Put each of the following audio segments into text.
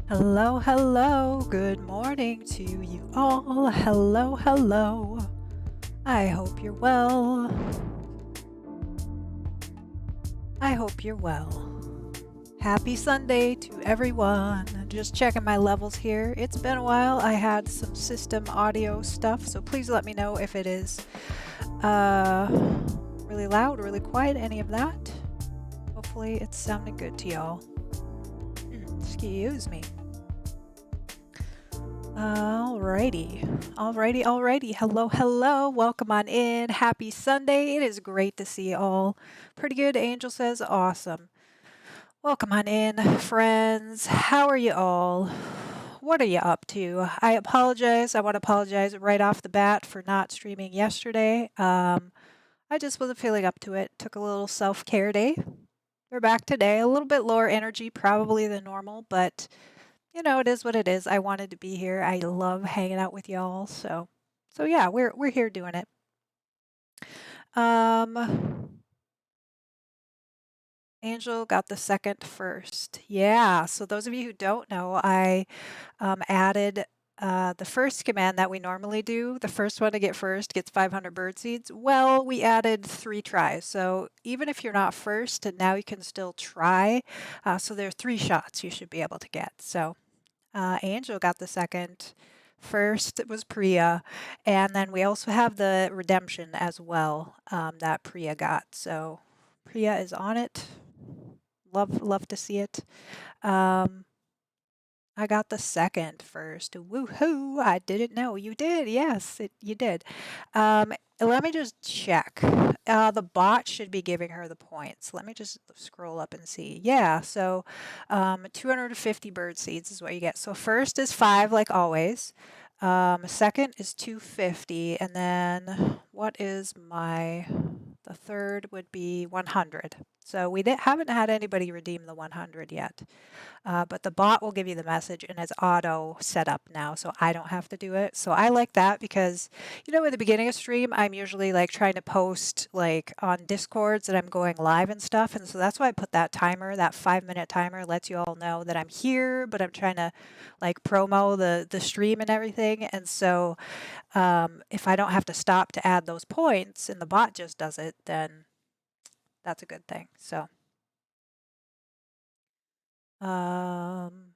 Hello, hello. Good morning to you all. Hello, hello. I hope you're well. I hope you're well. Happy Sunday to everyone. Just checking my levels here. It's been a while. I had some system audio stuff, so please let me know if it is really loud, really quiet, any of that. Hopefully it's sounding good to y'all. Excuse me. Alrighty. Hello, hello. Welcome on in. Happy Sunday. It is great to see you all. Pretty good. Angel says awesome. Welcome on in, friends. How are you all? What are you up to? I apologize. I want to apologize right off the bat for not streaming yesterday. I just wasn't feeling up to it. Took a little self-care day. We're back today. A little bit lower energy probably than normal, but you know, it is what it is. I wanted to be here. I love hanging out with y'all. So yeah, we're here doing it. Angel got the second first. Yeah. So those of you who don't know, I added the first command that we normally do. The first one to get first gets 500 bird seeds. Well, we added 3 tries. So even if you're not first, now you can still try. So there are 3 shots you should be able to get. So Angel got the second. First it was Priya, and then we also have the redemption as well that Priya got. So Priya is on it. Love to see it. I got the second first. Woohoo! I didn't know. You did. Yes, you did. Let me just check. The bot should be giving her the points. Let me just scroll up and see. Yeah, so 250 bird seeds is what you get. So first is 5 like always. Second is 250. And then what is my The third would be 100. So we haven't had anybody redeem the 100 yet. But the bot will give you the message and it's auto set up now, so I don't have to do it. So I like that because, in the beginning of stream, I'm usually like trying to post like on Discords that I'm going live and stuff. And so that's why I put that timer, that 5-minute timer lets you all know that I'm here, but I'm trying to like promo the stream and everything. And so if I don't have to stop to add those points and the bot just does it, then that's a good thing. So um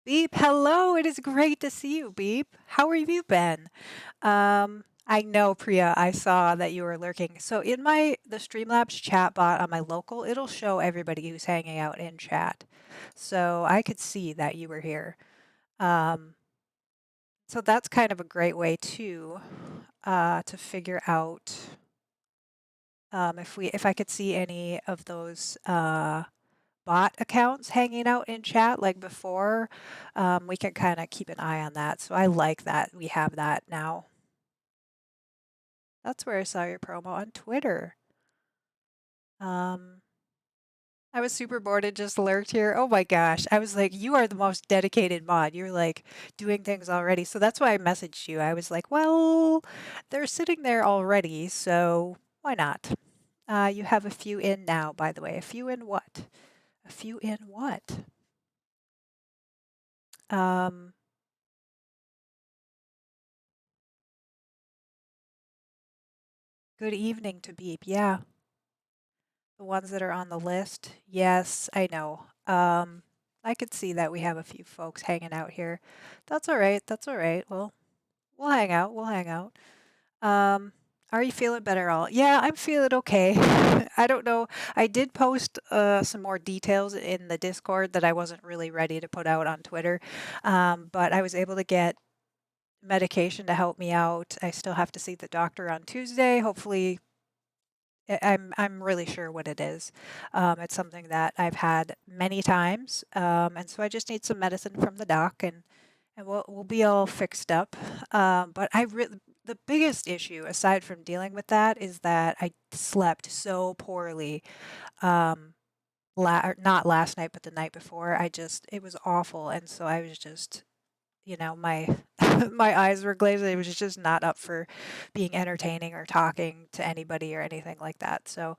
Beep, hello. It is great to see you, Beep. How have you been? I know, Priya, I saw that you were lurking. So in the Streamlabs chat bot on my local, it'll show everybody who's hanging out in chat. So I could see that you were here. Um, so that's kind of a great way to figure out if I could see any of those bot accounts hanging out in chat like before, we can kind of keep an eye on that. So I like that we have that now. That's where I saw your promo on Twitter. I was super bored and just lurked here. Oh my gosh. I was like, you are the most dedicated mod. You're like doing things already. So that's why I messaged you. I was like, well, they're sitting there already, so why not? You have a few in now, by the way. A few in what? A few in what? Um, Good evening to Beep. Yeah, the ones that are on the list. Yes, I know. I could see that we have a few folks hanging out here. That's all right. That's all right. Well, we'll hang out. We'll hang out. Um, are you feeling better all? Yeah, I'm feeling okay. I don't know. I did post some more details in the Discord that I wasn't really ready to put out on Twitter. But I was able to get medication to help me out. I still have to see the doctor on Tuesday. Hopefully I'm really sure what it is. It's something that I've had many times, and so I just need some medicine from the doc, and we'll be all fixed up. But the biggest issue, aside from dealing with that, is that I slept so poorly. Um, not last night, but the night before. It was awful, and so I was just my my eyes were glazed. It was just not up for being entertaining or talking to anybody or anything like that. So,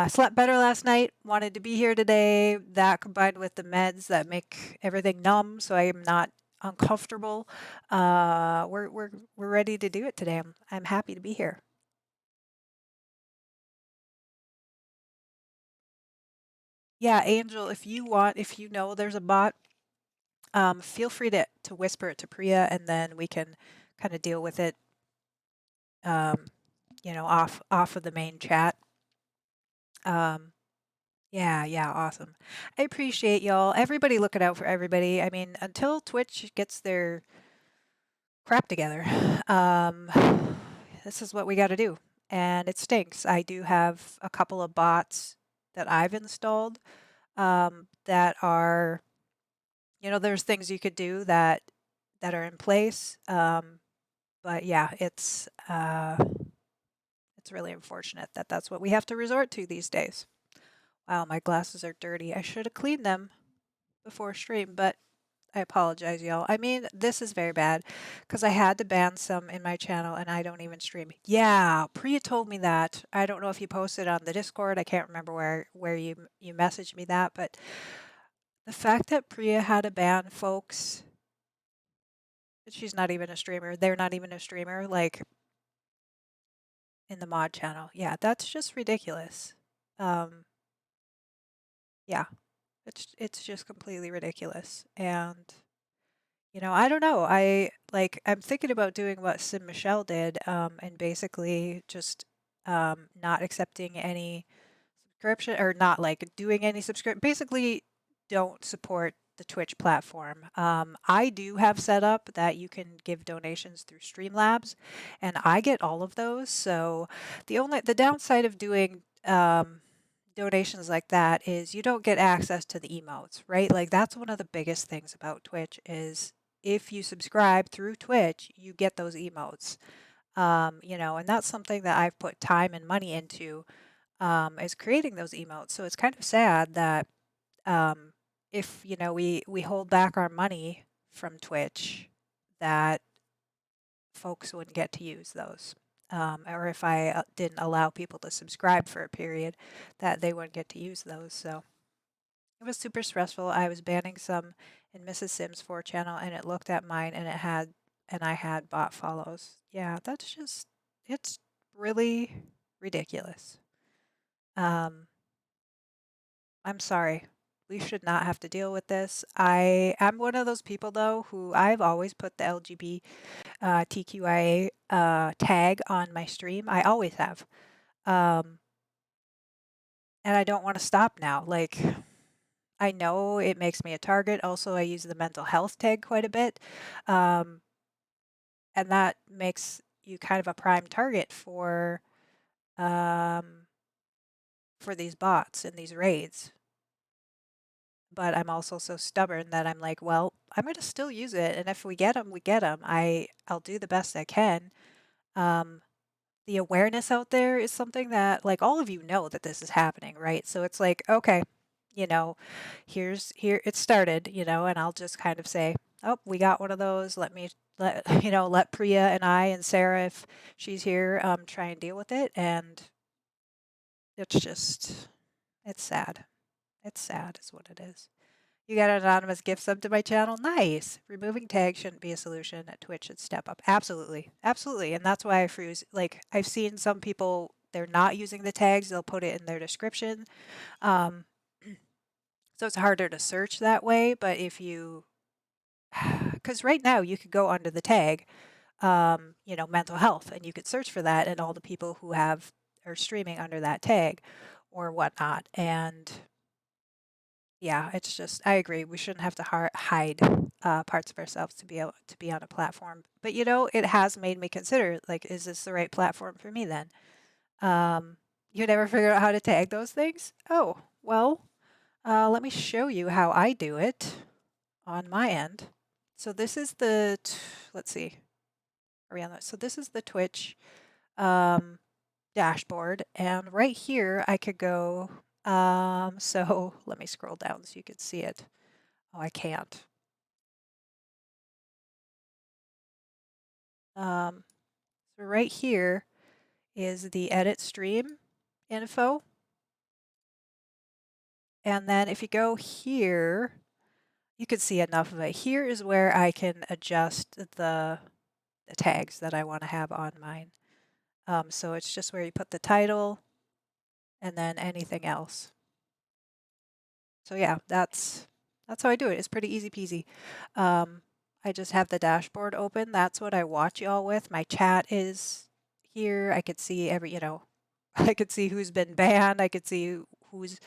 slept better last night. Wanted to be here today. That combined with the meds that make everything numb, so I am not uncomfortable. We're ready to do it today. I'm happy to be here. Yeah, Angel, if you know there's a bot, feel free to whisper it to Priya, and then we can kind of deal with it um, off of the main chat. Yeah, yeah, awesome. I appreciate y'all. Everybody looking out for everybody. I mean, until Twitch gets their crap together, um, this is what we got to do. And it stinks. I do have a couple of bots that I've installed that are, there's things you could do that are in place. But yeah, it's really unfortunate that that's what we have to resort to these days. Wow, my glasses are dirty. I should have cleaned them before stream, but I apologize, y'all. I mean, this is very bad because I had to ban some in my channel and I don't even stream. Yeah, Priya told me that. I don't know if you posted on the Discord. I can't remember where you messaged me that, but the fact that Priya had to ban folks, she's not even a streamer. They're not even a streamer, like in the mod channel. Yeah, that's just ridiculous. Um, yeah, it's just completely ridiculous. And I don't know. I'm thinking about doing what Sim Michelle did, and basically just not accepting any subscription or not like doing any subscription. Basically, don't support the Twitch platform. I do have set up that you can give donations through Streamlabs, and I get all of those. So the downside of doing donations like that is you don't get access to the emotes, right? Like that's one of the biggest things about Twitch is if you subscribe through Twitch, you get those emotes. And that's something that I've put time and money into, is creating those emotes. So it's kind of sad that um, if we hold back our money from Twitch, that folks wouldn't get to use those. Or if I didn't allow people to subscribe for a period, that they wouldn't get to use those. So it was super stressful. I was banning some in Mrs. Sims 4 channel, and it looked at mine, and I had bot follows. Yeah, it's really ridiculous. Um, I'm sorry. We should not have to deal with this. I am one of those people, though, who I've always put the LGBT TQIA tag on my stream. I always have. Um, and I don't want to stop now. Like, I know it makes me a target. Also, I use the mental health tag quite a bit. Um, and that makes you kind of a prime target um, for these bots and these raids. But I'm also so stubborn that I'm like, well, I'm going to still use it. And if we get them, we get them. I'll do the best I can. Um, the awareness out there is something that, like, all of you know that this is happening, right? So it's like, okay, you know, here it started, and I'll just kind of say, oh, we got one of those. Let Priya and I and Sarah, if she's here, try and deal with it. And it's sad. It's sad, is what it is. You got an anonymous gift sub to my channel? Nice. Removing tags shouldn't be a solution. Twitch should step up. Absolutely. Absolutely. And that's why I freeze. Like, I've seen some people, they're not using the tags, they'll put it in their description. Um, so it's harder to search that way. But because right now you could go under the tag, mental health, and you could search for that and all the people who are streaming under that tag or whatnot. And yeah, it's just I agree. We shouldn't have to hide parts of ourselves to be able to be on a platform. But it has made me consider, like, is this the right platform for me then? You never figure out how to tag those things? Oh, well, let me show you how I do it on my end. So this is let's see, are we on that? So this is the Twitch um, dashboard, and right here I could go. So let me scroll down so you can see it. Oh, I can't. So right here is the edit stream info. And then if you go here, you can see enough of it. Here is where I can adjust the tags that I want to have on mine. So it's just where you put the title and then anything else. So yeah, that's how I do it. It's pretty easy peasy. I just have the dashboard open. That's what I watch y'all with. My chat is here. I could see I could see who's been banned. I could see who's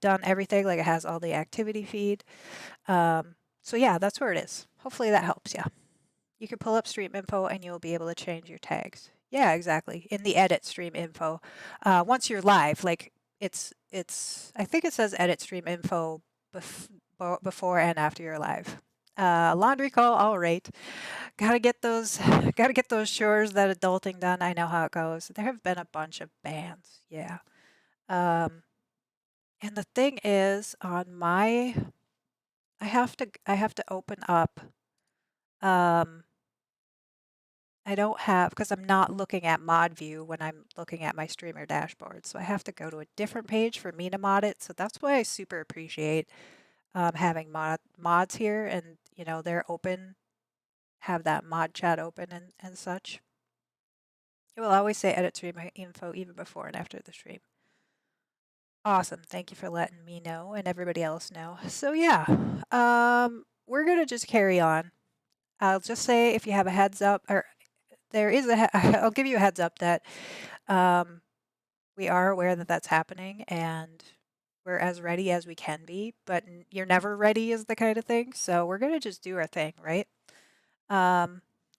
done everything. Like, it has all the activity feed. So yeah, that's where it is. Hopefully that helps. Yeah. You can pull up stream info and you'll be able to change your tags. Yeah, exactly. In the edit stream info. Once you're live, like, I think it says edit stream info before and after you're live. Laundry call, all right. Gotta get those chores, that adulting done. I know how it goes. There have been a bunch of bans. Yeah. And the thing is, I have to open up. I don't have, because I'm not looking at mod view when I'm looking at my streamer dashboard. So I have to go to a different page for me to mod it. So that's why I super appreciate having mods here, and they're open, have that mod chat open and such. It will always say edit stream info even before and after the stream. Awesome. Thank you for letting me know and everybody else know. So yeah, we're gonna just carry on. I'll just say, if you have a heads up, or there is I'll give you a heads up that we are aware that that's happening, and we're as ready as we can be, but you're never ready is the kind of thing. So we're gonna just do our thing, right?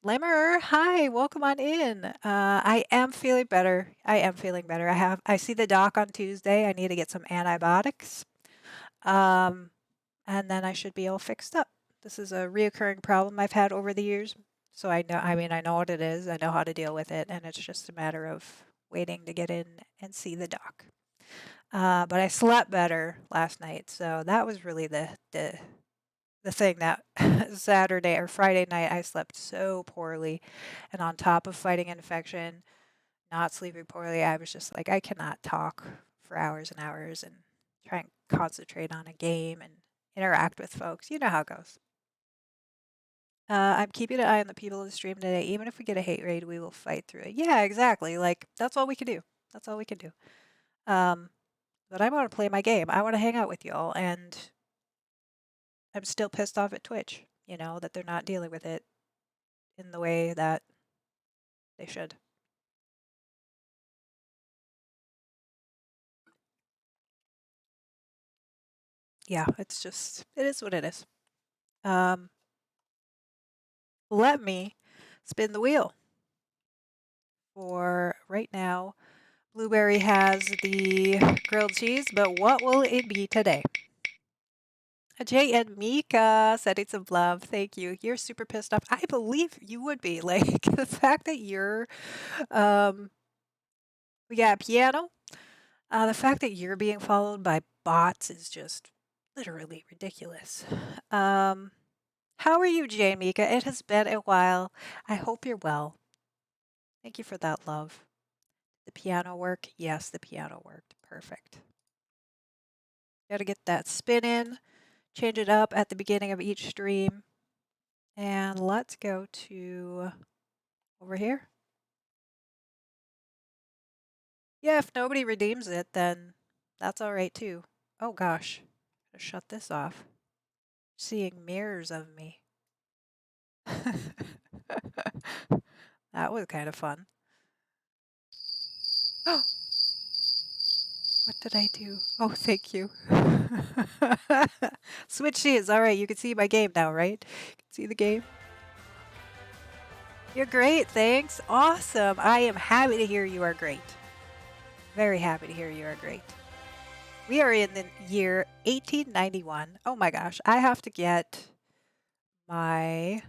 Limmer, hi, welcome on in. I am feeling better. I see the doc on Tuesday. I need to get some antibiotics. And then I should be all fixed up. This is a reoccurring problem I've had over the years. So I know, I mean, I know what it is. I know how to deal with it, and it's just a matter of waiting to get in and see the doc. But I slept better last night, so that was really the thing that Saturday or Friday night I slept so poorly, and on top of fighting infection, not sleeping poorly, I was just like, I cannot talk for hours and hours and try and concentrate on a game and interact with folks. You know how it goes. I'm keeping an eye on the people in the stream today. Even if we get a hate raid, we will fight through it. Yeah, exactly. Like that's all we can do. That's all we can do. Um, but I want to play my game. I want to hang out with y'all, and I'm still pissed off at Twitch. You know that they're not dealing with it in the way that they should. Yeah, it's just it is what it is. Um, let me spin the wheel. For right now, Blueberry has the grilled cheese, but what will it be today? Jay and Mika sending some love. Thank you. You're super pissed off. I believe you would be. Like the fact that you're um we got piano. The fact that you're being followed by bots is just literally ridiculous. Um how are you, Jay and Mika? It has been a while. I hope you're well. Thank you for that love. The piano work? Yes, the piano worked. Perfect. Got to get that spin in, change it up at the beginning of each stream. And let's go to over here. Yeah, if nobody redeems it, then that's all right too. Oh gosh, gotta shut this off. Seeing mirrors of me. That was kind of fun. Oh, what did I do? Oh, thank you. Switch scenes. All right, you can see my game now, right? You can see the game. You're great, thanks. Awesome. I am happy to hear you are great. Very happy to hear you are great. We are in the year 1891. Oh my gosh, I have to get my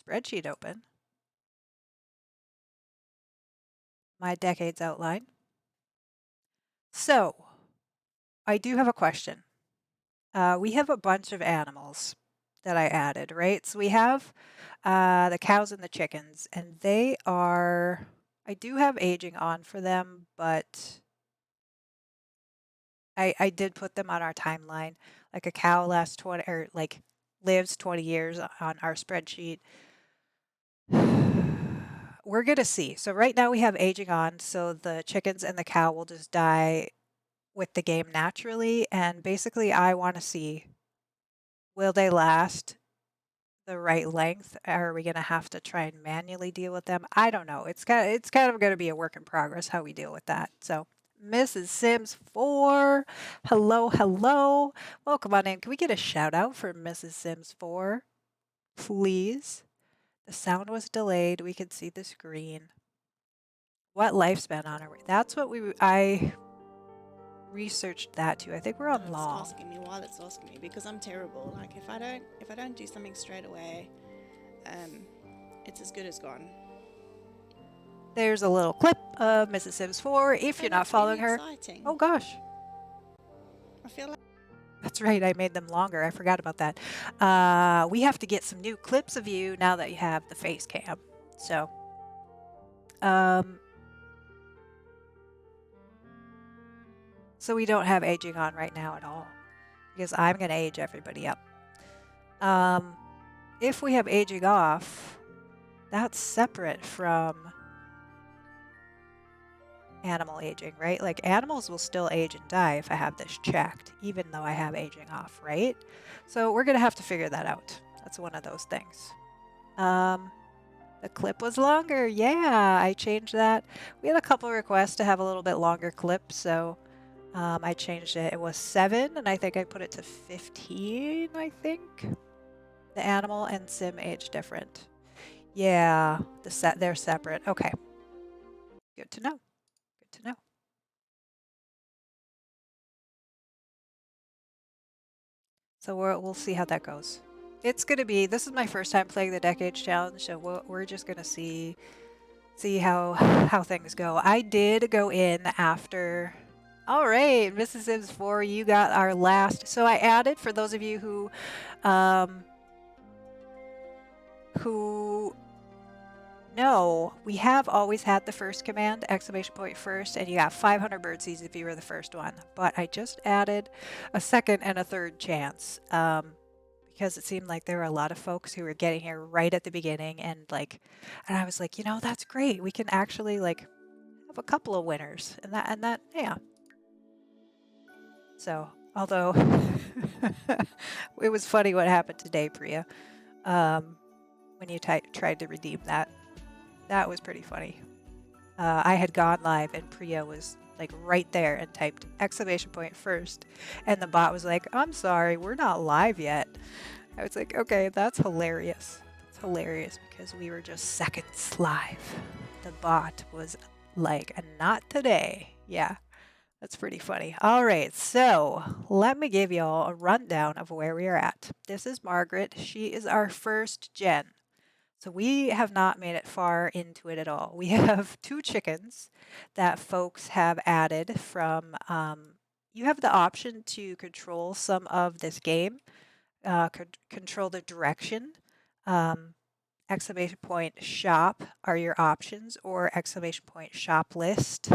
spreadsheet open. My decades outline. So, I do have a question. We have a bunch of animals that I added, right? So we have the cows and the chickens, and they are, I do have aging on for them, but I did put them on our timeline. Like a cow lasts 20 or like lives 20 years on our spreadsheet. We're gonna see. So right now we have aging on, so the chickens and the cow will just die with the game naturally. And basically, I want to see, will they last the right length? Are we gonna have to try and manually deal with them? I don't know. It's kind of gonna be a work in progress how we deal with that. So Mrs. Sims 4, hello, hello. Welcome on in. Can we get a shout out for Mrs. Sims 4, please? The sound was delayed. We could see the screen. What lifespan on are we? That's what I researched that too. I think we're on It's long. asking me while it's asking me because I'm terrible. Like if I don't do something straight away, it's as good as gone. There's a little clip of Mrs. Sims 4 if you're not following really her. exciting. Oh gosh. I feel like That's right, I made them longer. I forgot about that. We have to get some new clips of you now that you have the face cam. So, so we don't have aging on right now at all because I'm going to age everybody up. If we have aging off, that's separate from animal aging, right? Like animals will still age and die if I have this checked, even though I have aging off, right? So we're going to have to figure that out. That's one of those things. The clip was longer. Yeah, I changed that. We had a couple requests to have a little bit longer clip, so I changed it. It was 7, and I think I put it to 15, I think. The animal and sim age different. Yeah, they're separate. Okay. Good to know. Good to know. So we'll see how that goes. It's gonna be. This is my first time playing the Decades Challenge, so we're just gonna see how things go. I did go in after. All right, Mrs. Sims 4, you got our last. So I added for those of you um, who know, we have always had the first command, exclamation point first, and you got 500 birdseeds if you were the first one. But I just added a second and a third chance. Because it seemed like there were a lot of folks who were getting here right at the beginning and I was like, that's great. We can actually have a couple of winners and that yeah. So, although it was funny what happened today, Priya, um, when you tried to redeem that. That was pretty funny. I had gone live and Priya was like right there and typed exclamation point first, and the bot was like, "I'm sorry, we're not live yet." I was like, "Okay, that's hilarious. It's hilarious because we were just seconds live." The bot was like, "Not today." Yeah. That's pretty funny. All right, so let me give y'all a rundown of where we are at. This is Margaret. She is our first gen. So we have not made it far into it at all. We have two chickens that folks have added from. You have the option to control some of this game, control the direction. Um, exclamation point shop are your options, or exclamation point shop list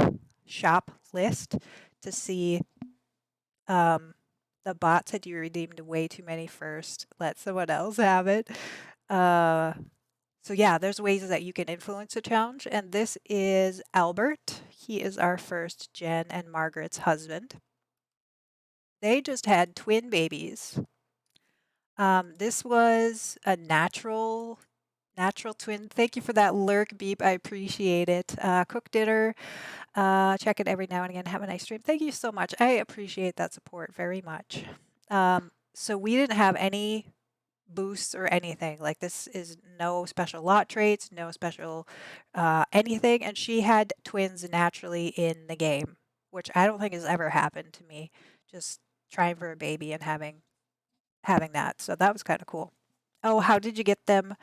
to see the bot said you redeemed way too many first. Let someone else have it. Uh, so yeah, there's ways that you can influence a challenge, and this is Albert. He is our first gen and Margaret's husband. They just had twin babies. This was a natural twin. Thank you for that lurk beep. I appreciate it. Cook dinner. Check it every now and again. Have a nice stream. Thank you so much. I appreciate that support very much. So we didn't have any boosts or anything. Like this is no special lot traits, no special anything. And she had twins naturally in the game, which I don't think has ever happened to me. Just trying for a baby and having that. So that was kind of cool. Oh, how did you get them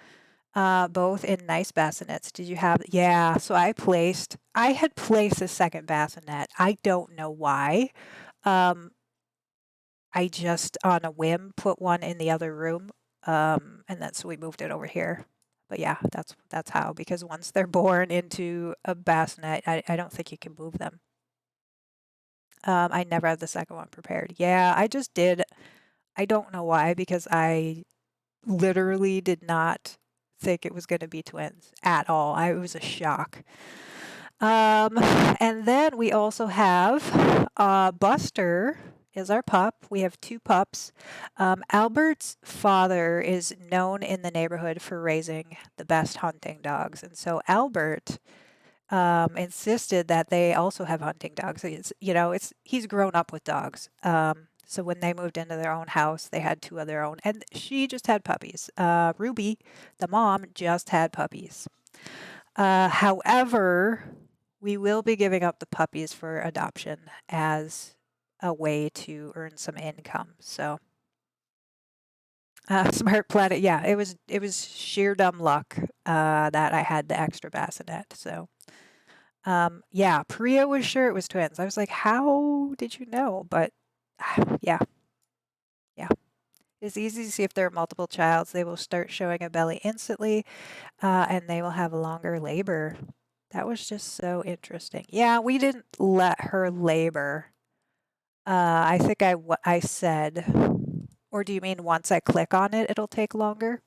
both in nice bassinets? Did you have Yeah, so I had placed a second bassinet. I don't know why. Um, I just on a whim put one in the other room. And then so we moved it over here. But yeah, that's how, because once they're born into a bassinet, I don't think you can move them. I never had the second one prepared. Yeah, I just did. I don't know why, because I literally did not think it was going to be twins at all. It was a shock. Um, and then we also have Buster is our pup. We have two pups. Albert's father is known in the neighborhood for raising the best hunting dogs. And so Albert insisted that they also have hunting dogs. He's grown up with dogs. So when they moved into their own house, they had two of their own, and she just had puppies. Ruby, the mom, just had puppies. However, we will be giving up the puppies for adoption as a way to earn some income. So, Smart Planet, yeah, it was sheer dumb luck that I had the extra bassinet. So, yeah, Priya was sure it was twins. I was like, how did you know? But yeah, yeah. It's easy to see if there are multiple childs. They will start showing a belly instantly, and they will have longer labor. That was just so interesting. Yeah, we didn't let her labor. I think I said, or do you mean once I click on it, it'll take longer?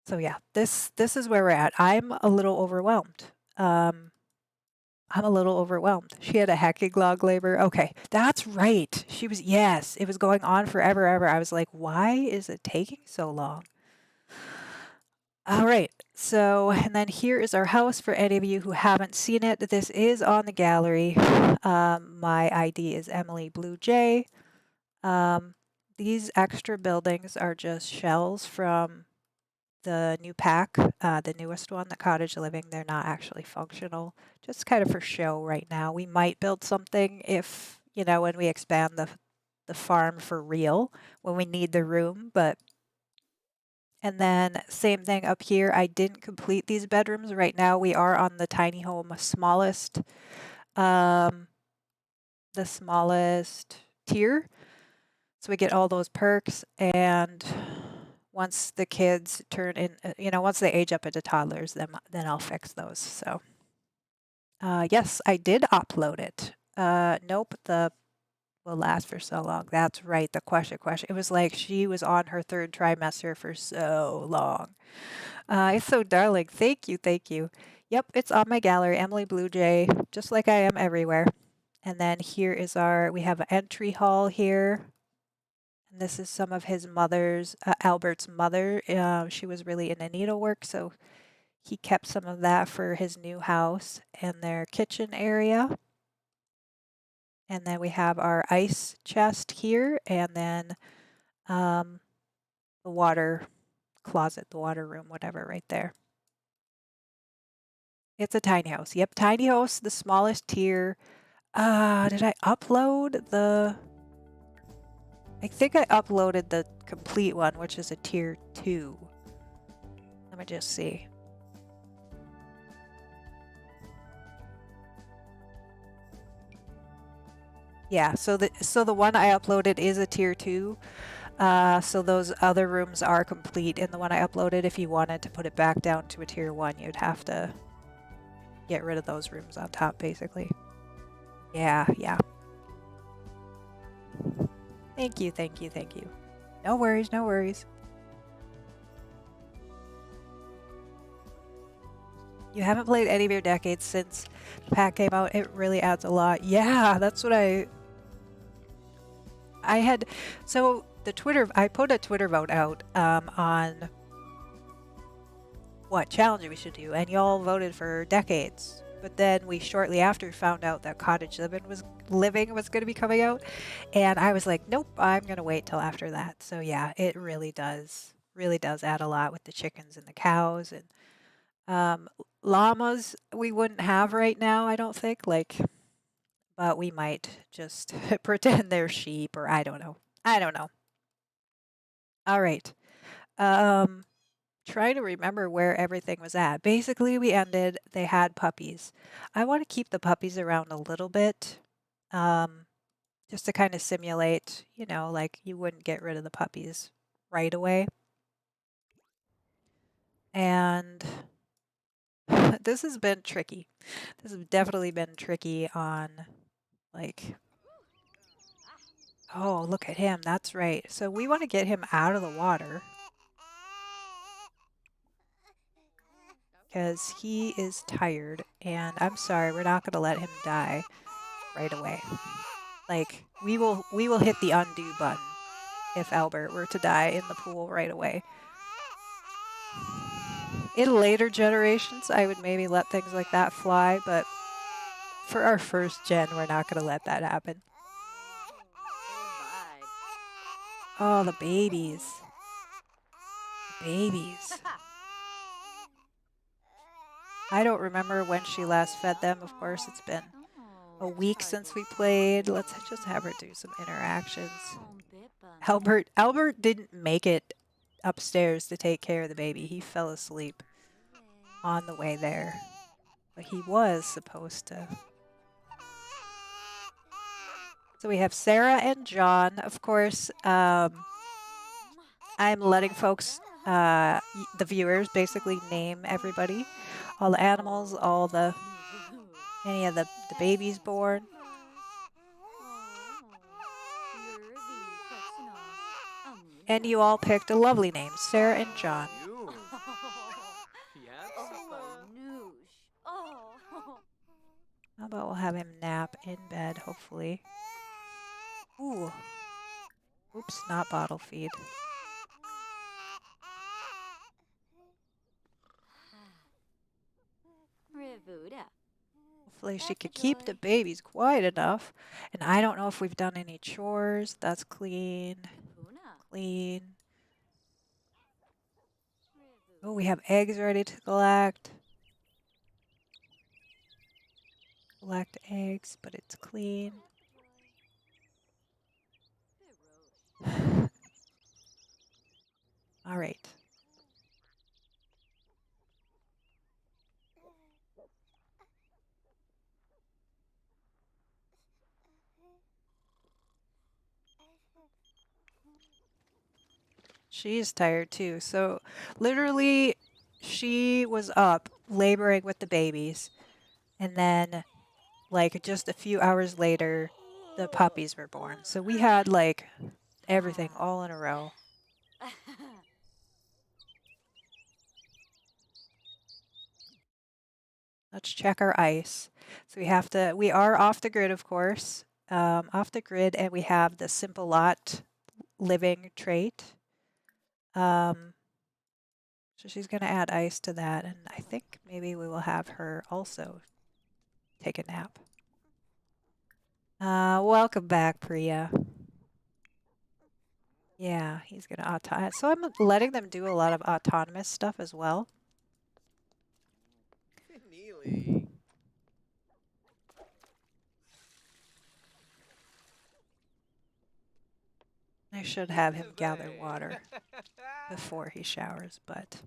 So yeah, this is where we're at. I'm a little overwhelmed. Um, I'm a little overwhelmed. She had a hacking log labor. Okay, that's right. Yes, it was going on forever, ever. I was like, why is it taking so long? All right. So, and then here is our house for any of you who haven't seen it. This is on the gallery. My ID is Emily Blue Jay. These extra buildings are just shells from the new pack, the newest one, the cottage living. They're not actually functional, just kind of for show right now. We might build something if, when we expand the farm for real when we need the room, but and then same thing up here. I didn't complete these bedrooms. Right now we are on the tiny home um, the smallest tier. So we get all those perks, and once the kids turn in, once they age up into toddlers, then I'll fix those. So yes, I did upload it. Nope, the will last for so long. That's right, the question. It was like she was on her third trimester for so long. It's so darling. Thank you, thank you. Yep, it's on my gallery, Emily Blue Jay, just like I am everywhere. And then here is we have an entry hall here. And this is some of his mother's, Albert's mother. She was really into needlework, so he kept some of that for his new house and their kitchen area. And then we have our ice chest here, and then the water closet, the water room, whatever, right there. It's a tiny house. Yep, tiny house, the smallest tier. Did I upload the... I think I uploaded the complete one, which is a tier 2. Let me just see. Yeah, so the one I uploaded is a tier 2. So those other rooms are complete. And the one I uploaded, if you wanted to put it back down to a tier 1, you'd have to get rid of those rooms on top, basically. Yeah. Thank you. No worries. You haven't played any of your decades since the pack came out. It really adds a lot. Yeah, that's what I had. So I put a Twitter vote out on what challenge we should do, and y'all voted for decades. But then we shortly after found out that Cottage Living was going to be coming out, and I was like, nope, I'm going to wait till after that. So yeah, it really does add a lot with the chickens and the cows, and llamas we wouldn't have right now, I don't think, but we might just pretend they're sheep, or I don't know. All right. Try to remember where everything was at. Basically, they had puppies. I want to keep the puppies around a little bit, just to kind of simulate, like you wouldn't get rid of the puppies right away. And this has been tricky. This has definitely been tricky on, like, oh, look at him. That's right. So we want to get him out of the water because he is tired, and I'm sorry, we're not going to let him die right away. Like, we will hit the undo button if Albert were to die in the pool right away. In later generations, I would maybe let things like that fly, but for our first gen, we're not going to let that happen. Oh, the babies. I don't remember when she last fed them. Of course, it's been a week since we played. Let's just have her do some interactions. Albert didn't make it upstairs to take care of the baby. He fell asleep on the way there. But he was supposed to. So we have Sarah and John. Of course, I'm letting folks, the viewers, basically name everybody. All the animals, any of the babies born. And you all picked a lovely name, Sarah and John. How about we'll have him nap in bed, hopefully. Ooh. Oops, not bottle feed. Hopefully she could keep the babies quiet enough. And I don't know if we've done any chores. That's clean. Oh, we have eggs ready to collect. Collect eggs, but it's clean. All right. She's tired too. So literally, she was up laboring with the babies, and then like just a few hours later, the puppies were born. So we had like everything all in a row. Let's check our ice. So we are off the grid, of course, off the grid, and we have the simple lot living trait. Um, so she's going to add ice to that, and I think maybe we will have her also take a nap. Welcome back, Priya. Yeah, he's going to so I'm letting them do a lot of autonomous stuff as well. Neely. I should have him gather water before he showers, but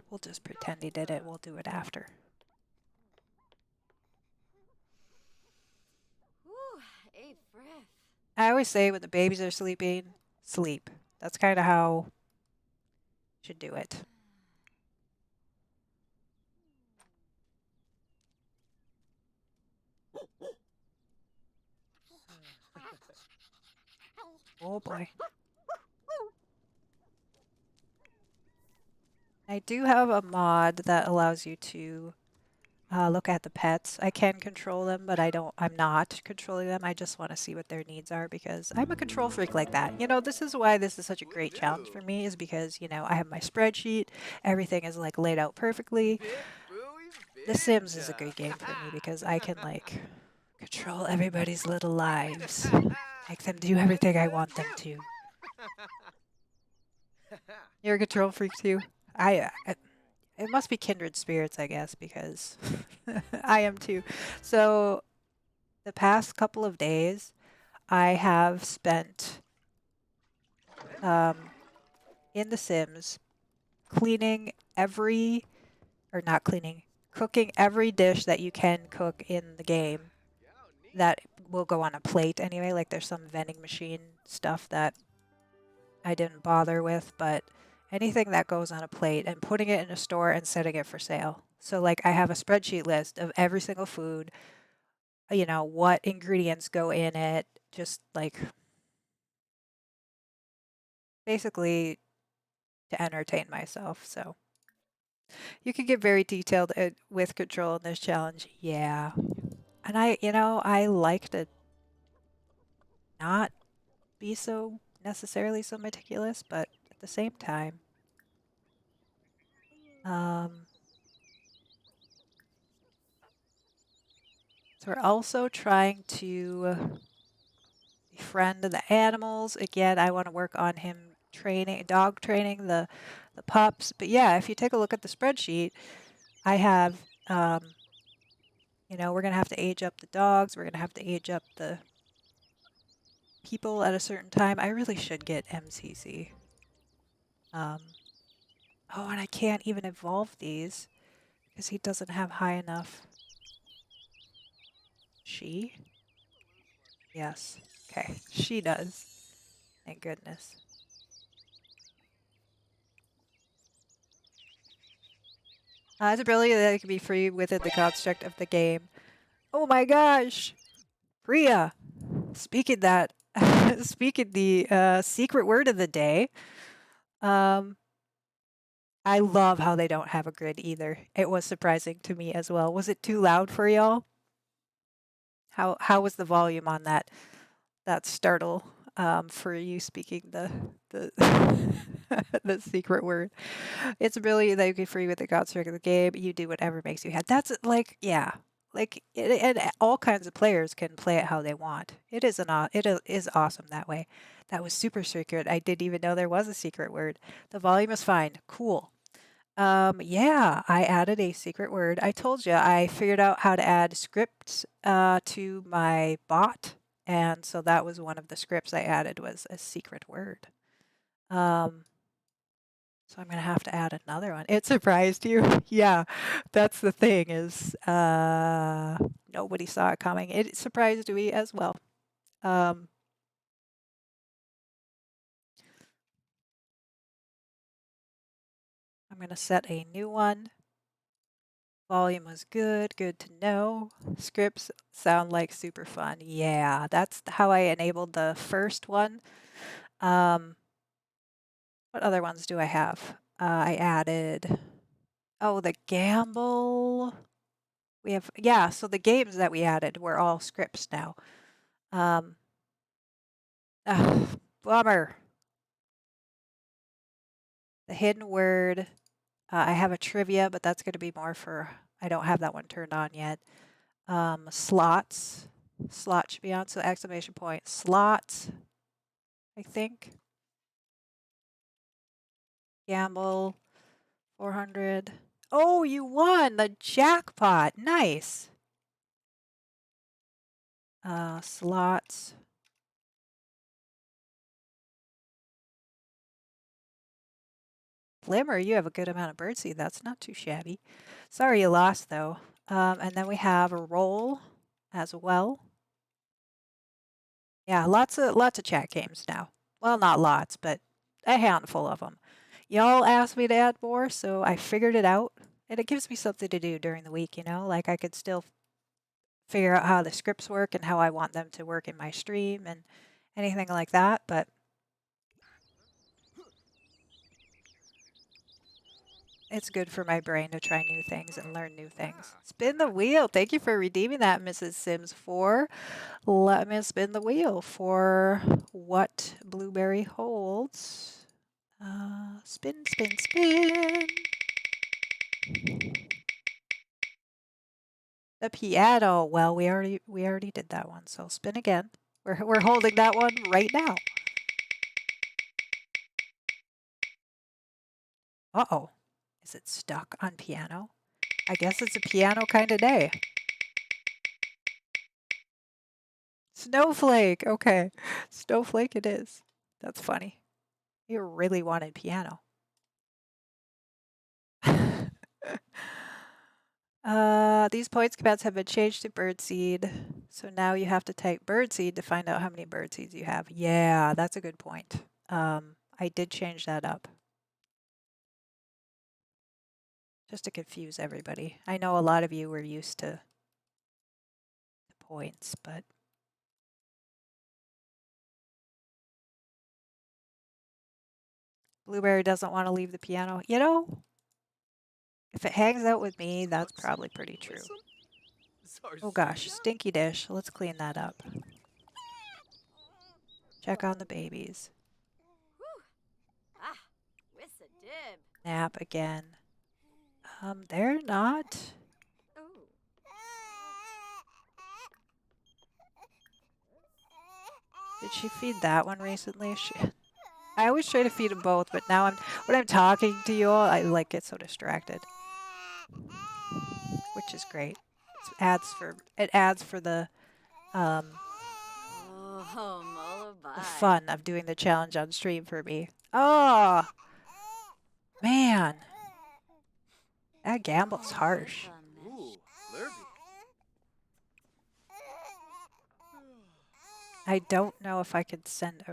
we'll just pretend he did it. We'll do it after. I always say when the babies are sleeping, sleep. That's kind of how you should do it. Oh boy. I do have a mod that allows you to look at the pets. I can control them, but I'm not controlling them. I just want to see what their needs are because I'm a control freak like that. You know, this is why this is such a great challenge for me is because, you know, I have my spreadsheet. Everything is like laid out perfectly. The Sims is a good game for me because I can like control everybody's little lives. Make them do everything I want them to. You're a control freak too? It must be kindred spirits, I guess, because I am too. So the past couple of days, I have spent in The Sims cleaning not cleaning, cooking every dish that you can cook in the game that will go on a plate anyway. Like there's some vending machine stuff that I didn't bother with, but anything that goes on a plate and putting it in a store and setting it for sale. So like I have a spreadsheet list of every single food, you know, what ingredients go in it, just like basically to entertain myself. So you can get very detailed with control in this challenge. Yeah. And I like to not be so necessarily so meticulous, but at the same time, um, so we're also trying to befriend the animals. Again, I want to work on him dog training the pups. But yeah, if you take a look at the spreadsheet, I have, we're going to have to age up the dogs. We're going to have to age up the people at a certain time. I really should get MCC. Oh, and I can't even evolve these because he doesn't have high enough. She? Yes. Okay, she does. Thank goodness. It's a ability that can be free within the construct of the game. Oh my gosh! Priya! Speaking that, speaking the secret word of the day, um, I love how they don't have a grid either. It was surprising to me as well. Was it too loud for y'all? How was the volume on that startle for you speaking the the secret word? It's really like free with the construct of the game. You do whatever makes you happy. That's like yeah. Like and all kinds of players can play it how they want. Is awesome that way. That was super secret. I didn't even know there was a secret word. The volume is fine. Cool. Yeah, I added a secret word. I told you I figured out how to add scripts to my bot, and so that was one of the scripts I added was a secret word. Um, so I'm gonna have to add another one. It surprised you? Yeah, that's the thing is nobody saw it coming. It surprised me as well. Um, I'm gonna set a new one. Volume was good, good to know. Scripts sound like super fun. Yeah, that's how I enabled the first one. Um, what other ones do I have? I added, oh, the gamble. We have, yeah, so the games that we added were all scripts now. Um, bummer. The hidden word. I have a trivia, but that's going to be more for, I don't have that one turned on yet. Slots. Slot should be on, so exclamation point. Slots, I think. Gamble, 400. Oh, you won the jackpot. Nice. Slots. Glimmer, you have a good amount of birdseed. That's not too shabby. Sorry you lost, though. And then we have a roll as well. Yeah, lots of chat games now. Well, not lots, but a handful of them. Y'all asked me to add more, so I figured it out. And it gives me something to do during the week, you know? Like I could still figure out how the scripts work and how I want them to work in my stream and anything like that, but it's good for my brain to try new things and learn new things. Spin the wheel. Thank you for redeeming that, Mrs. Sims 4. Let me spin the wheel for what Blueberry holds. Spin, spin, spin. The piano. Well, we already did that one, so spin again. We're holding that one right now. Uh-oh. Is it stuck on piano? I guess it's a piano kind of day. Snowflake. Okay. Snowflake it is. That's funny. You really wanted piano. These points commands have been changed to birdseed. So now you have to type birdseed to find out how many birdseeds you have. Yeah, that's a good point. I did change that up. Just to confuse everybody. I know a lot of you were used to the points, but Blueberry doesn't want to leave the piano. You know, if it hangs out with me, that's probably pretty true. Oh gosh, stinky dish. Let's clean that up. Check on the babies. Nap again. They're not. Did she feed that one recently? I always try to feed them both, but now when I'm talking to you all, I like get so distracted, which is great. It adds for um the fun of doing the challenge on stream for me. Oh man, that gamble's harsh. I don't know if I could set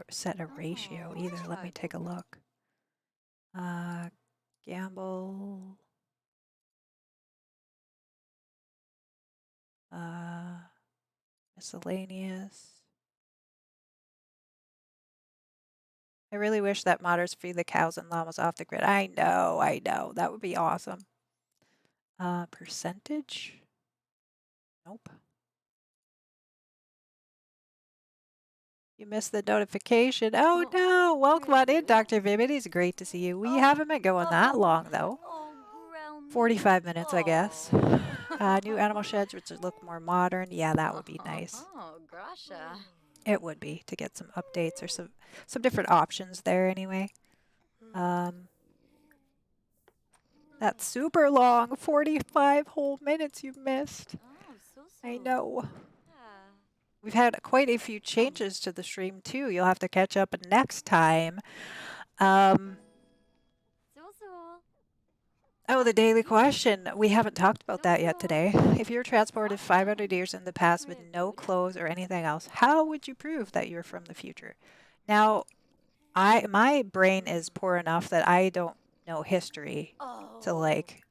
a ratio either. Let me take a look. Gamble. Miscellaneous. I really wish that modders feed the cows and llamas off the grid. I know. That would be awesome. Percentage? Nope. You missed the notification. Oh no! Welcome on in, Dr. Vivid. It's great to see you. We haven't been going that long though. 45 minutes, I guess. New animal sheds, which look more modern. Yeah, that would be nice. It would be to get some updates or some different options there anyway. That's super long. 45 whole minutes you missed. I know. We've had quite a few changes to the stream too. You'll have to catch up next time. Um, oh, the daily question. We haven't talked about that yet today. If you were transported 500 years in the past with no clothes or anything else, how would you prove that you're from the future? Now, my brain is poor enough that I don't know history to like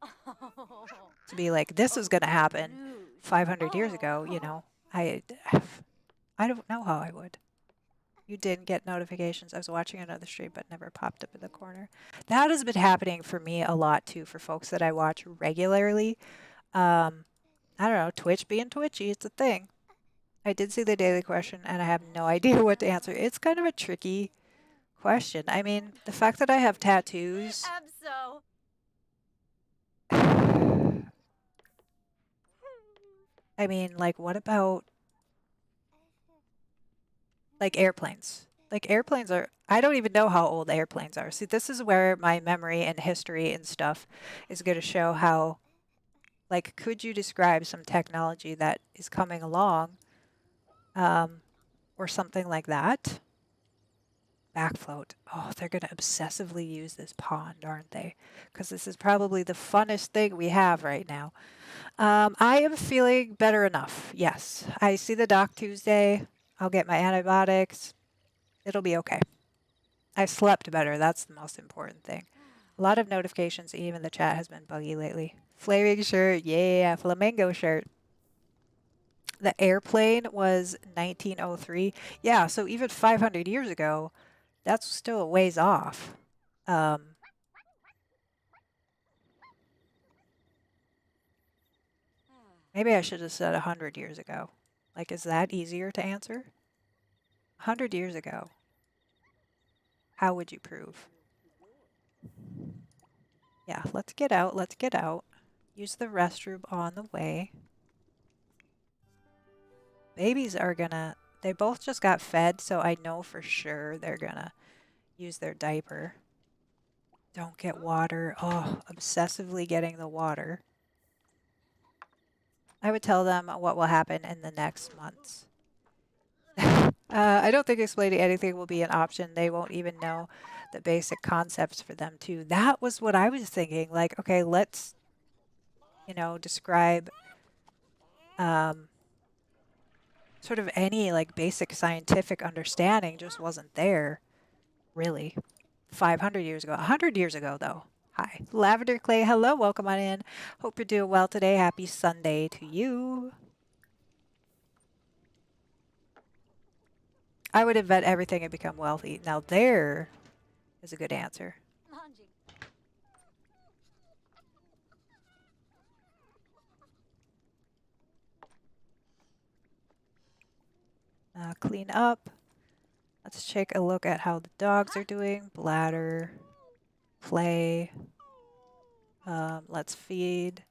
to be like this is going to happen 500 years ago, you know. I I don't know how I would. You didn't get notifications. I was watching another stream, but never popped up in the corner. That has been happening for me a lot too, for folks that I watch regularly. Um, I don't know, Twitch being twitchy, it's a thing. I did see the daily question and I have no idea what to answer. It's kind of a tricky question. I mean, the fact that I have tattoos. I mean, like, what about like airplanes? Like, airplanes are, I don't even know how old airplanes are. See, this is where my memory and history and stuff is going to show how, like, could you describe some technology that is coming along um, or something like that? Backfloat. Oh, they're going to obsessively use this pond, aren't they? Because this is probably the funnest thing we have right now. I am feeling better enough. Yes. I see the doc Tuesday. I'll get my antibiotics. It'll be okay. I slept better. That's the most important thing. A lot of notifications, even the chat has been buggy lately. Flaring shirt. Yeah. Flamingo shirt. The airplane was 1903. Yeah. So even 500 years ago, that's still a ways off. Um, maybe I should have said 100 years ago. Like, is that easier to answer? 100 years ago. How would you prove? Yeah, let's get out. Let's get out. Use the restroom on the way. Babies are gonna, they both just got fed, so I know for sure they're gonna use their diaper. Don't get water. Oh, obsessively getting the water. I would tell them what will happen in the next months. I don't think explaining anything will be an option. They won't even know the basic concepts for them too. That was what I was thinking. Like, okay, let's, describe sort of any like basic scientific understanding just wasn't there, really. 500 years ago. 100 years ago, though. Hi. Lavender Clay, hello. Welcome on in. Hope you're doing well today. Happy Sunday to you. I would invent everything and become wealthy. Now, there is a good answer. Clean up. Let's take a look at how the dogs are doing. Bladder, play. Let's feed.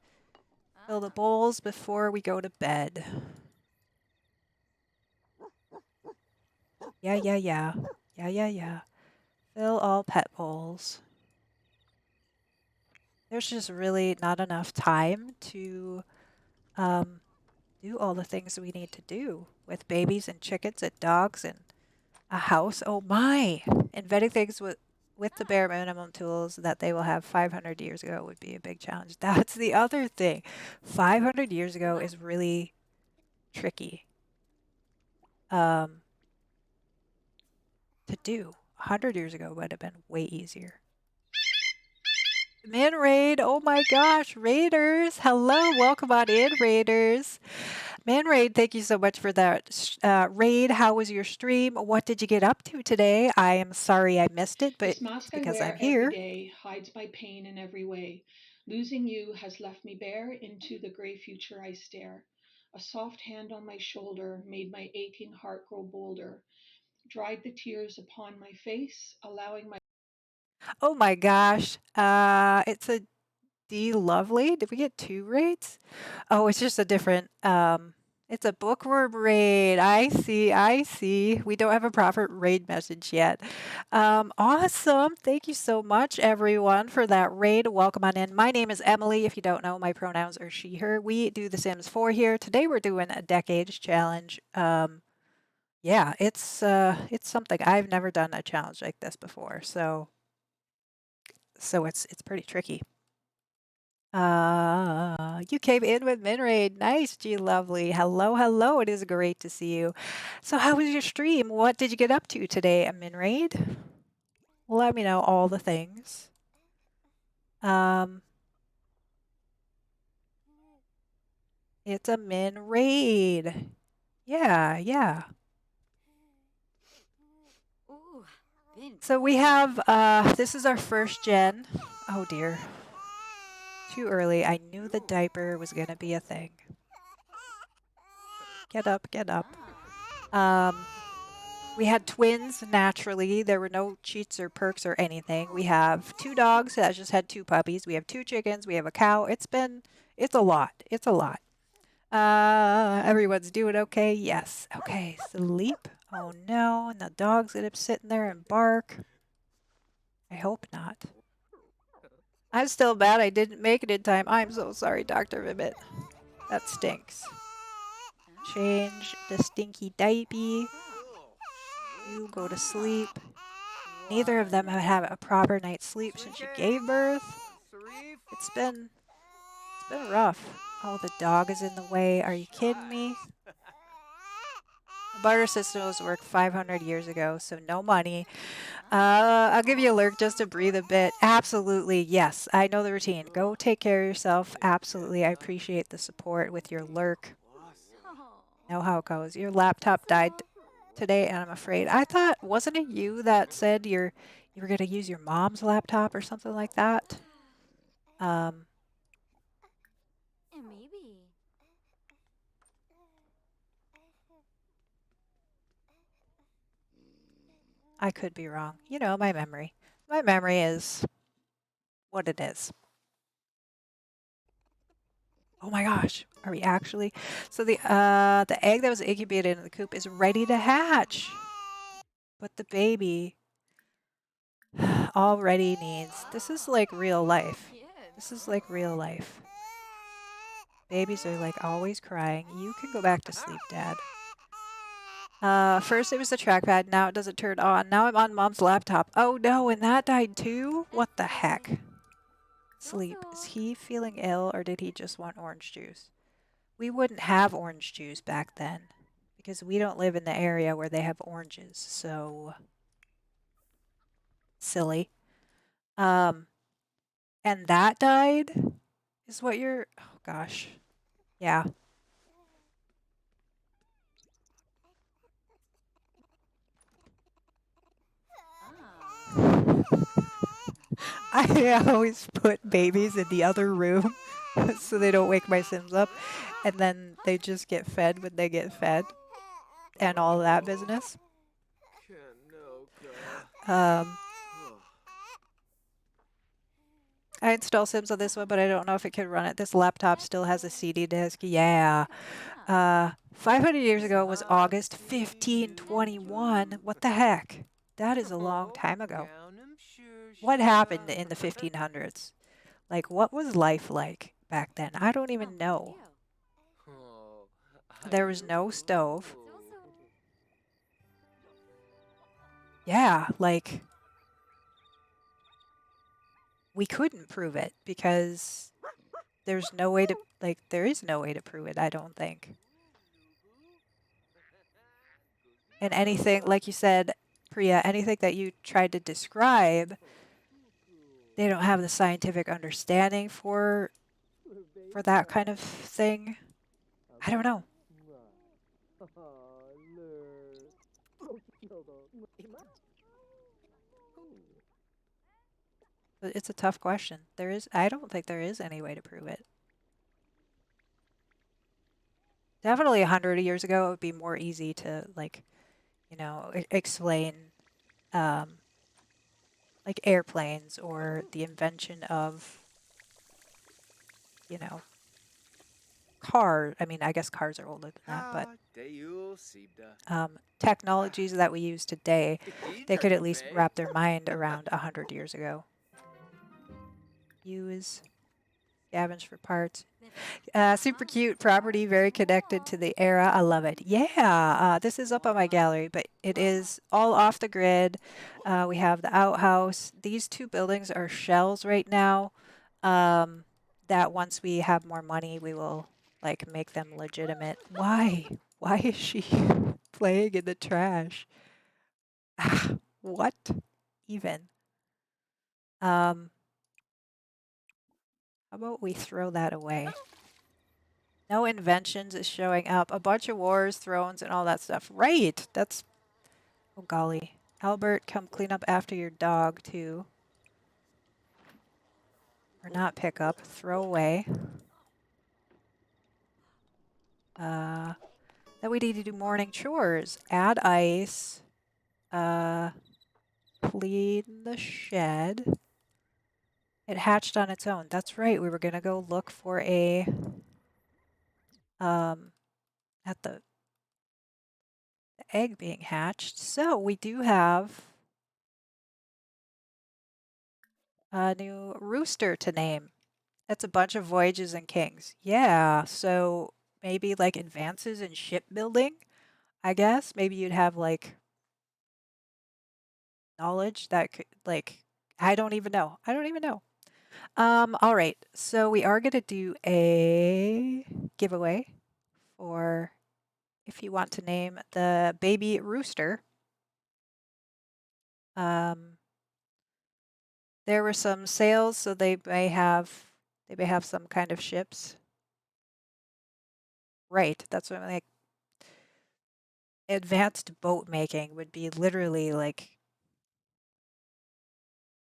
Fill the bowls before we go to bed. Yeah, yeah, yeah. Yeah, yeah, yeah. Fill all pet bowls. There's just really not enough time to do all the things we need to do with babies and chickens and dogs and a house. Oh my! Inventing things with the bare minimum tools that they will have 500 years ago would be a big challenge. That's the other thing. 500 years ago is really tricky to do. 100 years ago would have been way easier. Man Raid, oh my gosh, Raiders. Hello, welcome on in, Raiders. Man Raid, thank you so much for that raid. How was your stream? What did you get up to today? I am sorry I missed it, but This it's mask I because I'm wear every here. day hides my pain in every way. Losing you has left me bare, into the gray future I stare. A soft hand on my shoulder made my aching heart grow bolder, dried the tears upon my face, allowing my Oh my gosh. It's a D Lovely. Did we get two raids? Oh, it's just a different it's a bookworm raid. I see, I see. We don't have a proper raid message yet. Awesome. Thank you so much, everyone, for that raid. Welcome on in. My name is Emily. If you don't know, my pronouns are she, her. We do The Sims 4 here. Today we're doing a decades challenge. Yeah, it's something. I've never done a challenge like this before, so So it's pretty tricky. You came in with Minraid. Nice, G Lovely. Hello, hello. It is great to see you. So how was your stream? What did you get up to today, Minraid? Let me know all the things. It's a Minraid. Yeah, yeah. So we have, this is our first gen. Oh dear. Too early. I knew the diaper was gonna be a thing. Get up, get up. We had twins naturally. There were no cheats or perks or anything. We have 2 dogs that just had 2 puppies. We have 2 chickens. We have a cow. It's a lot. It's a lot. Everyone's doing okay. Yes. Okay. Sleep. Oh no. And the dog's gonna sit in there and bark. I hope not. I'm still mad I didn't make it in time. I'm so sorry, Dr. Vibbit. That stinks. Change the stinky diaper. You go to sleep. Neither of them have had a proper night's sleep since you gave birth. It's been rough. Oh, the dog is in the way. Are you kidding me? The barter system was worked 500 years ago, so no money. I'll give you a lurk just to breathe a bit. Absolutely, yes. I know the routine. Go take care of yourself. Absolutely. I appreciate the support with your lurk. Know how it goes. Your laptop died today, and I'm afraid. I thought, wasn't it you that said you were going to use your mom's laptop or something like that? I could be wrong. You know, my memory. My memory is what it is. Oh my gosh, are we actually? So the egg that was incubated in the coop is ready to hatch. But the baby already needs, this is like real life. This is like real life. Babies are like always crying. You can go back to sleep, Dad. First it was the trackpad, now it doesn't turn on. Now I'm on Mom's laptop. Oh no, and that died too? What the heck? Sleep. Is he feeling ill or did he just want orange juice? We wouldn't have orange juice back then because we don't live in the area where they have oranges. So silly. And that died is what you're, oh gosh. Yeah. I always put babies in the other room so they don't wake my Sims up. And then they just get fed when they get fed and all that business. I installed Sims on this one, but I don't know if it can run it. This laptop still has a CD disk. Yeah. 500 years ago was August 1521. What the heck? That is a long time ago. What happened in the 1500s? Like, what was life like back then? I don't even know. There was no stove. Yeah, like, we couldn't prove it because there's no way to, like, there is no way to prove it, I don't think. And anything, like you said, Priya, anything that you tried to describe, they don't have the scientific understanding for that kind of thing. I don't know. But it's a tough question. I don't think there is any way to prove it. Definitely 100 years ago, it would be more easy to, like, you know, explain, like airplanes or the invention of, you know, car. I mean, I guess cars are older than that, but technologies that we use today, they could at least wrap their mind around 100 years ago. Use Scavenge for parts. Super cute property, very connected to the era. I love it. Yeah, this is up on my gallery, but it is all off the grid. We have the outhouse. These two buildings are shells right now. That once we have more money, we will like make them legitimate. Why? Why is she playing in the trash? What even? How about we throw that away? No inventions is showing up. A bunch of wars, thrones, and all that stuff. Right. That's, oh golly. Albert, come clean up after your dog too. Or not pick up, throw away. Then we need to do morning chores. Add ice. Clean the shed. It hatched on its own. That's right. We were gonna go look for a at the egg being hatched. So we do have a new rooster to name. It's a bunch of voyages and kings. Yeah, so maybe like advances in shipbuilding, I guess. Maybe you'd have like knowledge that could like I don't even know. I don't even know. All right. So we are gonna do a giveaway for if you want to name the baby rooster. Um, there were some sales, so they may have some kind of ships. Right. That's what I'm like. Advanced boat making would be literally like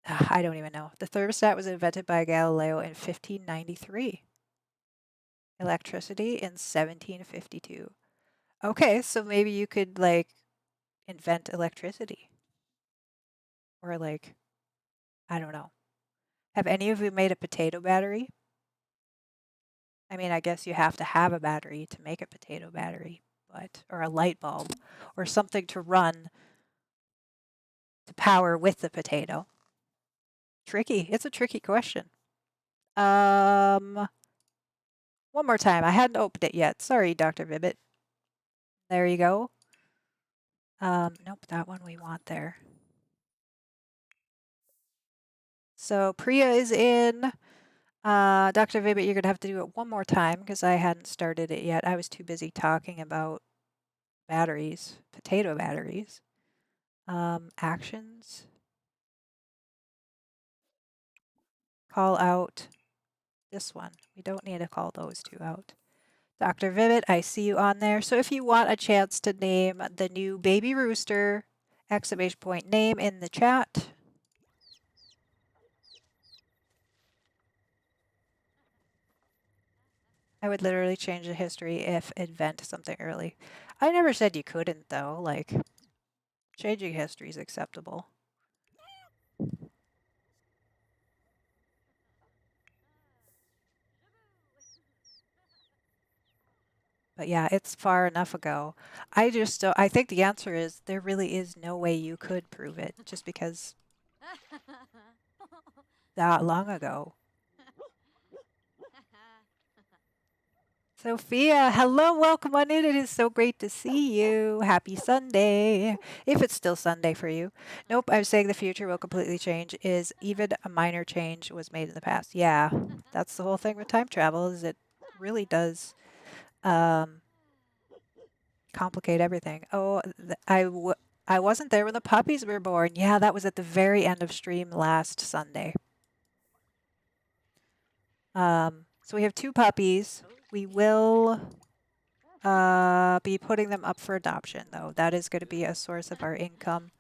I don't even know. The thermostat was invented by Galileo in 1593. Electricity in 1752. Okay, so maybe you could like invent electricity. Or like, I don't know. Have any of you made a potato battery? I mean, I guess you have to have a battery to make a potato battery, but or a light bulb or something to run to power with the potato. Tricky. It's a tricky question. One more time. I hadn't opened it yet. Sorry, Dr. Vibbit. There you go. Nope, that one we want there. So Priya is in. Dr. Vibbit, you're going to have to do it one more time because I hadn't started it yet. I was too busy talking about batteries, potato batteries. Actions. Call out this one. We don't need to call those two out. Dr. Vibbit, I see you on there. So if you want a chance to name the new baby rooster, exclamation point name in the chat. I would literally change the history if invent something early. I never said you couldn't though, like changing history is acceptable. But yeah, it's far enough ago. I think the answer is there really is no way you could prove it just because that long ago. Sophia, hello, welcome on in. It is so great to see you. Happy Sunday. If it's still Sunday for you. Nope, I'm saying the future will completely change. Is even a minor change was made in the past. Yeah, that's the whole thing with time travel is it really does complicate everything. Oh, I wasn't there when the puppies were born. Yeah, that was at the very end of stream last Sunday. So we have two puppies. We will be putting them up for adoption, though. That is going to be a source of our income.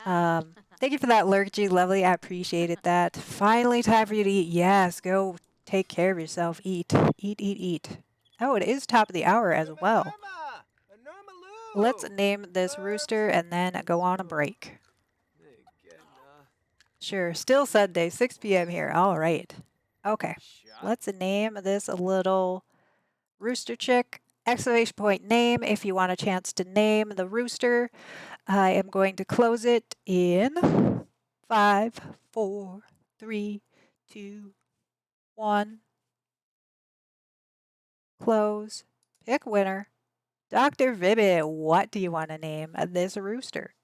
Thank you for that, Lurgy. Lovely. I appreciated that. Finally, time for you to eat. Yes, go take care of yourself. Eat, eat, eat, eat. Oh, it is top of the hour as well. Let's name this rooster and then go on a break. Sure, still Sunday, 6 p.m. here. All right. Okay, let's name this a little rooster chick. Exclamation point name if you want a chance to name the rooster. I am going to close it in 5, 4, 3, 2, 1. Close. Pick winner. Dr. Vibbit, what do you want to name this rooster?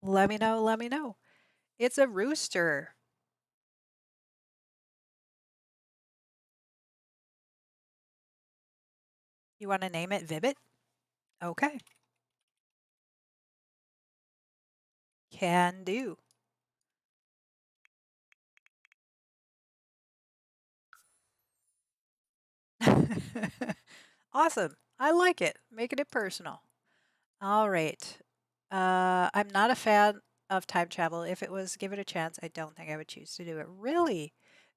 Let me know, let me know. It's a rooster. You want to name it Vibbit? Okay. Can do. Awesome. I like it. Making it personal. All right. I'm not a fan of time travel. If it was given a chance, I don't think I would choose to do it. Really?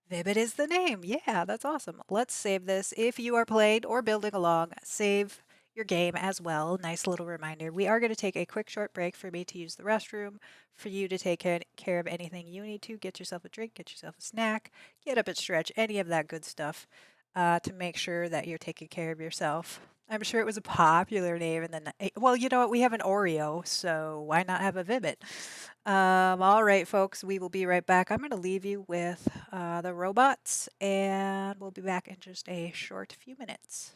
Vivid is the name. Yeah, that's awesome. Let's save this. If you are playing or building along, save your game as well. Nice little reminder. We are going to take a quick short break for me to use the restroom, for you to take care of anything you need to. Get yourself a drink, get yourself a snack, get up and stretch, any of that good stuff to make sure that you're taking care of yourself. I'm sure it was a popular name in the well, you know what? We have an Oreo, so why not have a Vibbit? All right, folks, we will be right back. I'm going to leave you with the robots, and we'll be back in just a short few minutes.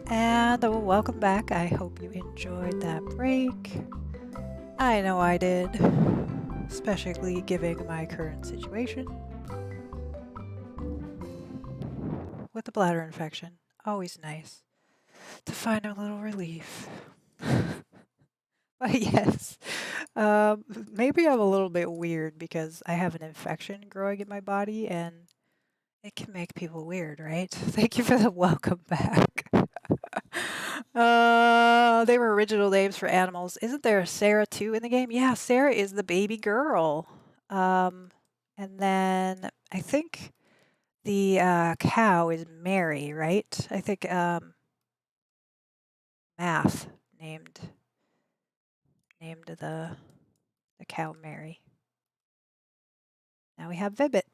And welcome back. I hope you enjoyed that break. I know I did, especially given my current situation with the bladder infection. Always nice to find a little relief. But yes, maybe I'm a little bit weird because I have an infection growing in my body and it can make people weird, right? Thank you for the welcome back. They were original names for animals. Isn't there a Sarah too in the game? Yeah, Sarah is the baby girl. Um, and then I think the cow is Mary, right? I think Math named the cow Mary. Now we have Vibbit.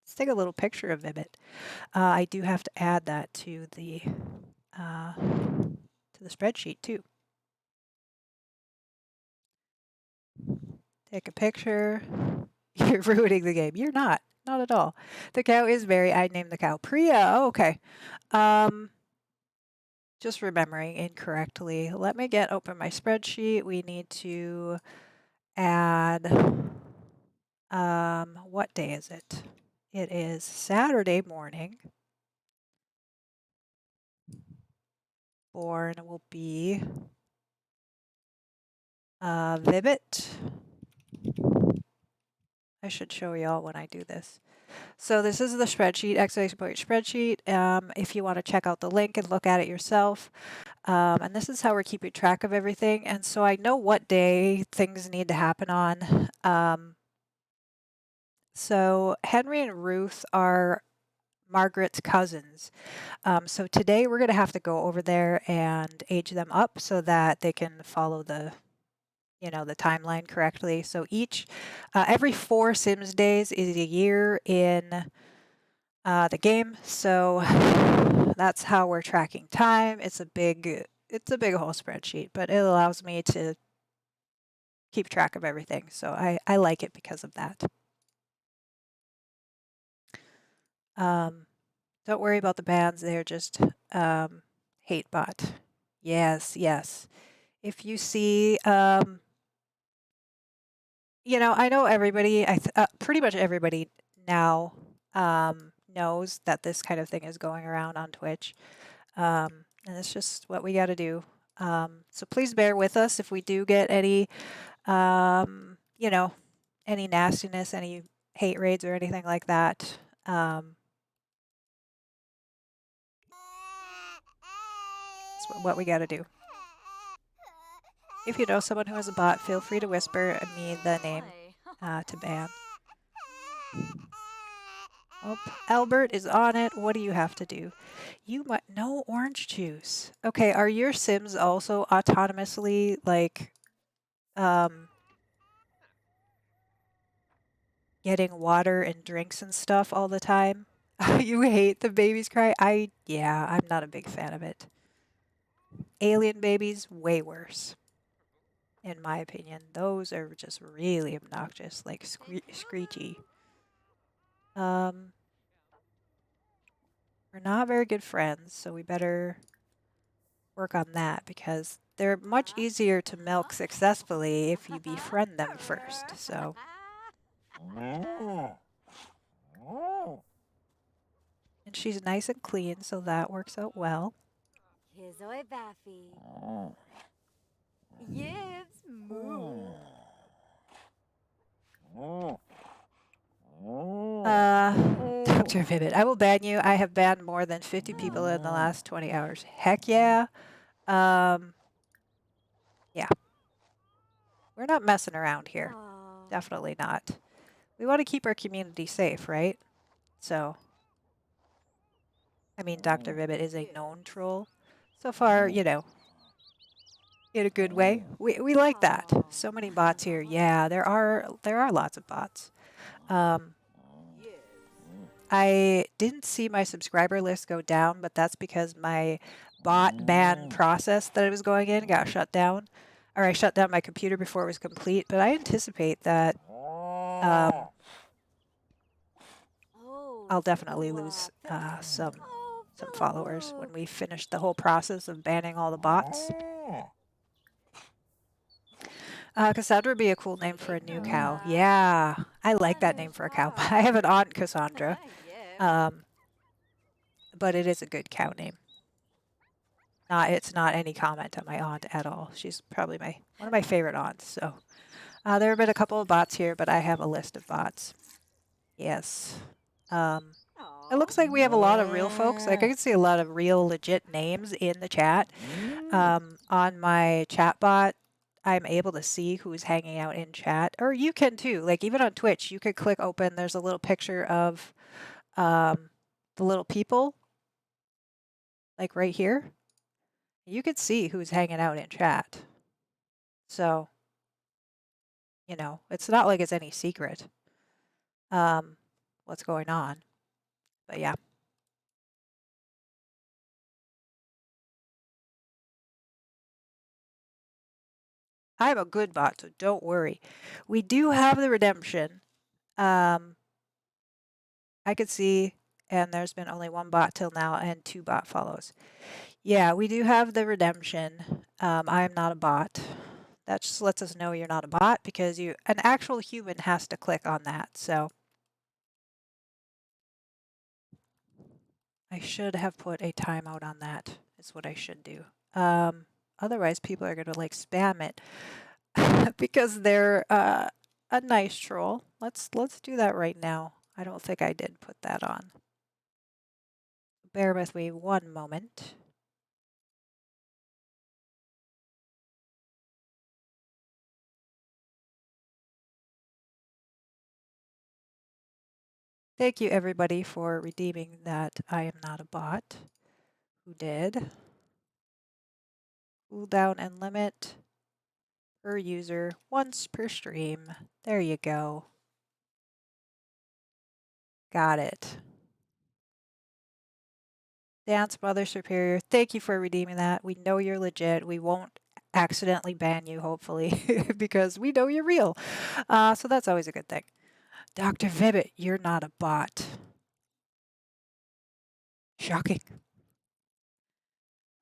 Let's take a little picture of Vibbit. I do have to add that to the spreadsheet too. Take a picture. You're ruining the game. You're not. Not at all. The cow is Mary. I named the cow Priya. Oh, okay. Um, just remembering incorrectly. Let me open my spreadsheet. We need to add, what day is it? It is Saturday morning. Born will be Vibbit. I should show y'all when I do this. So this is the spreadsheet, exclamation point spreadsheet. If you want to check out the link and look at it yourself. And this is how we're keeping track of everything. And so I know what day things need to happen on. So Henry and Ruth are Margaret's cousins. So today we're going to have to go over there and age them up so that they can follow the timeline correctly. So every 4 Sims days is a year in the game. So that's how we're tracking time. It's a big whole spreadsheet, but it allows me to keep track of everything. So I like it because of that. Don't worry about the bans. They're just hate bot. Yes. If you see, I know everybody, pretty much everybody now knows that this kind of thing is going around on Twitch. And it's just what we got to do. So please bear with us if we do get any, any nastiness, any hate raids or anything like that. It's what we got to do. If you know someone who has a bot, feel free to whisper me the name to ban. Oh, Albert is on it. What do you have to do? You might no orange juice. Okay, are your Sims also autonomously getting water and drinks and stuff all the time? You hate the babies cry? Yeah, I'm not a big fan of it. Alien babies, way worse. In my opinion. Those are just really obnoxious, like screechy. We're not very good friends, so we better work on that because they're much easier to milk successfully if you befriend them first. So and she's nice and clean, so that works out well. Dr. Vivid, I will ban you. I have banned more than 50 people in the last 20 hours. Heck yeah. Yeah. We're not messing around here. Definitely not. We want to keep our community safe, right? So, I mean, Dr. Ribbit is a known troll. So far, in a good way. We like that. So many bots here. Yeah, there are lots of bots. I didn't see my subscriber list go down, but that's because my bot ban process that I was going in got shut down. Or I shut down my computer before it was complete, but I anticipate that I'll definitely lose some followers when we finish the whole process of banning all the bots. Cassandra would be a cool name for a new cow. Yeah, I like that name for a cow. I have an aunt, Cassandra, but it is a good cow name. It's not any comment on my aunt at all. She's probably one of my favorite aunts. So there have been a couple of bots here, but I have a list of bots. Yes. It looks like we have a lot of real folks. Like I can see a lot of real legit names in the chat. On my chat bot, I'm able to see who's hanging out in chat. Or you can too. Like even on Twitch, you could click open. There's a little picture of the little people. Like right here. You could see who's hanging out in chat. So, it's not like it's any secret what's going on. But yeah. I have a good bot, so don't worry. We do have the redemption. I could see, and there's been only one bot till now and 2 bot follows. Yeah, we do have the redemption. I am not a bot. That just lets us know you're not a bot because an actual human has to click on that. So I should have put a timeout on that. Is what I should do. Otherwise, people are gonna like spam it because they're a nice troll. Let's do that right now. I don't think I did put that on. Bear with me one moment. Thank you everybody for redeeming that I am not a bot. Who did? Cooldown and limit per user once per stream. There you go. Got it. Dance Mother Superior, thank you for redeeming that. We know you're legit. We won't accidentally ban you, hopefully, because we know you're real. So that's always a good thing. Dr. Vibbit, you're not a bot. Shocking.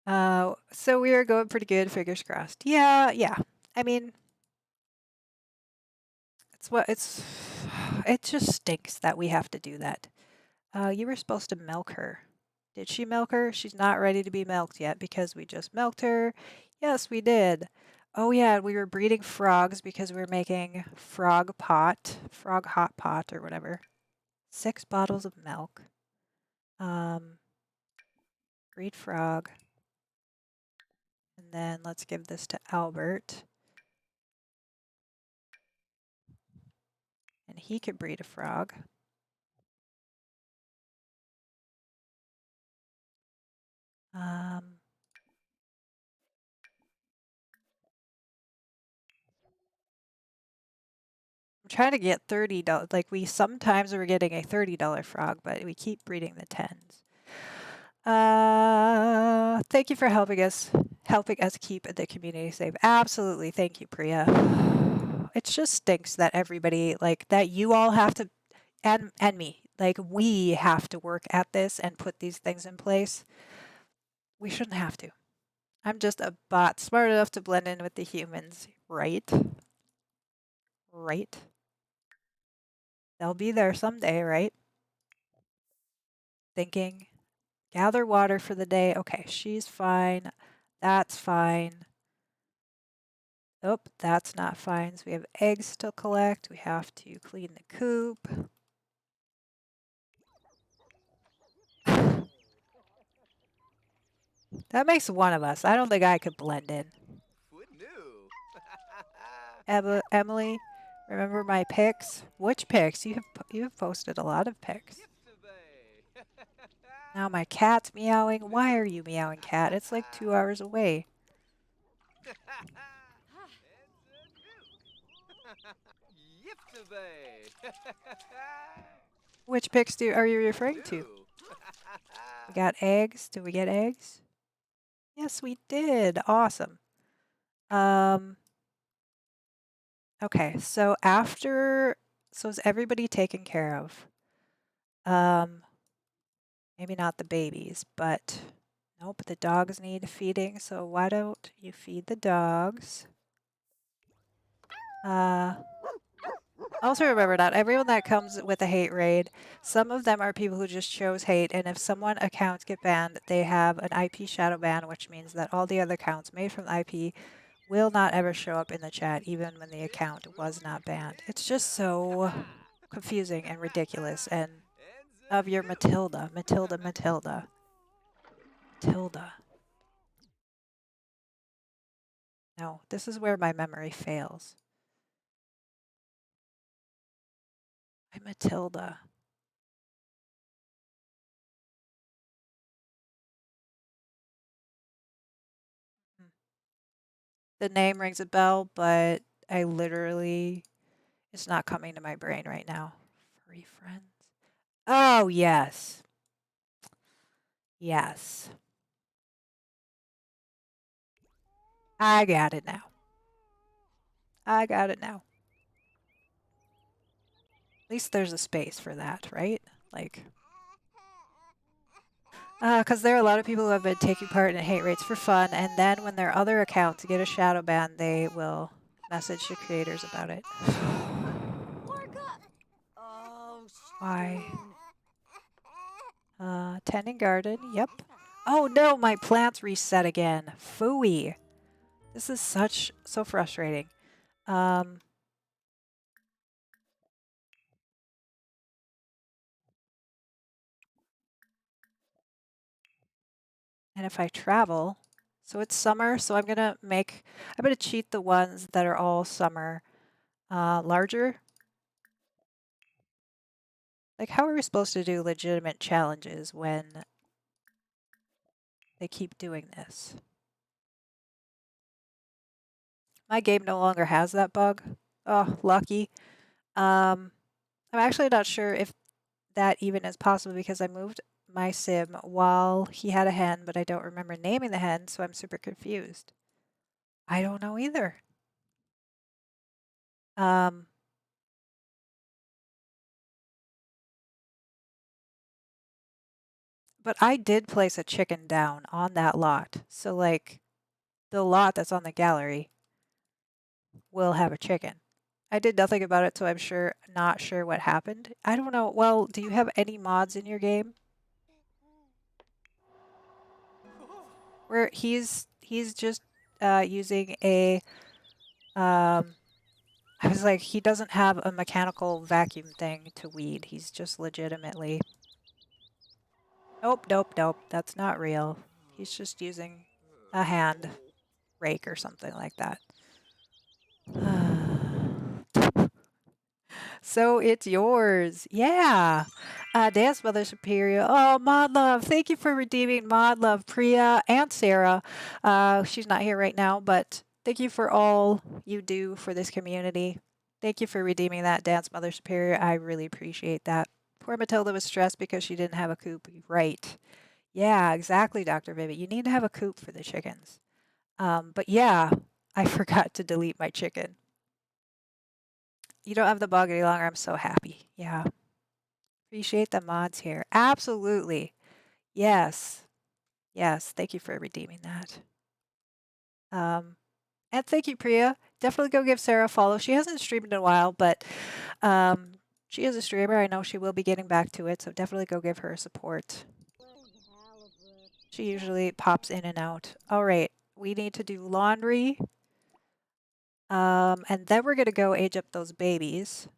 So we are going pretty good, fingers crossed. Yeah. I mean, it just stinks that we have to do that. You were supposed to milk her. Did she milk her? She's not ready to be milked yet because we just milked her. Yes, we did. Oh yeah, we were breeding frogs because we were making frog hot pot or whatever. 6 bottles of milk. Breed frog. And then let's give this to Albert. And he could breed a frog. I'm trying to get $30. Like we sometimes are getting a $30 frog, but we keep breeding the 10s. Thank you for helping us keep the community safe. Absolutely. Thank you, Priya. It just stinks that everybody like that you all have to and me, like we have to work at this and put these things in place. We shouldn't have to. I'm just a bot smart enough to blend in with the humans, right? Right? They'll be there someday, right? Thinking, gather water for the day. Okay, she's fine. That's fine. Oh, that's not fine. So we have eggs to collect. We have to clean the coop. That makes one of us. I don't think I could blend in. Emily, remember my pics? Which pics? You have posted a lot of pics. Now my cat's meowing. Why are you meowing, cat? It's like 2 hours away. Which pics are you referring to? We got eggs. Did we get eggs? Yes, we did. Awesome. Okay, so is everybody taken care of? Maybe not the babies, but nope, the dogs need feeding, so why don't you feed the dogs? Also remember that everyone that comes with a hate raid, some of them are people who just chose hate, and if someone accounts get banned, they have an IP shadow ban, which means that all the other accounts made from the IP will not ever show up in the chat, even when the account was not banned. It's just so confusing and ridiculous, and of your Matilda. No, this is where my memory fails. I'm Matilda. The name rings a bell, but it's not coming to my brain right now. Furry friends. Oh, yes. Yes. I got it now. At least there's a space for that, right? Like, Because there are a lot of people who have been taking part in hate raids for fun, and then when their other accounts get a shadow ban, they will message the creators about it. Why? Tending garden, yep. Oh no, my plants reset again. Phooey. This is so frustrating. And if I travel, so it's summer, so I'm gonna cheat the ones that are all summer larger. Like, how are we supposed to do legitimate challenges when they keep doing this? My game no longer has that bug. Oh, lucky. I'm actually not sure if that even is possible because I moved my sim while he had a hen, but I don't remember naming the hen, so I'm super confused. I don't know either. Um, but I did place a chicken down on that lot. So, like, the lot that's on the gallery will have a chicken. I did nothing about it, so I'm not sure what happened. I don't know. Well, do you have any mods in your game? Where he's just using a I was like, he doesn't have a mechanical vacuum thing to weed. He's just legitimately. Nope, nope, nope. That's not real. He's just using a hand rake or something like that. So it's yours. Yeah. Dance Mother Superior. Oh, Mod Love. Thank you for redeeming Mod Love, Priya, and Sarah. She's not here right now, but thank you for all you do for this community. Thank you for redeeming that, Dance Mother Superior. I really appreciate that. Poor Matilda was stressed because she didn't have a coop. Right. Yeah, exactly, Dr. Vivid. You need to have a coop for the chickens. But yeah, I forgot to delete my chicken. You don't have the bug any longer. I'm so happy. Yeah. Appreciate the mods here. Absolutely. Yes. Yes. Thank you for redeeming that. And thank you, Priya. Definitely go give Sarah a follow. She hasn't streamed in a while, but she is a streamer. I know she will be getting back to it, so definitely go give her support. She usually pops in and out. All right. We need to do laundry. And then we're going to go age up those babies.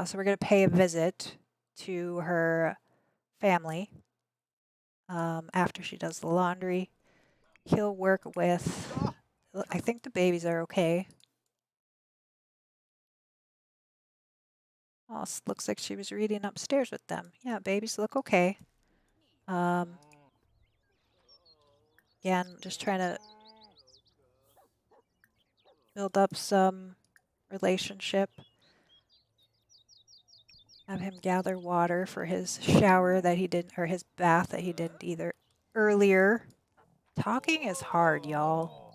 So we're going to pay a visit to her family after she does the laundry. He'll work with, I think the babies are okay. Oh, looks like she was reading upstairs with them. Yeah, babies look okay. Again, just trying to build up some relationship. Have him gather water for his shower that he didn't, or his bath that he didn't either earlier. Talking is hard, y'all.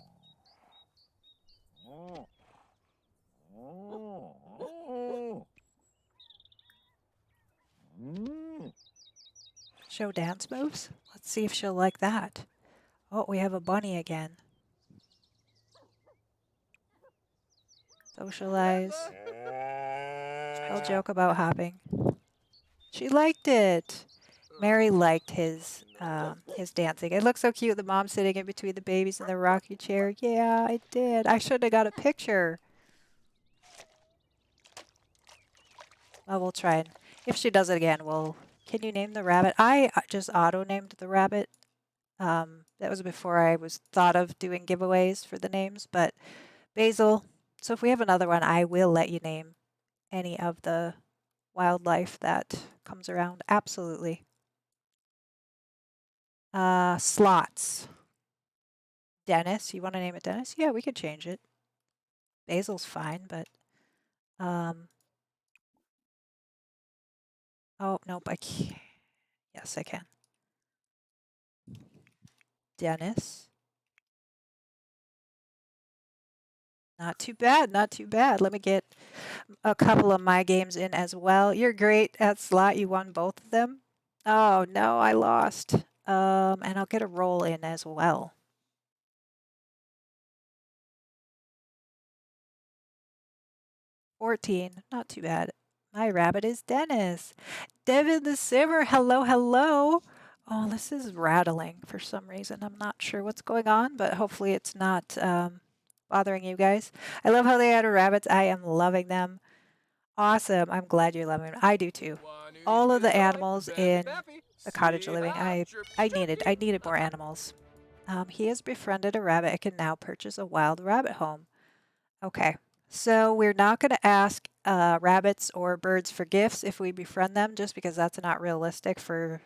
Show dance moves? Let's see if she'll like that. Oh, we have a bunny again. Socialize. I'll joke about hopping. She liked it. Mary liked his dancing. It looks so cute. The mom sitting in between the babies in the rocking chair. Yeah, I did. I should have got a picture. Well, we'll try and if she does it again, can you name the rabbit? I just auto-named the rabbit. That was before I was thought of doing giveaways for the names, but Basil. So if we have another one, I will let you name any of the wildlife that comes around. Absolutely. Slots. Dennis, you want to name it Dennis? Yeah, we could change it. Basil's fine, but oh nope, I can't. Yes, I can. Dennis. Not too bad, not too bad. Let me get a couple of my games in as well. You're great at slot. You won both of them. Oh no, I lost. And I'll get a roll in as well. 14, not too bad. My rabbit is Dennis. Devin the Simmer, hello, hello. Oh, this is rattling for some reason. I'm not sure what's going on, but hopefully it's not bothering you guys. I love how they added rabbits. I am loving them. Awesome. I'm glad you're loving them. I do too. All of the animals in the cottage living, I needed more animals. He has befriended a rabbit and can now purchase a wild rabbit home. Okay. So we're not going to ask rabbits or birds for gifts if we befriend them, just because that's not realistic for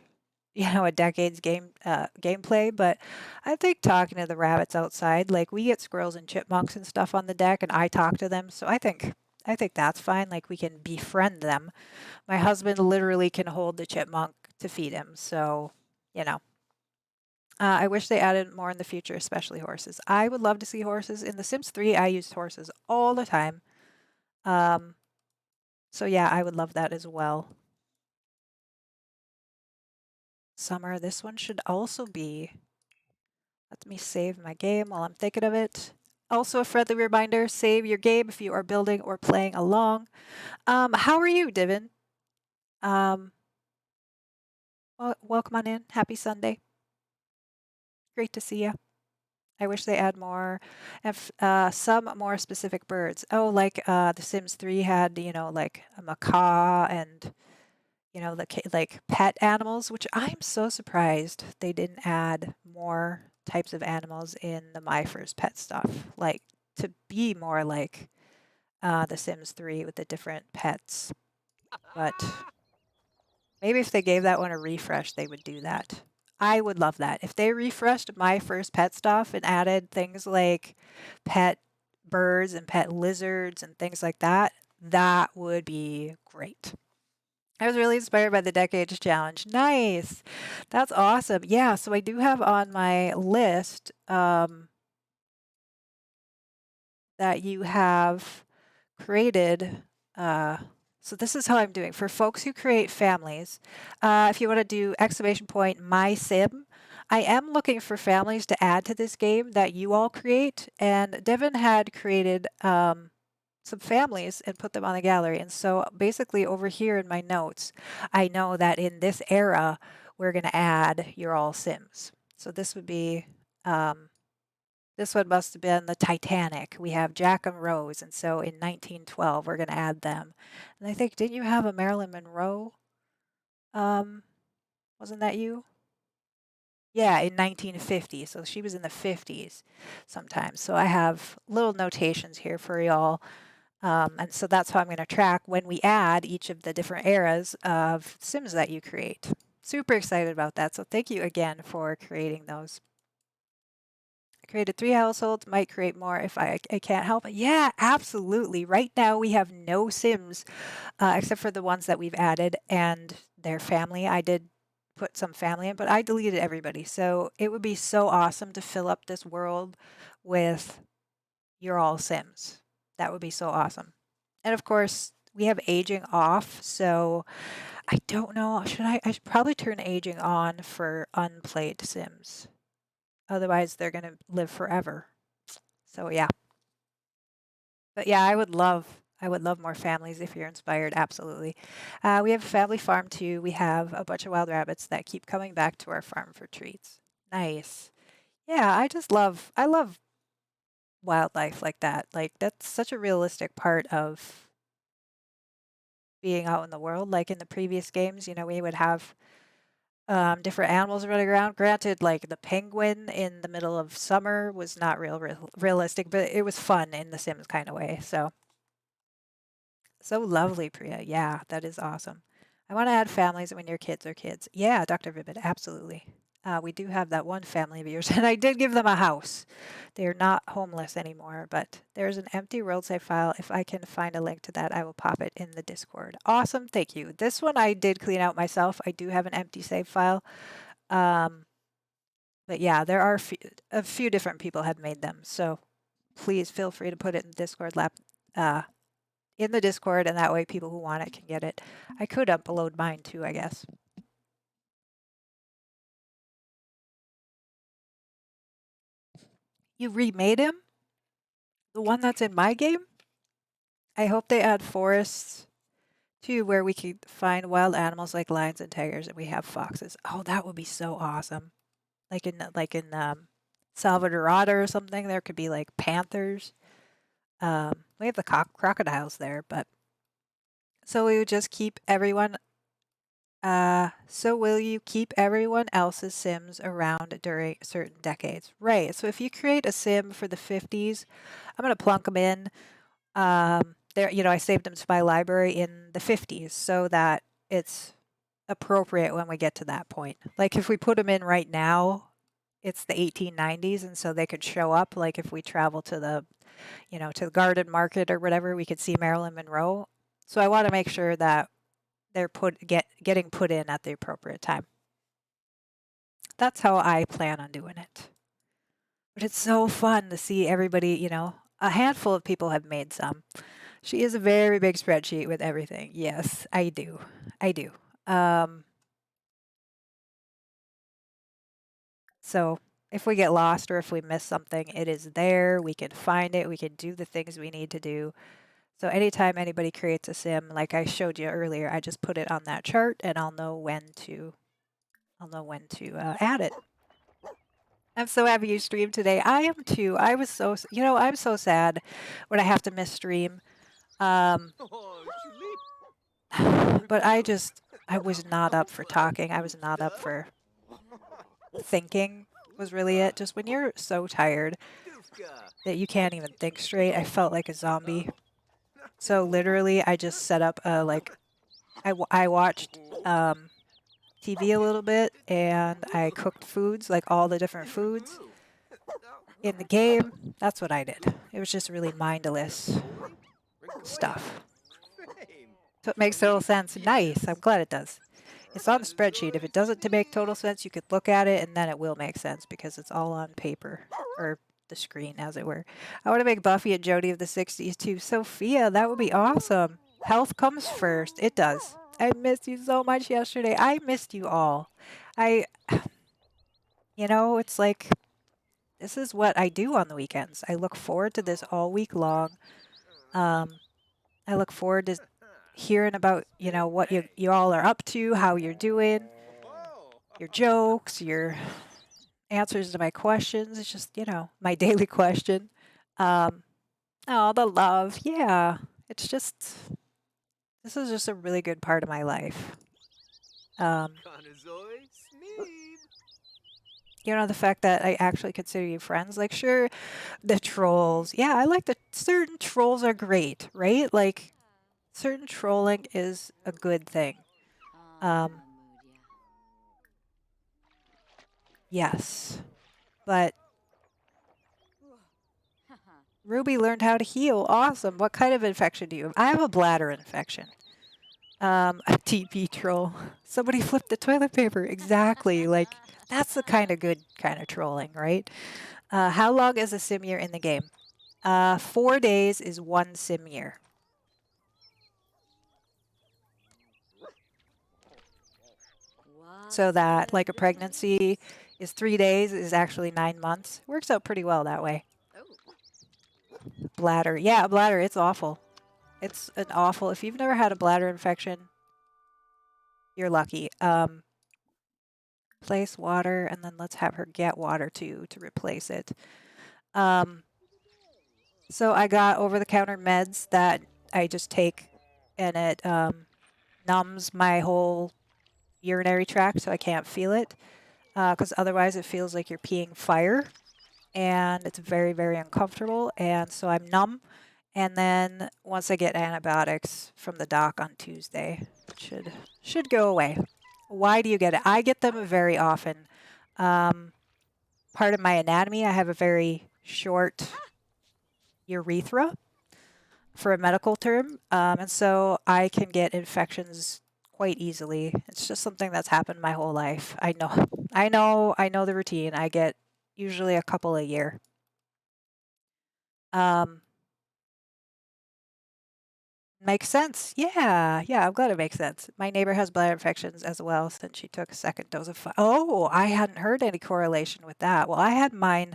a decade's gameplay. But I think talking to the rabbits outside, like we get squirrels and chipmunks and stuff on the deck, and I talk to them, so I think that's fine. Like we can befriend them. My husband literally can hold the chipmunk to feed him, so you know. I wish they added more in the future, especially horses. I would love to see horses. In The Sims 3, I used horses all the time. Um, so yeah, I would love that as well. Summer, this one should also be. Let me save my game while I'm thinking of it. Also, a friendly reminder, save your game if you are building or playing along. How are you, Divin? Um, welcome on in. Happy Sunday. Great to see you. I wish they add more, some more specific birds. Oh, like The Sims 3 had, like a macaw and, like pet animals, which I'm so surprised they didn't add more types of animals in the My First Pet stuff. Like to be more like The Sims 3 with the different pets. But maybe if they gave that one a refresh, they would do that. I would love that. If they refreshed My First Pet stuff and added things like pet birds and pet lizards and things like that, that would be great. I was really inspired by the Decades Challenge. Nice. That's awesome. Yeah, so I do have on my list that you have created. So this is how I'm doing. For folks who create families, if you want to do exclamation point my sim, I am looking for families to add to this game that you all create. And Devin had created some families and put them on the gallery. And so basically over here in my notes, I know that in this era, we're going to add your all sims. So this would be this one must have been the Titanic. We have Jack and Rose, and so in 1912 we're going to add them. And I think didn't you have a Marilyn Monroe? Um, wasn't that you? Yeah, in 1950. So she was in the 50s sometimes. So I have little notations here for y'all. And so that's how I'm going to track when we add each of the different eras of Sims that you create. Super excited about that. So thank you again for creating those. Created 3 households, might create more if I can't help it. Yeah, absolutely. Right now we have no Sims except for the ones that we've added and their family. I did put some family in, but I deleted everybody. So it would be so awesome to fill up this world with your all Sims. That would be so awesome. And of course, we have aging off, so I don't know. I should probably turn aging on for unplayed Sims. Otherwise, they're going to live forever. So yeah. But yeah, I would love more families if you're inspired. Absolutely. We have a family farm too. We have a bunch of wild rabbits that keep coming back to our farm for treats. Nice. Yeah, I love wildlife like that. Like that's such a realistic part of being out in the world. Like in the previous games, we would have different animals running around. Granted, like the penguin in the middle of summer was not realistic, but it was fun in the Sims kind of way. So lovely, Priya. Yeah, that is awesome. I want to add families when your kids are kids. Yeah, Dr. Vivid, absolutely. We do have that one family of yours, and I did give them a house. They're not homeless anymore, but there's an empty world save file. If I can find a link to that, I will pop it in the Discord. Awesome, thank you. This one I did clean out myself. I do have an empty save file. Um, but yeah, there are a few different people have made them, so please feel free to put it in the Discord uh, in the Discord, and that way people who want it can get it. I could upload mine too, I guess. You remade him? The one that's in my game? I hope they add forests too, where we could find wild animals like lions and tigers, and we have foxes. Oh, that would be so awesome. Like in Salvadorada or something, there could be like panthers. We have the crocodiles there, but so we would just keep everyone. So will you keep everyone else's Sims around during certain decades? Right. So if you create a Sim for the 50s, I'm gonna plunk them in. There, I saved them to my library in the 50s so that it's appropriate when we get to that point. Like if we put them in right now, it's the 1890s, and so they could show up. Like if we travel to the garden market or whatever, we could see Marilyn Monroe. So I want to make sure that they're getting put in at the appropriate time. That's how I plan on doing it. But it's so fun to see everybody, a handful of people have made some. She is a very big spreadsheet with everything. Yes, I do. I do. So if we get lost or if we miss something, it is there. We can find it. We can do the things we need to do. So anytime anybody creates a sim, like I showed you earlier, I just put it on that chart and I'll know when to add it. I'm so happy you streamed today. I am too. I was I'm so sad when I have to miss stream. Um, but I was not up for talking. I was not up for thinking was really it. Just when you're so tired that you can't even think straight, I felt like a zombie. So literally, I just set up I watched TV a little bit and I cooked foods, like all the different foods in the game. That's what I did. It was just really mindless stuff. So it makes total sense. Nice. I'm glad it does. It's on the spreadsheet. If it doesn't to make total sense, you could look at it and then it will make sense because it's all on paper or the screen, as it were. I want to make Buffy and Jody of the 60s too. Sophia, that would be awesome. Health comes first. It does. I missed you so much yesterday. I missed you all. I, it's like this is what I do on the weekends. I look forward to this all week long. I look forward to hearing about, what you all are up to, how you're doing, your jokes, your answers to my questions. It's just, my daily question. Oh, the love. Yeah. It's just, this is just a really good part of my life. The fact that I actually consider you friends. Like, sure, the trolls. Yeah, I like certain trolls are great, right? Like, certain trolling is a good thing. Yes. But Ruby learned how to heal. Awesome. What kind of infection do you have? I have a bladder infection. A TP troll. Somebody flipped the toilet paper. Exactly. Like, that's the good kind of trolling, right? How long is a sim year in the game? 4 days is 1 sim year. So that, like, a pregnancy is 3 days, is actually 9 months. Works out pretty well that way. Bladder. Yeah, bladder. It's awful. It's an awful. If you've never had a bladder infection, you're lucky. Place water, and then let's have her get water too to replace it. So I got over-the-counter meds that I just take, and it numbs my whole urinary tract, so I can't feel it. Because otherwise, it feels like you're peeing fire, and it's very, very uncomfortable. And so I'm numb. And then once I get antibiotics from the doc on Tuesday, it should go away. Why do you get it? I get them very often. Part of my anatomy, I have a very short urethra, for a medical term, and so I can get infections quite easily. It's just something that's happened my whole life. I know the routine. I get usually a couple a year. Makes sense. Yeah, yeah, I'm glad it makes sense. My neighbor has bladder infections as well since she took a second dose of. Oh, I hadn't heard any correlation with that. Well, I had mine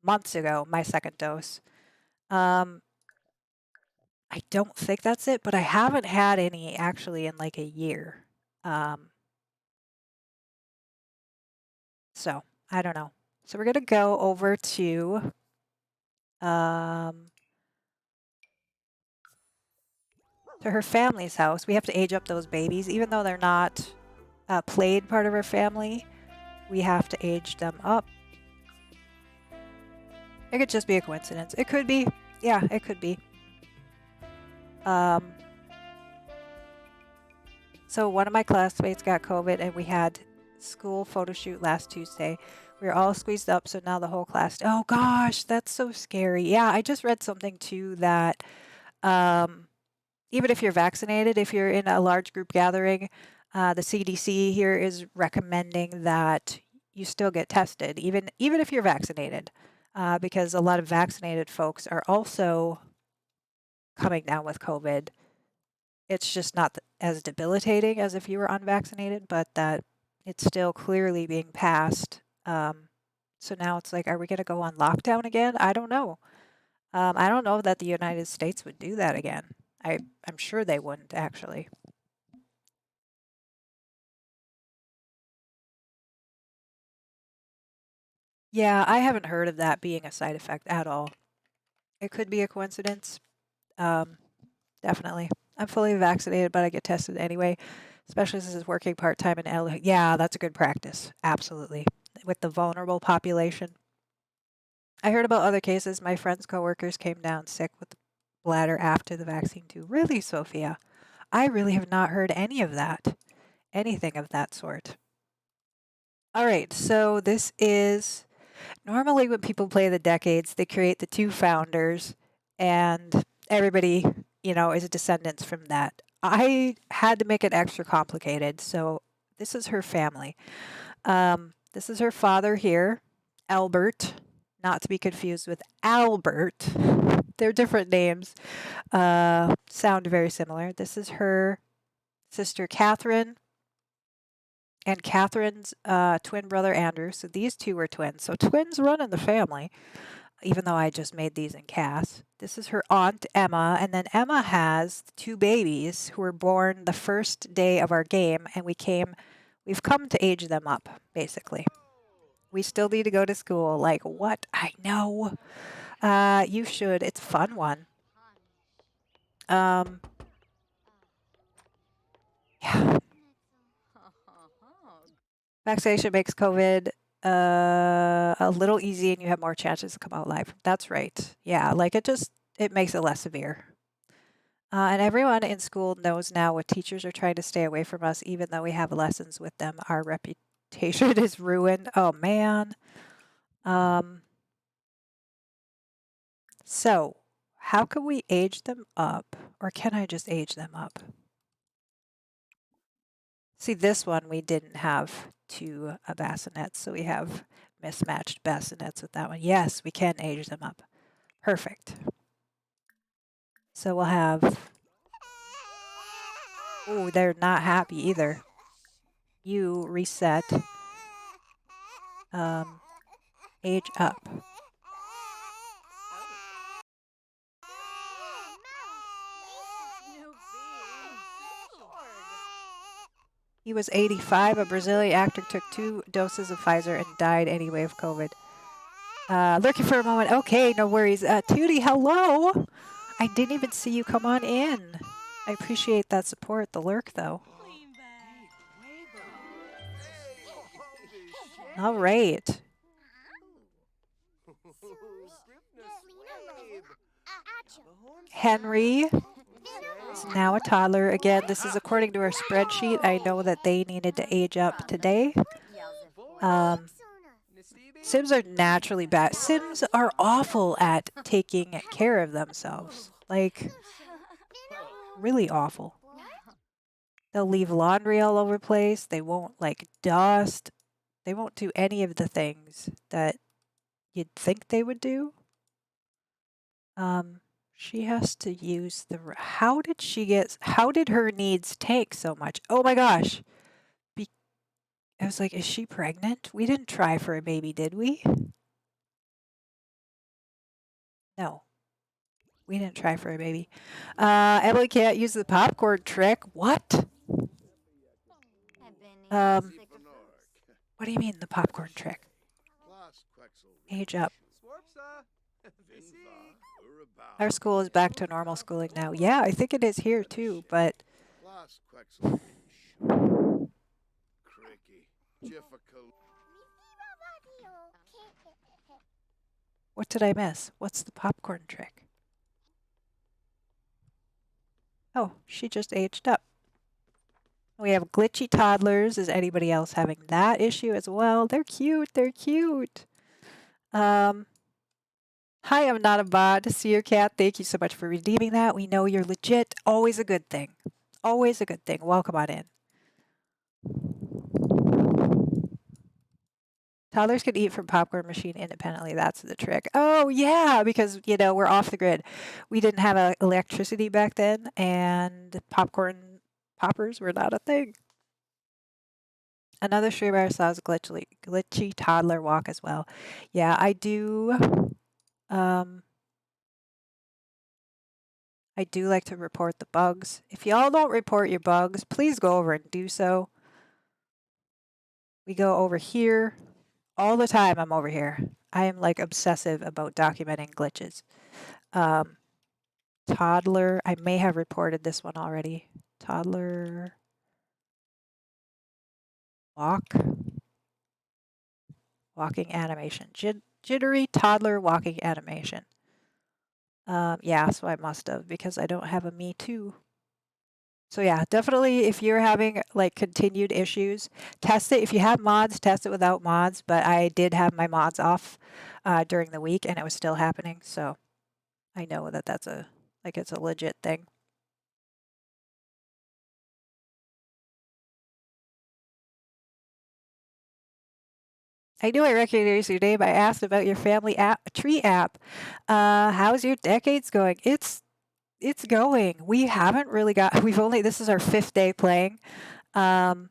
months ago, my second dose. Um, I don't think that's it, but I haven't had any actually in like a year. Um, so I don't know. So we're gonna go over um, to her family's house. We have to age up those babies, even though they're not played part of our family. We have to age them up. It could just be a coincidence. It could be. Yeah, it could be. So one of my classmates got COVID and we had school photo shoot last Tuesday. We were all squeezed up, so now the whole class. Oh gosh, that's so scary. Yeah, I just read something too that even if you're vaccinated, if you're in a large group gathering, the CDC here is recommending that you still get tested, even if you're vaccinated, because a lot of vaccinated folks are also coming down with COVID. It's just not as debilitating as if you were unvaccinated, but that it's still clearly being passed. So now it's like, are we going to go on lockdown again? I don't know. I don't know that the United States would do that again. I'm sure they wouldn't actually. Yeah, I haven't heard of that being a side effect at all. It could be a coincidence. Um, Definitely. I'm fully vaccinated, but I get tested anyway, especially since it's working part time in LA. Yeah, that's a good practice. Absolutely. With the vulnerable population. I heard about other cases. My friend's coworkers came down sick with the bladder after the vaccine too. Really, Sophia? I really have not heard any of that. Anything of that sort. All right, so this is normally when people play the decades, they create the two founders and everybody, is descendants from that. I had to make it extra complicated. So this is her family. This is her father here, Albert, not to be confused with Albert. They're different names, sound very similar. This is her sister, Catherine, and Catherine's twin brother, Andrew. So these two were twins. So twins run in the family, even though I just made these in Cass. This is her aunt, Emma. And then Emma has two babies who were born the first day of our game. And we've come to age them up, basically. We still need to go to school. Like, what? I know. You should. It's a fun one. Um, yeah. Vaccination makes COVID a little easy and you have more chances to come out alive. That's right. Yeah, like it makes it less severe. And everyone in school knows now what teachers are trying to stay away from us, even though we have lessons with them. Our reputation is ruined. Oh man. So how can we age them up? Or can I just age them up? See, this one we didn't have two bassinets, so we have mismatched bassinets with that one. Yes, we can age them up. Perfect. So we'll have... Oh, they're not happy either. You reset. Age up. He was 85. A Brazilian actor took 2 doses of Pfizer and died anyway of COVID. Lurking for a moment. Okay, no worries. Tootie, hello. I didn't even see you come on in. I appreciate that support. The lurk, though. All right. Henry is now a toddler. Again, this is according to our spreadsheet. I know that they needed to age up today. Sims are naturally bad. Sims are awful at taking care of themselves. Like, really awful. They'll leave laundry all over the place. They won't, like, dust. They won't do any of the things that you'd think they would do. She has to use the... How did her needs tank so much? Oh my gosh. I was like, is she pregnant? We didn't try for a baby, did we? No, we didn't try for a baby. Emily can't use the popcorn trick. What? Um, what do you mean the popcorn trick? Age up. Our school is back to normal schooling now. Yeah, I think it is here too, but what did I miss? What's the popcorn trick? Oh, she just aged up. We have glitchy toddlers. Is anybody else having that issue as well? They're cute. They're cute. Hi, I'm not a bot. To see your cat. Thank you so much for redeeming that. We know you're legit. Always a good thing. Always a good thing. Welcome on in. Toddlers can eat from popcorn machine independently. That's the trick. Oh yeah, because we're off the grid. We didn't have electricity back then, and popcorn poppers were not a thing. Another streamer I saw is glitchy toddler walk as well. Yeah, I do. Um, I do like to report the bugs. If y'all don't report your bugs, please go over and do so. We go over here all the time. I'm over here. I am like obsessive about documenting glitches. Toddler, I may have reported this one already. Toddler walking animation. Jittery toddler walking animation. Yeah, so I must have because I don't have a me too. So yeah, definitely if you're having like continued issues, test it. If you have mods, test it without mods. But I did have my mods off during the week and it was still happening. So I know that it's a legit thing. I knew I recognized your name. I asked about your family tree app. How's your decades going? It's going. We haven't really got. This is our 5th day playing. But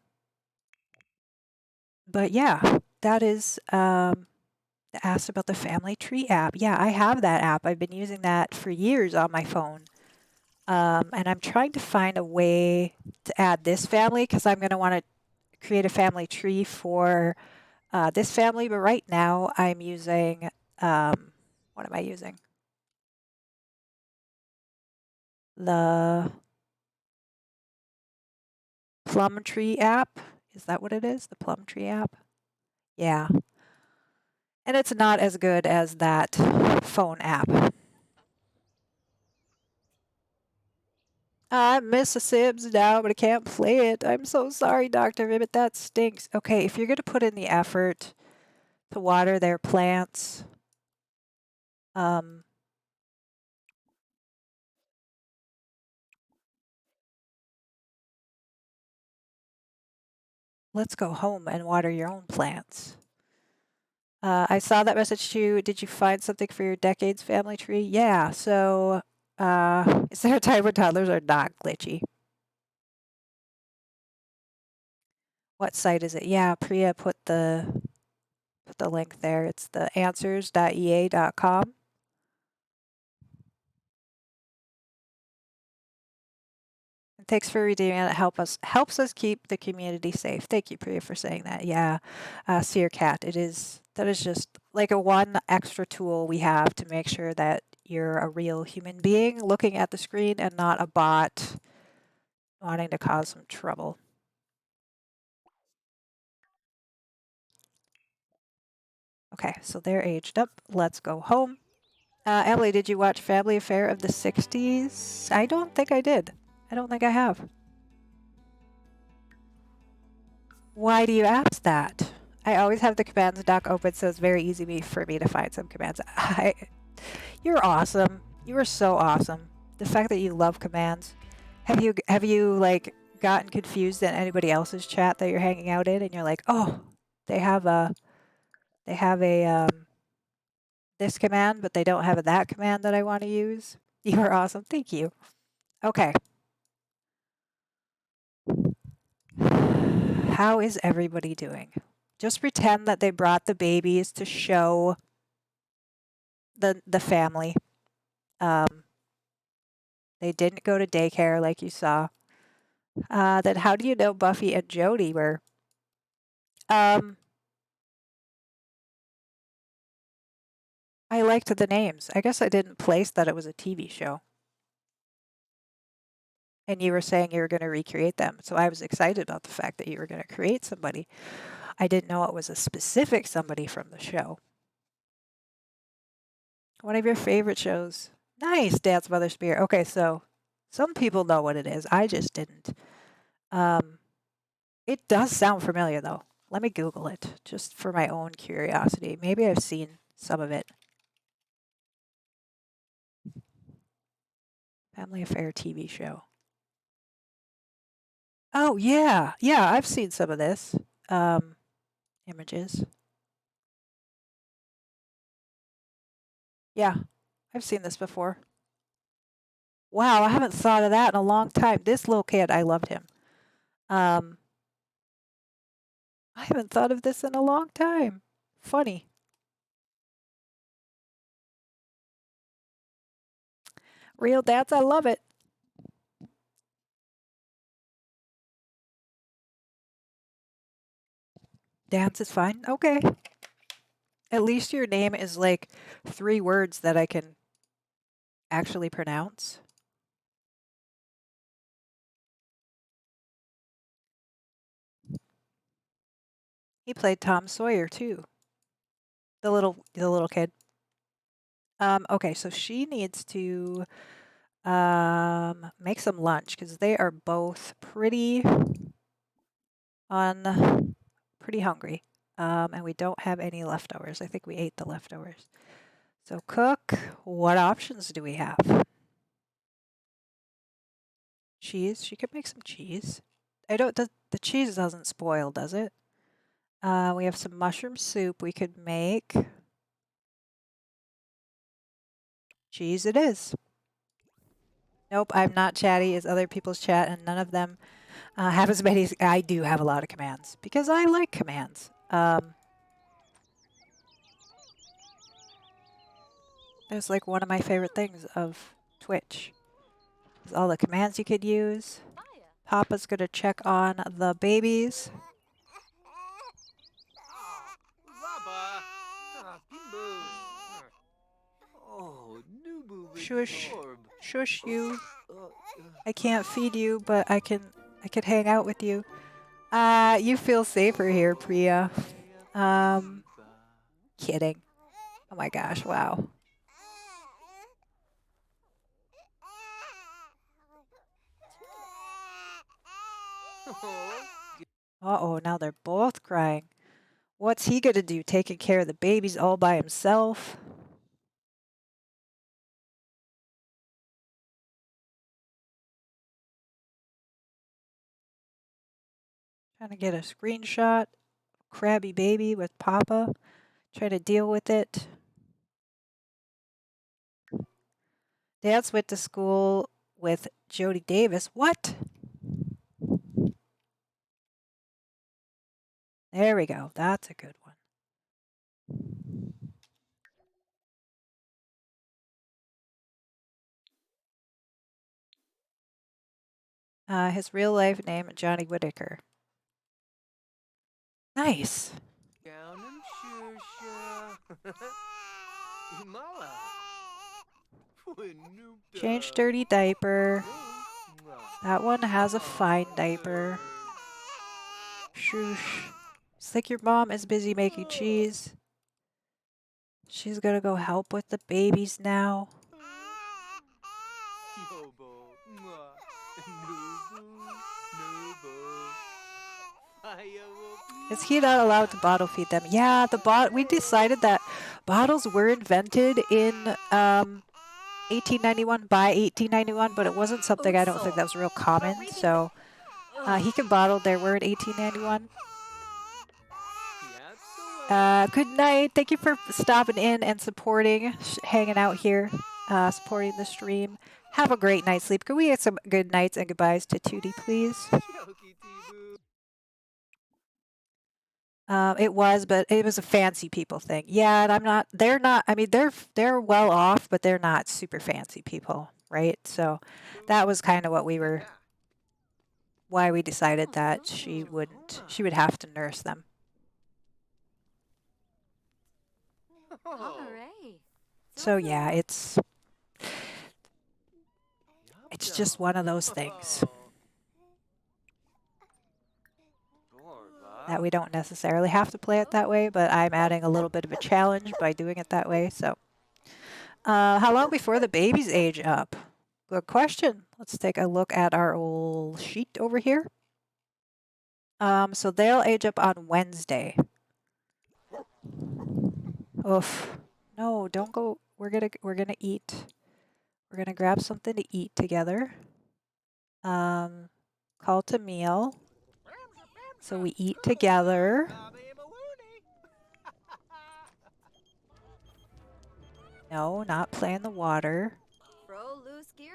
yeah, that is asked about the family tree app. Yeah, I have that app. I've been using that for years on my phone. And I'm trying to find a way to add this family because I'm going to want to create a family tree for this family. But right now I'm using, what am I using? The Plum Tree app. Is that what it is? The Plum Tree app? Yeah. And it's not as good as that phone app. I miss the Sims now, but I can't play it. I'm so sorry, Dr. Ribbit. That stinks. Okay, if you're going to put in the effort to water their plants, let's go home and water your own plants. I saw that message too. Did you find something for your decades family tree? Yeah, so is there a time when toddlers are not glitchy? What site is it? Yeah, Priya put the link there. It's the answers.ea.com. Thanks for redeeming it. Helps us keep the community safe. Thank you, Priya, for saying that. Yeah, Seer Cat. That is just like a one extra tool we have to make sure that you're a real human being looking at the screen and not a bot wanting to cause some trouble. Okay, so they're aged up. Let's go home. Emily, did you watch Family Affair of the 60s? I don't think I did. I don't think I have. Why do you ask that? I always have the commands doc open, so it's very easy for me to find some commands. You're awesome. You are so awesome. The fact that you love commands. Have you like gotten confused in anybody else's chat that you're hanging out in, and you're like, oh, they have a this command, but they don't have that command that I want to use. You are awesome. Thank you. Okay. How is everybody doing? Just pretend that they brought the babies to show the family. Um, they didn't go to daycare like you saw. Then how do you know Buffy and Jody were? Um, I liked the names. I guess I didn't place that it was a TV show. And you were saying you were going to recreate them. So I was excited about the fact that you were going to create somebody. I didn't know it was a specific somebody from the show. One of your favorite shows. Nice, Dance Mother Spear. Okay, so some people know what it is. I just didn't. Um, it does sound familiar, though. Let me Google it, just for my own curiosity. Maybe I've seen some of it. Family Affair TV show. Oh, yeah. Yeah, I've seen some of this. Images. Yeah, I've seen this before. Wow, I haven't thought of that in a long time. This little kid, I loved him. Um, I haven't thought of this in a long time. Funny. Real dads, I love it. Dance is fine. Okay. At least your name is like 3 words that I can actually pronounce. He played Tom Sawyer too. The little kid. Okay, so she needs to make some lunch because they are both pretty hungry. And we don't have any leftovers. I think we ate the leftovers. So cook, what options do we have? Cheese. She could make some cheese. The cheese doesn't spoil, does it? We have some mushroom soup we could make. Cheese it is. Nope, I'm not chatty as other people's chat, and none of them have as many as I do have a lot of commands because I like commands. That's like one of my favorite things of Twitch is all the commands you could use. Papa's gonna check on the babies. Shush, shush you. I can't feed you, but I could hang out with you. You feel safer here, Priya. Kidding. Oh my gosh, wow. Uh-oh, now they're both crying. What's he gonna do? Taking care of the babies all by himself? Trying to get a screenshot. Crabby baby with Papa. Trying to deal with it. Dad's went to school with Jody Davis. What? There we go. That's a good one. His real life name, Johnny Whitaker. Nice. Change dirty diaper. That one has a fine diaper. Shoosh. It's like your mom is busy making cheese. She's gonna go help with the babies now. Is he not allowed to bottle feed them? Yeah, we decided that bottles were invented in 1891 by 1891, but it wasn't something I don't think that was real common. So he can bottle. There were in 1891. Good night. Thank you for stopping in and supporting, hanging out here, supporting the stream. Have a great night's sleep. Can we get some good nights and goodbyes to Tootie, please? It was, but it was a fancy people thing. Yeah, and they're not, I mean, they're well off, but they're not super fancy people, right? So that was kind of why we decided that she would have to nurse them. So yeah, it's just one of those things that we don't necessarily have to play it that way, but I'm adding a little bit of a challenge by doing it that way. So, how long before the babies age up? Good question. Let's take a look at our old sheet over here. So they'll age up on Wednesday. Oof. No, don't go. We're gonna eat. We're gonna grab something to eat together. Call to meal. So we eat together. No, not play in the water.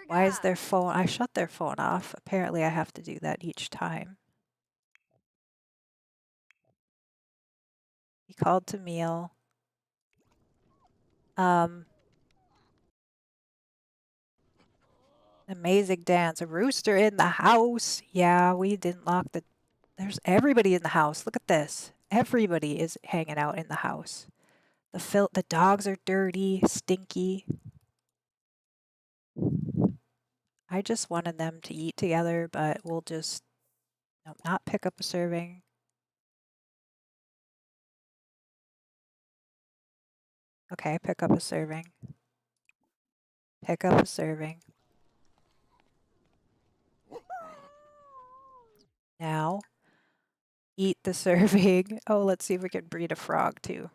Why is their phone? I shut their phone off. Apparently I have to do that each time. He called to meal. Amazing dance. A rooster in the house. Yeah, we didn't lock the... There's everybody in the house. Look at this. Everybody is hanging out in the house. The dogs are dirty, stinky. I just wanted them to eat together, but we'll just not pick up a serving. Okay, pick up a serving. Pick up a serving. Now, eat the serving. Oh, let's see if we can breed a frog too.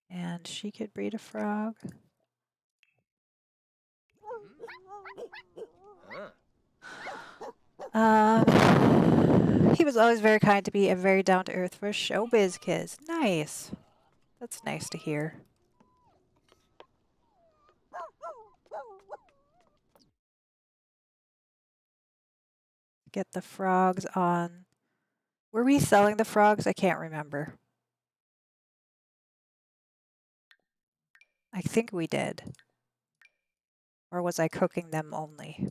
And she could breed a frog. He was always very kind to me and very down to earth for a showbiz kids. Nice. That's nice to hear. Get the frogs on. Were we selling the frogs? I can't remember. I think we did. Or was I cooking them only?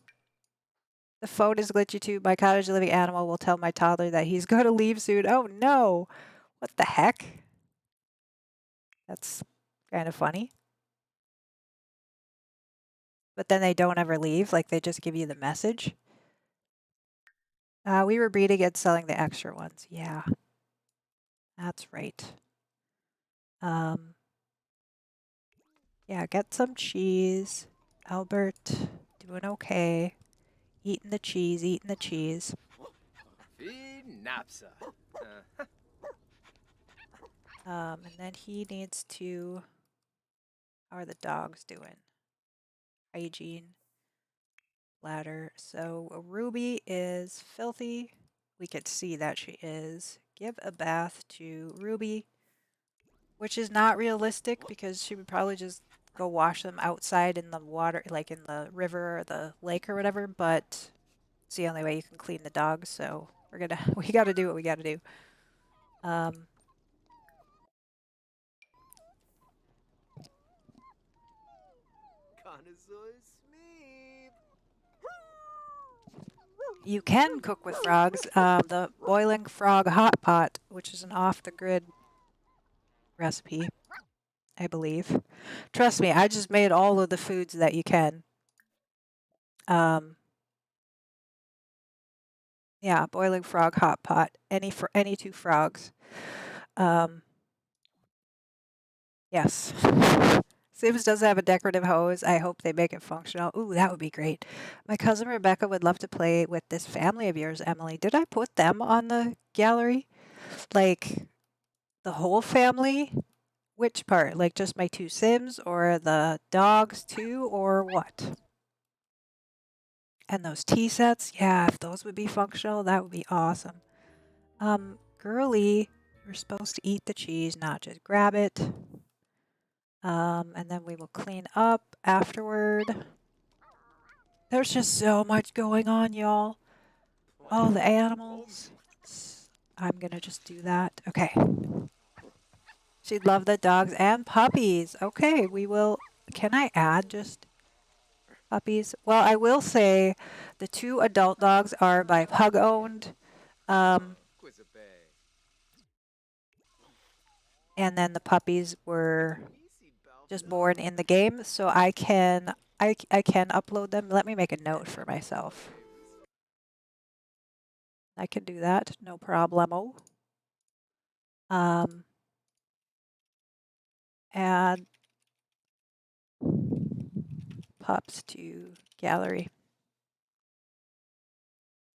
The phone is glitchy too. My cottage living animal will tell my toddler that he's going to leave soon. Oh no! What the heck? That's kind of funny. But then they don't ever leave, like they just give you the message. We were breeding and selling the extra ones. Yeah, that's right. Yeah, get some cheese. Albert, doing okay. Eating the cheese, eating the cheese. And then he needs to... How are the dogs doing? Hygiene. Bladder. So Ruby is filthy. We could see that she is. Give a bath to Ruby, which is not realistic because she would probably just go wash them outside in the water, like in the river or the lake or whatever, but it's the only way you can clean the dogs, so we gotta do what we gotta do. You can cook with frogs. The boiling frog hot pot, which is an off-the-grid recipe, I believe. Trust me, I just made all of the foods that you can. Yeah, boiling frog hot pot. Any two frogs. Yes. Sims does have a decorative hose. I hope they make it functional. Ooh, that would be great. My cousin Rebecca would love to play with this family of yours, Emily. Did I put them on the gallery? Like the whole family? Which part? Like just my two Sims or the dogs too, or what? And those tea sets? Yeah, if those would be functional, that would be awesome. Girly, you're supposed to eat the cheese, not just grab it. And then we will clean up afterward. There's just so much going on, y'all. Oh, the animals. I'm gonna just do that. Okay. She'd love the dogs and puppies. Okay, we will. Can I add just puppies? Well, I will say the 2 adult dogs are by pug owned. Um, and then the puppies were just born in the game, so I can upload them. Let me make a note for myself. I can do that, no problemo. Add pups to gallery.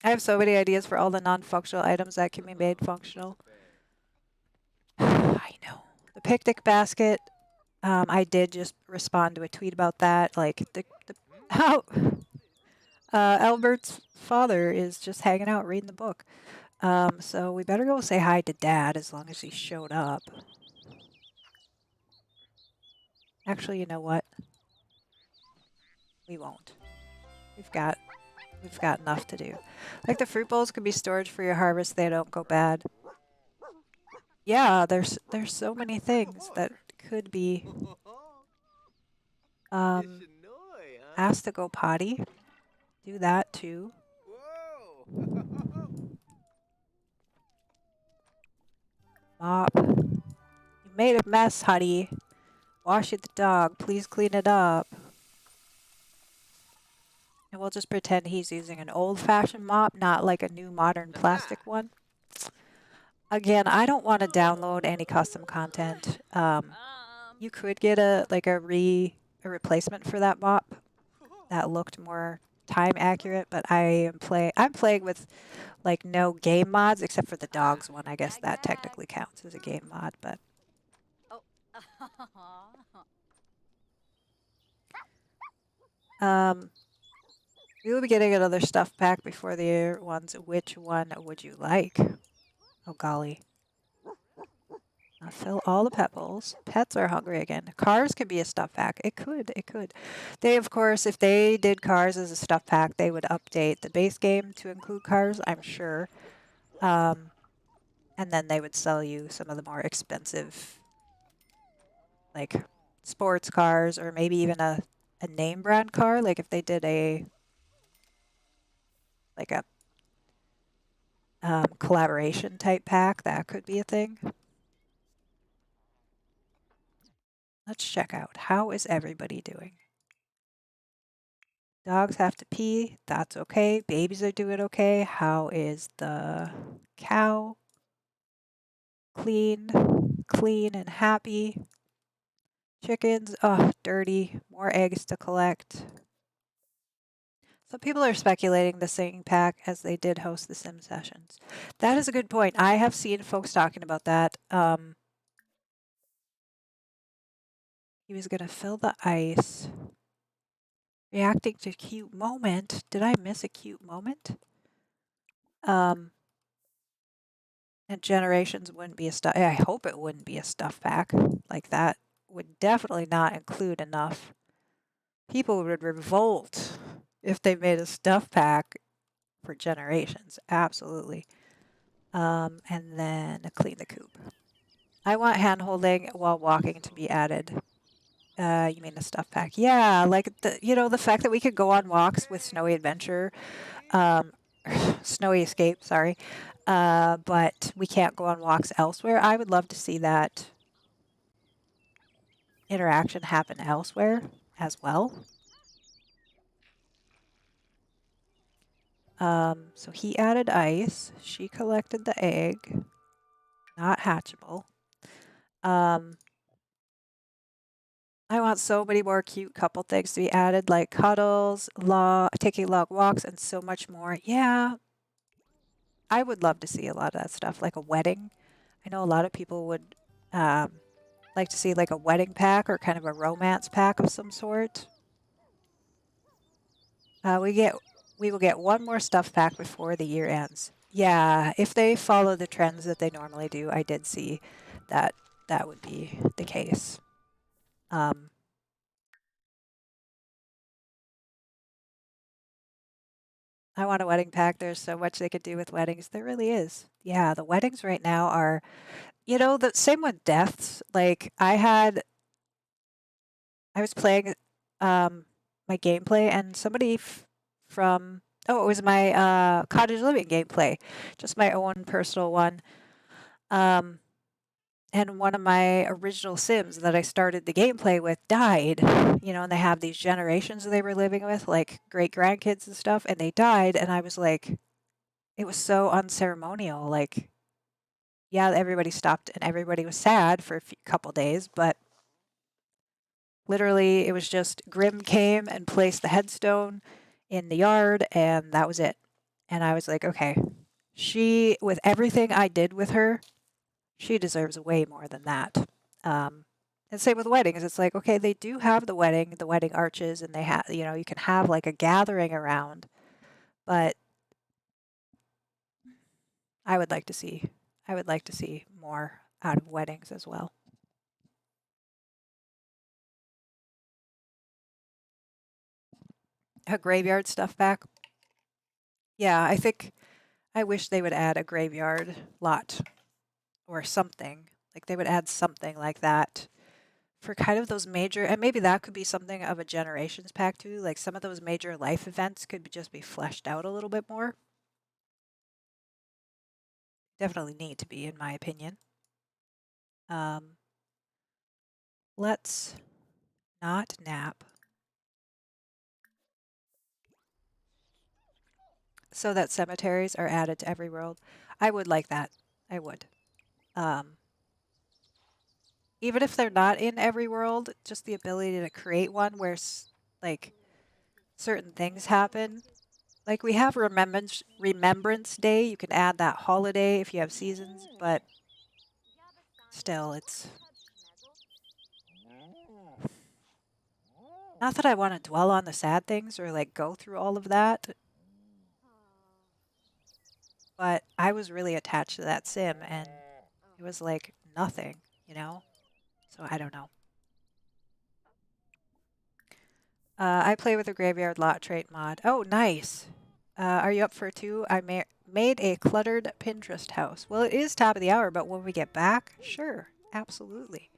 I have so many ideas for all the non-functional items that can be made functional. I know. The picnic basket, I did just respond to a tweet about that. Like, how Albert's father is just hanging out reading the book. So we better go say hi to Dad as long as he showed up. Actually, you know what? We won't. We've got enough to do. Like the fruit bowls could be storage for your harvest. They don't go bad. Yeah, there's so many things that could be asked to go potty. Do that too. Mop. You made a mess, honey. Wash it the dog. Please clean it up. And we'll just pretend he's using an old-fashioned mop, not like a new modern plastic one. Again, I don't want to download any custom content. You could get a replacement for that mop that looked more time accurate, but I'm playing with like no game mods except for the dogs one. I guess that technically counts as a game mod, but we will be getting another stuff pack before the year ones. Which one would you like? Oh golly. I'll fill all the pet bowls. Pets are hungry again. Cars could be a stuff pack. It could. They, of course, if they did cars as a stuff pack, they would update the base game to include cars, I'm sure. And then they would sell you some of the more expensive, like sports cars, or maybe even a name brand car. Like if they did a collaboration type pack, that could be a thing. Let's check out. How is everybody doing? Dogs have to pee. That's okay. Babies are doing okay. How is the cow? Clean and happy. Chickens, oh, dirty. More eggs to collect. Some people are speculating the singing pack as they did host the sim sessions. That is a good point. I have seen folks talking about that. He was going to fill the ice. Reacting to cute moment. Did I miss a cute moment? And generations wouldn't be a stuff. I hope it wouldn't be a stuff pack. Like that would definitely not include enough. People would revolt if they made a stuff pack for generations. Absolutely. And then clean the coop. I want hand holding while walking to be added. You mean the stuff pack? Yeah, like the fact that we could go on walks with Snowy Adventure, Snowy Escape, sorry, but we can't go on walks elsewhere. I would love to see that interaction happen elsewhere as well. So he added ice. She collected the egg. Not hatchable. I want so many more cute couple things to be added, like cuddles, taking long walks, and so much more. Yeah, I would love to see a lot of that stuff, like a wedding. I know a lot of people would like to see like a wedding pack or kind of a romance pack of some sort. We will get one more stuff pack before the year ends. Yeah, if they follow the trends that they normally do, I did see that that would be the case. I want a wedding pack. There's so much they could do with weddings. There really is. Yeah, the weddings right now are, the same with deaths. Like I was playing my gameplay and somebody from oh, it was my cottage living gameplay, just my own personal one. Um and one of my original Sims that I started the gameplay with died, and they have these generations they were living with, like great grandkids and stuff, and they died. And I was like, it was so unceremonial. Like, yeah, everybody stopped and everybody was sad for a couple days, but literally it was just Grim came and placed the headstone in the yard, and that was it. And I was like, okay, with everything I did with her, she deserves way more than that. Um, and same with weddings. It's like, okay, they do have the wedding arches, and they have, you can have like a gathering around, but I would like to see, I would like to see more out of weddings as well. A graveyard stuff back. Yeah, I wish they would add a graveyard lot or something. Like they would add something like that for kind of those major, and maybe that could be something of a generations pack too. Like some of those major life events could just be fleshed out a little bit more. Definitely need to be, in my opinion. Um, let's not nap so that cemeteries are added to every world. I would like that. I would. Um, Even if they're not in every world, just the ability to create one where like certain things happen. Like we have Remembrance Day. You can add that holiday if you have seasons, but still, it's not that I want to dwell on the sad things or like go through all of that, but I was really attached to that sim and it was like nothing, you know? So I don't know. I play with a graveyard lot trait mod. Oh, nice. Are you up for two? Made a cluttered Pinterest house. Well, it is top of the hour, but when we get back, sure, absolutely.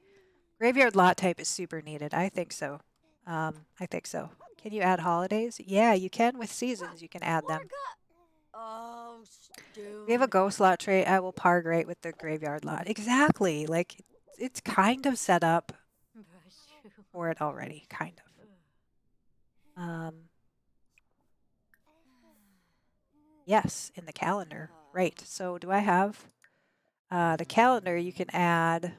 Graveyard lot type is super needed. I think so. I think so. Can you add holidays? Yeah, you can with seasons. You can add them. Oh, We have a Stoon. ghost lot trait. I will par great with the graveyard lot. Exactly. Like it's kind of set up for it already, kind of. Yes, in the calendar. Right. So do I have the calendar? You can add.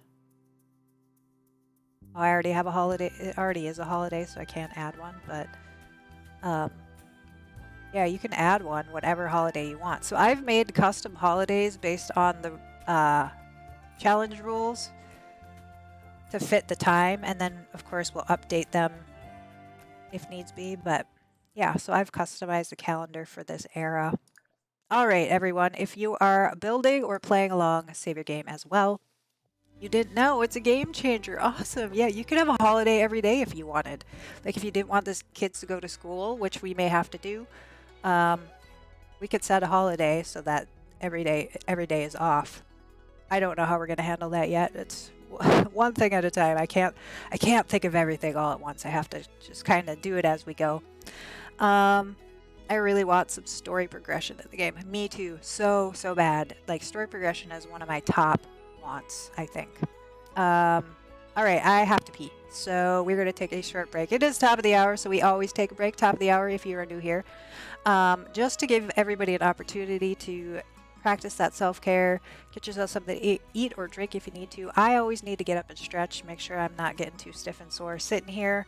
Oh, I already have a holiday. It already is a holiday, so I can't add one. But um, yeah, you can add one, whatever holiday you want. So I've made custom holidays based on the challenge rules to fit the time, and then of course we'll update them if needs be. But yeah, so I've customized the calendar for this era. All right, everyone, if you are building or playing along, save your game as well. You didn't know, it's a game changer. Awesome. Yeah, you could have a holiday every day if you wanted. Like if you didn't want the kids to go to school, which we may have to do, um, we could set a holiday so that every day is off. I don't know how we're going to handle that yet. It's one thing at a time. I can't think of everything all at once. I have to just kind of do it as we go. I really want some story progression in the game. Me too. So bad. Like story progression is one of my top wants, I think. All right, I have to pee. So we're going to take a short break. It is top of the hour, so we always take a break top of the hour if you are new here. Just to give everybody an opportunity to practice that self-care, get yourself something to eat or drink if you need to. I always need to get up and stretch, make sure I'm not getting too stiff and sore sitting here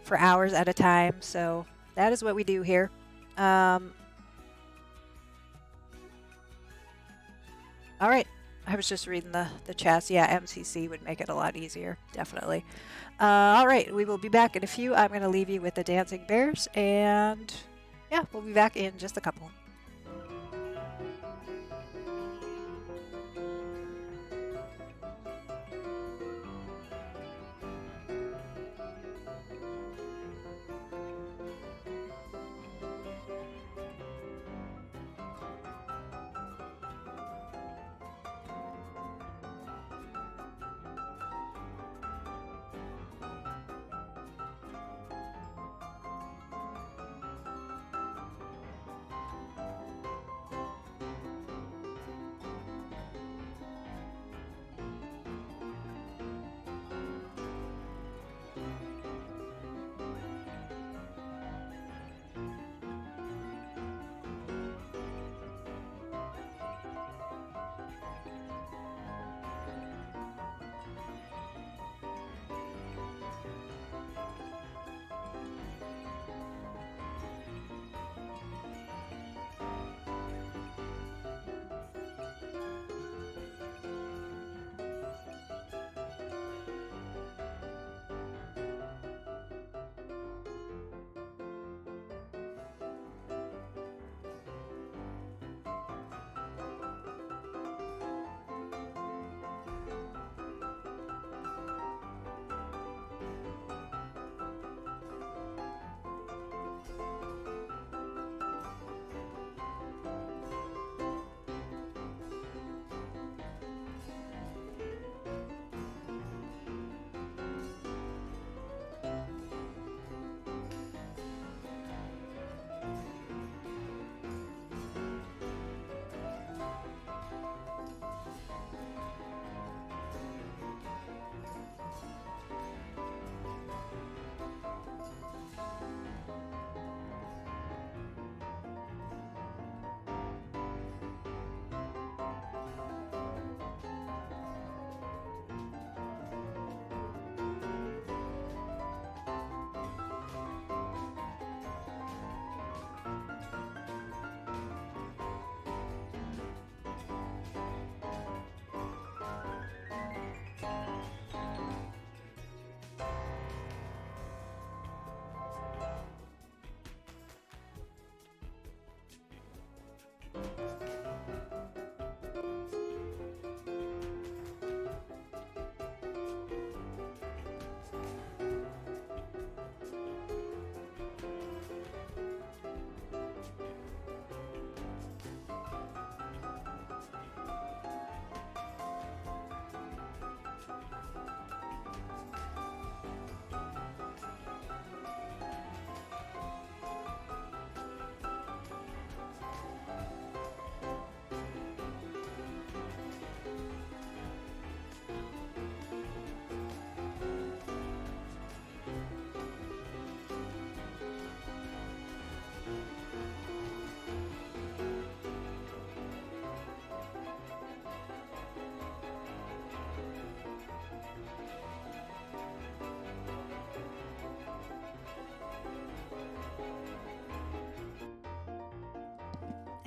for hours at a time. So that is what we do here. All right. I was just reading the chats. Yeah, MCC would make it a lot easier. Definitely. All right. We will be back in a few. I'm going to leave you with the Dancing Bears. And yeah, we'll be back in just a couple.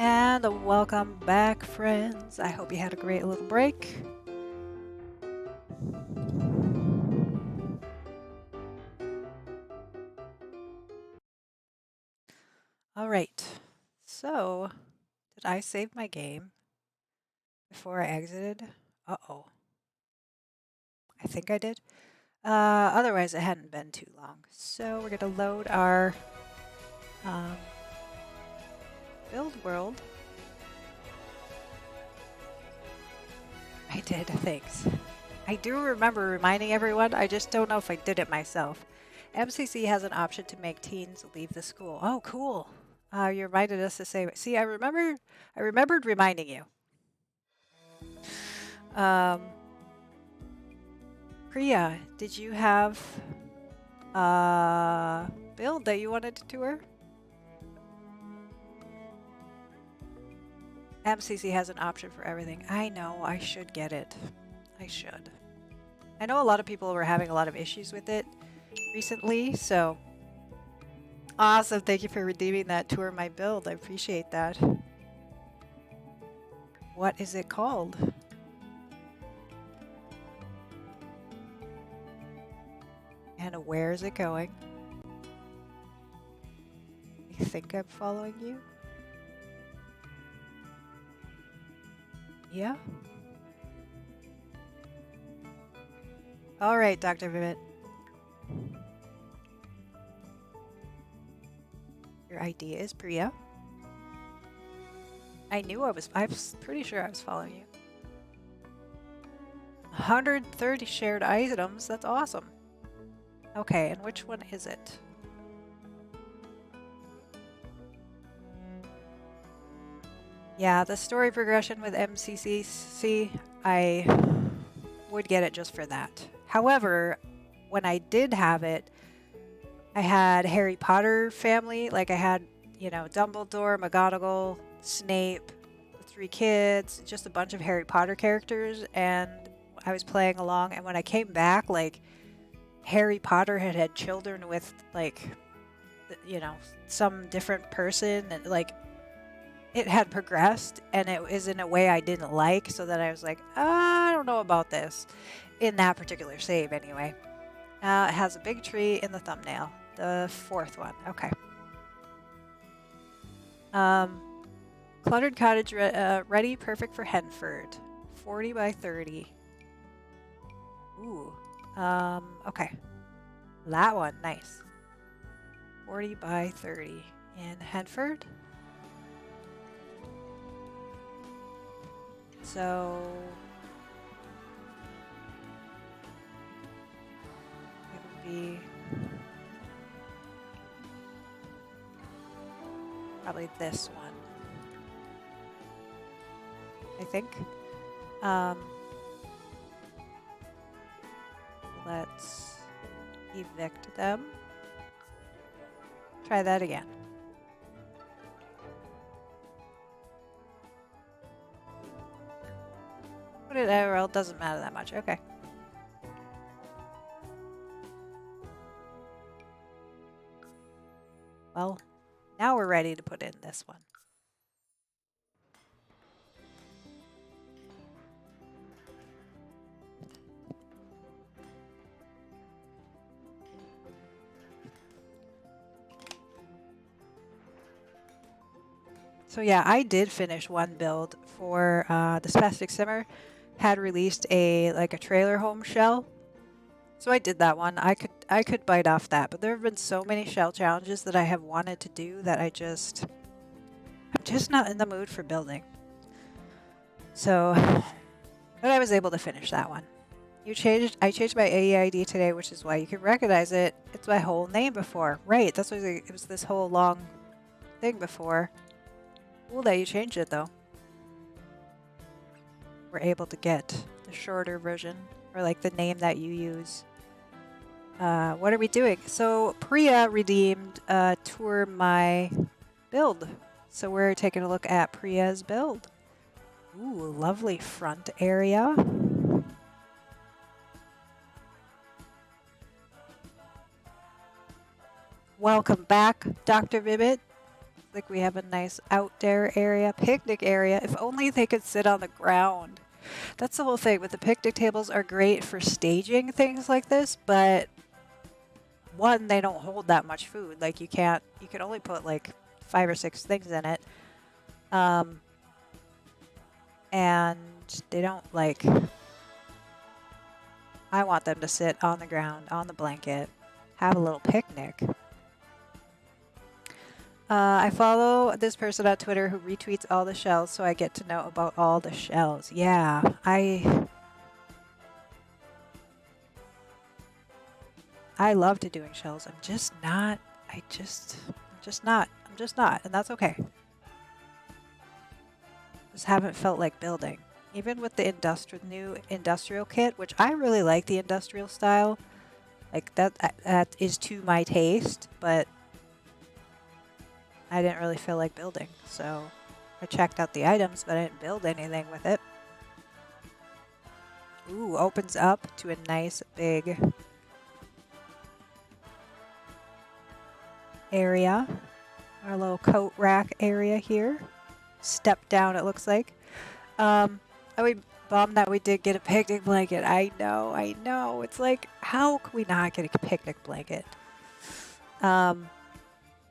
And welcome back, friends. I hope you had a great little break. All right. So, did I save my game before I exited? Uh-oh. I think I did. Otherwise, it hadn't been too long. So we're going to load our build world. I did, thanks. I do remember reminding everyone, I just don't know if I did it myself. MCC has an option to make teens leave the school. Oh, cool. You reminded us to say, see, I remembered reminding you. Priya, did you have a build that you wanted to tour? MCC has an option for everything. I know, I should get it. I should. I know a lot of people were having a lot of issues with it recently, so awesome. Thank you for redeeming that tour my build. I appreciate that. What is it called? And where is it going? I think I'm following you. Yeah. All right, Dr. Vivit. Your idea is Priya. I was pretty sure I was following you. 130 shared items, that's awesome. Okay, and which one is it? Yeah, the story progression with MCC, I would get it just for that. However, when I did have it, I had Harry Potter family, like I had, Dumbledore, McGonagall, Snape, the 3 kids, just a bunch of Harry Potter characters, and I was playing along, and when I came back, like, Harry Potter had children with, like, some different person, and, like, it had progressed, and it was in a way I didn't like, so that I was like, I don't know about this, in that particular save, anyway. It has a big tree in the thumbnail, the 4th one, okay. Cluttered cottage ready, perfect for Henford. 40 by 30. Ooh. Okay. That one, nice. 40 by 30 in Henford. So it would be probably this one. I think. Let's evict them. Try that again. Whatever, it doesn't matter that much. Okay. Well, now we're ready to put in this one. So yeah, I did finish one build for the Spastic Simmer. Had released a trailer home shell. So I did that one. I could bite off that, but there have been so many shell challenges that I have wanted to do that I'm just not in the mood for building. So, but I was able to finish that one. I changed my AEID today, which is why you can recognize it. It's my whole name before. Right, that's why it was this whole long thing before. Cool that you changed it though. We're able to get the shorter version, or like the name that you use. What are we doing? So Priya redeemed tour my build. So we're taking a look at Priya's build. Ooh, lovely front area. Welcome back, Dr. Vivit. Like we have a nice outdoor area, picnic area. If only they could sit on the ground. That's the whole thing. But the picnic tables are great for staging things like this, but one, they don't hold that much food. Like you can only put like 5 or 6 things in it. And they don't like, I want them to sit on the ground, on the blanket, have a little picnic. I follow this person on Twitter who retweets all the shells, so I get to know about all the shells. Yeah, I love to doing shells. I'm just not, and that's okay. Just haven't felt like building. Even with the new industrial kit, which I really like the industrial style. Like that is to my taste, but I didn't really feel like building. So I checked out the items, but I didn't build anything with it. Ooh, opens up to a nice big area. Our little coat rack area here. Step down, it looks like. And we bummed that we did get a picnic blanket. I know. It's like, how can we not get a picnic blanket?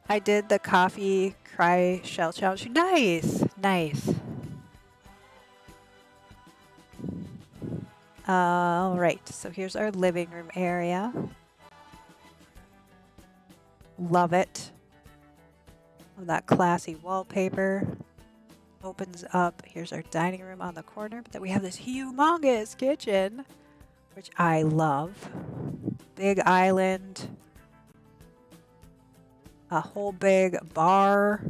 I did the coffee cry shell challenge. Nice. All right, so here's our living room area. Love it. Love that classy wallpaper. Opens up. Here's our dining room on the corner. But then we have this humongous kitchen, which I love. Big island. A whole big bar.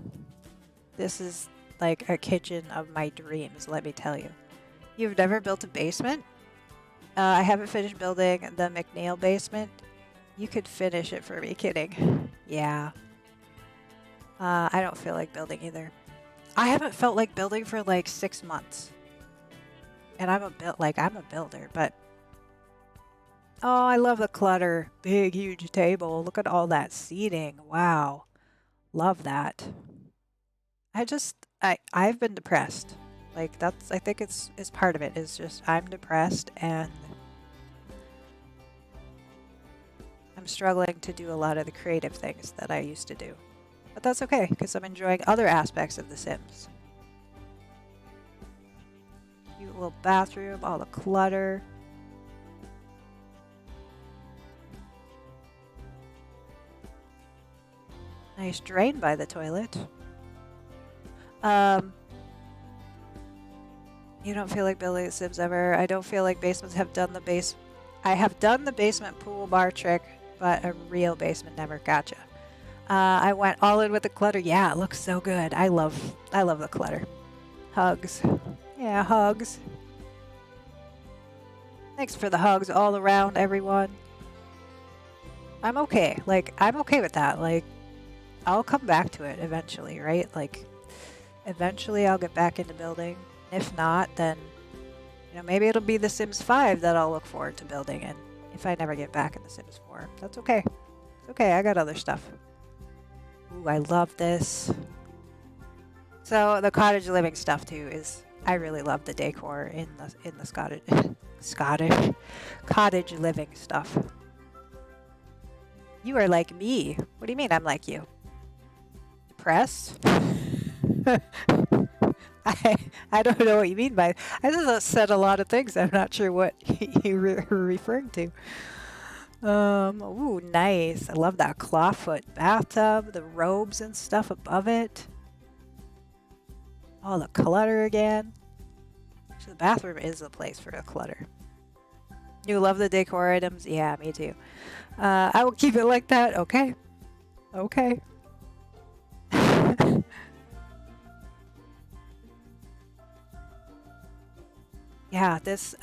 This is like a kitchen of my dreams, let me tell you. You've never built a basement? I haven't finished building the McNeil basement. You could finish it for me, kidding. Yeah. I don't feel like building either. I haven't felt like building for like 6 months. And I'm a builder, but oh, I love the clutter. Big, huge table. Look at all that seating. Wow. Love that. I've been depressed. Like I think it's part of it is just I'm depressed and I'm struggling to do a lot of the creative things that I used to do. But that's okay because I'm enjoying other aspects of The Sims. Cute little bathroom, all the clutter. Nice drain by the toilet. You don't feel like building The Sims ever. I don't feel like basements have done the base. I have done the basement pool bar trick, but a real basement never. Gotcha. I went all in with the clutter. Yeah, it looks so good. I love the clutter. Hugs. Yeah, hugs. Thanks for the hugs all around, everyone. I'm okay. Like, I'm okay with that. Like, I'll come back to it eventually, right? Like, eventually I'll get back into building. If not, then, maybe it'll be The Sims 5 that I'll look forward to building. And if I never get back in The Sims 4, that's okay. It's okay. I got other stuff. Ooh, I love this. So the cottage living stuff too is, I really love the decor in the Scottish cottage living stuff. You are like me. What do you mean I'm like you? Depressed? I don't know what you mean by. I just said a lot of things. I'm not sure what you were referring to. Ooh, nice. I love that clawfoot bathtub, the robes and stuff above it. Oh, the clutter again. So the bathroom is the place for the clutter. You love the decor items? Yeah, me too. I will keep it like that. Okay. Okay. Yeah, this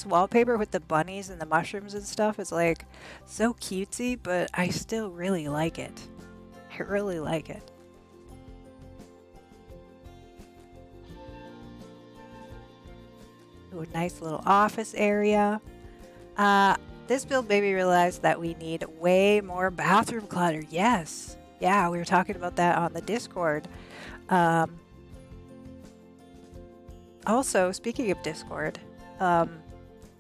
wallpaper with the bunnies and the mushrooms and stuff is like so cutesy, but I still really like it. I really like it. Ooh, a nice little office area. This build made me realize that we need way more bathroom clutter. Yes. Yeah, we were talking about that on the Discord. Um, Also, speaking of Discord,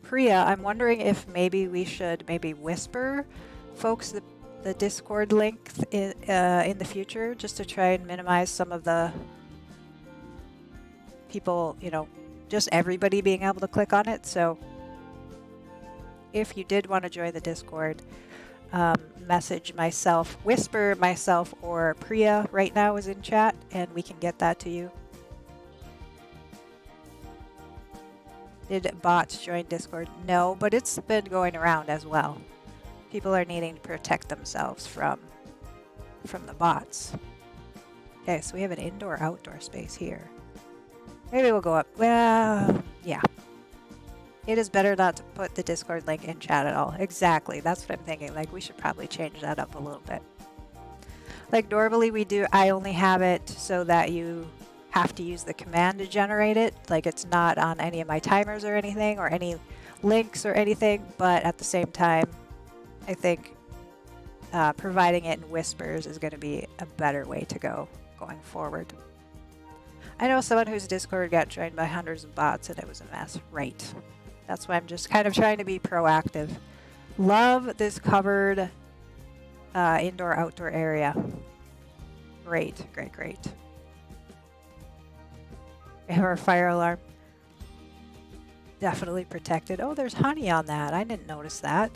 Priya, I'm wondering if maybe we should maybe whisper folks the Discord link in the future just to try and minimize some of the people, just everybody being able to click on it. So if you did want to join the Discord, message myself, whisper myself or Priya right now is in chat, and we can get that to you. Did bots join Discord? No, but it's been going around as well. People are needing to protect themselves from the bots. Okay, so we have an indoor-outdoor space here. Maybe we'll go up. Well, yeah. It is better not to put the Discord link in chat at all. Exactly. That's what I'm thinking. Like, we should probably change that up a little bit. Like, normally I only have it so that you have to use the command to generate it. Like, it's not on any of my timers or anything, or any links or anything. But at the same time, I think providing it in whispers is going to be a better way to go going forward. I know someone whose Discord got joined by hundreds of bots and it was a mess. Right. That's why I'm just kind of trying to be proactive. Love this covered indoor-outdoor area. Great, great, great. We have our fire alarm. Definitely protected. Oh, there's honey on that. I didn't notice that.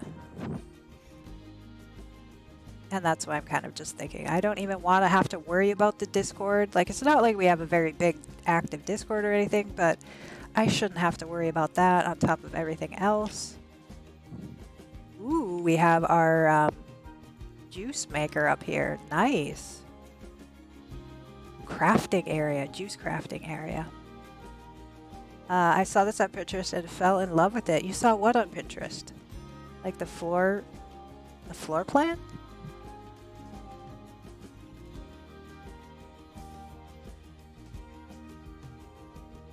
And that's why I'm kind of just thinking, I don't even want to have to worry about the Discord. Like, it's not like we have a very big active Discord or anything, but I shouldn't have to worry about that on top of everything else. Ooh, we have our juice maker up here. Nice. Crafting area, juice crafting area. I saw this on Pinterest and fell in love with it. You saw what on Pinterest? Like the floor plan?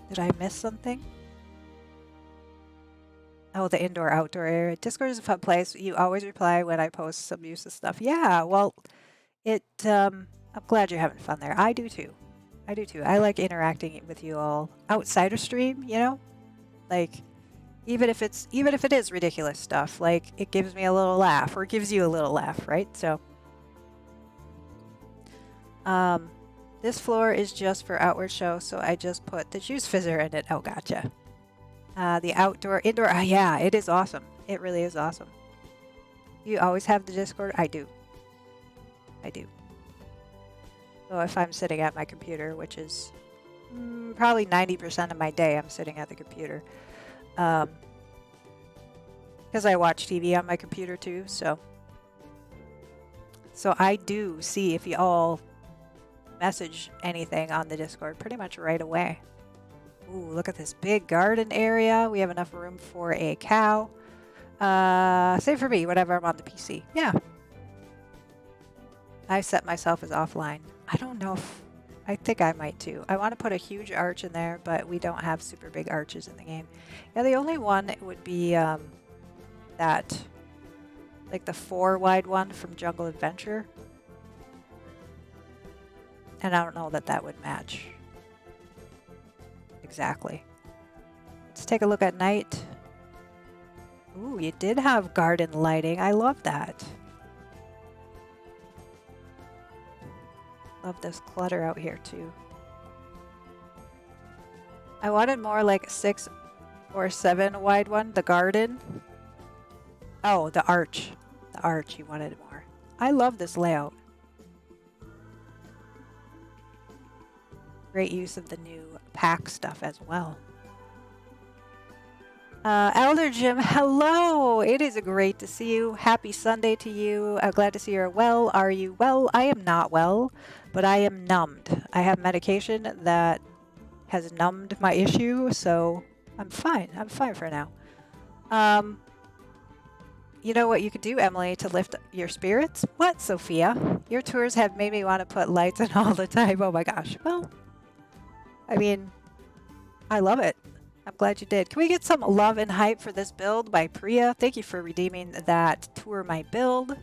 Did I miss something? Oh, the indoor-outdoor area. Discord is a fun place. You always reply when I post some useless stuff. Yeah, well, I'm glad you're having fun there. I do too. I like interacting with you all outside of stream, Like, even if it is ridiculous stuff, like, it gives me a little laugh, or it gives you a little laugh, right? So, this floor is just for outward show, so I just put the juice fizzer in it. Oh, gotcha. The indoor, yeah, it is awesome. It really is awesome. You always have the Discord? I do. So if I'm sitting at my computer, which is probably 90% of my day, I'm sitting at the computer. Because I watch TV on my computer too, so I do see if you all message anything on the Discord pretty much right away. Ooh, look at this big garden area. We have enough room for a cow. Same for me, whenever I'm on the PC. Yeah. I set myself as offline. I don't know if... I think I might too. I want to put a huge arch in there, but we don't have super big arches in the game. Yeah, the only one would be that... like the 4 wide one from Jungle Adventure. And I don't know that would match. Exactly. Let's take a look at night. Ooh, you did have garden lighting. I love that. Love this clutter out here too. I wanted more like 6 or 7 wide one. The garden. Oh, the arch. The arch, you wanted more. I love this layout. Great use of the new pack stuff as well. Elder Jim, hello! It is great to see you. Happy Sunday to you. Glad to see you're well. Are you well? I am not well, but I am numbed. I have medication that has numbed my issue, so I'm fine. I'm fine for now. You know what you could do, Emily, to lift your spirits? What, Sophia? Your tours have made me want to put lights in all the time. Oh my gosh. Well, I mean, I love it. I'm glad you did. Can we get some love and hype for this build by Priya? Thank you for redeeming that tour my build.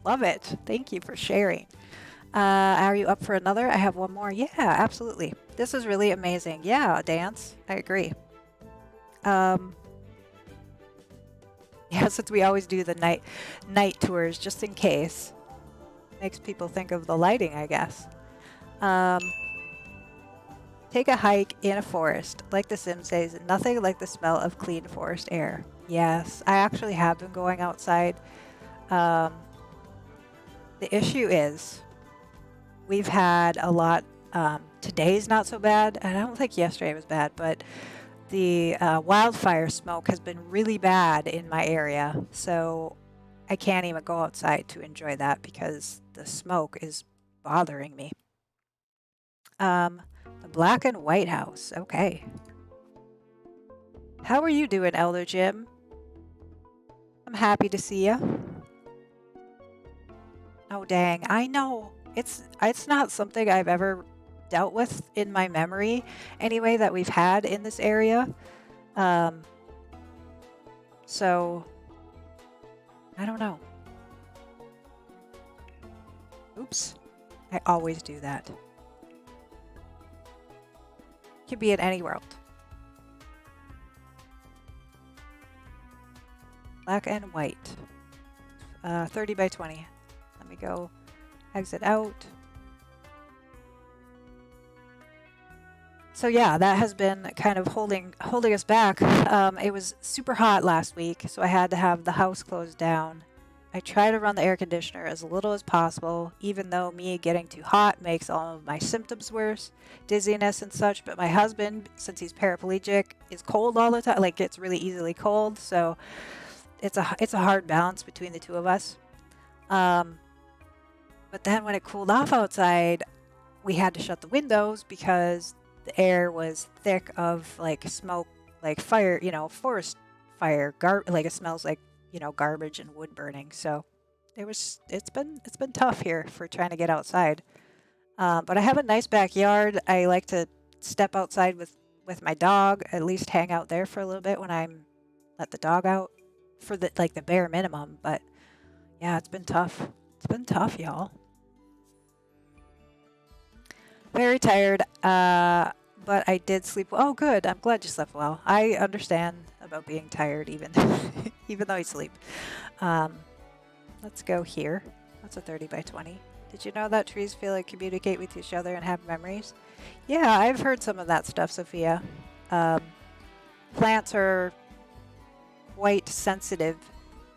Love it. Thank you for sharing. Are you up for another? I have one more. Yeah, absolutely. This is really amazing. Yeah, dance. I agree. Um, yeah, since we always do the night tours, just in case, makes people think of the lighting, I guess. Um, Take a hike in a forest. Like the Sim says, nothing like the smell of clean forest air. Yes, I actually have been going outside. Um, the issue is we've had a lot. Today's not so bad. I don't think yesterday was bad, but the wildfire smoke has been really bad in my area. So I can't even go outside to enjoy that because the smoke is bothering me. Um, the black and white house. Okay. How are you doing, Elder Jim? I'm happy to see you. Oh dang, I know. It's not something I've ever dealt with in my memory anyway that we've had in this area. Um, so I don't know. Oops. I always do that. Could be in any world. Black and white. 30 by 20. Let me go exit out. So yeah, that has been kind of holding us back. It was super hot last week, so I had to have the house closed down. I try to run the air conditioner as little as possible, even though me getting too hot makes all of my symptoms worse, dizziness and such. But my husband, since he's paraplegic, is cold all the time, like gets really easily cold. So it's a hard balance between the two of us. But then when it cooled off outside, we had to shut the windows because the air was thick of like smoke, like fire, forest fire, like it smells like, garbage and wood burning. So it's been tough here for trying to get outside. But I have a nice backyard. I like to step outside with my dog, at least hang out there for a little bit when I'm let the dog out for the bare minimum. But yeah, it's been tough. It's been tough, y'all. Very tired, but I did sleep well. Oh, good. I'm glad you slept well. I understand about being tired, even even though you sleep. Let's go here. That's a 30 by 20. Did you know that trees feel like communicate with each other and have memories? Yeah, I've heard some of that stuff, Sophia. Plants are quite sensitive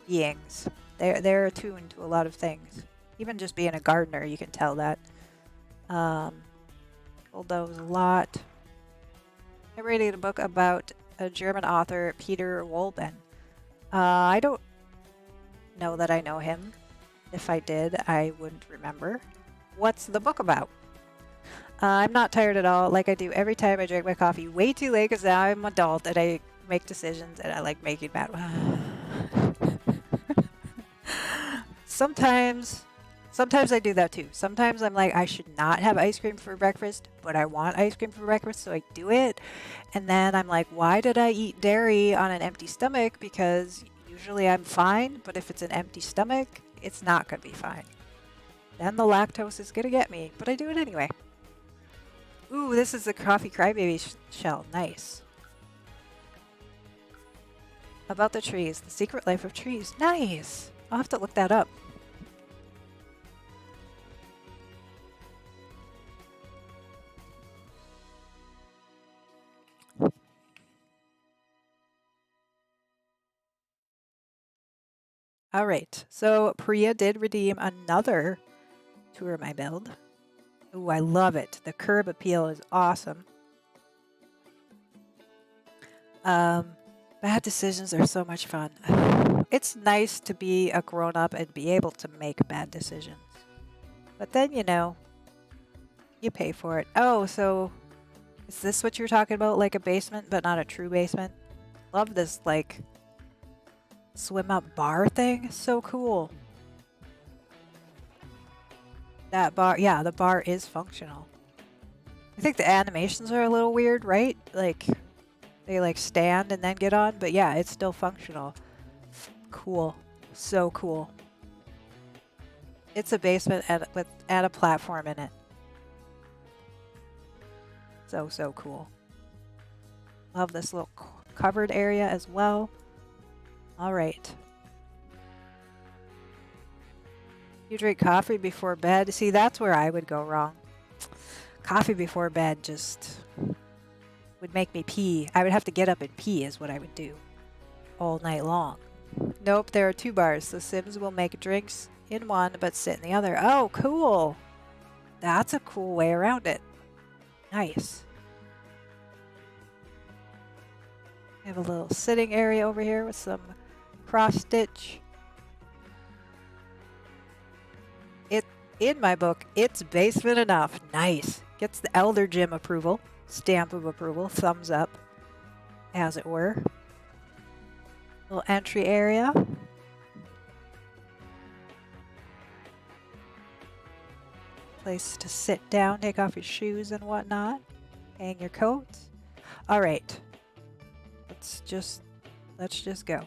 beings. They're attuned to a lot of things. Even just being a gardener, you can tell that. Those a lot. I'm reading a book about a German author, Peter Wolben. I don't know that I know him. If I did, I wouldn't remember. What's the book about? I'm not tired at all, like I do every time I drink my coffee way too late because now I'm an adult and I make decisions and I like making bad. Sometimes I do that too. Sometimes I'm like, I should not have ice cream for breakfast, but I want ice cream for breakfast, so I do it. And then I'm like, why did I eat dairy on an empty stomach? Because usually I'm fine, but if it's an empty stomach, it's not going to be fine. Then the lactose is going to get me, but I do it anyway. Ooh, this is the Coffee Crybaby shell. Nice. About the trees. The Secret Life of Trees. Nice. I'll have to look that up. All right, so Priya did redeem another Tour My Build. Ooh, I love it. The curb appeal is awesome. Bad decisions are so much fun. It's nice to be a grown-up and be able to make bad decisions. But then, you pay for it. Oh, so is this what you're talking about? Like a basement, but not a true basement? Love this, like, swim up bar thing. So cool. That bar, yeah, the bar is functional. I think the animations are a little weird, right? Like, they like stand and then get on, but yeah, it's still functional. Cool. So cool. It's a basement and a platform in it. So cool. Love this little covered area as well. All right. You drink coffee before bed? See, that's where I would go wrong. Coffee before bed just would make me pee. I would have to get up and pee is what I would do all night long. Nope, there are 2 bars. The Sims will make drinks in one but sit in the other. Oh, cool. That's a cool way around it. Nice. We have a little sitting area over here with some cross stitch. In my book, it's basement enough. Nice. Gets the Elder Gym approval, stamp of approval, thumbs up, as it were. Little entry area. Place to sit down, take off your shoes and whatnot. Hang your coats. All right. Let's just go.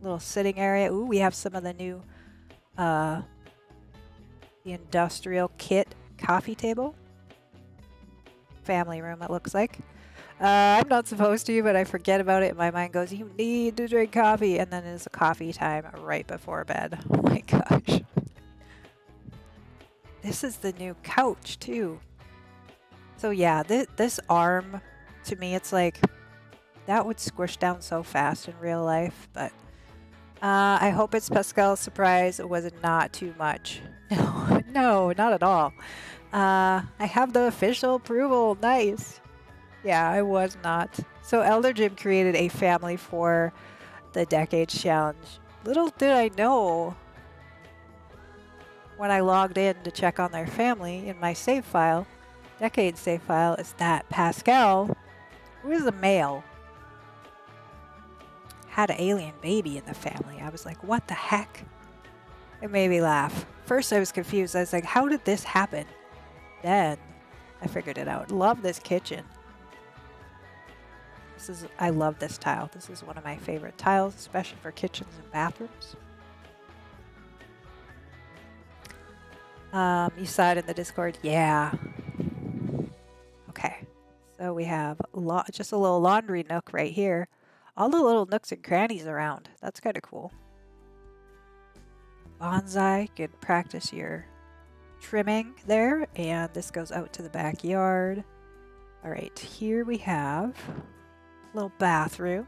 Little sitting area. Ooh, we have some of the new the industrial kit coffee table. Family room, it looks like. I'm not supposed to, but I forget about it. My mind goes, you need to drink coffee. And then it's a coffee time right before bed. Oh my gosh. This is the new couch, too. So yeah, this arm, to me, it's like, that would squish down so fast in real life. But I hope it's Pascal's surprise. It was not too much. No, not at all. I have the official approval. Nice. Yeah, I was not. So Elder Jim created a family for the Decades Challenge. Little did I know when I logged in to check on their family in my save file, Decades save file, is that Pascal, who is a male, had an alien baby in the family. I was like, what the heck? It made me laugh. First I was confused. I was like, how did this happen? Then I figured it out. Love this kitchen. I love this tile. This is one of my favorite tiles, especially for kitchens and bathrooms. You saw it in the Discord? Yeah. Okay. So we have just a little laundry nook right here. All the little nooks and crannies around. That's kind of cool. Bonsai. You can practice your trimming there. And this goes out to the backyard. All right. Here we have a little bathroom.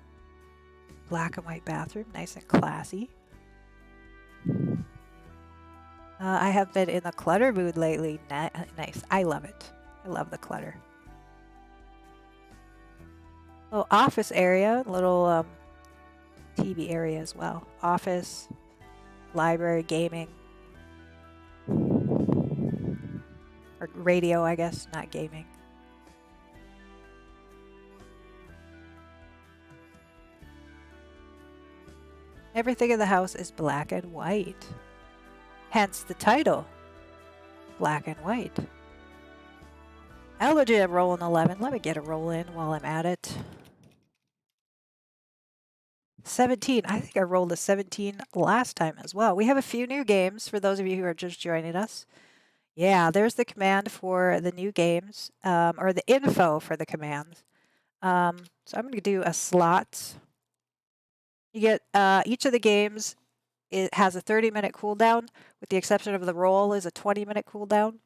Black and white bathroom. Nice and classy. I have been in the clutter mood lately. Nice. I love it. I love the clutter. Little office area. Little TV area as well. Office, library, gaming. Or radio, I guess, not gaming. Everything in the house is black and white. Hence the title, Black and White. Allergy, I'm rolling 11. Let me get a roll in while I'm at it. 17. I think I rolled a 17 last time as well. We have a few new games for those of you who are just joining us. Yeah, there's the command for the new games, or the info for the commands. So I'm going to do a slot. You get each of the games. It has a 30-minute cooldown, with the exception of the roll is a 20-minute cooldown.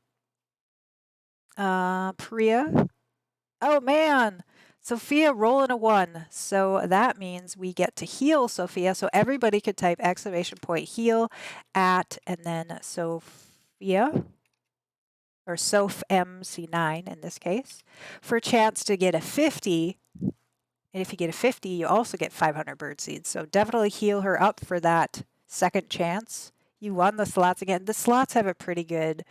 Priya. Oh, man. Sophia rolling a 1. So that means we get to heal Sophia. So everybody could type !heal at, and then Sophia, or SophMC9 in this case, for a chance to get a 50. And if you get a 50, you also get 500 bird seeds. So definitely heal her up for that second chance. You won the slots again. The slots have a pretty good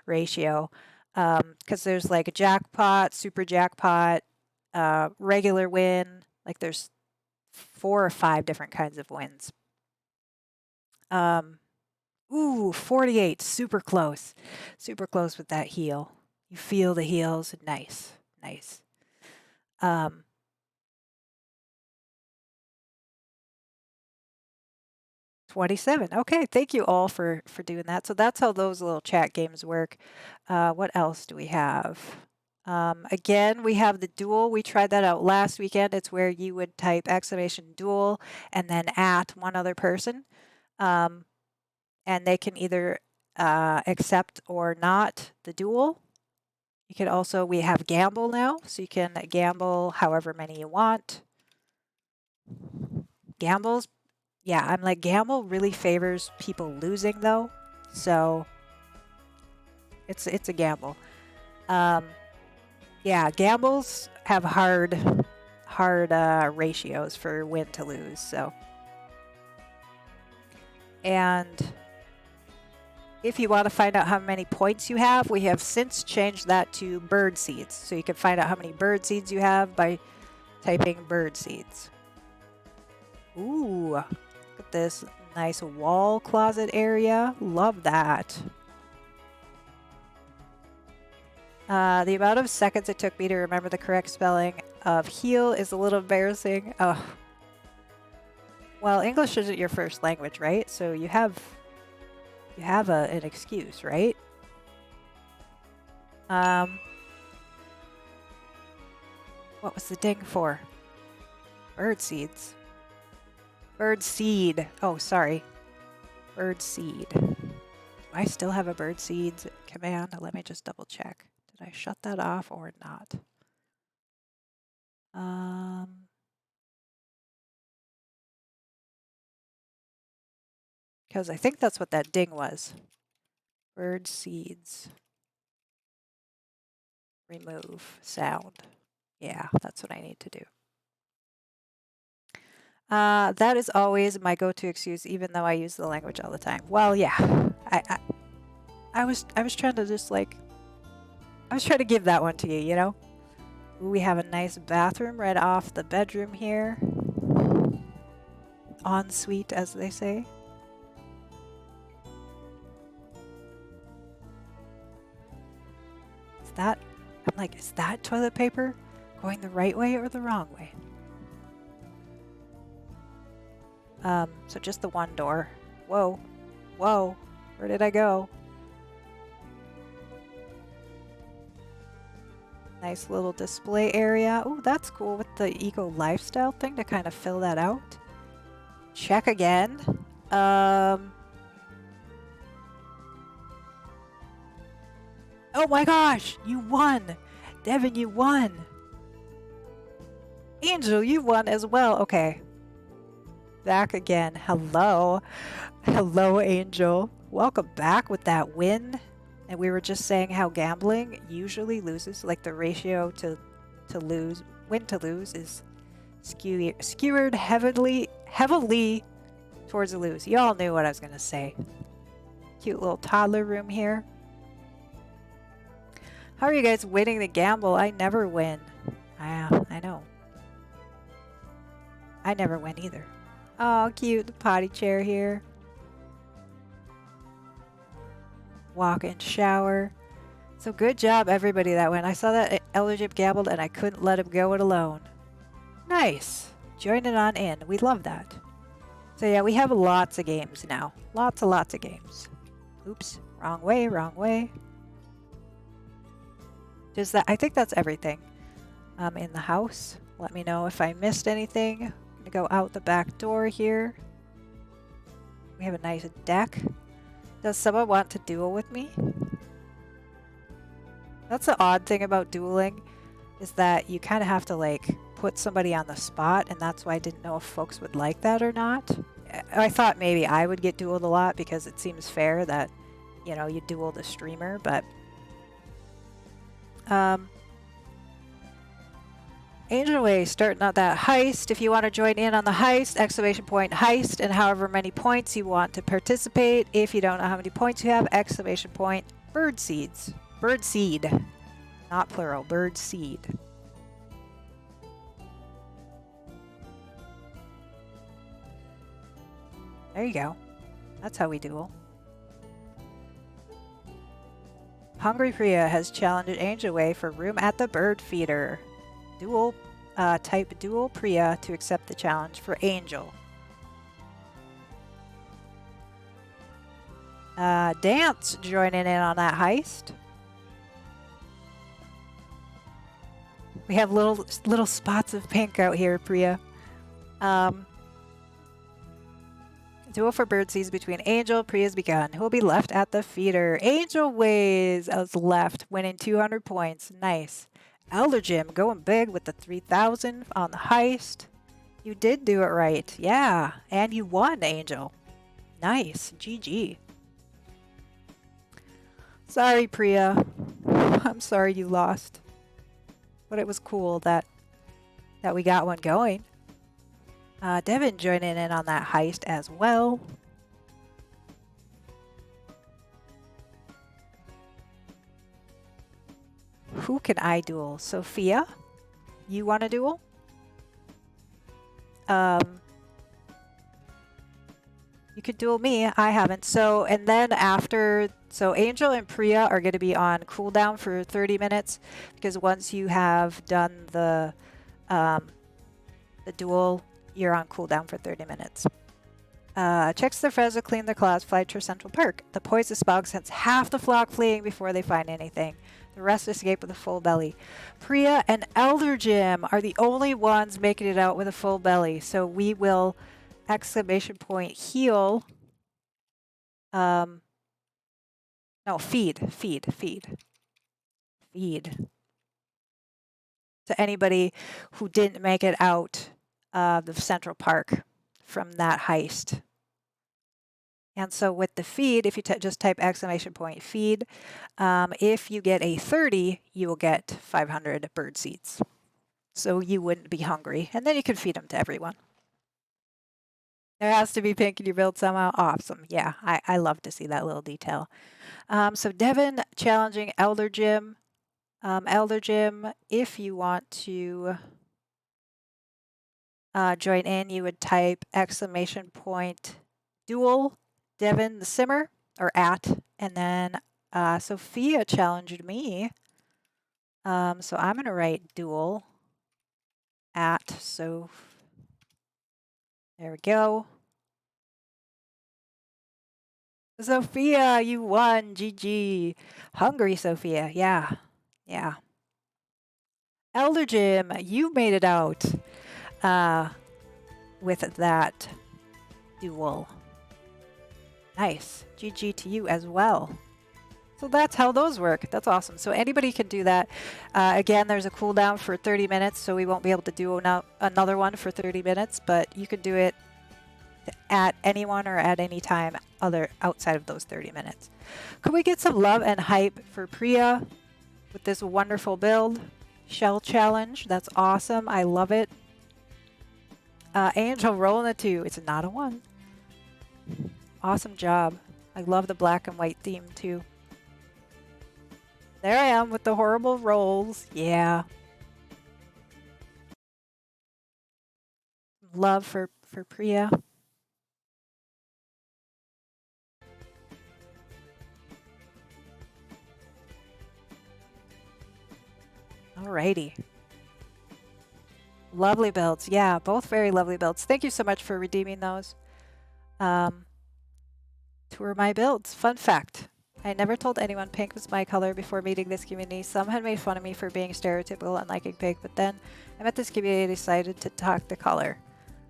ratio because there's like a jackpot, super jackpot, regular win. Like there's 4 or 5 different kinds of wins. Ooh, 48, super close. Super close with that heal. You feel the heals. Nice, nice. 27. Okay, thank you all for doing that. So that's how those little chat games work. What else do we have? Again, we have the duel. We tried that out last weekend. It's where you would type exclamation duel and then at one other person. And they can either accept or not the duel. You can also, we have gamble now, so you can gamble however many you want. Gambles, yeah, I'm like, gamble really favors people losing though, so it's a gamble. Yeah, gambles have hard ratios for win to lose, so. And if you want to find out how many points you have, we have since changed that to bird seeds. So you can find out how many bird seeds you have by typing bird seeds. Ooh, look at this nice wall closet area. Love that. The amount of seconds it took me to remember the correct spelling of heal is a little embarrassing. Oh. Well, English isn't your first language, right? So you have an excuse, right? What was the ding for? Bird seeds. Bird seed. Oh, sorry. Bird seed. Do I still have a bird seeds command? Let me just double check. Did I shut that off or not? Because I think that's what that ding was. Bird seeds. Remove sound. Yeah, that's what I need to do. That is always my go-to excuse, even though I use the language all the time. Well, yeah, I was trying to just like, I was trying to give that one to you, you know? Ooh, we have a nice bathroom right off the bedroom here. Ensuite, as they say. Is that, I'm like, is that toilet paper going the right way or the wrong way? So just the one door. Whoa, whoa, where did I go? Nice little display area. Oh, that's cool with the eco lifestyle thing to kind of fill that out. Check again. Oh my gosh, you won. Devin, you won. Angel, you won as well. Okay. Back again. Hello. Hello, Angel. Welcome back with that win. And we were just saying how gambling usually loses, like the ratio to lose, win to lose is skewered heavily towards the lose. You all knew what I was going to say. Cute little toddler room here. How are you guys winning the gamble? I never win. I know. I never win either. Oh, cute. The potty chair here. Walk-in shower. So good job, everybody that went. I saw that Elderjip gambled and I couldn't let him go it alone. Nice. Join it on in. We love that. So yeah, we have lots of games now. Lots of games. Oops. Wrong way, wrong way. Just that, I think that's everything in the house. Let me know if I missed anything. I'm gonna go out the back door here. We have a nice deck. Does someone want to duel with me? That's the odd thing about dueling, is that you kind of have to like put somebody on the spot, and that's why I didn't know if folks would like that or not. I thought maybe I would get dueled a lot because it seems fair that, you know, you duel the streamer, but Angel Way starting on that heist. If you want to join in on the heist, exclamation point heist, and however many points you want to participate. If you don't know how many points you have, exclamation point bird seeds. Bird seed. Not plural, bird seed. There you go. That's how we duel. Hungry Priya has challenged Angel Way for room at the bird feeder. Duel, type duel Priya to accept the challenge for Angel. Dance joining in on that heist. We have little spots of pink out here, Priya. Duel for birdseeds between Angel, Priya's begun. Who will be left at the feeder? Angel Ways is left, winning 200 points. Nice. Elder Jim going big with the 3,000 on the heist. You did do it right. Yeah. And you won, Angel. Nice. GG. Sorry, Priya. I'm sorry you lost. But it was cool that we got one going. Devin joining in on that heist as well. Who can I duel? Sophia? You want to duel? You could duel me. I haven't. So, and then after, so Angel and Priya are going to be on cooldown for 30 minutes because once you have done the duel, you're on cooldown for 30 minutes. Checks the Frezza, clean the clouds, fly to Central Park. The poison spog sends half the flock fleeing before they find anything. The rest escape with a full belly. Priya and Elder Jim are the only ones making it out with a full belly. So we will heal. No, feed. To anybody who didn't make it out of the Central Park from that heist. And so with the feed, if you just type !feed, if you get a 30, you will get 500 bird seeds. So you wouldn't be hungry. And then you can feed them to everyone. There has to be pink in your build somehow. Awesome. Yeah, I love to see that little detail. So Devin challenging Elder Jim. Elder Jim, if you want to join in, you would type !duel Devin the Simmer or @ and then Sophia challenged me. So I'm going to write duel @. There we go. Sophia, you won. GG. Hungry Sophia. Yeah. Elder Jim, you made it out with that duel. Nice. GG to you as well. So that's how those work. That's awesome. So anybody can do that. Again, there's a cooldown for 30 minutes, so we won't be able to do another one for 30 minutes, but you can do it at anyone or at any time outside of those 30 minutes. Could we get some love and hype for Priya with this wonderful build? Shell challenge. That's awesome. I love it. Angel rolling a 2. It's not a 1. Awesome job. I love the black and white theme too. There I am with the horrible rolls. Yeah. Love for Priya. Alrighty. Lovely builds. Yeah, both very lovely builds. Thank you so much for redeeming those. Tour my builds. Fun fact. I never told anyone pink was my color before meeting this community. Some had made fun of me for being stereotypical and liking pink, but then I met this community and decided to talk the color.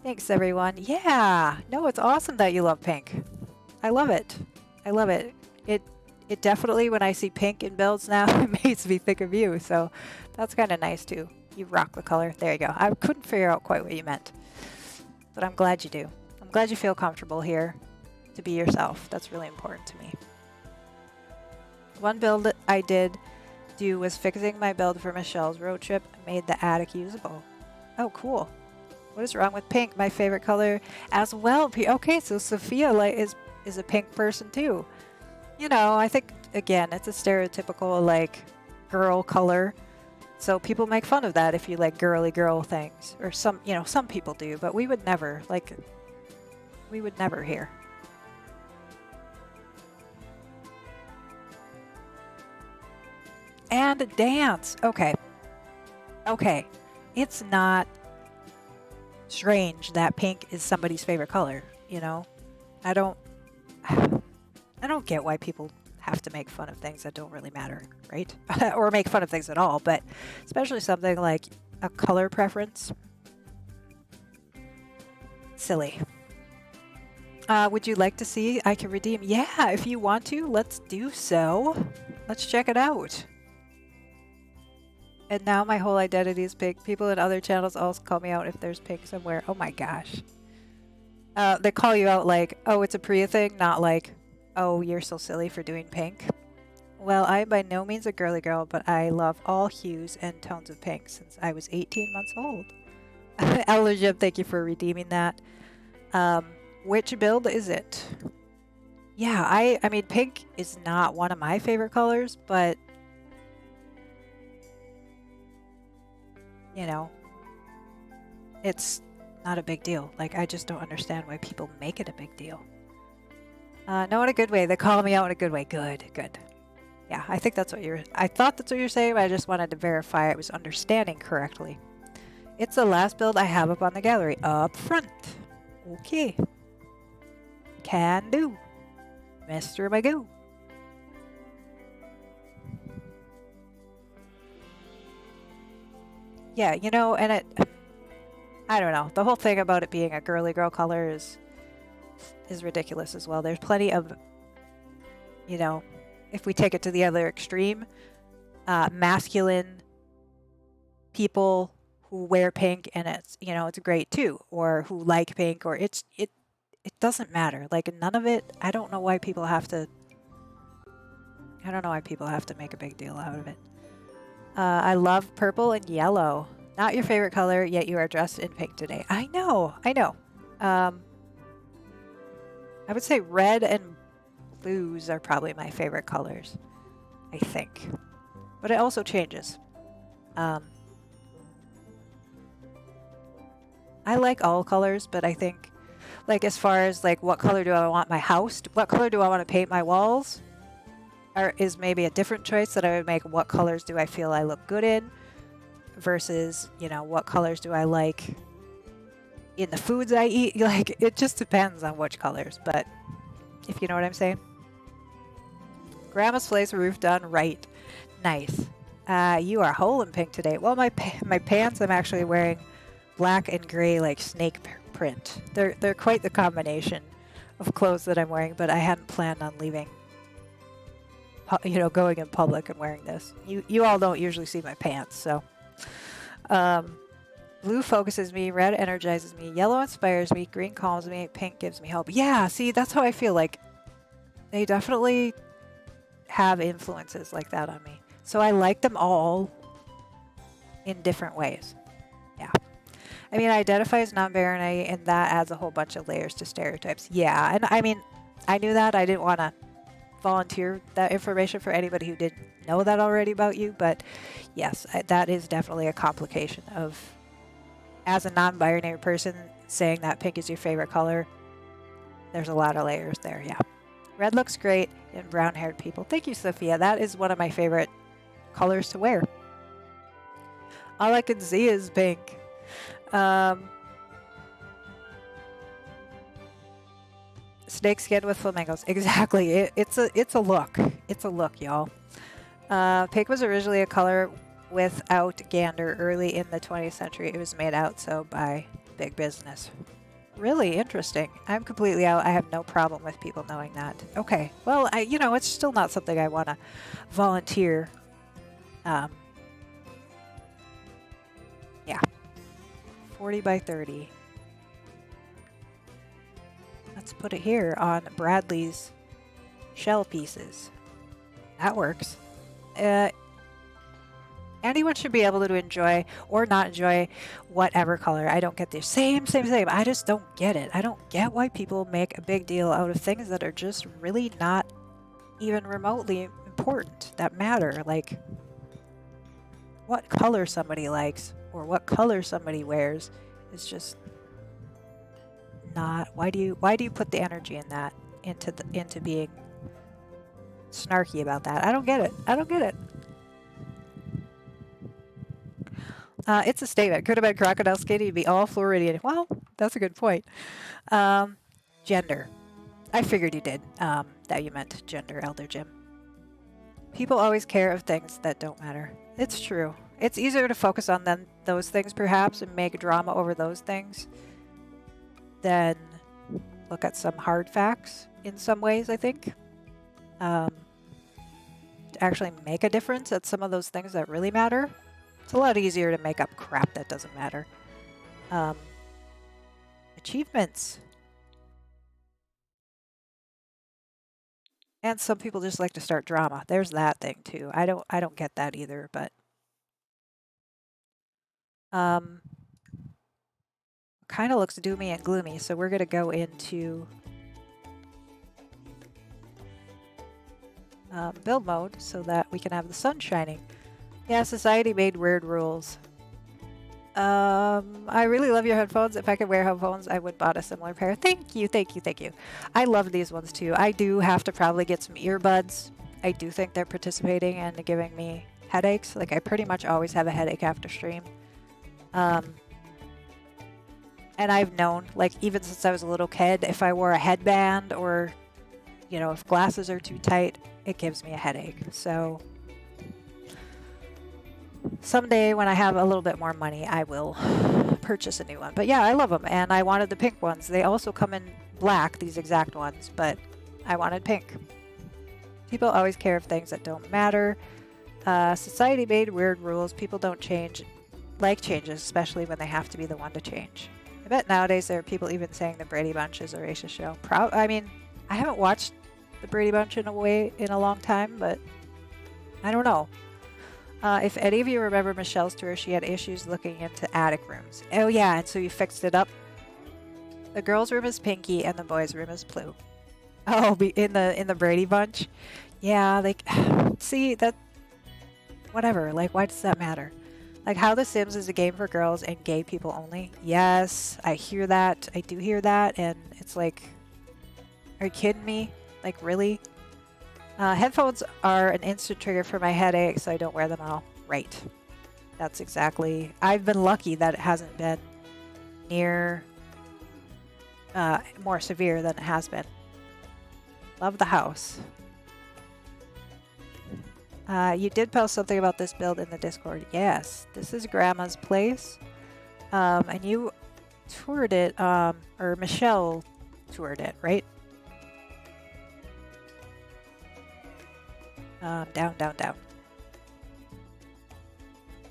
Thanks, everyone. Yeah. No, it's awesome that you love pink. I love it. I love it. It definitely, when I see pink in builds now, it makes me think of you. So that's kind of nice, too. You rock the color. There you go. I couldn't figure out quite what you meant, but I'm glad you do. I'm glad you feel comfortable here to be yourself. That's really important to me. One build that I did do was fixing my build for Michelle's road trip and made the attic usable. Oh, cool. What is wrong with pink? My favorite color as well. Okay, so Sophia is a pink person too. You know, I think, again, it's a stereotypical, like, girl color. So people make fun of that if you like girly girl things. Or some people do, but we would never, here. And dance. Okay. It's not strange that pink is somebody's favorite color, you know? I I don't get why people have to make fun of things that don't really matter, right? Or make fun of things at all, but especially something like a color preference. Silly. Would you like to see I can redeem? Yeah, if you want to, let's do so. Let's check it out. And now my whole identity is pink. People in other channels also call me out if there's pink somewhere. Oh my gosh. They call you out like, oh, it's a Priya thing, not like, oh, you're so silly for doing pink. Well, I am by no means a girly girl, but I love all hues and tones of pink since I was 18 months old. Allergip, thank you for redeeming that. Which build is it? Yeah, I mean, pink is not one of my favorite colors, but you know, it's not a big deal. Like, I just don't understand why people make it a big deal. No, in a good way. They call me out in a good way. Good, good. Yeah, I think that's what I thought that's what you're saying, but I just wanted to verify I was understanding correctly. It's the last build I have up on the gallery. Up front. Okay. Can do. Mr. Magoo. Yeah, you know, and I don't know. The whole thing about it being a girly girl color is ridiculous as well. There's plenty of, you know, if we take it to the other extreme, masculine people who wear pink and it's, you know, it's great too, or who like pink, or it doesn't matter. Like, none of it. I don't know why people have to make a big deal out of it. I love purple and yellow. Not your favorite color, yet you are dressed in pink today. I know. I would say red and blues are probably my favorite colors, I think. But it also changes. I like all colors, but I think, like, as far as, like, what color do I want my house? What color do I want to paint my walls? Is maybe a different choice that I would make. What colors do I feel I look good in? Versus, you know, what colors do I like in the foods I eat? Like, it just depends on which colors, but if you know what I'm saying. Grandma's place roof done right. Nice. You are whole in pink today. Well, my pants, I'm actually wearing black and gray, like snake print. They're quite the combination of clothes that I'm wearing, but I hadn't planned on leaving, you know, going in public and wearing this. You all don't usually see my pants, so. Blue focuses me, red energizes me, yellow inspires me, green calms me, pink gives me hope. Yeah, see, that's how I feel. Like, they definitely have influences like that on me. So I like them all in different ways. Yeah. I mean, I identify as non-binary, and that adds a whole bunch of layers to stereotypes. Yeah, and I mean, I knew that. I didn't want to volunteer that information for anybody who didn't know that already about you, but yes, that is definitely a complication of, as a non-binary person, saying that pink is your favorite color. There's a lot of layers there. Yeah, red looks great in brown-haired people. Thank you, Sophia. That is one of my favorite colors to wear. All I can see is pink. Snake skin with flamingos. Exactly. It's a look. It's a look, y'all. Pink was originally a color without gander early in the 20th century. It was made out so by big business. Really interesting. I'm completely out. I have no problem with people knowing that. Okay. Well, you know, it's still not something I want to volunteer. Yeah. 40 by 30. Let's put it here on Bradley's shell pieces. That works. Anyone should be able to enjoy or not enjoy whatever color. I don't get this. Same. I just don't get it. I don't get why people make a big deal out of things that are just really not even remotely important, that matter. Like, what color somebody likes or what color somebody wears is just not. Why do you put the energy in that into being snarky about that? I don't get it. It's a statement. Could have been crocodile skin. You'd be all Floridian. Well, that's a good point. Gender. I figured you did, that you meant gender, Elder Jim. People always care of things that don't matter. It's true. It's easier to focus on those things, perhaps, and make drama over those things than look at some hard facts in some ways, I think. To actually make a difference at some of those things that really matter. It's a lot easier to make up crap that doesn't matter. Achievements. And some people just like to start drama. There's that thing too. I don't get that either, but kind of looks doomy and gloomy, so we're going to go into build mode so that we can have the sun shining. Yeah, society made weird rules. I really love your headphones. If I could wear headphones, I would bought a similar pair. Thank you, thank you, thank you. I love these ones too. I do have to probably get some earbuds. I do think they're participating and giving me headaches. Like I pretty much always have a headache after stream. And I've known, like even since I was a little kid, if I wore a headband or, you know, if glasses are too tight, it gives me a headache. So someday when I have a little bit more money, I will purchase a new one. But yeah, I love them, and I wanted the pink ones. They also come in black, these exact ones, but I wanted pink. People always care of things that don't matter. Society made weird rules. People don't like changes, especially when they have to be the one to change. I bet nowadays there are people even saying the Brady Bunch is a racist show. I mean, I haven't watched the Brady Bunch in a long time, but I don't know. If any of you remember Michelle's tour, she had issues looking into attic rooms. Oh yeah, and so you fixed it up. The girls' room is Pinky and the boys' room is Blue. Oh, in the Brady Bunch? Yeah, like, see, that, whatever, like, why does that matter? Like, how The Sims is a game for girls and gay people only? Yes, I hear that. I do hear that, and it's like, are you kidding me? Like, really? Headphones are an instant trigger for my headache, so I don't wear them at all. Right. That's exactly... I've been lucky that it hasn't been more severe than it has been. Love the house. You did post something about this build in the Discord. Yes, this is Grandma's place. And you toured it, or Michelle toured it, right? Down, down, down.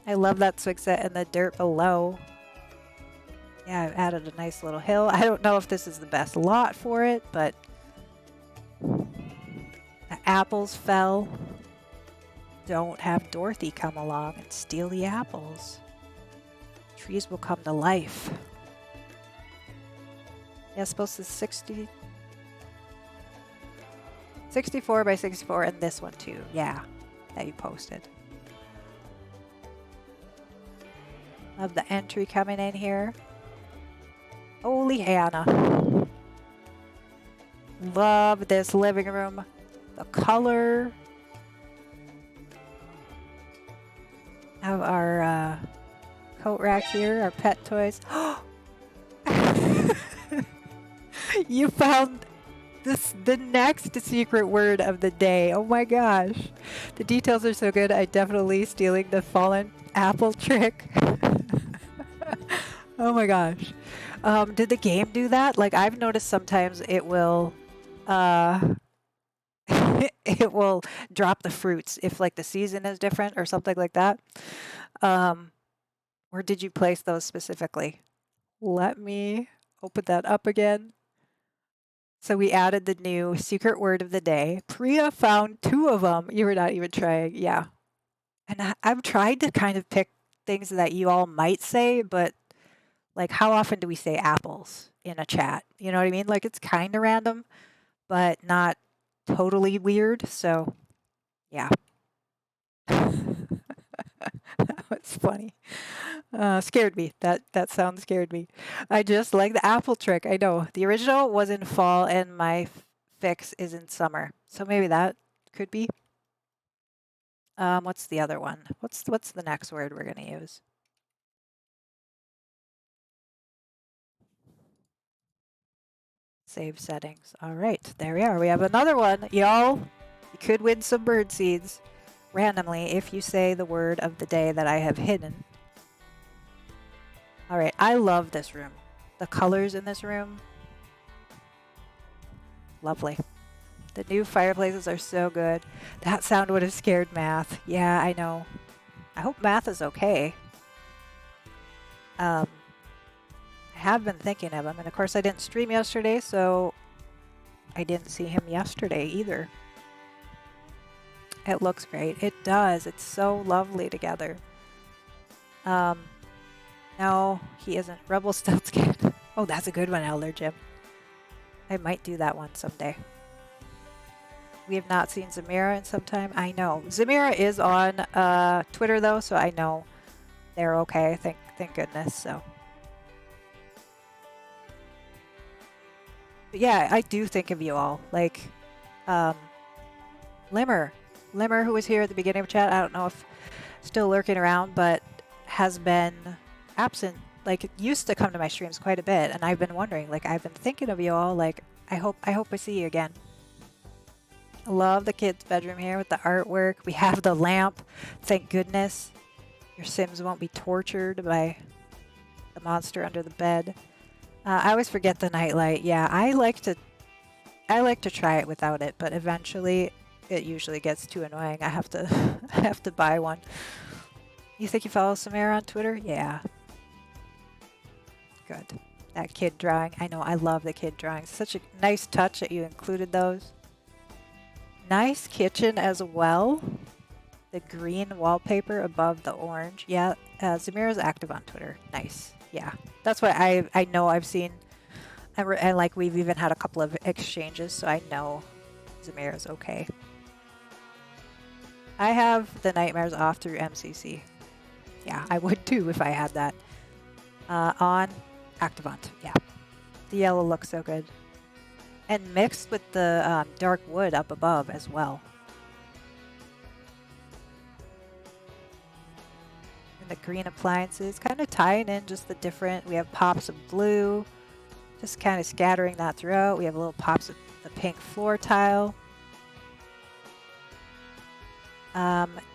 I love that swing set and the dirt below. Yeah, I've added a nice little hill. I don't know if this is the best lot for it, but the apples fell. Don't have Dorothy come along and steal the apples. Trees will come to life. Yeah, supposed to 64 by 64, and this one too. Yeah, that you posted. Love the entry coming in here. Holy Hannah. Love this living room. The color. Have our coat rack here, our pet toys. You found the next secret word of the day. Oh my gosh. The details are so good. I definitely stealing the fallen apple trick. Oh my gosh. Did the game do that? Like I've noticed sometimes it will it will drop the fruits if like the season is different or something like that. Where did you place those specifically? Let me open that up again. So we added the new secret word of the day. Priya found 2 of them. You were not even trying. Yeah. And I've tried to kind of pick things that you all might say, but like how often do we say apples in a chat? You know what I mean? Like it's kind of random, but not totally weird. So yeah. That was funny. Scared me. That sound scared me. I just like the apple trick. I know. The original was in fall and my fix is in summer. So maybe that could be. What's the other one? What's the next word we're going to use? Save settings. All right, there we are. We have another one. Y'all, you could win some bird seeds randomly if you say the word of the day that I have hidden. All right, I love this room. The colors in this room, lovely. The new fireplaces are so good. That sound would have scared Math. Yeah, I know. I hope Math is okay. I have been thinking of him, and of course I didn't stream yesterday, so I didn't see him yesterday either. It looks great. It does. It's so lovely together. No, he isn't. Rebel Stealth Kid. Oh, that's a good one, Elder Jim. I might do that one someday. We have not seen Zamira in some time. I know. Zamira is on Twitter though, so I know they're okay. Thank goodness. So, but yeah, I do think of you all. Like, Limmer, who was here at the beginning of chat. I don't know if still lurking around, but has been absent. Like, used to come to my streams quite a bit, and I've been wondering. Like, I've been thinking of you all. Like, I hope I see you again. I love the kids' bedroom here with the artwork. We have the lamp. Thank goodness. Your Sims won't be tortured by the monster under the bed. I always forget the nightlight. Yeah, I like to try it without it, but eventually it usually gets too annoying. I have to I have to buy one. You think you follow Samara on Twitter? Yeah. Good. That kid drawing. I know, I love the kid drawings. Such a nice touch that you included those. Nice kitchen as well. The green wallpaper above the orange. Yeah, Zamira's active on Twitter. Nice. Yeah, that's what I know. I've seen, and like we've even had a couple of exchanges, so I know Zamira's okay. I have the nightmares off through MCC. Yeah, I would too if I had that on Activant. Yeah, the yellow looks so good. And mixed with the dark wood up above as well. And the green appliances, kind of tying in just the different, we have pops of blue, just kind of scattering that throughout. We have little pops of the pink floor tile.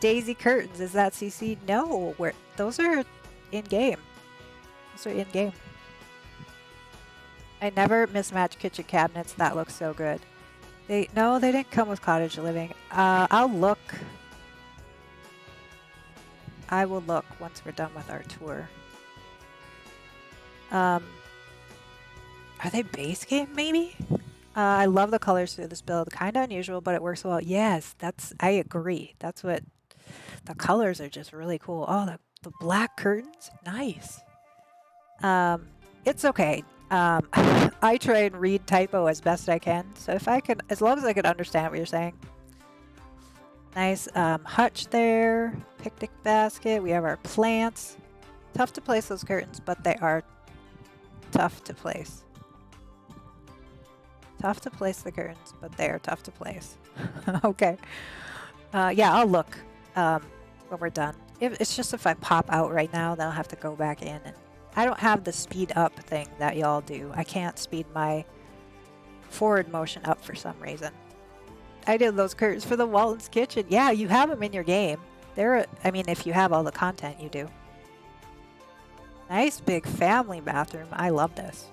Daisy curtains, is that CC? No, those are in-game. Those are in-game. I never mismatch kitchen cabinets. That looks so good. No, they didn't come with cottage living. I'll look. I will look once we're done with our tour. Are they base game maybe? I love the colors through this build. Kind of unusual, but it works well. Yes, I agree. That's what, the colors are just really cool. Oh, the black curtains, nice. It's okay. I try and read typo as best I can. So if I can, as long as I can understand what you're saying. Nice hutch there, picnic basket. We have our plants. Tough to place those curtains, but they are tough to place. Tough to place the curtains, but they are tough to place. Okay. Yeah, I'll look when we're done. It's just if I pop out right now, then I'll have to go back in. And I don't have the speed up thing that y'all do. I can't speed my forward motion up for some reason. I did those curtains for the Walton's Kitchen. Yeah, you have them in your game. I mean, if you have all the content, you do. Nice big family bathroom. I love this.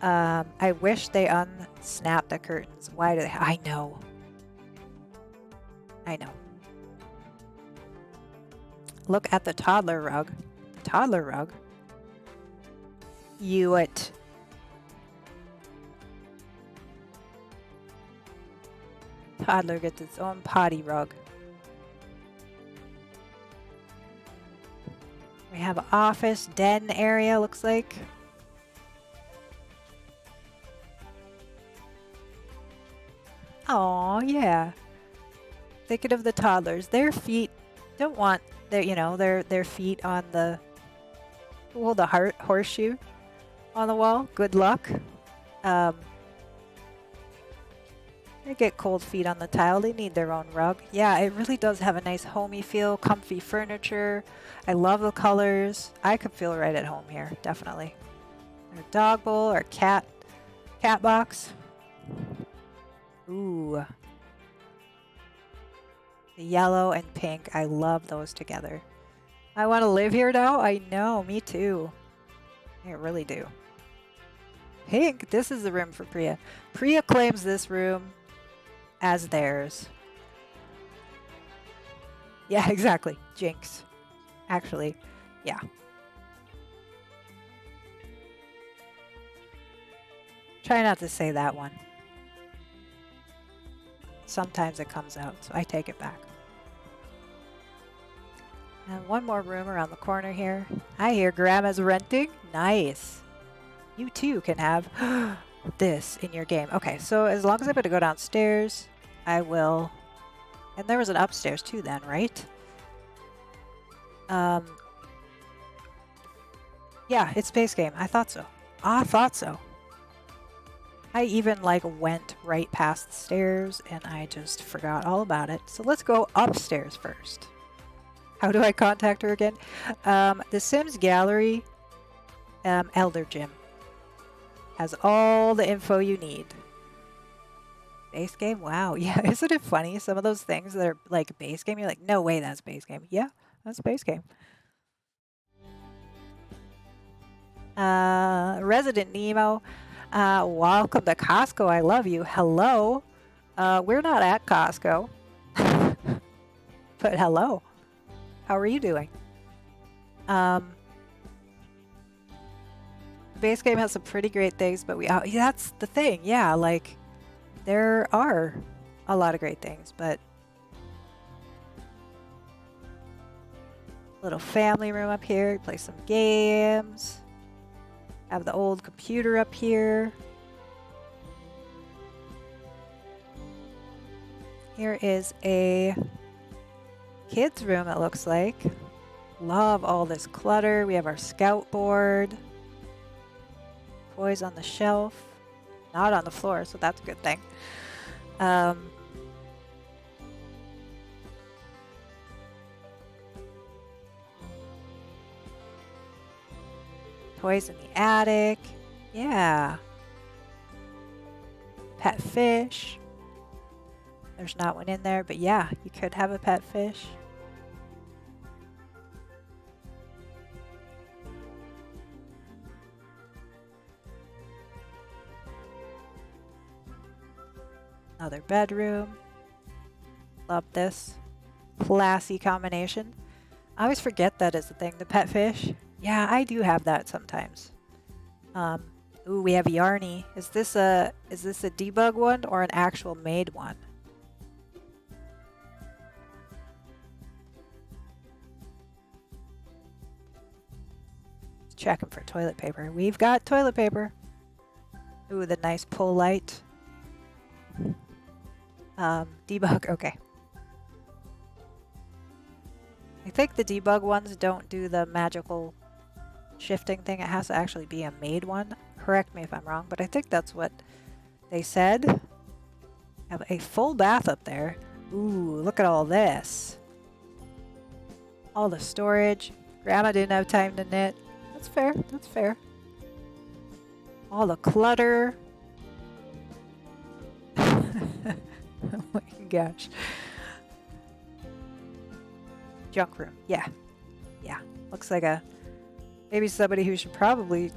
I wish they unsnapped the curtains. Why do they? I know. Look at the toddler rug. Toddler rug? It. Toddler gets its own potty rug. We have an office den area, looks like. Oh yeah. Thinking of the toddlers. Their feet don't want their feet on the horseshoe on the wall. Good luck. They get cold feet on the tile. They need their own rug. Yeah, it really does have a nice homey feel, comfy furniture. I love the colors. I could feel right at home here, definitely. Our dog bowl, our cat Cat box. Ooh. The yellow and pink. I love those together. I want to live here now? I know, me too. I really do. Pink, this is the room for Priya. Priya claims this room as theirs. Yeah, exactly. Jinx. Actually, yeah. Try not to say that one. Sometimes it comes out, so I take it back. And one more room around the corner here. I hear Grandma's renting. Nice. You too can have this in your game. Okay, so as long as I'm going to go downstairs, I will. And there was an upstairs too then, right? Yeah, it's space game. I thought so. I thought so. I even like went right past the stairs and I just forgot all about it. So let's go upstairs first. How do I contact her again? The Sims Gallery, Elder Gym has all the info you need. Base game? Wow. Yeah, isn't it funny? Some of those things that are like base game, you're like, no way that's base game. Yeah, that's base game. Resident Nemo, welcome to Costco. I love you. Hello. We're not at Costco, but hello. How are you doing? Base game has some pretty great things, but that's the thing. Yeah, like there are a lot of great things, but little family room up here, play some games. Have the old computer up here. Here is a kids room, it looks like. Love all this clutter. We have our scout board. Toys on the shelf. Not on the floor, so that's a good thing. Toys in the attic. Yeah. Pet fish. There's not one in there, but yeah, you could have a pet fish. Another bedroom. Love this. Classy combination. I always forget that is the thing, the pet fish. Yeah, I do have that sometimes. Ooh, we have Yarny. Is this a debug one or an actual made one? Checking for toilet paper. We've got toilet paper. Ooh, the nice pull light. Debug, okay. I think the debug ones don't do the magical shifting thing. It has to actually be a made one. Correct me if I'm wrong, but I think that's what they said. Have a full bath up there. Ooh, look at all this. All the storage. Grandma didn't have time to knit. That's fair, that's fair. All the clutter. Oh my gosh. Junk room. Yeah. Yeah. Looks like maybe somebody who should probably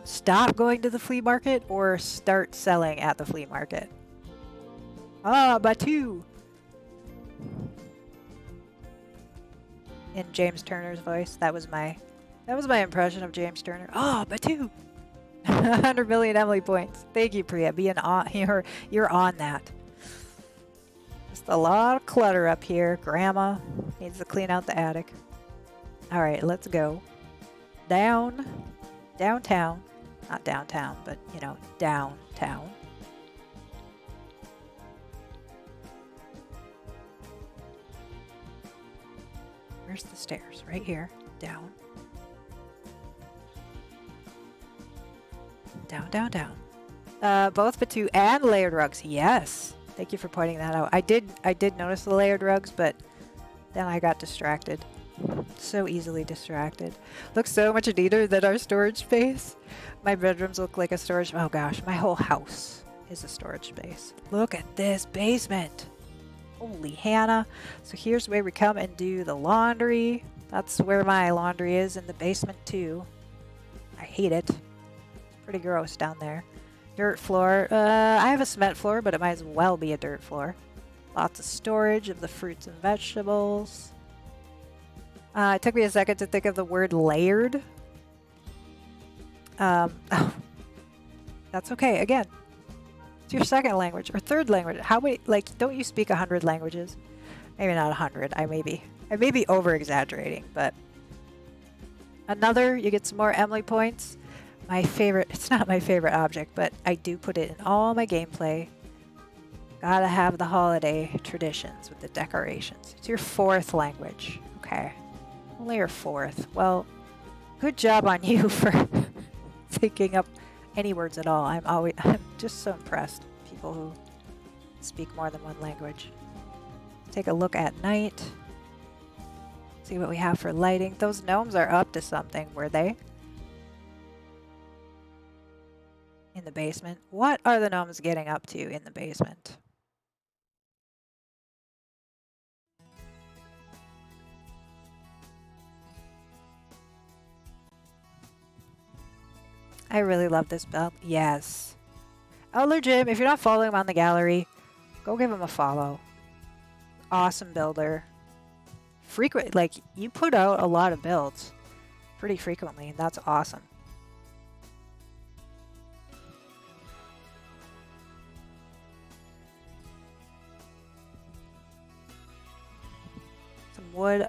stop going to the flea market or start selling at the flea market. Ah, Batu. In James Turner's voice. That was my impression of James Turner. Ah, Batu. 100 million Emily points. Thank you, Priya. You're on that. Just a lot of clutter up here. Grandma needs to clean out the attic. All right, let's go. Downtown. Not downtown, but, you know, downtown. Where's the stairs? Right here. Down. Down. Both Batu and layered rugs. Yes. Thank you for pointing that out. I did notice the layered rugs, but then I got distracted. So easily distracted. Looks so much neater than our storage space. My bedrooms look like a storage. Oh gosh, my whole house is a storage space. Look at this basement. Holy Hannah. So here's where we come and do the laundry. That's where my laundry is, in the basement too. I hate it. Pretty gross down there. Dirt floor. I have a cement floor, but it might as well be a dirt floor. Lots of storage of the fruits and vegetables. It took me a second to think of the word layered. Oh, that's okay. Again, it's your second language or third language. How many, like, don't you speak 100 languages? Maybe not 100. I may be over exaggerating, but another, you get some more Emily points. My favorite, it's not my favorite object, but I do put it in all my gameplay. Gotta have the holiday traditions with the decorations. It's your fourth language. Okay. Only your fourth. Well, good job on you for thinking up any words at all. I'm just so impressed. People who speak more than one language. Take a look at night. See what we have for lighting. Those gnomes are up to something, were they? In the basement. What are the gnomes getting up to in the basement? I really love this build. Yes. Elder Jim, if you're not following him on the gallery, go give him a follow. Awesome builder. Frequent, like, you put out a lot of builds pretty frequently, and that's awesome. Some wood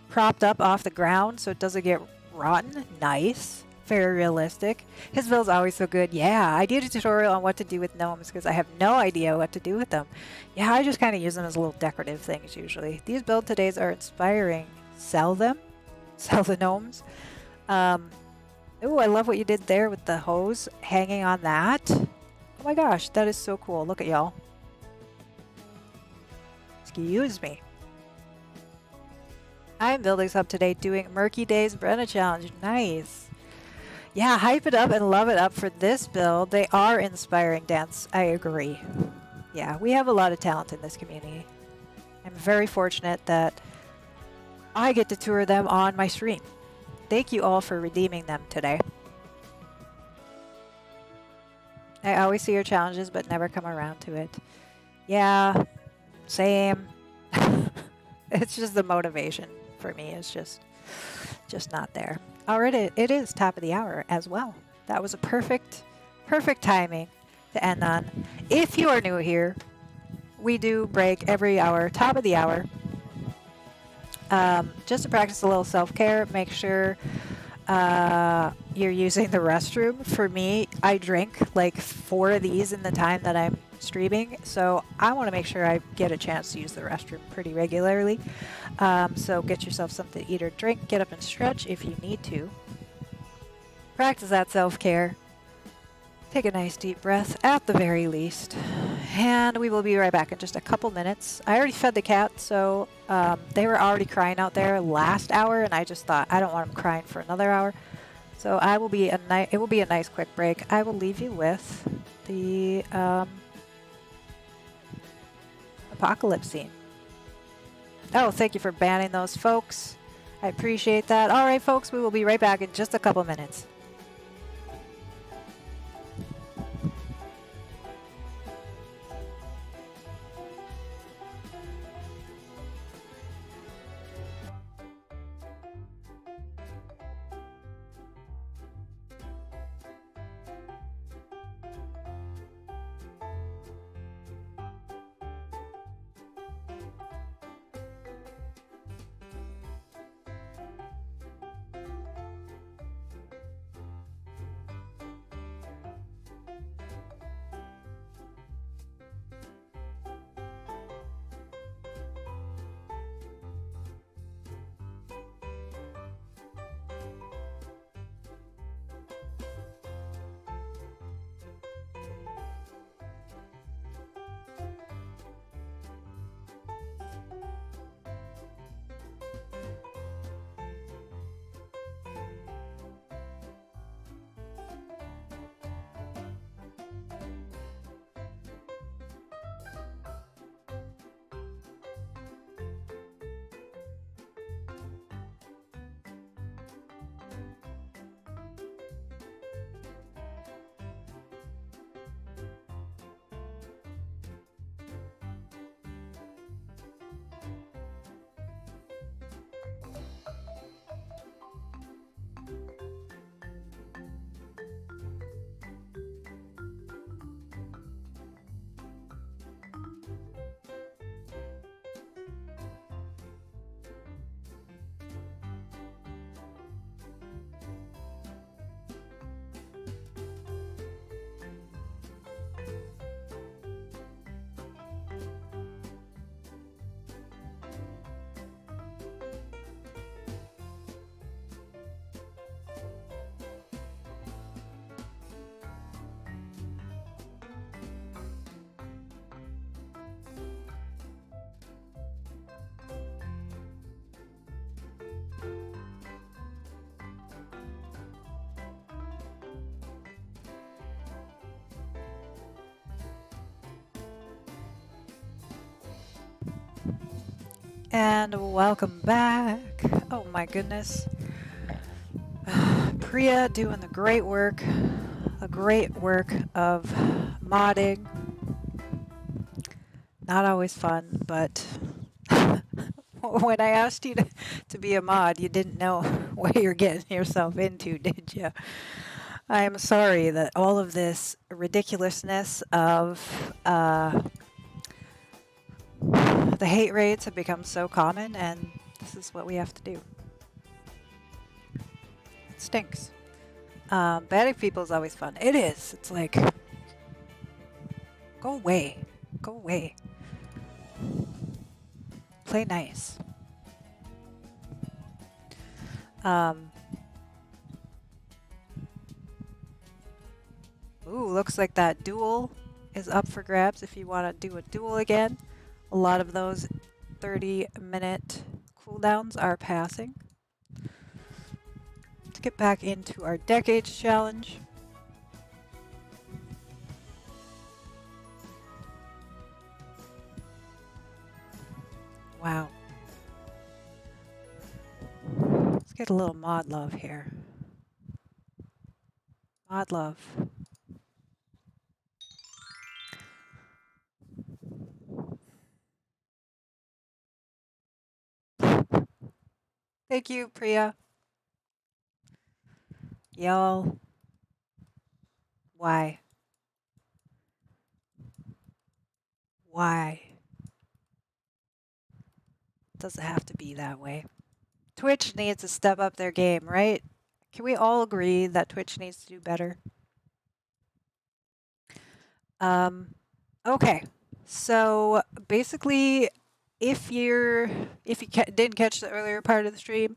propped up off the ground so it doesn't get rotten. Nice. Very realistic. His build's always so good. Yeah, I did a tutorial on what to do with gnomes because I have no idea what to do with them. Yeah, I just kind of use them as little decorative things usually. These build todays are inspiring. Sell them. Sell the gnomes. Ooh, I love what you did there with the hose hanging on that. Oh my gosh, that is so cool. Look at y'all. Excuse me. I'm building some today doing Murky Days Brenna Challenge. Nice. Yeah, hype it up and love it up for this build. They are inspiring, Dance. I agree. Yeah, we have a lot of talent in this community. I'm very fortunate that I get to tour them on my stream. Thank you all for redeeming them today. I always see your challenges but never come around to it. Yeah, same. It's just the motivation for me is just not there. Already, it is top of the hour as well. That was a perfect timing to end on. If you are new here, we do break every hour, top of the hour, just to practice a little self-care. Make sure you're using the restroom. For me, I drink like 4 of these in the time that I'm streaming, so I want to make sure I get a chance to use the restroom pretty regularly. So get yourself something to eat or drink, get up and stretch if you need to. Practice that self-care. Take a nice deep breath at the very least. And we will be right back in just a couple minutes. I already fed the cat, so they were already crying out there last hour, and I just thought I don't want them crying for another hour. So it will be a nice quick break. I will leave you with the apocalypse scene. Oh, thank you for banning those folks. I appreciate that. All right, folks, we will be right back in just a couple minutes. And welcome back. Oh my goodness. Priya doing the great work of modding. Not always fun, but when I asked you to be a mod, you didn't know what you're getting yourself into, did you? I am sorry that all of this ridiculousness of the hate raids have become so common, and this is what we have to do. It stinks. Banning people is always fun. It is. It's like, go away. Go away. Play nice. Ooh, looks like that duel is up for grabs if you want to do a duel again. A lot of those 30-minute cooldowns are passing. Let's get back into our decades challenge. Wow. Let's get a little mod love here. Mod love. Thank you, Priya. Y'all. Why? Why? Does it have to be that way? Twitch needs to step up their game, right? Can we all agree that Twitch needs to do better? Okay. So basically, if you didn't catch the earlier part of the stream,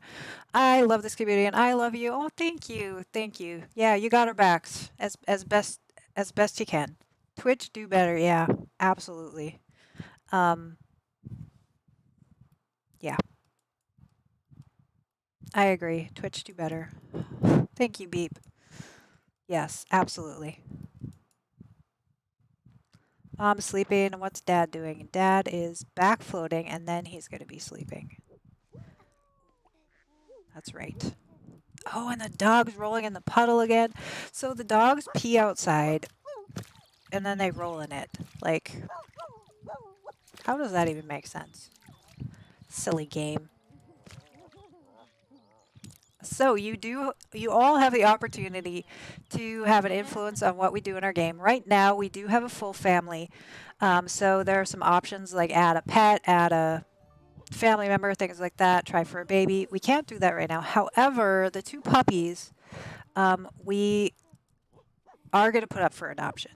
I love this community and I love you. Oh, thank you, thank you. Yeah, you got our backs as best you can. Twitch do better. Yeah, absolutely. Yeah, I agree. Twitch do better. Thank you, Beep. Yes, absolutely. Mom's sleeping. What's Dad doing? Dad is back floating, and then he's going to be sleeping. That's right. Oh, and the dog's rolling in the puddle again. So the dogs pee outside, and then they roll in it. Like, how does that even make sense? Silly game. So you all have the opportunity to have an influence on what we do in our game. Right now, we do have a full family. So there are some options like add a pet, add a family member, things like that, try for a baby. We can't do that right now. However, the two puppies, we are going to put up for adoption.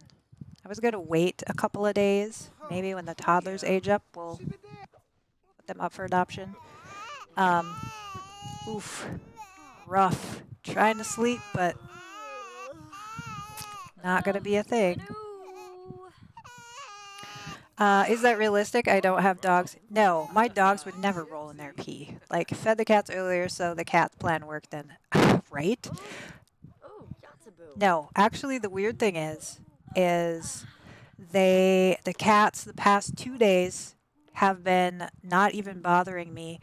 I was going to wait a couple of days. Maybe when the toddlers age up, we'll put them up for adoption. Oof. Rough. Trying to sleep, but not going to be a thing. Is that realistic? I don't have dogs. No, my dogs would never roll in their pee. Like, fed the cats earlier, so the cat's plan worked then. Right? No, actually, the weird thing is the cats the past 2 days have been not even bothering me.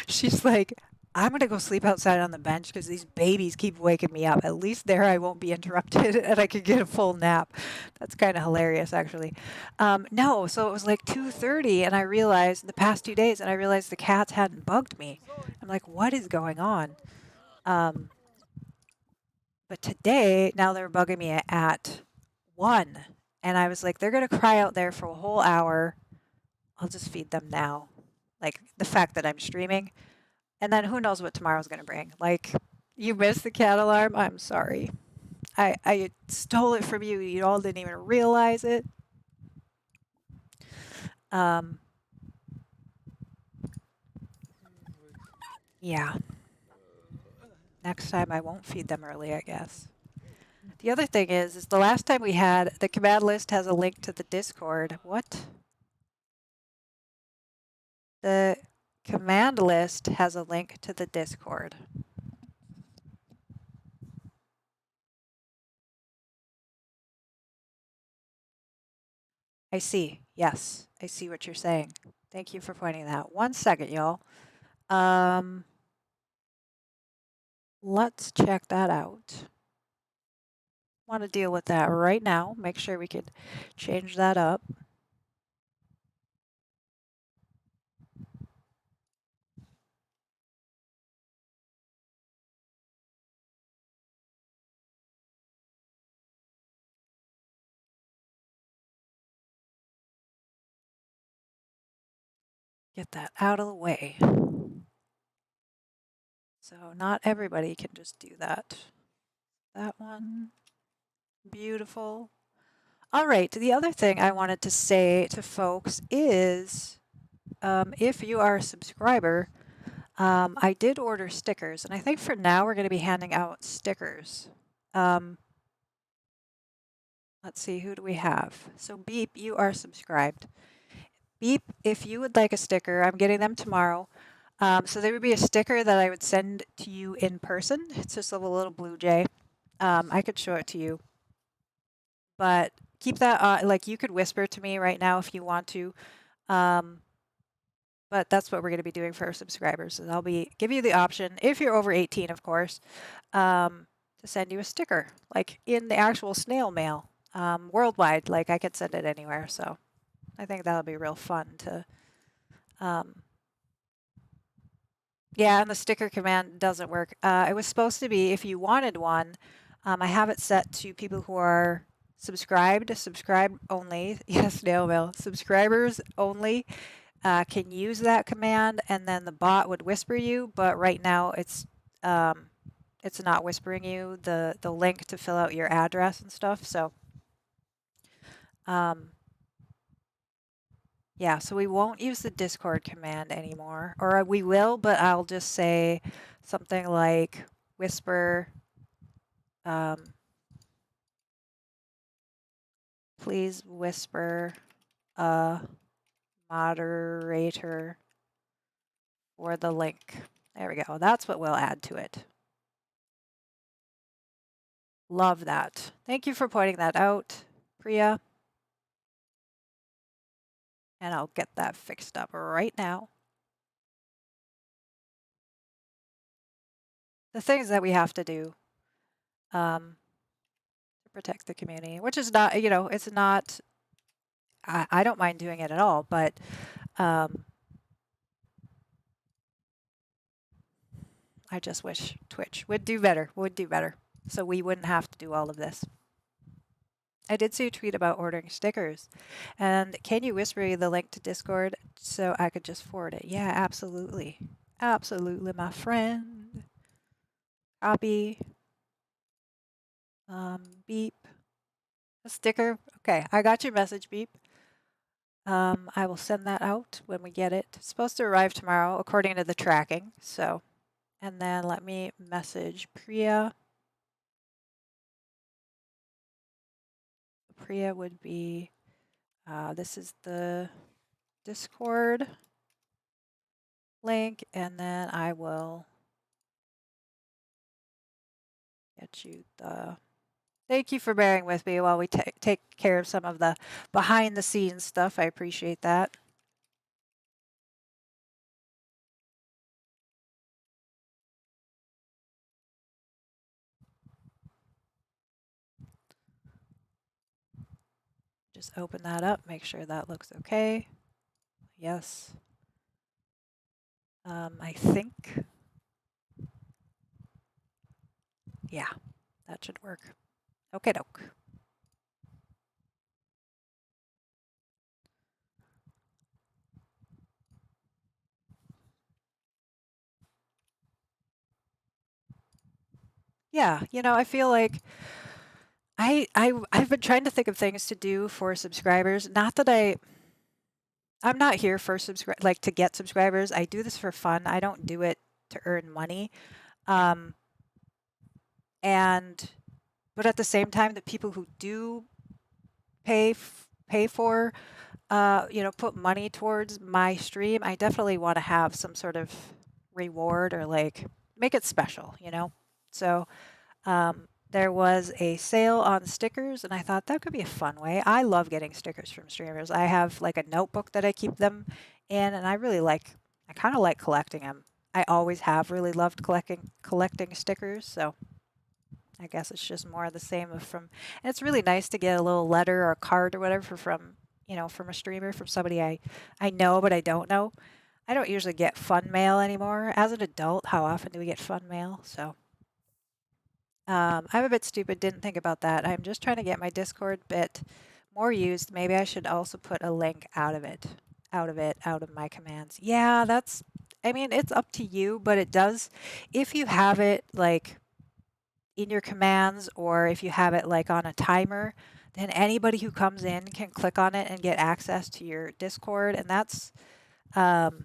She's like, I'm gonna go sleep outside on the bench because these babies keep waking me up. At least there I won't be interrupted and I could get a full nap. That's kind of hilarious, actually. No, so it was like 2:30, and I realized the past 2 days, and I realized the cats hadn't bugged me. I'm like, what is going on? But today, now they're bugging me at 1, and I was like, they're gonna cry out there for a whole hour. I'll just feed them now. Like the fact that I'm streaming. And then who knows what tomorrow's going to bring. Like, you missed the cat alarm. I'm sorry. I stole it from you. You all didn't even realize it. Yeah. Next time I won't feed them early, I guess. The other thing is the last time we had, the command list has a link to the Discord. What? The command list has a link to the Discord. I see. Yes, I see what you're saying. Thank you for pointing that out. 1 second, y'all. Um, let's check that out. Want to deal with that right now. Make sure we could change that up. Get that out of the way. So not everybody can just do that. That one. Beautiful. All right. The other thing I wanted to say to folks is if you are a subscriber, I did order stickers, and I think for now we're going to be handing out stickers. Um, let's see, who do we have? So Beep, you are subscribed. Beep, if you would like a sticker, I'm getting them tomorrow. So there would be a sticker that I would send to you in person. It's just a little blue jay. I could show it to you, but keep that on. Like you could whisper to me right now if you want to. Um, but that's what we're going to be doing for our subscribers. And I'll be give you the option, if you're over 18, of course, to send you a sticker, like in the actual snail mail, worldwide. Like I could send it anywhere. So I think that'll be real fun to. Um, yeah, and the sticker command doesn't work. It was supposed to be if you wanted one. I have it set to people who are subscribe only. Yes, snail mail. Subscribers only can use that command, and then the bot would whisper you. But right now, it's not whispering you the link to fill out your address and stuff. So, um, yeah, so we won't use the Discord command anymore, or we will, but I'll just say something like whisper. Um, please whisper a moderator for the link. There we go. That's what we'll add to it. Love that. Thank you for pointing that out, Priya. And I'll get that fixed up right now. The things that we have to do to protect the community, which is not, it's not, I don't mind doing it at all, but I just wish Twitch would do better, so we wouldn't have to do all of this. I did see a tweet about ordering stickers. And can you whisper me the link to Discord so I could just forward it? Yeah, absolutely. Absolutely, my friend. Copy. Beep. A sticker. Okay, I got your message, Beep. I will send that out when we get it. It's supposed to arrive tomorrow according to the tracking. So, and then let me message Priya. Priya would be, this is the Discord link, and then I will get you the. Thank you for bearing with me while we take care of some of the behind the scenes stuff. I appreciate that. Just open that up, make sure that looks okay. Yes. I think, yeah, that should work. Okay, doke. Yeah, I feel like I've been trying to think of things to do for subscribers. Not that I'm not here for to get subscribers. I do this for fun. I don't do it to earn money. Um, and but at the same time, the people who do pay for put money towards my stream, I definitely want to have some sort of reward or like make it special. So there was a sale on stickers, and I thought that could be a fun way. I love getting stickers from streamers. I have like a notebook that I keep them in, and I kind of like collecting them. I always have really loved collecting stickers, so I guess it's just more of the same and it's really nice to get a little letter or a card or whatever from, from a streamer, from somebody I know but I don't know. I don't usually get fun mail anymore. As an adult, how often do we get fun mail? So I'm a bit stupid, didn't think about that. I'm just trying to get my Discord bit more used. Maybe I should also put a link out of my commands. Yeah, I mean, it's up to you, but it does, if you have it like in your commands or if you have it like on a timer, then anybody who comes in can click on it and get access to your Discord. And that's um,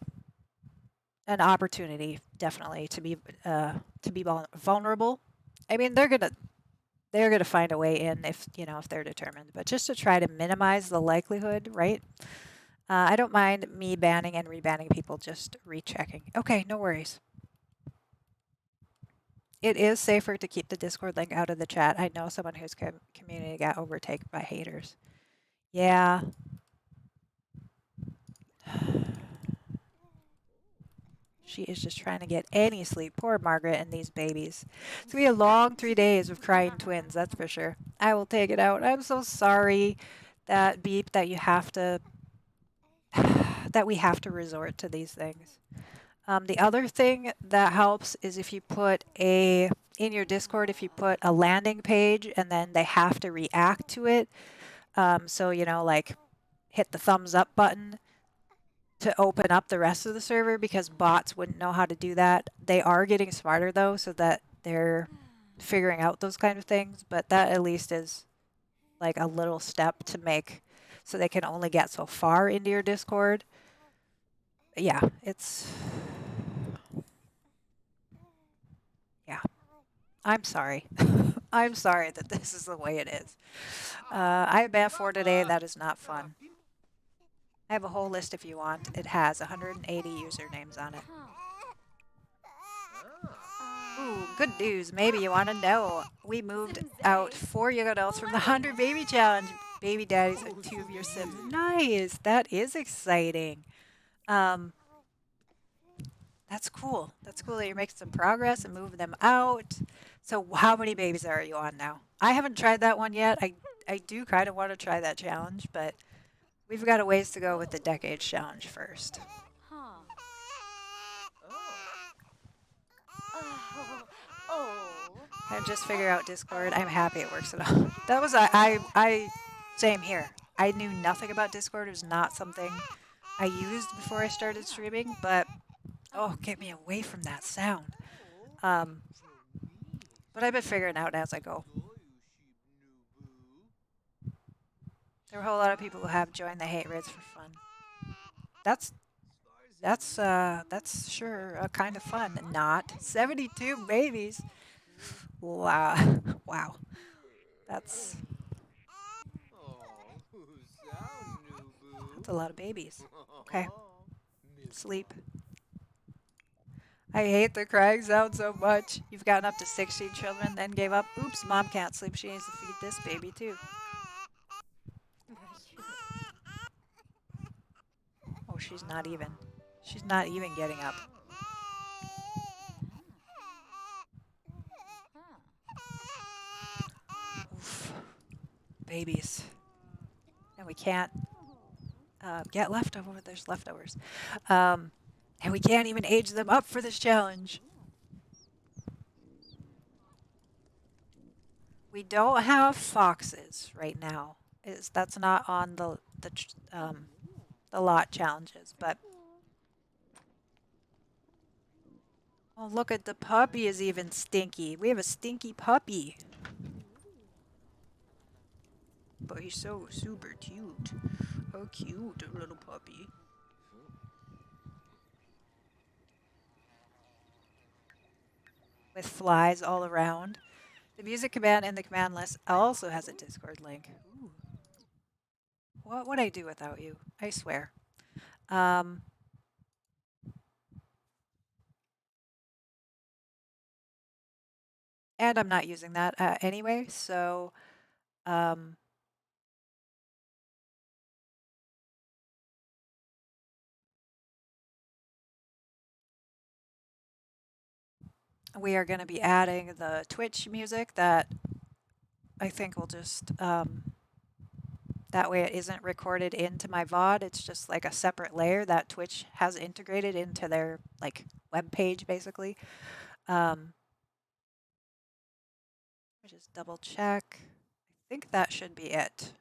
an opportunity definitely to be vulnerable. I mean, they're gonna find a way in if they're determined, but just to try to minimize the likelihood, right? I don't mind me banning and rebanning people, just rechecking. Okay, no worries. It is safer to keep the Discord link out of the chat. I know someone whose community got overtaken by haters. Yeah. She is just trying to get any sleep. Poor Margaret and these babies. It's going to be a long 3 days of crying twins, that's for sure. I will take it out. I'm so sorry that Beep that you have to that we have to resort to these things. The other thing that helps is if you put in your Discord, if you put a landing page and then they have to react to it. So, like hit the thumbs up button to open up the rest of the server because bots wouldn't know how to do that. They are getting smarter though, so that they're figuring out those kind of things, but that at least is like a little step to make so they can only get so far into your Discord. Yeah, yeah. I'm sorry. I'm sorry that this is the way it is. I have banned 4 today. That is not fun. I have a whole list if you want. It has 180 usernames on it. Ooh, good news. Maybe you want to know. We moved out 4 young adults from the 100 Baby Challenge. Baby daddies and 2 of your sims. Nice. That is exciting. Um, that's cool. That's cool that you're making some progress and moving them out. So how many babies are you on now? I haven't tried that one yet. I do kind of want to try that challenge, but we've got a ways to go with the Decades Challenge first. I just figured out Discord. I'm happy it works at all. That was same here. I knew nothing about Discord. It was not something I used before I started streaming, but oh, get me away from that sound. But I've been figuring out as I go. There are a whole lot of people who have joined the hate raids for fun. That's sure kind of fun. Not 72 babies. Wow, wow. That's a lot of babies. Okay, sleep. I hate the crying sound so much. You've gotten up to 16 children, then gave up. Oops, mom can't sleep. She needs to feed this baby too. Oh, she's not even getting up. Oof. Babies. And we can't get leftovers. There's leftovers. And we can't even age them up for this challenge. We don't have foxes right now. That's not on the lot challenges, but oh, look at the puppy is even stinky. We have a stinky puppy. But he's so super cute. Oh, cute little puppy. With flies all around. The music command in the command list also has a Discord link. Ooh. What would I do without you? I swear. And I'm not using that anyway, so um, we are going to be adding the Twitch music that I think will just that way it isn't recorded into my VOD. It's just like a separate layer that Twitch has integrated into their like web page basically. Um, just double check. I think that should be it.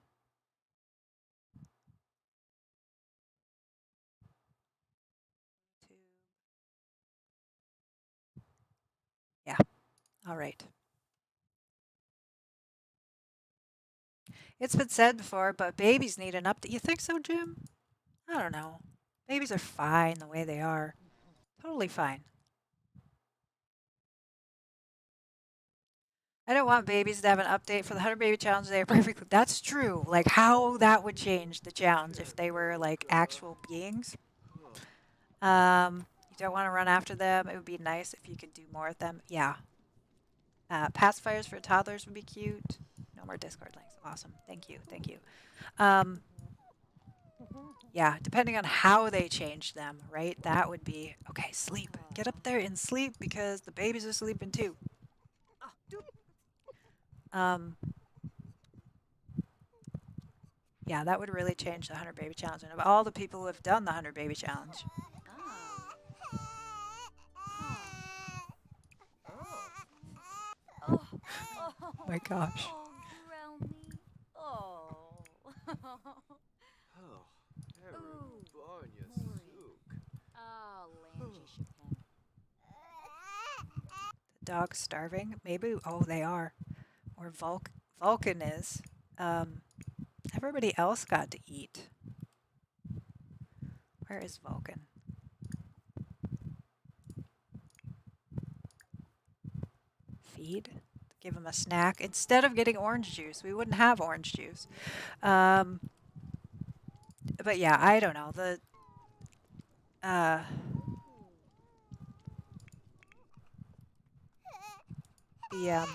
Yeah. All right. It's been said before, but babies need an update. You think so, Jim? I don't know. Babies are fine the way they are. Totally fine. I don't want babies to have an update for the 100 baby challenge. They are perfectly. That's true. Like how that would change the challenge if they were like actual beings. You don't want to run after them. It would be nice if you could do more with them. Yeah. Pacifiers for toddlers would be cute. No more Discord links. Awesome. Thank you. Thank you. Um, yeah, depending on how they change them, right? That would be okay. Sleep. Get up there and sleep because the babies are sleeping too. Um, yeah, that would really change the 100 baby challenge. And of all the people who have done the 100 baby challenge, Oh, my gosh. oh, Brownie. Oh. Oh, every Ooh, barnya Maury. sook. Oh, Langy Chapin. The dog's starving. Maybe, oh, they are. Or Vulcan is. Um, everybody else got to eat. Where is Vulcan? Feed? Give him a snack. Instead of getting orange juice, we wouldn't have orange juice. Um, but yeah, I don't know. Uh, the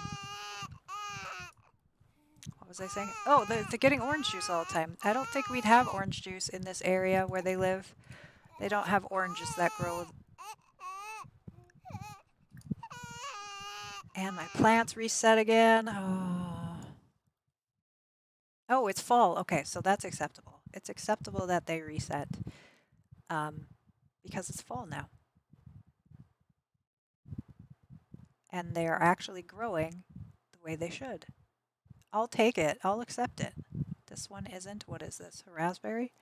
what was I saying? Oh, they're getting orange juice all the time. I don't think we'd have orange juice in this area where they live. They don't have oranges that grow. And my plants reset again. Oh. Oh, it's fall. Okay, so that's acceptable. It's acceptable that they reset because it's fall now. And they are actually growing the way they should. I'll take it. I'll accept it. This one isn't. What is this? A raspberry?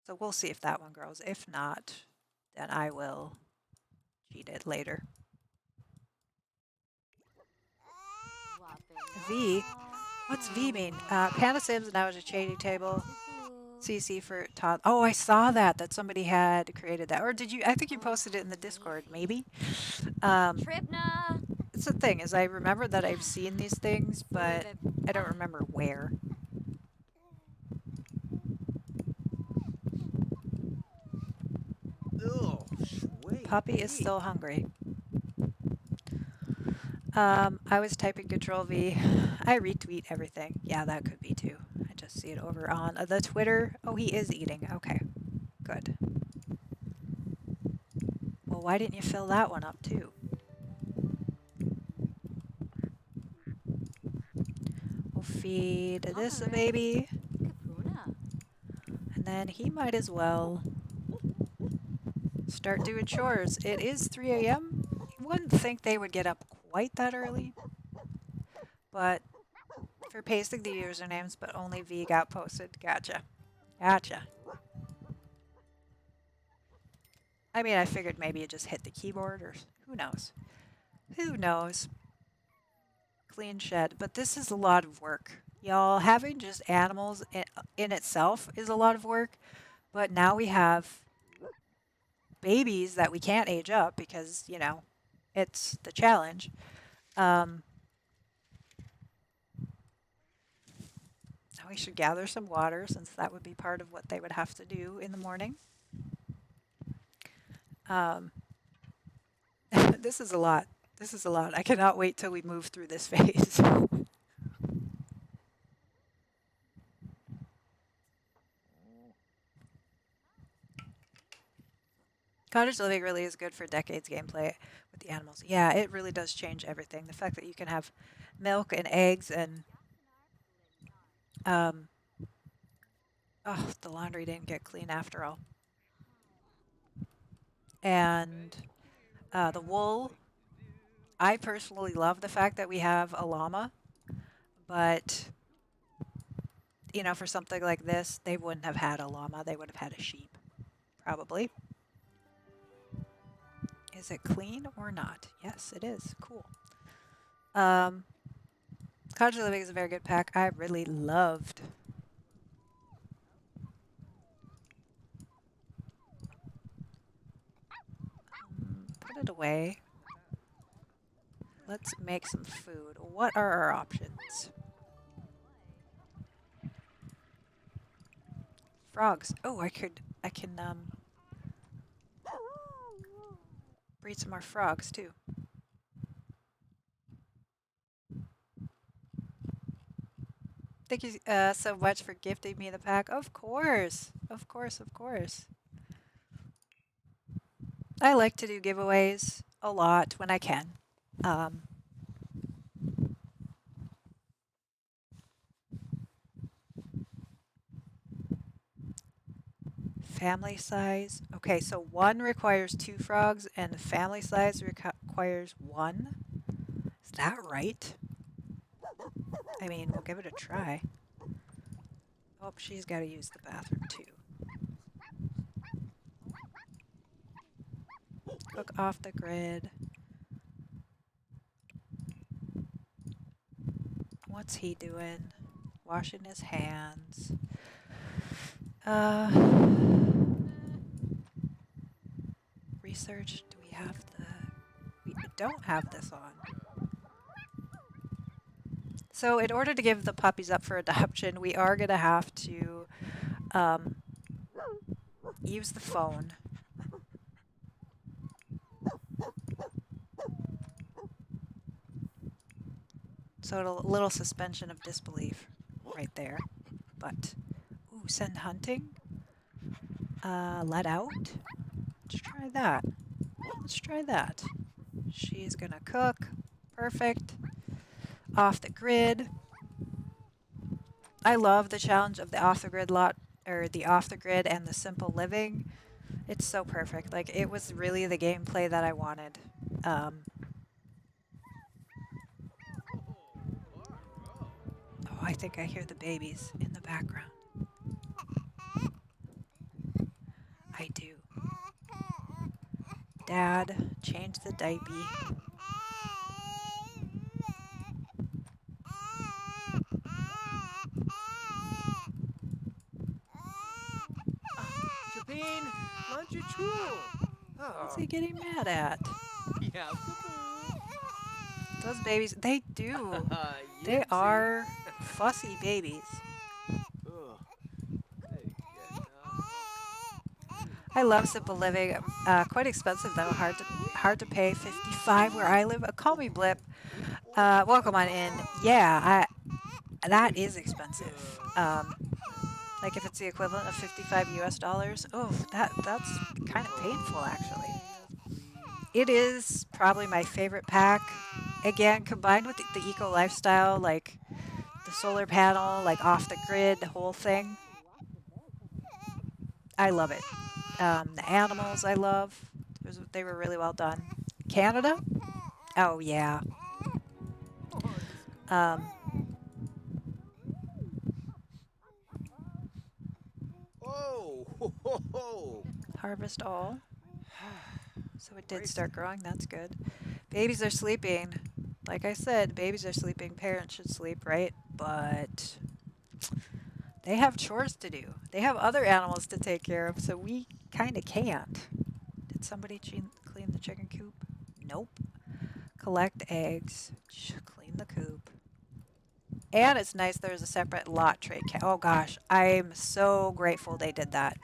So we'll see if that one grows. If not, then I will cheat it later. V? What's V mean? Panda Sims now is a trading table. CC for Todd. Oh, I saw that somebody had created that. Or did you? I think you posted it in the Discord, maybe. Tripna. It's the thing is I remember that I've seen these things, but I don't remember where. Oh, shway. Puppy is still hungry. I was typing Control V. I retweet everything. Yeah, that could be too. I just see it over on the Twitter. Oh, he is eating. Okay, good. Well, why didn't you fill that one up too? We'll feed this a baby. Kapuna. And then he might as well start doing chores. It is 3 a.m. You wouldn't think they would get up quite that early, but for pasting the usernames, but only V got posted. Gotcha. Gotcha. I mean, I figured maybe it just hit the keyboard or who knows. Who knows? Clean shed. But this is a lot of work. Y'all, having just animals in itself is a lot of work. But now we have babies that we can't age up because, you know, it's the challenge. Now we should gather some water since that would be part of what they would have to do in the morning. This is a lot. This is a lot. I cannot wait till we move through this phase. Cottage living really is good for decades gameplay with the animals. Yeah, it really does change everything. The fact that you can have milk and eggs and um oh, the laundry didn't get clean after all. And the wool. I personally love the fact that we have a llama, but you know, for something like this, they wouldn't have had a llama. They would have had a sheep, probably. Is it clean or not? Yes, it is. Cool. Um, Cottage Living is a very good pack. I really loved. Put it away. Let's make some food. What are our options? Frogs. Oh, I can breed some more frogs too. Thank you so much for gifting me the pack. Of course. Of course, of course. I like to do giveaways a lot when I can. Um, family size. Okay, so one requires 2 frogs and family size requires 1. Is that right? I mean, we'll give it a try. Oh, she's got to use the bathroom too. Cook off the grid. What's he doing? Washing his hands. Research. Do we have the... We don't have this on. So in order to give the puppies up for adoption, we are going to have to use the phone. So a little suspension of disbelief right there. But, ooh, send hunting. Let out. Let's try that. Let's try that. She's gonna cook. Perfect. Off the grid. I love the challenge of the off the grid lot, or the off the grid and the simple living. It's so perfect. Like, it was really the gameplay that I wanted. Oh, I think I hear the babies in the background. I do. Dad, change the diaper. Chapin, lunch your tool. What's he getting mad at? Yeah, Those babies, they do. They Yipsy. are fussy babies. Ugh. Hey, I love simple living. Quite expensive though. Hard to pay. 55 where I live. Call me Blip. Welcome on in. Yeah, that is expensive. Like if it's the equivalent of 55 US dollars. Oh, that's kind of painful actually. It is probably my favorite pack. Again, combined with the eco lifestyle, like the solar panel, like off the grid, the whole thing. I love it. The animals I love. They were really well done. Canada? Oh, yeah. Oh, ho, ho, ho. Harvest all. So it did start growing. That's good. Babies are sleeping. Like I said, babies are sleeping. Parents should sleep, right? But they have chores to do. They have other animals to take care of, so we kind of can't. Did somebody clean the chicken coop? Nope. Collect eggs. Clean the coop. And it's nice there's a separate lot tray. Oh gosh, I'm so grateful they did that.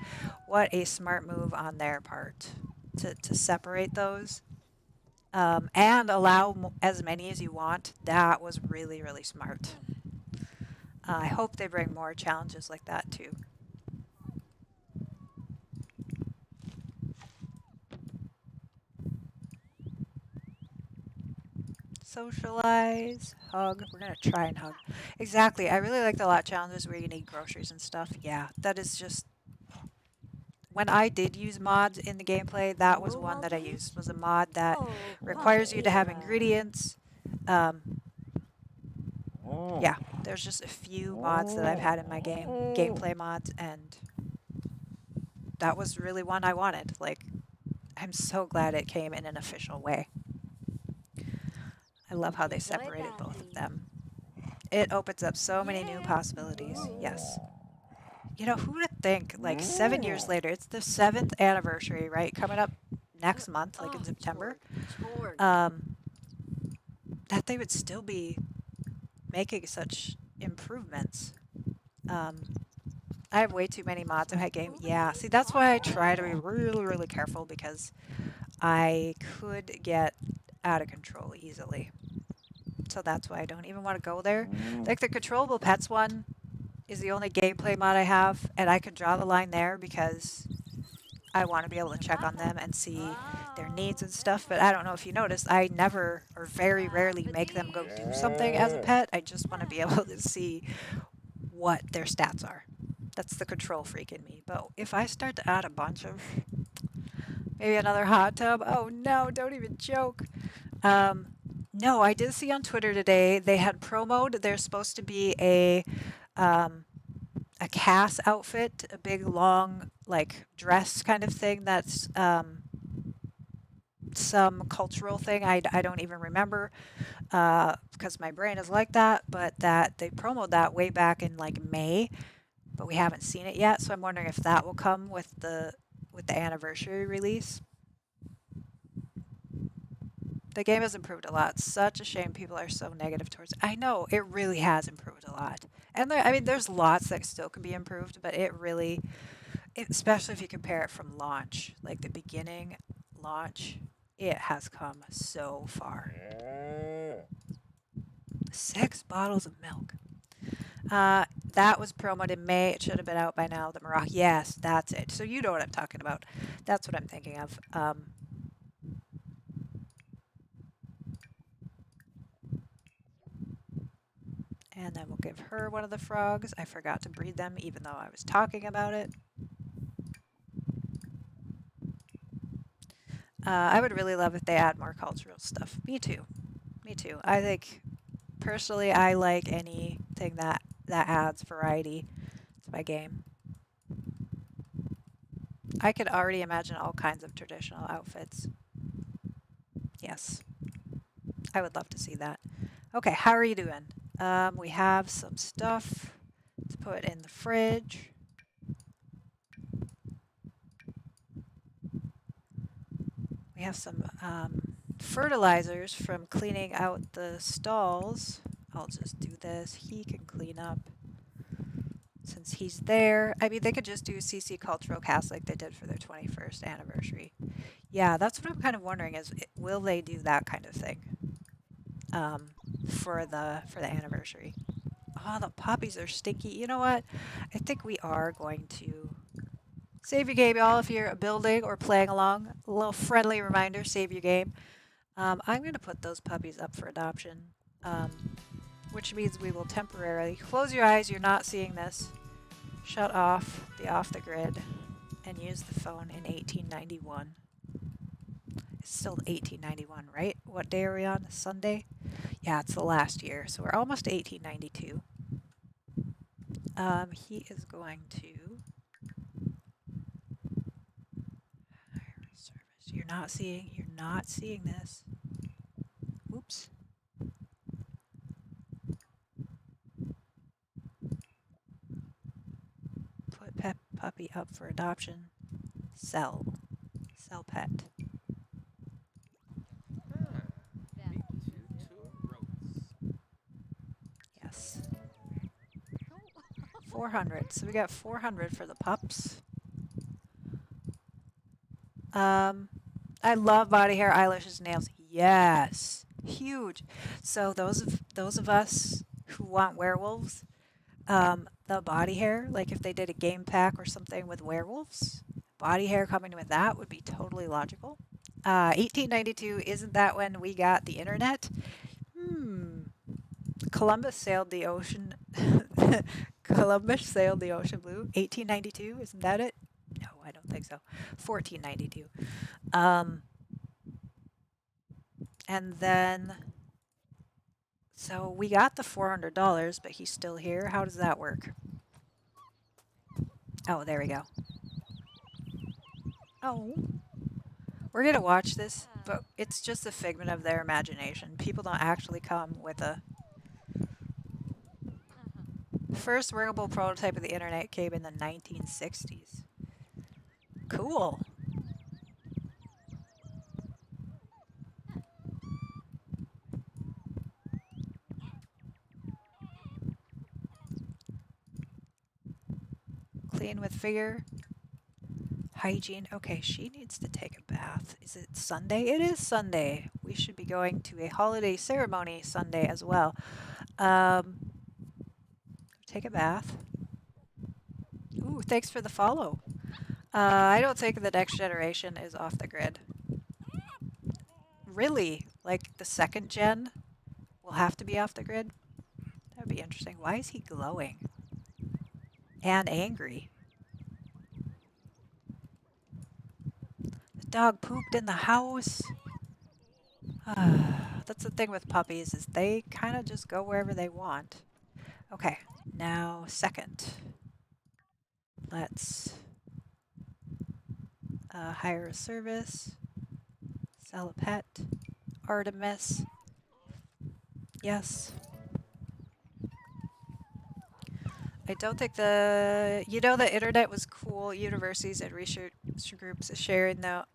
What a smart move on their part to separate those. and allow as many as you want. That was really, really smart. I hope they bring more challenges like that too. Socialize, hug. We're gonna try and hug. Exactly. I really like the lot challenges where you need groceries and stuff. Yeah, that is just when I did use mods in the gameplay, that was one that I used. Was a mod that Oh, requires you to have Hira. ingredients. Yeah, there's just a few mods that I've had in my gameplay mods, and that was really one I wanted. Like, I'm so glad it came in an official way. I love how they separated both of them. It opens up so many new possibilities. Yes. You know, who would think, like 7 years later, it's the 7th anniversary, right? Coming up next month, like in September, um, that they would still be making such improvements. Um, I have way too many mods in my game. Yeah, see, that's why I try to be really, really careful because I could get out of control easily. So that's why I don't even want to go there. Like the controllable pets one is the only gameplay mod I have, and I can draw the line there because I want to be able to check on them and see their needs and stuff. But I don't know if you noticed, I never or very rarely make them go do something as a pet. I just want to be able to see what their stats are. That's the control freak in me. But if I start to add a bunch of maybe another hot tub, oh no, don't even joke. Um, no, I did see on Twitter today they had promoed. There's supposed to be um, a Cass outfit, a big long like dress kind of thing. That's some cultural thing. I don't even remember because my brain is like that. But that they promoted that way back in like May, but we haven't seen it yet. So I'm wondering if that will come with the anniversary release. The game has improved a lot. Such a shame people are so negative towards it. I know it really has improved a lot, and I mean, there's lots that still can be improved, but it really, especially if you compare it from launch, like the beginning launch, it has come so far. 6 bottles of milk. That was promoted in May. It should have been out by now. The Morocco. Yes, that's it. So you know what I'm talking about. That's what I'm thinking of. And then we'll give her one of the frogs. I forgot to breed them even though I was talking about it. I would really love if they add more cultural stuff. Me too. Me too. I think, personally, I like anything that adds variety to my game. I could already imagine all kinds of traditional outfits. Yes, I would love to see that. Okay, how are you doing? We have some stuff to put in the fridge. We have some fertilizers from cleaning out the stalls. I'll just do this. He can clean up since he's there. I mean, they could just do CC Cultural Cast like they did for their 21st anniversary. Yeah, that's what I'm kind of wondering is, will they do that kind of thing for the anniversary? Oh, the puppies are stinky. You know what? I think we are going to save your game, y'all, if you're building or playing along. A little friendly reminder, save your game. I'm going to put those puppies up for adoption, which means we will temporarily close your eyes. You're not seeing this. Shut off the grid and use the phone in 1891. It's still 1891, right? What day are we on? Sunday? Yeah, it's the last year, so we're almost to 1892. He is going to service. You're not seeing this. Oops. Put pet puppy up for adoption. Sell pet. Yes. 400. So we got 400 for the pups. I love body hair, eyelashes, nails. Yes, huge. So those of us who want werewolves, the body hair, like if they did a game pack or something with werewolves, body hair coming with that would be totally logical. 1892, isn't that when we got the internet? Hmm. Columbus sailed the ocean. Columbus sailed the ocean blue. 1892, isn't that it? No, I don't think so. 1492. Um, and then, so we got the $400, but he's still here. How does that work? Oh, there we go. Oh, we're gonna watch this, but it's just a figment of their imagination. People don't actually come with a first workable prototype of the internet came in the 1960s. Cool. Clean with vigor. Hygiene. Okay, she needs to take a bath. Is it Sunday? It is Sunday. We should be going to a holiday ceremony Sunday as well. Um, take a bath. Ooh, thanks for the follow. I don't think the next generation is off the grid. Really? Like the second gen will have to be off the grid? That would be interesting. Why is he glowing? And angry. The dog pooped in the house. That's the thing with puppies is they kind of just go wherever they want. Okay, now second. Let's hire a service. Sell a pet. Artemis. Yes. I don't think the internet was cool. Universities and research groups sharing the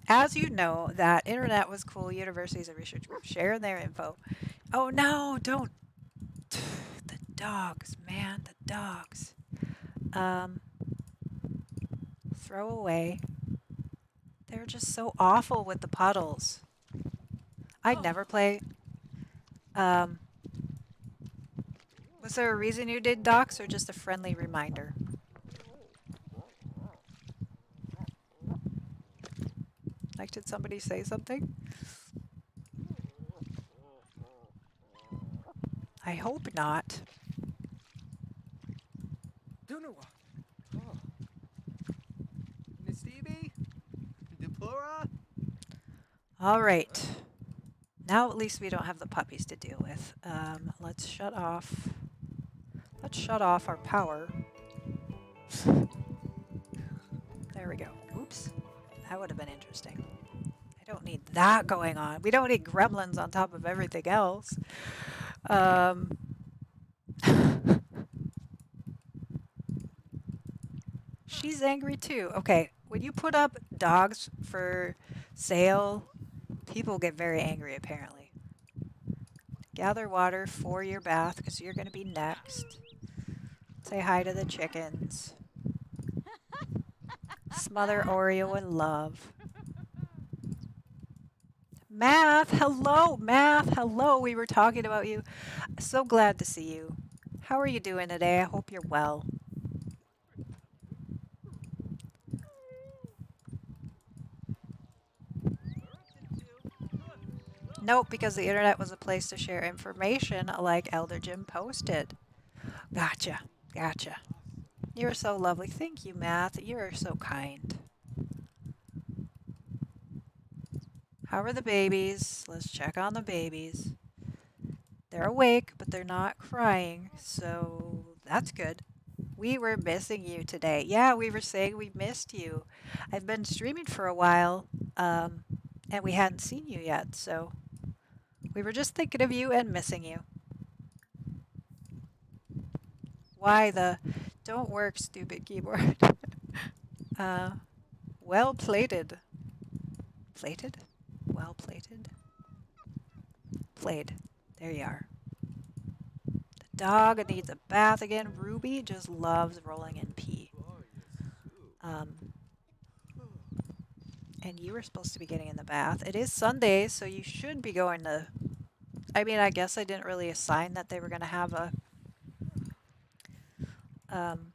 as you know that internet was cool. Universities and research groups sharing their info. Oh no! Don't the dogs, man, the dogs. Throw away. They're just so awful with the puddles. I'd never play. Um, was there a reason you did docs or just a friendly reminder? Like, did somebody say something? I hope not. Dunawa. Oh. Stevie? Deplora? All right. Now at least we don't have the puppies to deal with. Let's shut off. Let's shut off our power. There we go. Oops. That would have been interesting. I don't need that going on. We don't need gremlins on top of everything else. She's angry too. Okay, when you put up dogs for sale, people get very angry apparently. Gather water for your bath because you're going to be next. Say hi to the chickens. Smother Oreo in love. Math, hello, Math, hello. We were talking about you. So glad to see you. How are you doing today? I hope you're well. Nope, because the internet was a place to share information like Elder Jim posted. Gotcha, gotcha. You're so lovely. Thank you, Math. You're so kind. How are the babies? Let's check on the babies. They're awake, but they're not crying, so that's good. We were missing you today. Yeah, we were saying we missed you. I've been streaming for a while, and we hadn't seen you yet, so we were just thinking of you and missing you. Why the don't work, stupid keyboard? Well plated. Plated? Well plated. Played. There you are. The dog needs a bath again. Ruby just loves rolling in pee. And you were supposed to be getting in the bath. It is Sunday, so you should be going to. I mean, I guess I didn't really assign that they were going to have a um,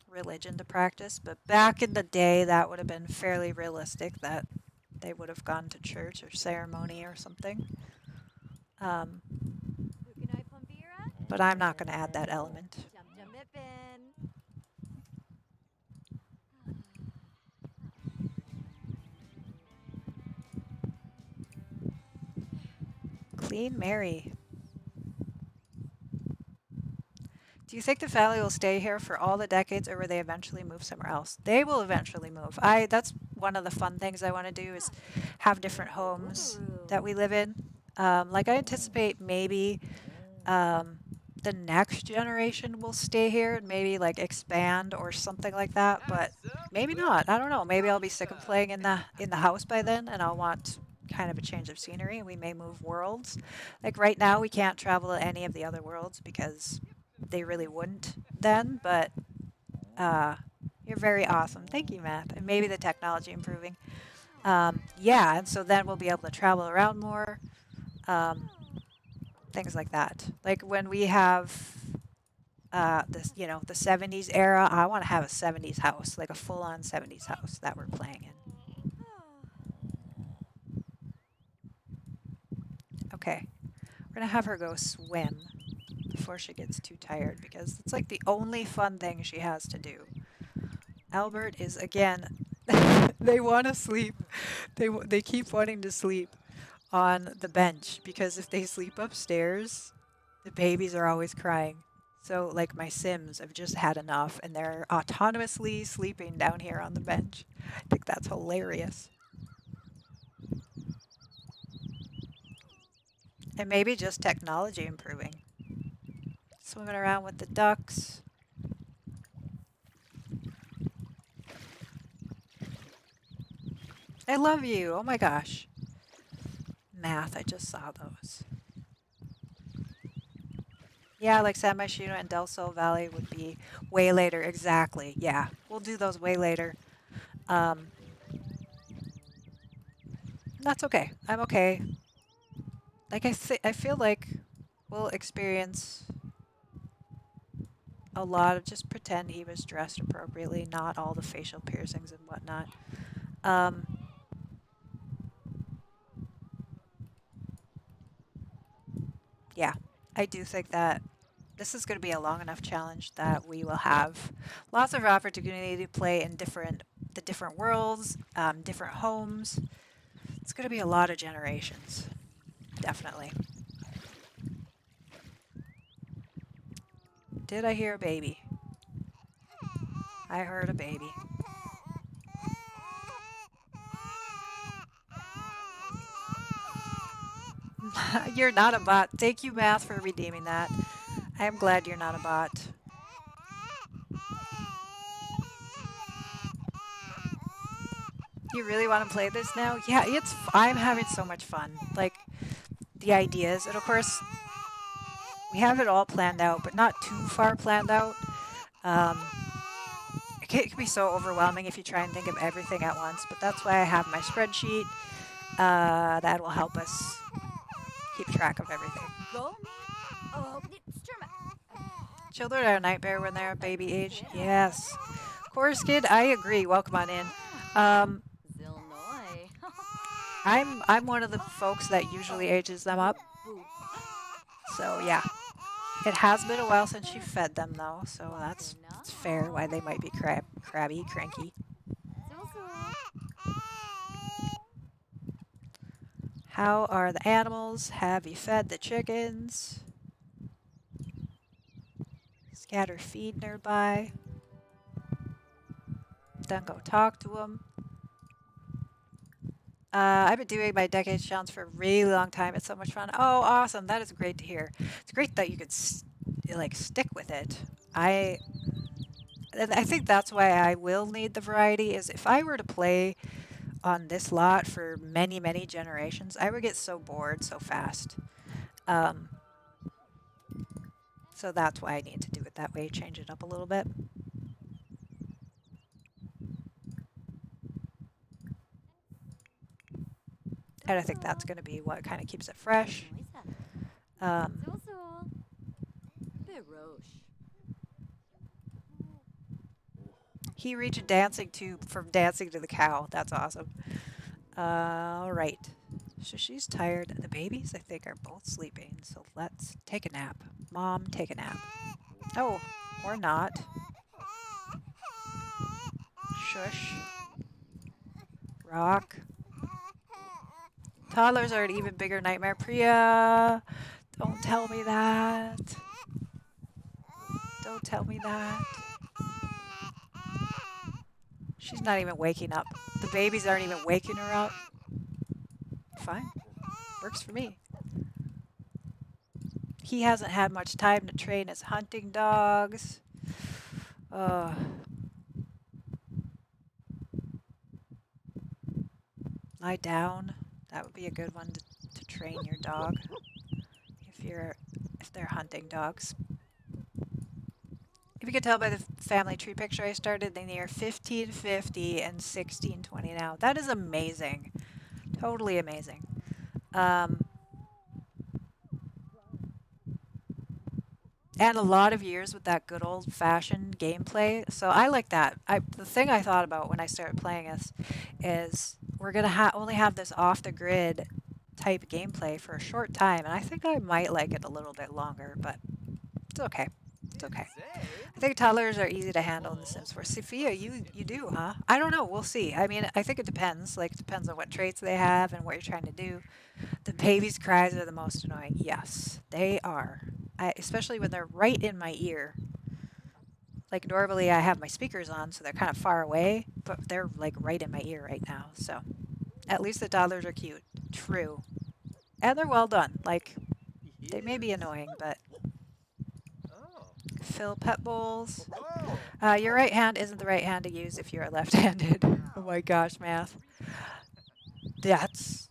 religion to practice, but back in the day, that would have been fairly realistic that they would have gone to church or ceremony or something. Um, Pukunai Pambira? but I'm not going to add that element. Jum Jum Mippin. Clean Mary. Do you think the family will stay here for all the decades or will they eventually move somewhere else? They will eventually move. That's one of the fun things I want to do is have different homes that we live in. Like I anticipate maybe um, the next generation will stay here and maybe like expand or something like that, but maybe not. I don't know. Maybe I'll be sick of playing in the house by then and I'll want kind of a change of scenery and we may move worlds. Like right now we can't travel to any of the other worlds because they really wouldn't then, but uh, you're very awesome. Thank you, Matt. And maybe the technology improving. Yeah, and so then we'll be able to travel around more. Um, things like that. Like when we have this, the 70s era, I want to have a 70s house, like a full-on 70s house that we're playing in. Okay, we're gonna have her go swim before she gets too tired because it's like the only fun thing she has to do. Albert is again, they want to sleep. They keep wanting to sleep on the bench because if they sleep upstairs, the babies are always crying. So like my Sims have just had enough and they're autonomously sleeping down here on the bench. I think that's hilarious. And maybe just technology improving. Swimming around with the ducks. I love you. Oh my gosh. Math, I just saw those. Yeah, like San Myshuno and Del Sol Valley would be way later. Exactly. Yeah, we'll do those way later. Um, that's okay. I'm okay. Like I feel like we'll experience a lot of just pretend he was dressed appropriately, not all the facial piercings and whatnot. Um, yeah, I do think that this is going to be a long enough challenge that we will have lots of opportunity to play in the different worlds, different homes. It's going to be a lot of generations, definitely. Did I hear a baby? I heard a baby. You're not a bot. Thank you, Math, for redeeming that. I am glad you're not a bot. You really want to play this now? Yeah, I'm having so much fun. Like, the ideas. And of course, we have it all planned out, but not too far planned out. Um, it can be so overwhelming if you try and think of everything at once, but that's why I have my spreadsheet. That will help us keep track of everything. Go me? Oh, Sturma. Children are a nightmare when they're baby age. Yes. Chorus Kid, I agree. Welcome on in. Zilnoy. I'm one of the folks that usually ages them up. So yeah. It has been a while since you fed them though, so that's fair why they might be crabby, cranky. How are the animals? Have you fed the chickens? Scatter feed nearby. Then go talk to them. I've been doing my decades challenge for a really long time. It's so much fun. Oh, awesome. That is great to hear. It's great that you could like stick with it. And I think that's why I will need the variety is if I were to play on this lot for many, many generations, I would get so bored so fast. Um, so that's why I need to do it that way, change it up a little bit. And I think that's going to be what kind of keeps it fresh. Um, So. Biroche. he reached dancing to from dancing to the cow. That's awesome. All right. So she's tired. The babies, I think, are both sleeping. So let's take a nap. Mom, take a nap. Oh, or not. Shush. Rock. Toddlers are an even bigger nightmare. Priya, don't tell me that. Don't tell me that. She's not even waking up. The babies aren't even waking her up. Fine. Works for me. He hasn't had much time to train his hunting dogs. Uh, lie down. That would be a good one to train your dog if they're hunting dogs. If you could tell by the family tree picture I started, they near 1550 and 1620 now. That is amazing. Totally amazing. And a lot of years with that good old-fashioned gameplay. So I like that. The thing I thought about when I started playing this is we're gonna only have this off-the-grid type gameplay for a short time, and I think I might like it a little bit longer, but it's okay. It's okay. I think toddlers are easy to handle in The Sims 4. Sophia, you do, huh? I don't know. We'll see. I mean, I think it depends. Like, it depends on what traits they have and what you're trying to do. The baby's cries are the most annoying. Yes, they are. Especially when they're right in my ear. Like, normally I have my speakers on, so they're kind of far away, but they're like right in my ear right now. So, at least the toddlers are cute. True. And they're well done. Like, they may be annoying, but fill pet bowls. Your right hand isn't the right hand to use if you are left-handed. Oh my gosh, math. That's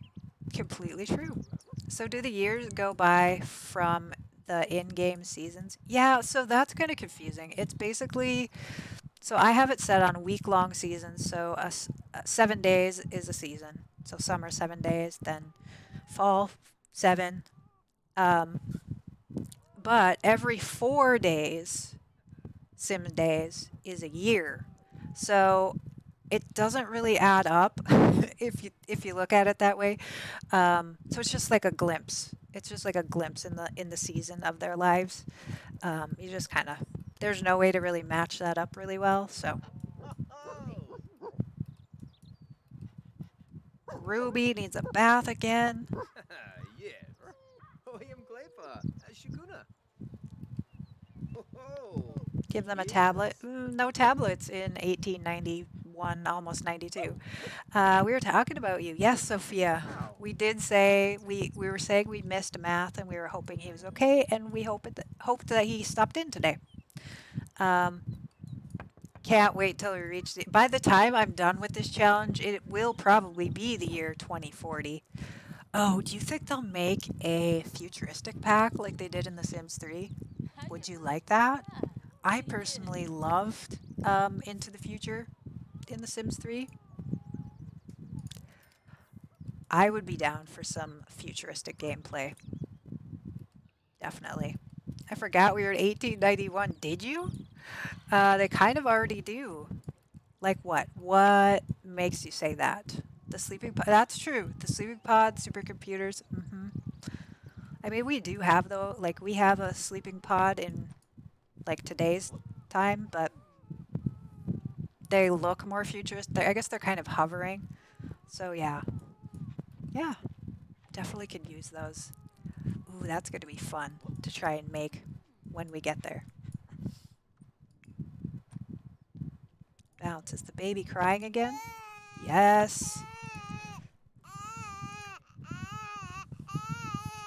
completely true. So do the years go by from the in-game seasons? Yeah, so that's kind of confusing. It's basically, so I have it set on week-long seasons. So 7 days is a season. So summer 7 days, then fall 7. Um, but every 4 days, sim days, is a year. So it doesn't really add up if you look at it that way. So it's just like a glimpse. It's just like a glimpse in the season of their lives. You just kind of there's no way to really match that up really well. So Ruby needs a bath again. Yes. Oyem Glepa. Shiguna. Oh. Give them a Yes. tablet. No tablets in 1891, almost 92. We were talking about you. Yes, Sophia. Wow. We did say we were saying we missed math, and we were hoping he was okay, and we hoped that he stopped in today. Um, can't wait till we reach by the time I'm done with this challenge, it will probably be the year 2040. Oh, do you think they'll make a futuristic pack like they did in The Sims 3? Would you like that? I personally loved Into the Future in The Sims 3. I would be down for some futuristic gameplay. Definitely. I forgot we were in 1891. Did you? They kind of already do. Like what? What makes you say that? The sleeping pod. That's true. The sleeping pod, supercomputers. I mean, we do have though. Like we have a sleeping pod in like today's time, but they look more futuristic. I guess they're kind of hovering. So yeah, yeah, definitely could use those. Ooh, that's going to be fun to try and make when we get there. Bounce. Is the baby crying again? Yes.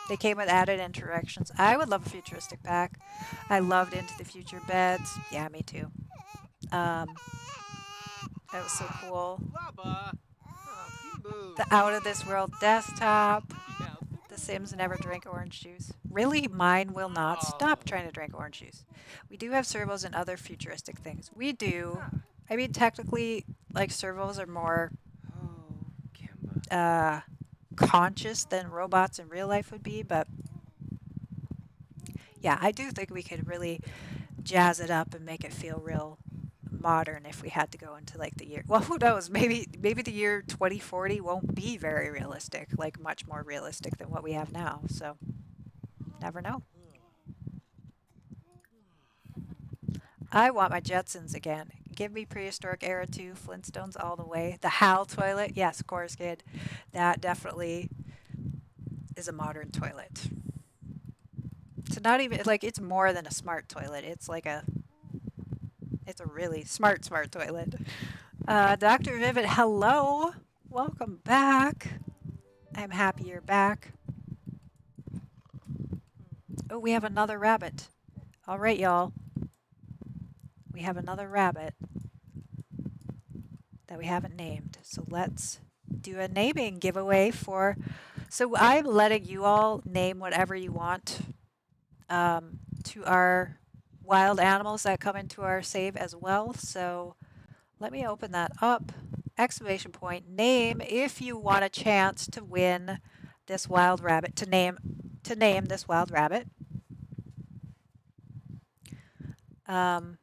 They came with added interactions. I would love a futuristic pack. I loved Into the Future beds. Yeah, me too. That was so cool. Laba. The Out of This World desktop. The Sims never drink orange juice. Really? Mine will not stop trying to drink orange juice. We do have servos and other futuristic things. We do. I mean, technically, like, servos are more, Oh, Kimba. conscious than robots in real life would be, but yeah, I do think we could really jazz it up and make it feel real modern if we had to go into like the year. Well, who knows? Maybe the year 2040 won't be very realistic, like much more realistic than what we have now. So, never know. I want my Jetsons again. Give me prehistoric era too, Flintstones all the way. The Hal toilet, yes, of course, kid. That definitely is a modern toilet. It's not even like it's more than a smart toilet. It's a really smart toilet. Dr. Vivid, hello. Welcome back. I'm happy you're back. Oh, we have another rabbit. All right, y'all. We have another rabbit that we haven't named. So let's do a naming giveaway for. So I'm letting you all name whatever you want to our wild animals that come into our save as well. So let me open that up. Exclamation point, name if you want a chance to win this wild rabbit, to name this wild rabbit. Um,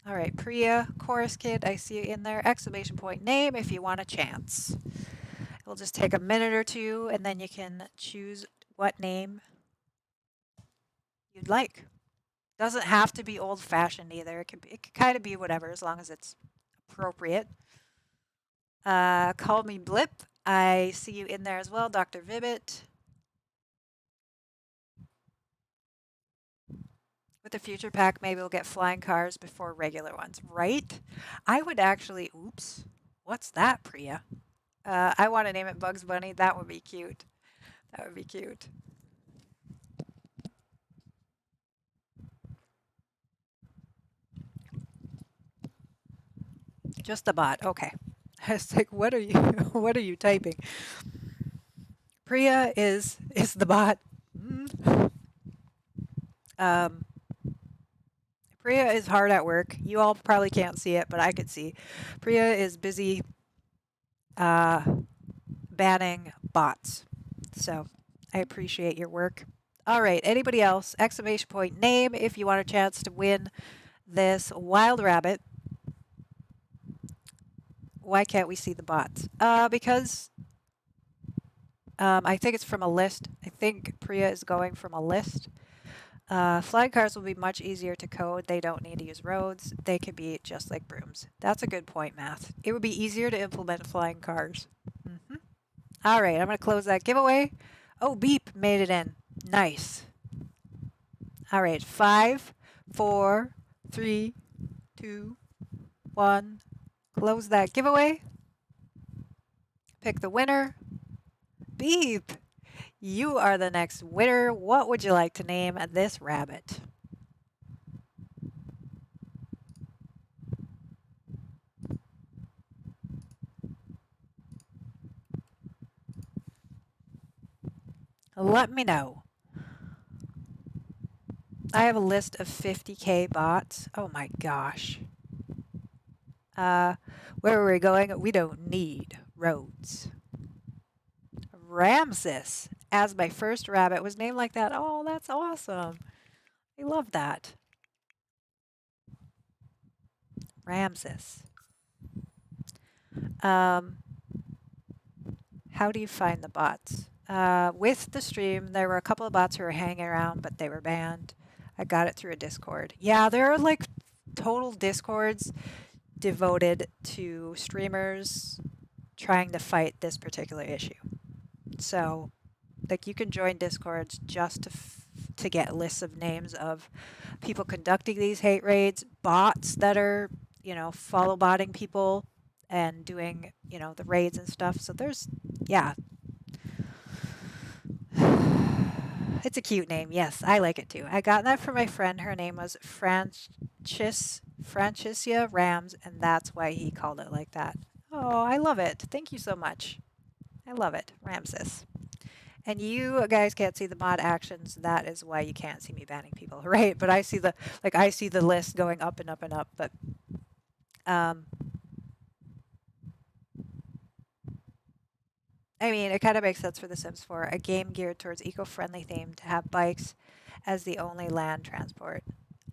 all right, Priya, Chorus Kid, I see you in there. Exclamation point, name if you want a chance. It'll just take a minute or two, and then you can choose what name you'd like. Doesn't have to be old-fashioned either. It can kind of be whatever, as long as it's appropriate. Call me Blip. I see you in there as well, Dr. Vibbit. With the future pack, maybe we'll get flying cars before regular ones, right? I would actually, oops, what's that, Priya? I want to name it Bugs Bunny. That would be cute. That would be cute. Just the bot. Okay. I was like, what are you what are you typing? Priya is the bot. Um, Priya is hard at work. You all probably can't see it, but I could see. Priya is busy banning bots. So I appreciate your work. All right, anybody else? Exclamation point name if you want a chance to win this wild rabbit. Why can't we see the bots? Because I think it's from a list. I think Priya is going from a list. Flying cars will be much easier to code. They don't need to use roads. They can be just like brooms. That's a good point, Math. It would be easier to implement flying cars. All right, I'm going to close that giveaway. Oh, Beep made it in. Nice. All right, 5, 4, 3, 2, 1. Close that giveaway. Pick the winner. Beep, you are the next winner. What would you like to name this rabbit? Let me know. I have a list of 50K bots. Oh my gosh. Where are we going? We don't need roads. Ramses as my first rabbit was named like that. Oh, that's awesome. I love that. Ramses. How do you find the bots? With the stream, there were a couple of bots who were hanging around, but they were banned. I got it through a Discord. Yeah, there are like total Discords devoted to streamers trying to fight this particular issue. So, like, you can join Discords just to get lists of names of people conducting these hate raids, bots that are, follow botting people and doing, the raids and stuff. So there's, yeah. It's a cute name. Yes, I like it too. I got that from my friend. Her name was Francicia Rams, and that's why he called it like that. Oh, I love it. Thank you so much. I love it, Ramses. And you guys can't see the mod actions. That is why you can't see me banning people, right? But I see the list going up and up and up. But I mean, it kind of makes sense for The Sims 4, a game geared towards eco-friendly theme to have bikes as the only land transport.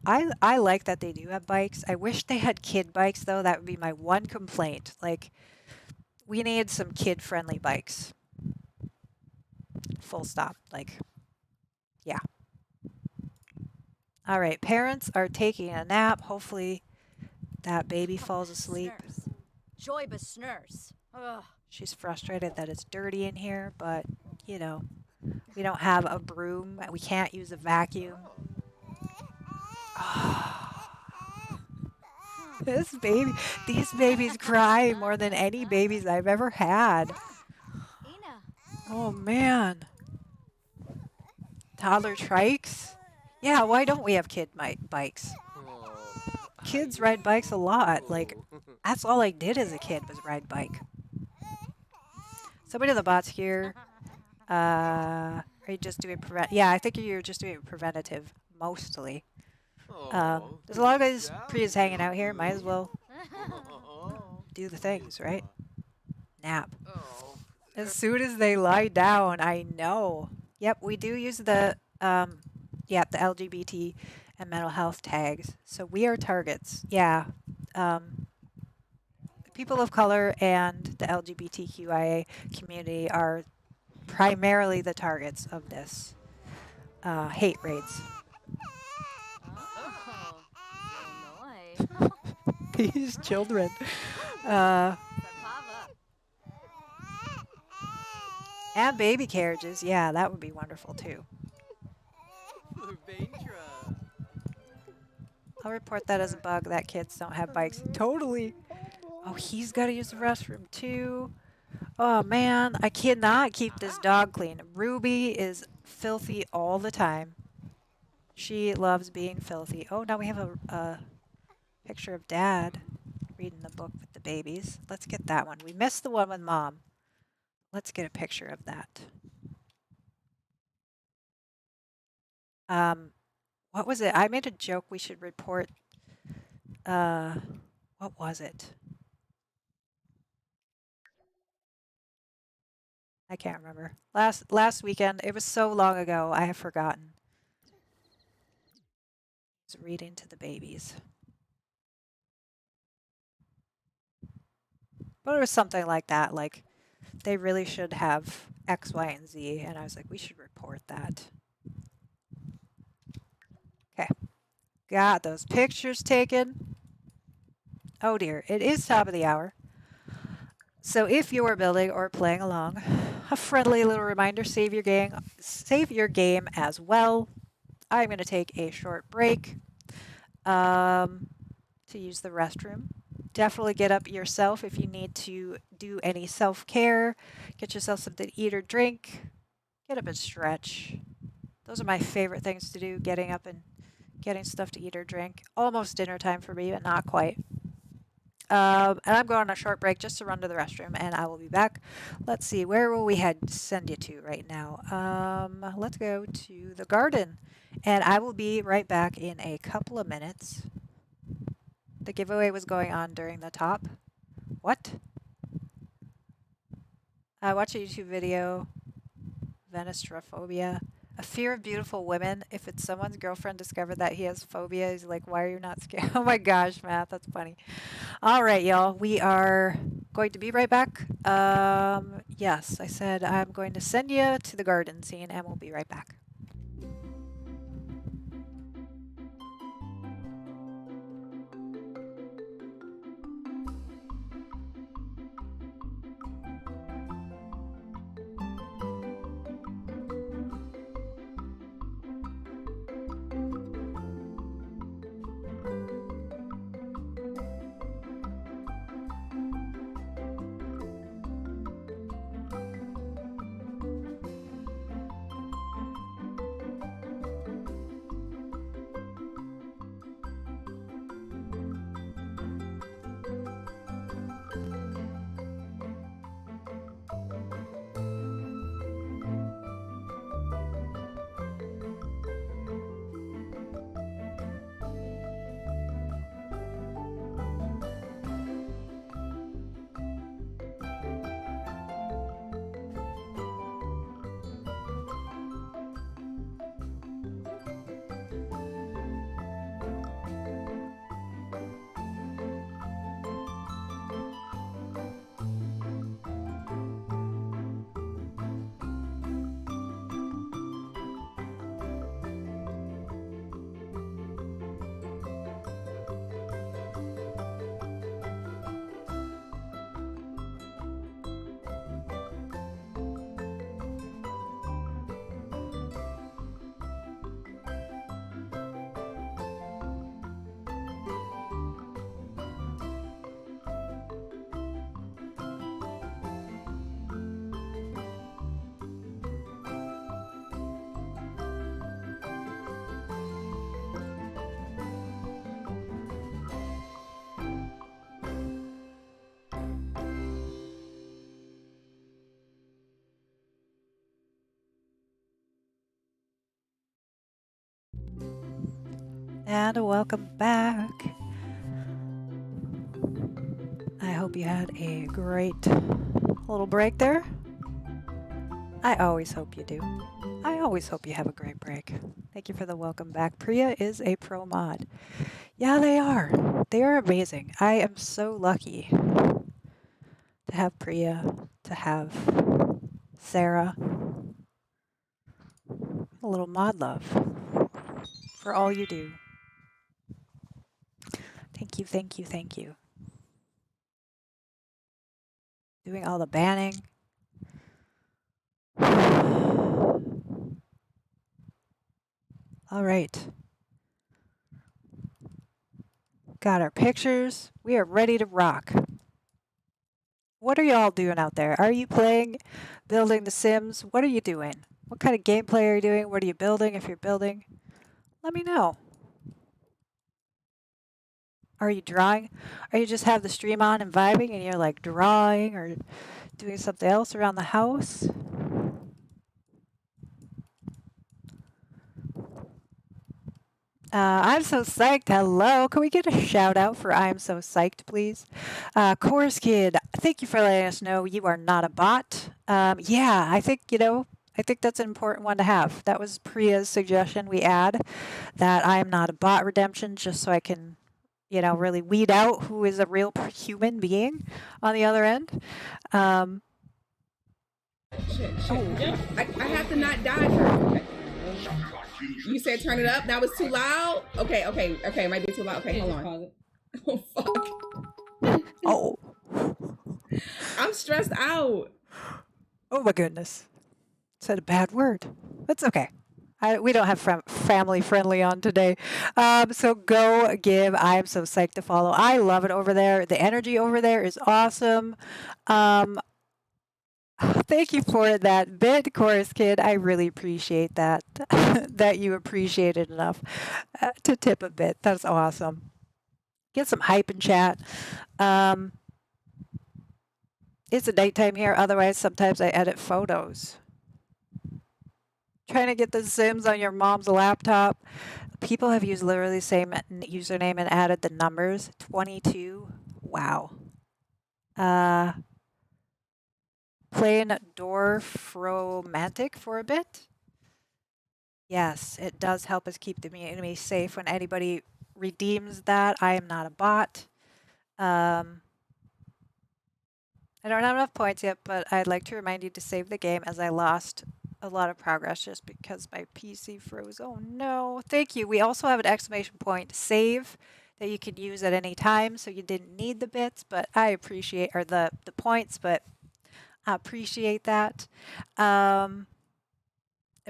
I like that they do have bikes. I wish they had kid bikes though. That would be my one complaint. Like, we need some kid-friendly bikes. Full stop. Like, yeah. All right, parents are taking a nap. Hopefully that baby falls asleep. Snurse. Joybus snurse. Ugh. She's frustrated that it's dirty in here, but you know, we don't have a broom. We can't use a vacuum. This baby, these babies cry more than any babies I've ever had. Ina. Oh man. Toddler trikes? Yeah, why don't we have bikes? Kids ride bikes a lot. Like, that's all I did as a kid was ride bike. Somebody in the bots here. Are you just doing Yeah, I think you're just doing preventative mostly. There's a lot of guys Priya's hanging out here. Might as well do the things, right? Nap. As soon as they lie down, I know. Yep, we do use the the LGBT and mental health tags. So we are targets. Yeah. People of color and the LGBTQIA community are primarily the targets of this hate raids. Oh. Illinois. These children. Uh, Sarpava. and baby carriages. Yeah, that would be wonderful too. I'll report that as a bug that kids don't have bikes. Totally. Oh, he's got to use the restroom too. Oh man, I cannot keep this dog clean. Ruby is filthy all the time. She loves being filthy. Oh, now we have a picture of Dad reading the book with the babies. Let's get that one. We missed the one with Mom. Let's get a picture of that. What was it? I made a joke we should report. What was it? I can't remember. Last weekend. It was so long ago. I have forgotten. I was reading to the babies. But it was something like that. Like, they really should have X, Y, and Z. And I was like, we should report that. Okay. Got those pictures taken. Oh dear. It is top of the hour. So if you're building or playing along, a friendly little reminder, save your game as well. I'm going to take a short break to use the restroom. Definitely get up yourself if you need to do any self-care. Get yourself something to eat or drink. Get up and stretch. Those are my favorite things to do, getting up and getting stuff to eat or drink. Almost dinner time for me, but not quite. And I'm going on a short break just to run to the restroom, and I will be back. Let's see, where will we send you to right now? Let's go to the garden, and I will be right back in a couple of minutes. The giveaway was going on during the top. What? I watched a YouTube video, Venistrophobia. A fear of beautiful women. If it's someone's girlfriend discovered that he has phobia, he's like, why are you not scared? Oh my gosh, Matt, that's funny. All right, y'all. We are going to be right back. Yes, I said I'm going to send you to the garden scene, and we'll be right back. And welcome back. I hope you had a great little break there. I always hope you do. I always hope you have a great break. Thank you for the welcome back. Priya is a pro mod. Yeah, they are. They are amazing. I am so lucky to have Priya, to have Sarah, a little mod love for all you do. Thank you, thank you, thank you. Doing all the banning. All right. Got our pictures. We are ready to rock. What are y'all doing out there? Are you playing, building The Sims? What are you doing? What kind of gameplay are you doing? What are you building if you're building? Let me know. Are you drawing? Or you just have the stream on and vibing and you're like drawing or doing something else around the house? I'm so psyched. Hello. Can we get a shout out for I'm so psyched, please? Chorus Kid, thank you for letting us know you are not a bot. Yeah, I think, I think that's an important one to have. That was Priya's suggestion. We add that I am not a bot redemption just so I can, really weed out who is a real human being on the other end. Shit. Oh, I have to not die first. Okay. You said turn it up. That was too loud. Okay. It might be too loud. Okay, hold on. Oh fuck. oh, I'm stressed out. oh my goodness. Said a bad word. That's okay. We don't have family friendly on today. So go give I'm so psyched to follow. I love it over there. The energy over there is awesome. Thank you for that bit, Chorus Kid. I really appreciate that, that you appreciate it enough to tip a bit. That's awesome. Get some hype in chat. It's a nighttime here. Otherwise, sometimes I edit photos. Trying to get the Sims on your mom's laptop. People have used literally the same username and added the numbers. 22. Wow. Playing Dorfromantic for a bit. Yes, it does help us keep the enemy safe when anybody redeems that. I am not a bot. I don't have enough points yet, but I'd like to remind you to save the game as I lost a lot of progress just because my PC froze. Oh no. Thank you. We also have an exclamation point save that you can use at any time, so you didn't need the bits, but I appreciate, or the points, but I appreciate that. A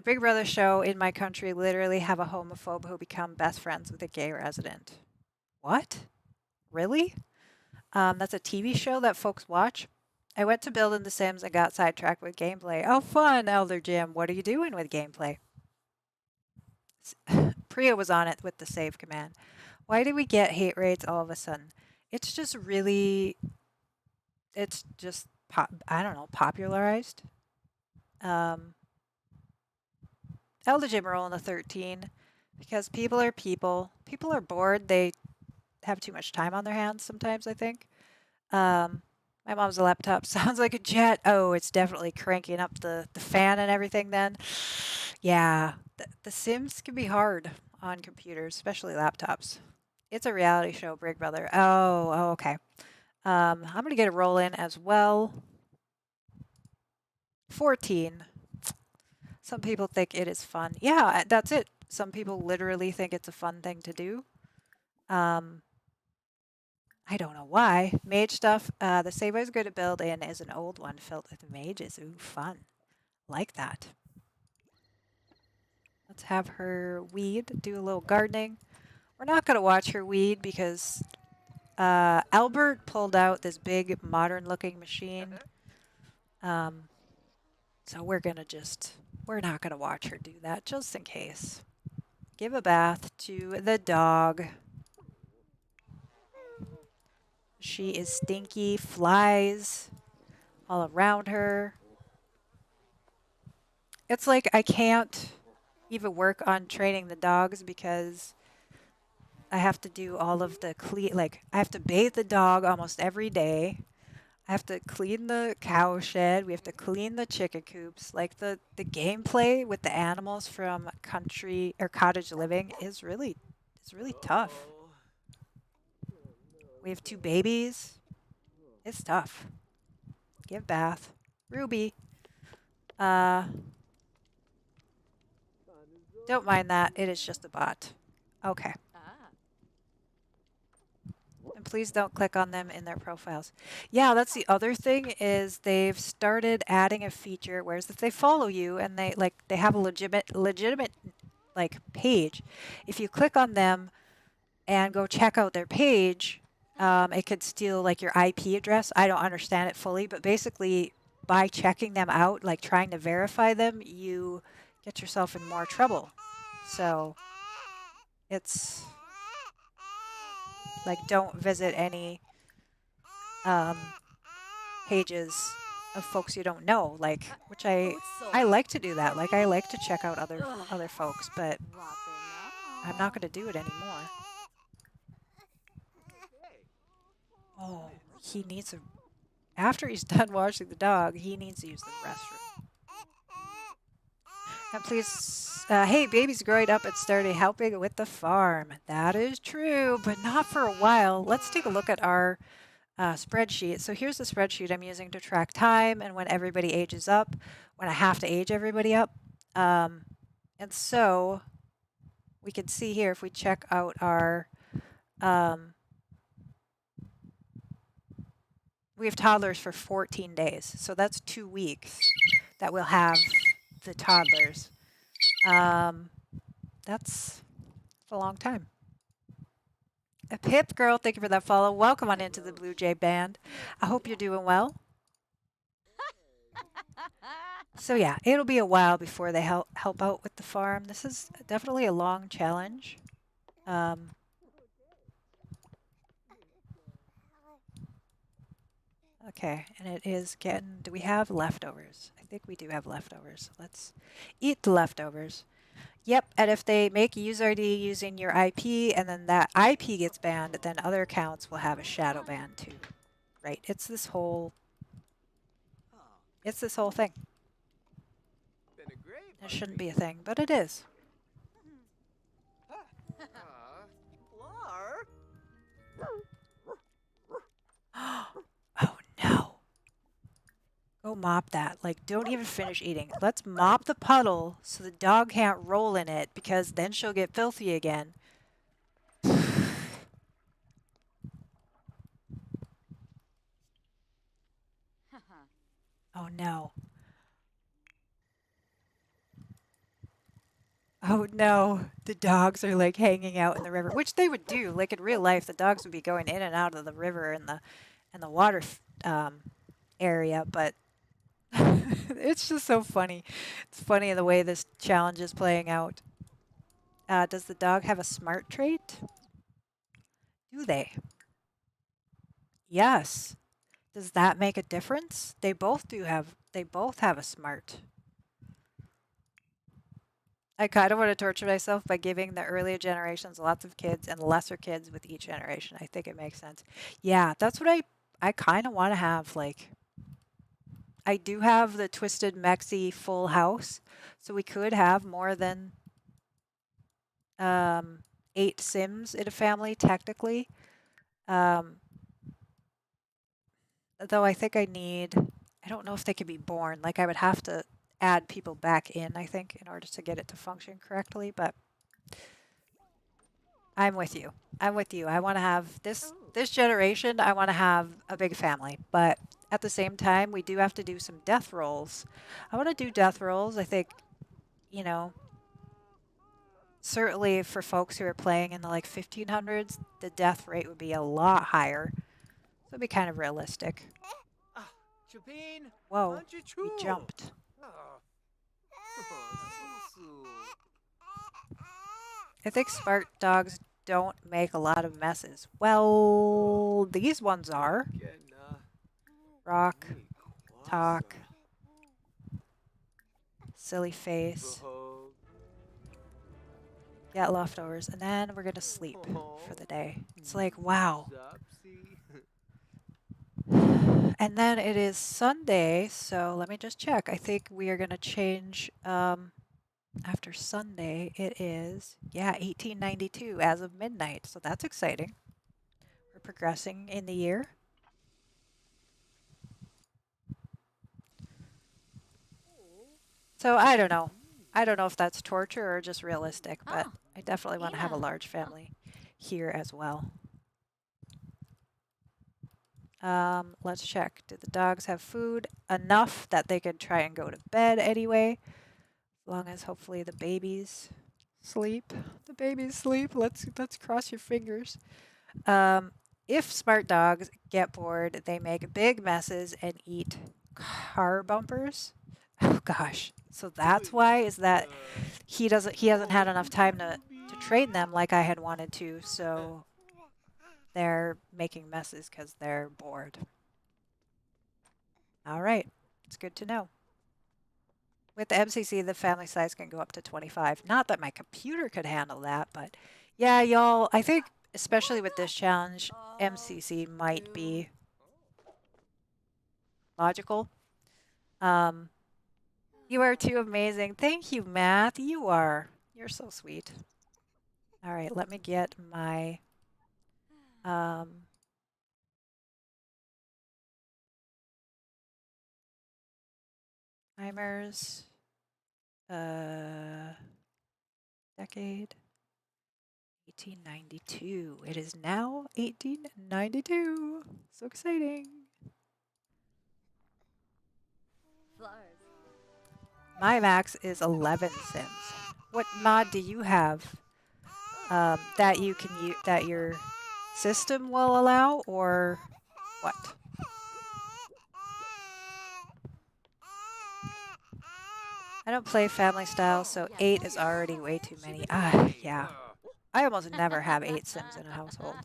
Big Brother show in my country literally have a homophobe who become best friends with a gay resident. What? Really? That's a TV show that folks watch. I went to build in The Sims and got sidetracked with gameplay. Oh, fun, Elder Jim. What are you doing with gameplay? Priya was on it with the save command. Why do we get hate rates all of a sudden? It's just really, it's just, I don't know, popularized. Elder Jim rolling a 13 because people are people. People are bored. They have too much time on their hands sometimes, I think. My mom's laptop sounds like a jet. Oh, it's definitely cranking up the fan and everything then. Yeah, the Sims can be hard on computers, especially laptops. It's a reality show, Big Brother. Oh, okay. I'm going to get a roll in as well. 14. Some people think it is fun. Yeah, that's it. Some people literally think it's a fun thing to do. I don't know why. Mage stuff. The save I was going to build in is an old one filled with mages. Ooh, fun. Like that. Let's have her weed, do a little gardening. We're not going to watch her weed because Albert pulled out this big modern looking machine. So we're not going to watch her do that just in case. Give a bath to the dog. She is stinky, flies all around her. It's like I can't even work on training the dogs because I have to do all of the clean, like, I have to bathe the dog almost every day. I have to clean the cow shed. We have to clean the chicken coops. Like the gameplay with the animals from country or cottage living is really tough. We have 2 babies. It's tough. Give bath. Ruby. Don't mind that. It is just a bot. Okay. Ah. And please don't click on them in their profiles. Yeah, that's the other thing is they've started adding a feature whereas if they follow you and they have a legitimate like page, if you click on them and go check out their page, it could steal like your IP address. I don't understand it fully, but basically by checking them out, like trying to verify them, you get yourself in more trouble. So it's like don't visit any pages of folks you don't know, like which I like to do that. Like I like to check out other folks, but I'm not going to do it anymore. Oh, he needs a after he's done washing the dog, he needs to use the restroom. And please, hey, baby's growing up and started helping with the farm. That is true, but not for a while. Let's take a look at our spreadsheet. So here's the spreadsheet I'm using to track time and when everybody ages up, when I have to age everybody up. And so we can see here if we check out our, we have toddlers for 14 days. So that's 2 weeks that we'll have the toddlers. That's a long time. A Pip girl, thank you for that follow. Welcome on into the Blue Jay band. I hope you're doing well. So yeah, it'll be a while before they help out with the farm. This is definitely a long challenge. Okay, and it is getting, do we have leftovers? I think we do have leftovers. Let's eat the leftovers. Yep, and if they make a user ID using your IP and then that IP gets banned, then other accounts will have a shadow ban too. Right, it's this whole thing. It shouldn't be a thing, but it is. Oh no. Go mop that. Like, don't even finish eating. Let's mop the puddle so the dog can't roll in it because then she'll get filthy again. Oh no. Oh no. The dogs are like hanging out in the river, which they would do. Like in real life, the dogs would be going in and out of the river and the water area, but it's just so funny. It's funny the way this challenge is playing out. Does the dog have a smart trait? Do they? Yes. Does that make a difference? They both have a smart. I kind of want to torture myself by giving the earlier generations lots of kids and lesser kids with each generation. I think it makes sense. Yeah, that's what I kind of want to have. Like, I do have the Twisted Mexi full house, so we could have more than 8 Sims in a family, technically. Though I think I don't know if they can be born. Like, I would have to add people back in, I think, in order to get it to function correctly, but I'm with you. I'm with you. I want to have this generation, I want to have a big family, but at the same time, we do have to do some death rolls. I want to do death rolls. I think, you know, certainly for folks who are playing in the like 1500s, the death rate would be a lot higher. So it'd be kind of realistic. Whoa, we jumped. I think smart dogs don't make a lot of messes. Well, these ones are. Rock, talk, silly face. get leftovers, and then we're gonna sleep for the day. It's like, wow. Zupsy. And then it is Sunday, so let me just check. I think we are gonna change after Sunday. It is, yeah, 1892 as of midnight, so that's exciting. We're progressing in the year. So I don't know. I don't know if that's torture or just realistic, but Ah, I definitely want to have a Ina. large Huh. family here as well. Let's check. Do the dogs have food enough that they can try and go to bed anyway? As long as hopefully the babies sleep. The babies sleep. Let's cross your fingers. Um, if smart dogs get bored, they make big messes and eat car bumpers. Oh gosh. So that's why is that he hasn't had enough time to train them like I had wanted to, so they're making messes because they're bored. All right, it's good to know. With the MCC, the family size can go up to 25. Not that my computer could handle that, but yeah, y'all, I think especially with this challenge, MCC might be logical. Um, you are too amazing. Thank you, Math. You are. You're so sweet. All right, let me get my um, timers. Decade 1892. It is now 1892. So exciting. Flowers. My max is 11 Sims. What mod do you have that you can use that your system will allow, or what? I don't play family style, so Yes. 8 is already way too many. Ah, yeah. I almost never have 8 Sims in a household.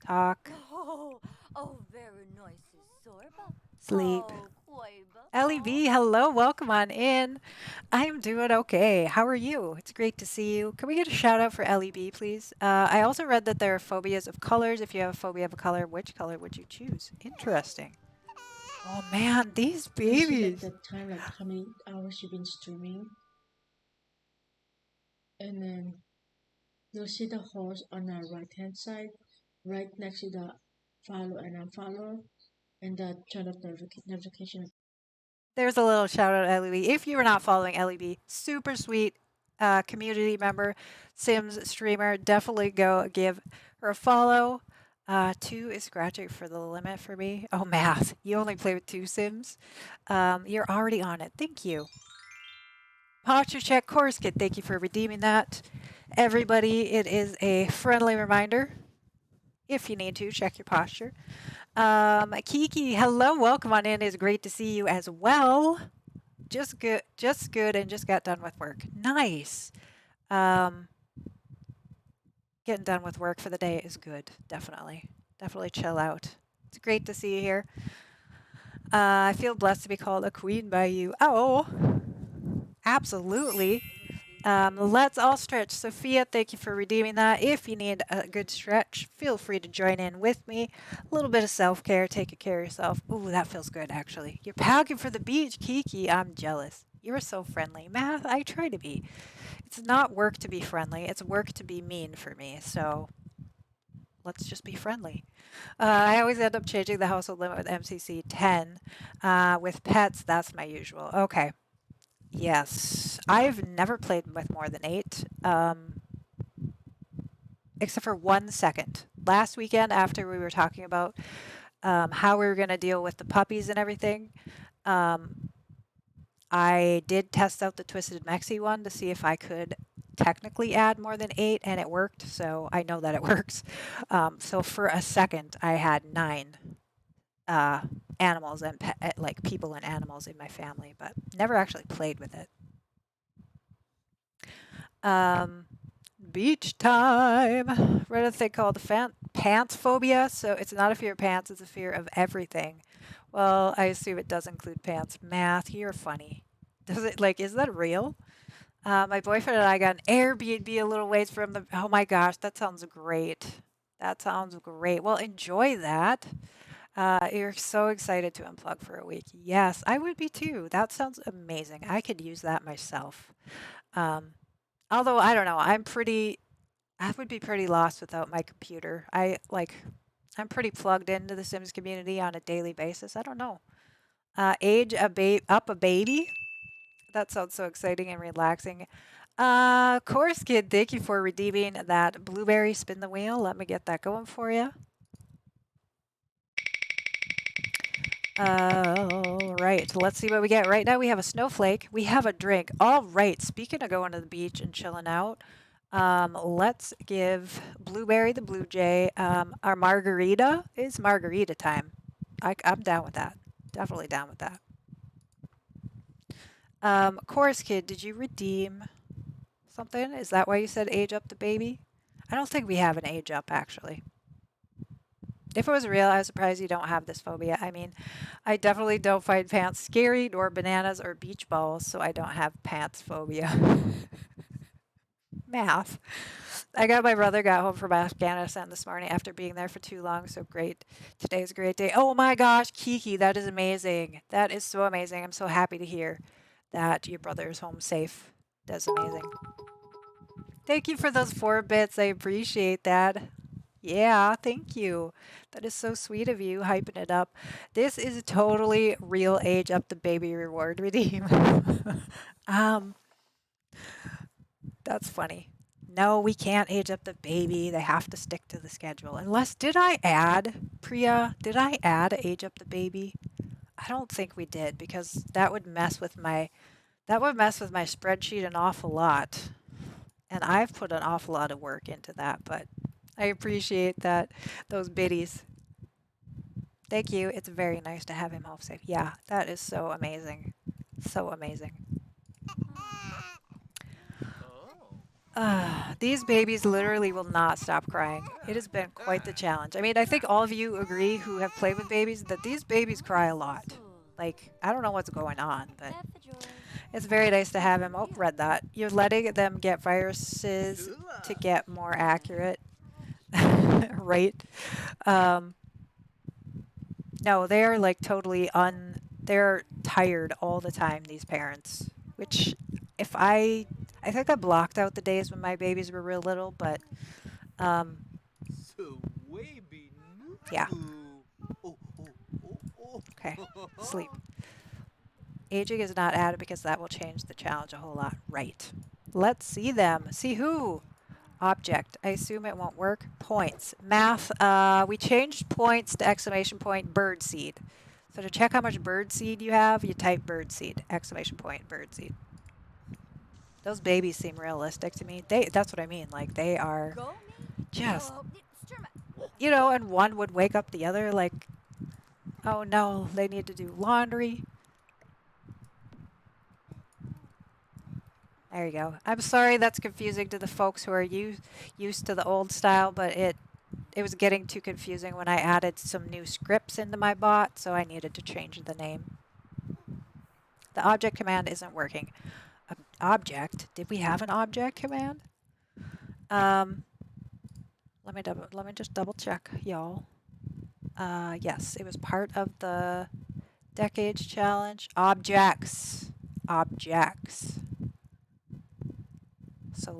Talk, Oh, oh, very nice, Sorba. sleep. Oh, Koiba. Ellie Oh, B, hello, welcome on in. I'm doing okay. How are you? It's great to see you. Can we get a shout out for Ellie B, please? I also read that there are phobias of colors. If you have a phobia of a color, which color would you choose? Interesting. Oh man, these You see like babies. the time, like how many hours you've been streaming, and then you'll see the horse on the right hand side, right next to the follow and unfollow, and the turn off notification. There's a little shout out, Ellie B. If you are not following Ellie B, super sweet community member, Sims streamer. Definitely go give her a follow. 2 is scratching for the limit for me. Oh, math. You only play with 2 Sims. You're already on it. Thank you. Posture check course kit. Thank you for redeeming that. Everybody, it is a friendly reminder. If you need to, check your posture. Kiki, hello, welcome on in. It's great to see you as well. Just good, and just got done with work. Nice. Um, getting done with work for the day is good. Definitely chill out. It's great to see you here. I feel blessed to be called a queen by you. Oh, absolutely. Let's all stretch. Sophia, thank you for redeeming that. If you need a good stretch, feel free to join in with me. A little bit of self-care, taking care of yourself. Ooh, that feels good, actually. You're packing for the beach, Kiki. I'm jealous. You're so friendly. Math, I try to be. It's not work to be friendly. It's work to be mean for me. So let's just be friendly. I always end up changing the household limit with MCC 10. With pets, that's my usual. Okay. Yes, I've never played with more than 8, except for 1 second. Last weekend, after we were talking about how we were going to deal with the puppies and everything, um, I did test out the Twisted Mexi one to see if I could technically add more than 8, and it worked, so I know that it works. So for a second, I had 9 animals and like people and animals in my family, but never actually played with it. Um, beach time. Read a thing called pants phobia. So it's not a fear of pants, it's a fear of everything. Well, I assume it does include pants. Math, you're funny. Does it, like, is that real? My boyfriend and I got an Airbnb a little ways from the. Oh my gosh, that sounds great. That sounds great. Well, enjoy that. You're so excited to unplug for a week. Yes, I would be too. That sounds amazing. I could use that myself. Um, although I don't know, I would be pretty lost without my computer. I'm pretty plugged into the Sims community on a daily basis. I don't know. Age a up a baby. That sounds so exciting and relaxing. Course Kid, thank you for redeeming that blueberry spin the wheel. Let me get that going for you. All right, let's see what we get. Right now we have a snowflake. We have a drink. All right, speaking of going to the beach and chilling out, let's give Blueberry the Blue Jay our margarita. It's margarita time. I'm down with that. Definitely down with that. Chorus Kid, did you redeem something? Is that why you said age up the baby? I don't think we have an age up actually. If it was real, I was surprised you don't have this phobia. I mean, I definitely don't find pants scary, nor bananas or beach balls, so I don't have pants phobia. Math. My brother got home from Afghanistan this morning after being there for too long, so great. Today's a great day. Oh my gosh, Kiki, that is amazing. That is so amazing. I'm so happy to hear that your brother is home safe. That's amazing. Thank you for those 4 bits. I appreciate that. Yeah, thank you. That is so sweet of you, hyping it up. This is totally real age up the baby reward redeem. um, that's funny. No, we can't age up the baby. They have to stick to the schedule. Unless, did I add, Priya, did I add age up the baby? I don't think we did because that would mess with my spreadsheet an awful lot. And I've put an awful lot of work into that, but I appreciate those biddies. Thank you. It's very nice to have him home safe. Yeah, that is so amazing. So amazing. These babies literally will not stop crying. It has been quite the challenge. I mean, I think all of you agree who have played with babies that these babies cry a lot. Like, I don't know what's going on, but it's very nice to have him. Oh, read that. You're letting them get viruses to get more accurate. Right? Um, no, they're like they're tired all the time, these parents. Which, if I think I blocked out the days when my babies were real little, but um, yeah. Okay, sleep. Aging is not added because that will change the challenge a whole lot. Right. Let's see them. See who? Object. I assume it won't work. Points. Math. We changed points to exclamation point bird seed. So to check how much bird seed you have, you type bird seed. Exclamation point bird seed. Those babies seem realistic to me. That's what I mean. Like they are just, and one would wake up the other like, oh no, they need to do laundry. There you go. I'm sorry that's confusing to the folks who are used to the old style, but it was getting too confusing when I added some new scripts into my bot, so I needed to change the name. The object command isn't working. Object? Did we have an object command? Let me just double check, y'all. Yes, it was part of the decades challenge. Objects. Objects. So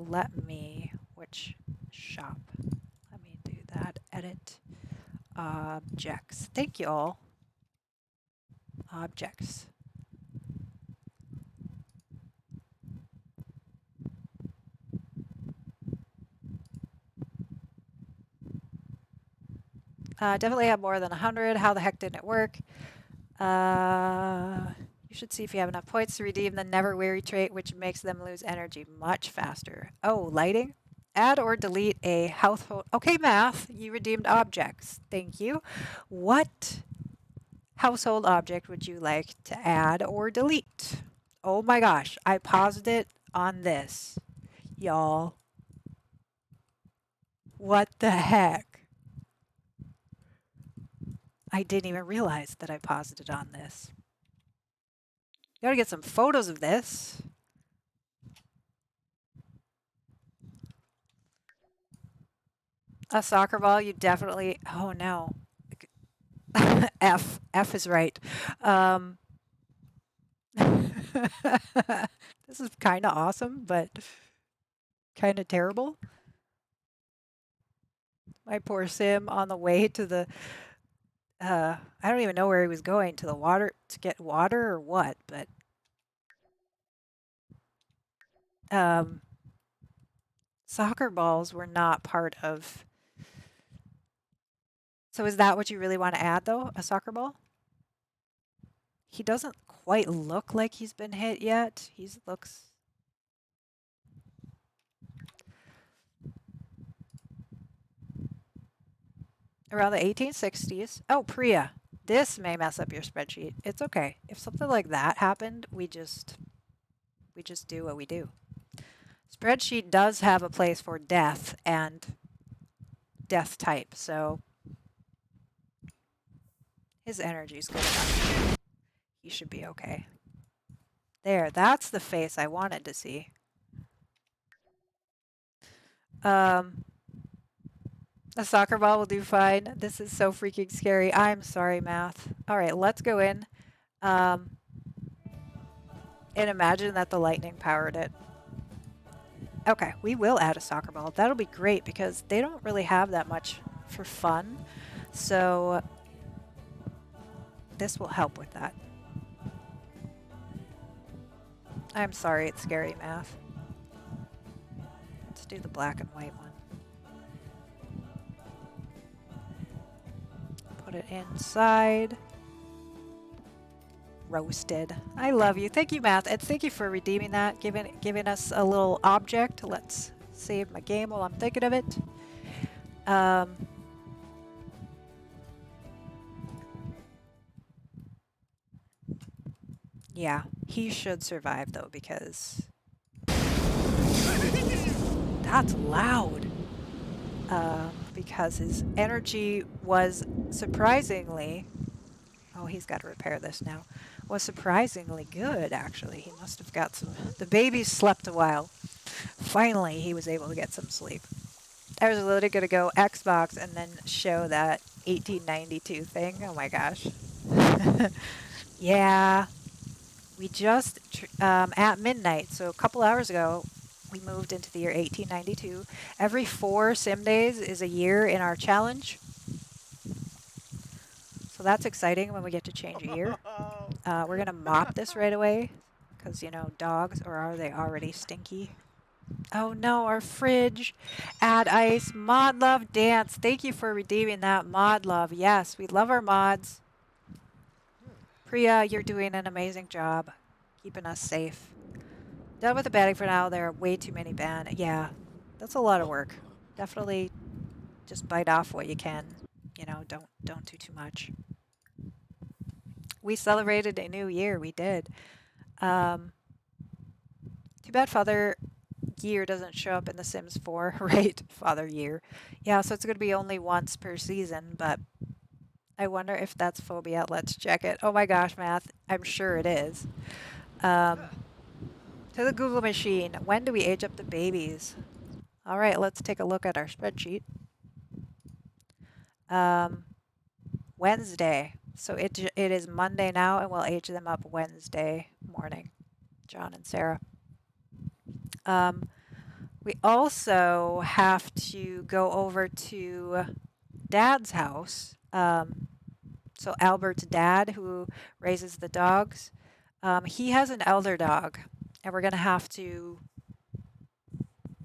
which shop? Let me do that. Edit objects. Thank you all. Objects. Definitely have more than 100. How the heck didn't it work? You should see if you have enough points to redeem the Never Weary trait, which makes them lose energy much faster. Oh, lighting? Add or delete a household. Okay, math. You redeemed objects. Thank you. What household object would you like to add or delete? Oh my gosh. I paused it on this. Y'all. What the heck? I didn't even realize that I paused it on this. Gotta get some photos of this. A soccer ball, you definitely. Oh no. F is right. Um, this is kind of awesome, but kind of terrible. My poor Sim on the way to the I don't even know where he was going, to the water to get water or what, but um soccer balls were not part of. So is that what you really want to add though? A soccer ball? He doesn't quite look like he's been hit yet. He looks around the 1860s. Oh, Priya. This may mess up your spreadsheet. It's okay. If something like that happened, we just do what we do. Spreadsheet does have a place for death and death type, so his energy's good enough. He should be okay. There, that's the face I wanted to see. Um, a soccer ball will do fine. This is so freaking scary. I'm sorry, math. All right, let's go in. Um, and imagine that the lightning powered it. Okay, we will add a soccer ball. That'll be great because they don't really have that much for fun. So this will help with that. I'm sorry, it's scary math. Let's do the black and white one. Put it inside. Roasted. I love you. Thank you, Math. And thank you for redeeming that, giving us a little object. Let's save my game while I'm thinking of it. Yeah, he should survive though because that's loud. Because his energy was surprisingly, oh, he's got to repair this now, was surprisingly good, actually. He must have got some, the baby slept a while. Finally, he was able to get some sleep. I was literally going to go Xbox and then show that 1892 thing. Oh my gosh. Yeah, we just, at midnight, so a couple hours ago, we moved into the year 1892. Every 4 sim days is a year in our challenge. So that's exciting when we get to change a year. We're going to mop this right away because, you know, dogs, or are they already stinky? Oh no, our fridge. Add ice. Mod Love Dance. Thank you for redeeming that, Mod Love. Yes, we love our mods. Priya, you're doing an amazing job keeping us safe. Done with the banning for now. There are way too many ban. Yeah, that's a lot of work. Definitely just bite off what you can. You know, don't do too much. We celebrated a new year. We did. Too bad Father Year doesn't show up in The Sims 4, right? Father Year. Yeah, so it's going to be only once per season, but I wonder if that's phobia. Let's check it. Oh my gosh, Math. I'm sure it is. To the Google machine. When do we age up the babies? All right, let's take a look at our spreadsheet. Wednesday. So it is Monday now, and we'll age them up Wednesday morning, John and Sarah. We also have to go over to Dad's house. So Albert's dad, who raises the dogs, he has an elder dog, and we're gonna have to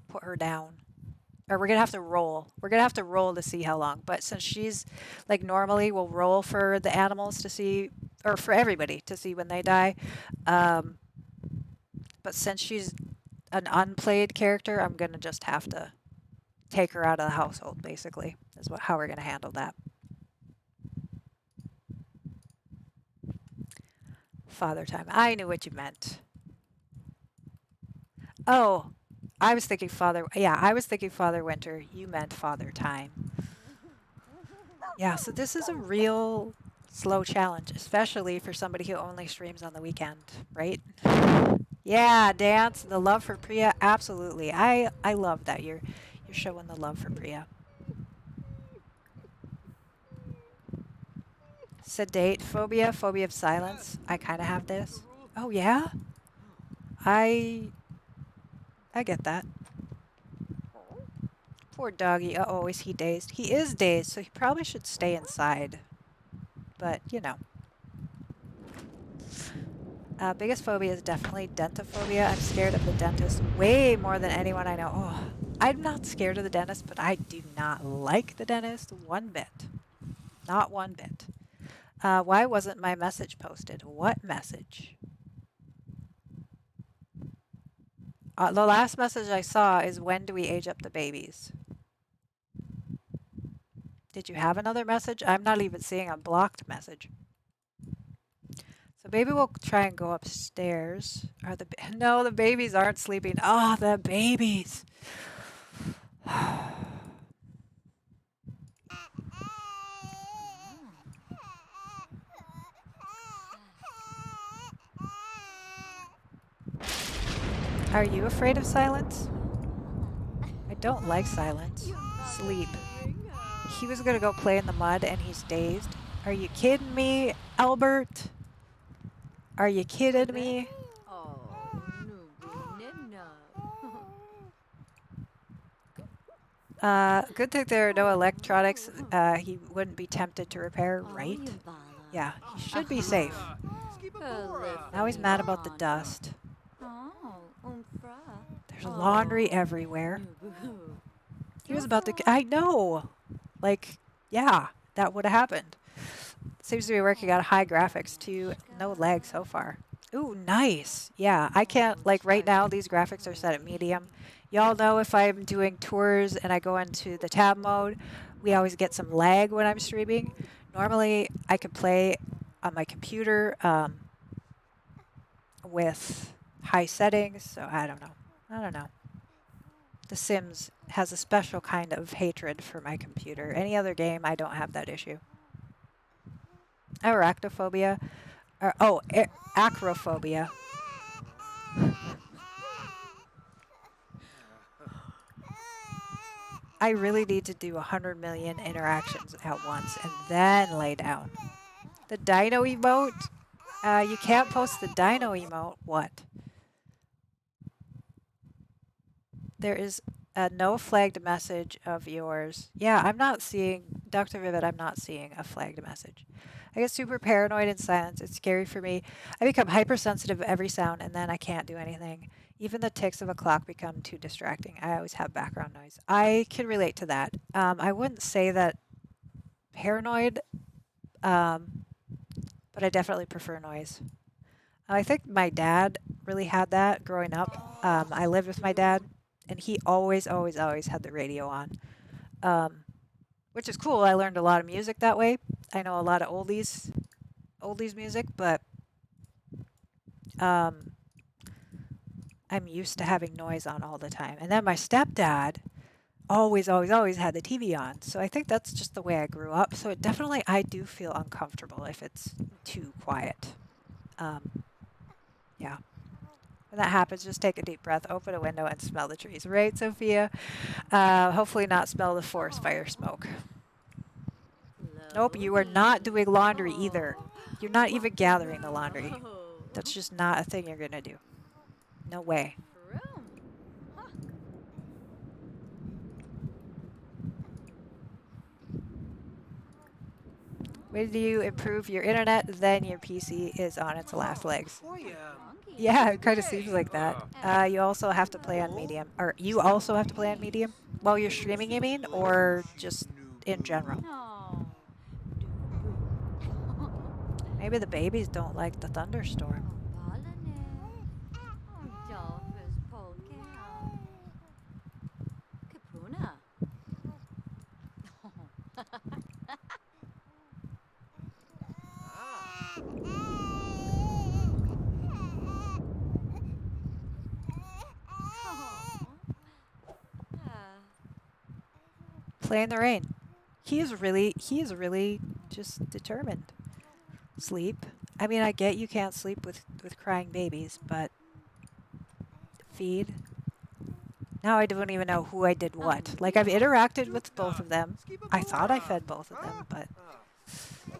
put her down. Or we're gonna have to roll. We're gonna have to roll to see how long. But since she's like normally we'll roll for the animals to see, or for everybody to see when they die. But since she's an unplayed character, I'm gonna just have to take her out of the household. Basically, is how we're gonna handle that. Father time. I knew what you meant. Oh, I was thinking Father. Yeah, I was thinking Father Winter. You meant Father Time. Yeah, so this is a real slow challenge, especially for somebody who only streams on the weekend, right? Yeah, dance, the love for Priya, absolutely. I love that you're showing the love for Priya. Sedate phobia, phobia of silence. I kind of have this. Oh yeah? I get that. Poor doggy. Uh-oh, is he dazed? He is dazed, so he probably should stay inside. But, you know. Biggest phobia is definitely dentophobia. I'm scared of the dentist way more than anyone I know. Oh, I'm not scared of the dentist, but I do not like the dentist one bit. Not one bit. Why wasn't my message posted? What message? The last message I saw is, when do we age up the babies? Did you have another message? I'm not even seeing a blocked message. So maybe we'll try and go upstairs. No, the babies aren't sleeping. Oh, the babies. Are you afraid of silence? I don't like silence. Sleep. He was gonna go play in the mud and he's dazed. Are you kidding me, Albert? Are you kidding me? Oh, Good thing there are no electronics. He wouldn't be tempted to repair, right? Yeah, he should be safe. Now he's mad about the dust. There's laundry everywhere. He was about to... I know! Like, yeah, that would have happened. Seems to be working on high graphics too. No lag so far. Ooh, nice. Yeah, I can't... Like, right now, these graphics are set at medium. Y'all know if I'm doing tours and I go into the tab mode, we always get some lag when I'm streaming. Normally, I could play on my computer with high settings, so I don't know. I don't know. The Sims has a special kind of hatred for my computer. Any other game, I don't have that issue. Arachnophobia. Acrophobia. I really need to do 100 million interactions at once and then lay down. The dino emote? You can't post the dino emote. What? There is a no flagged message of yours. Yeah, I'm not seeing, Dr. Vivid, I'm not seeing a flagged message. I get super paranoid in silence. It's scary for me. I become hypersensitive to every sound and then I can't do anything. Even the ticks of a clock become too distracting. I always have background noise. I can relate to that. I wouldn't say that paranoid, but I definitely prefer noise. I think my dad really had that growing up. I lived with my dad, and he always, always, always had the radio on, which is cool. I learned a lot of music that way. I know a lot of oldies music, but I'm used to having noise on all the time. And then my stepdad always, always, always had the TV on. So I think that's just the way I grew up. So I do feel uncomfortable if it's too quiet. Yeah. When that happens, just take a deep breath, open a window, and smell the trees. Right, Sophia? Hopefully not smell the forest fire smoke. Nope, you are not doing laundry either. You're not even gathering the laundry. That's just not a thing you're going to do. No way. When you improve your internet, then your PC is on its last legs. Yeah, it kind of seems like that. You also have to play on medium. Or you also have to play on medium? While you're streaming, you mean? Or just in general? Maybe the babies don't like the thunderstorm. Play in the rain. He is really just determined. Sleep. I mean, I get you can't sleep with crying babies, but feed. Now I don't even know who I did what. Like, I've interacted with both of them. I thought I fed both of them, but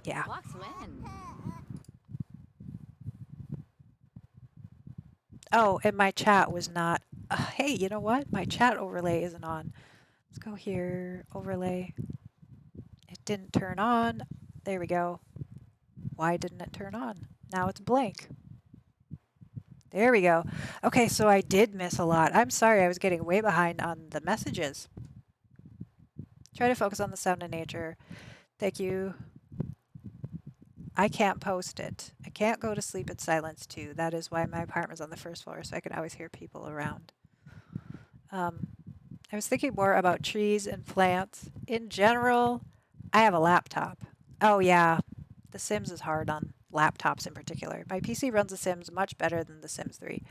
Yeah. Oh, and my chat was not. Hey, you know what? My chat overlay isn't on. Let's go here. Overlay. It didn't turn on. There we go. Why didn't it turn on? Now it's blank. There we go. Okay, so I did miss a lot. I'm sorry, I was getting way behind on the messages. Try to focus on the sound of nature. Thank you. I can't post it. I can't go to sleep in silence too. That is why my apartment's on the first floor, so I can always hear people around. I was thinking more about trees and plants. In general, I have a laptop. Oh yeah, The Sims is hard on laptops in particular. My PC runs The Sims much better than The Sims 3.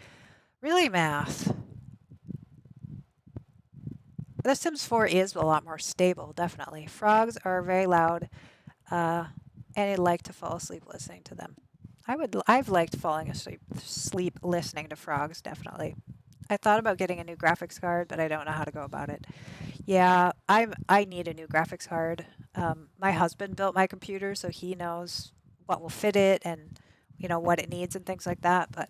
Really, Math? The Sims 4 is a lot more stable, definitely. Frogs are very loud, and I like to fall asleep listening to them. I've liked falling asleep listening to frogs, definitely. I thought about getting a new graphics card, but I don't know how to go about it. Yeah, I need a new graphics card. My husband built my computer, so he knows what will fit it and what it needs and things like that. But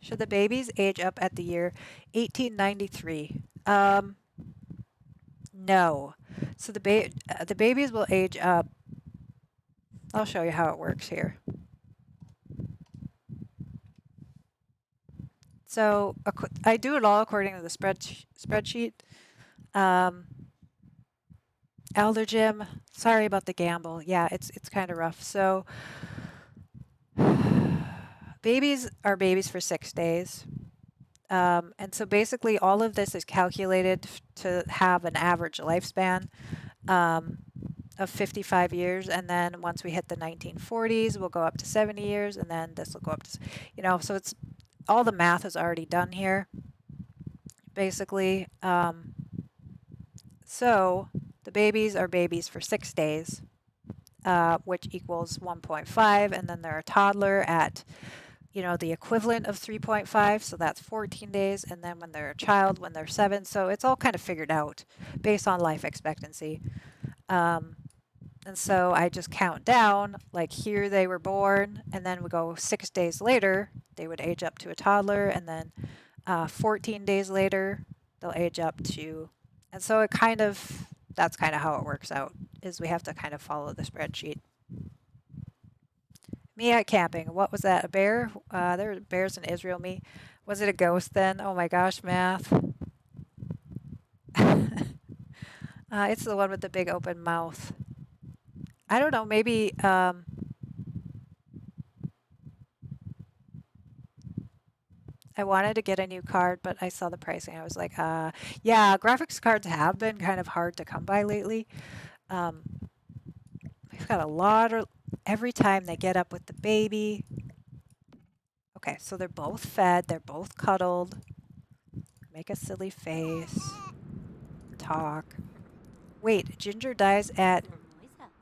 should the babies age up at the year 1893? No. So the babies will age up. I'll show you how it works here. So I do it all according to the spreadsheet. Elder Jim, sorry about the gamble. Yeah, it's kind of rough. So babies are babies for 6 days. And so basically all of this is calculated to have an average lifespan of 55 years. And then once we hit the 1940s, we'll go up to 70 years. And then this will go up to, so it's all the math is already done here, basically. So the babies are babies for 6 days, which equals 1.5. And then they're a toddler at the equivalent of 3.5, so that's 14 days. And then when they're a child, when they're 7, so it's all kind of figured out based on life expectancy. And so I just count down, like here they were born, and then we go 6 days later, they would age up to a toddler, and then 14 days later, they'll age up to, and so that's kind of how it works out, is we have to kind of follow the spreadsheet. Me at camping. What was that? A bear? There were bears in Israel. Me. Was it a ghost then? Oh my gosh, Math. It's the one with the big open mouth. I don't know. Maybe. I wanted to get a new card, but I saw the pricing. I was like, yeah, graphics cards have been kind of hard to come by lately. We've got a lot of. Every time they get up with the baby. Okay, so they're both fed. They're both cuddled. Make a silly face. Talk. Wait, Ginger dies at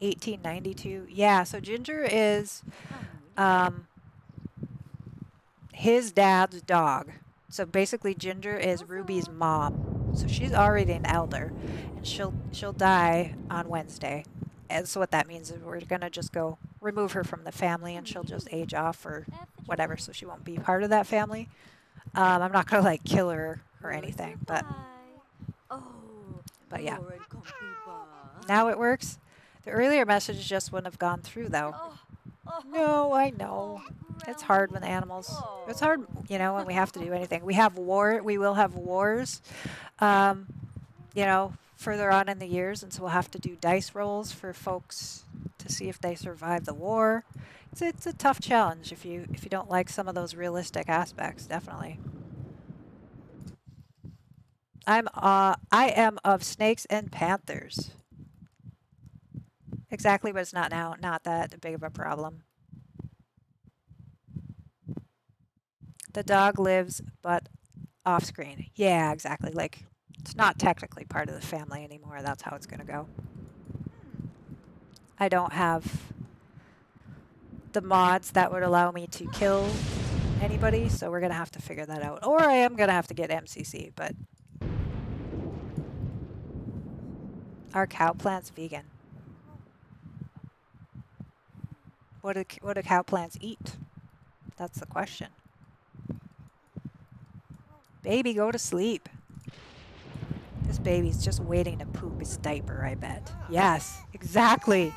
1892? Yeah, so Ginger is his dad's dog. So basically Ginger is Ruby's mom. So she's already an elder, and she'll die on Wednesday. And so what that means is we're gonna just go remove her from the family, and she'll just age off or whatever, so she won't be part of that family. I'm not gonna like kill her or anything, but yeah. Now it works. The earlier message just wouldn't have gone through though. No, I know. It's hard when it's hard, when we have to do anything. We will have wars, further on in the years, and so we'll have to do dice rolls for folks to see if they survive the war. It's a tough challenge if you don't like some of those realistic aspects, definitely. I am of snakes and panthers. Exactly, but it's not that big of a problem. The dog lives, but off screen. Yeah, exactly. Like, it's not technically part of the family anymore. That's how it's going to go. I don't have the mods that would allow me to kill anybody, so we're going to have to figure that out. Or I am going to have to get MCC, but our cow plant's vegan. What do cow plants eat? That's the question. Baby, go to sleep. This baby's just waiting to poop his diaper, I bet. Yes, exactly.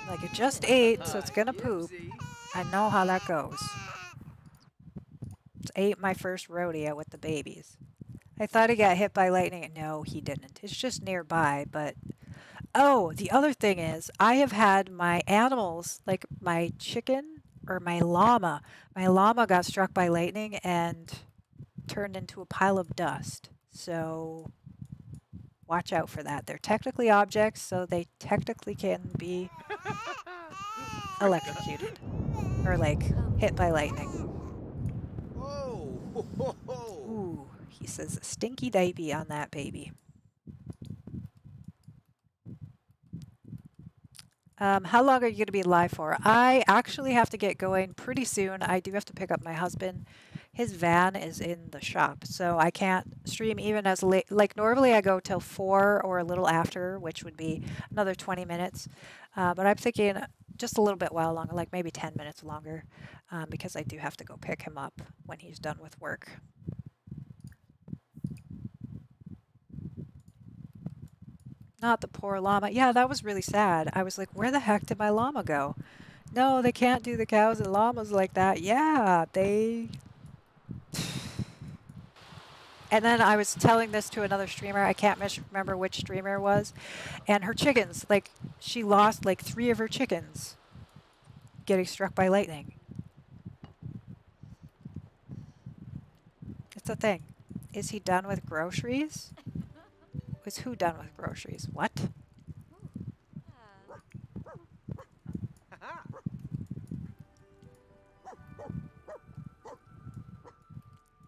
Like it just ate, so it's gonna poop. Yipsy. I know how that goes. It ate my first rodeo with the babies. I thought he got hit by lightning. No, he didn't. It's just nearby, but oh, the other thing is I have had my animals, like my chicken or my llama. My llama got struck by lightning and turned into a pile of dust. So watch out for that. They're technically objects, so they technically can be electrocuted or like hit by lightning. Oh, ho, ho, ho. Ooh, he says stinky diaper on that baby. How long are you going to be live for? I actually have to get going pretty soon. I do have to pick up my husband. His van is in the shop, so I can't stream even as late. Like normally I go till 4 or a little after, which would be another 20 minutes. But I'm thinking just a little bit while longer, like maybe 10 minutes longer, because I do have to go pick him up when he's done with work. Not the poor llama. Yeah, that was really sad. I was like, where the heck did my llama go? No, they can't do the cows and llamas like that. Yeah, they... And then I was telling this to another streamer. I can't remember which streamer it was. And her chickens, like, she lost like 3 of her chickens getting struck by lightning. It's a thing. Is he done with groceries? Was who done with groceries? What?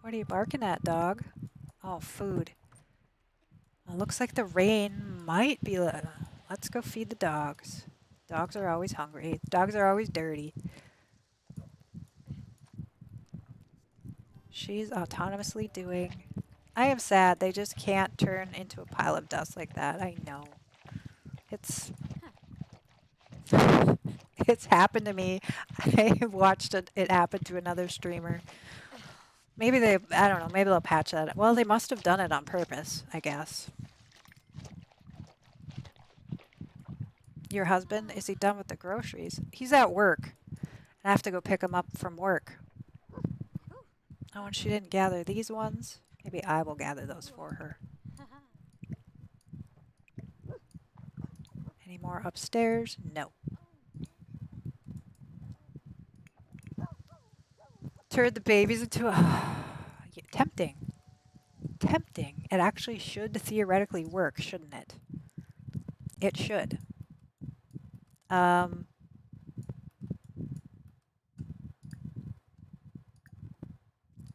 What are you barking at, dog? Oh, food. Well, looks like the rain might be... Let's go feed the dogs. Dogs are always hungry. Dogs are always dirty. She's autonomously doing... I am sad. They just can't turn into a pile of dust like that. I know. It's... It's happened to me. I watched it happen to another streamer. Maybe they... I don't know. Maybe they'll patch that. Well, they must have done it on purpose, I guess. Your husband? Is he done with the groceries? He's at work. I have to go pick him up from work. Oh, and she didn't gather these ones. Maybe I will gather those for her. Any more upstairs? No. Turned the babies into a... Tempting. Tempting. It actually should theoretically work, shouldn't it? It should.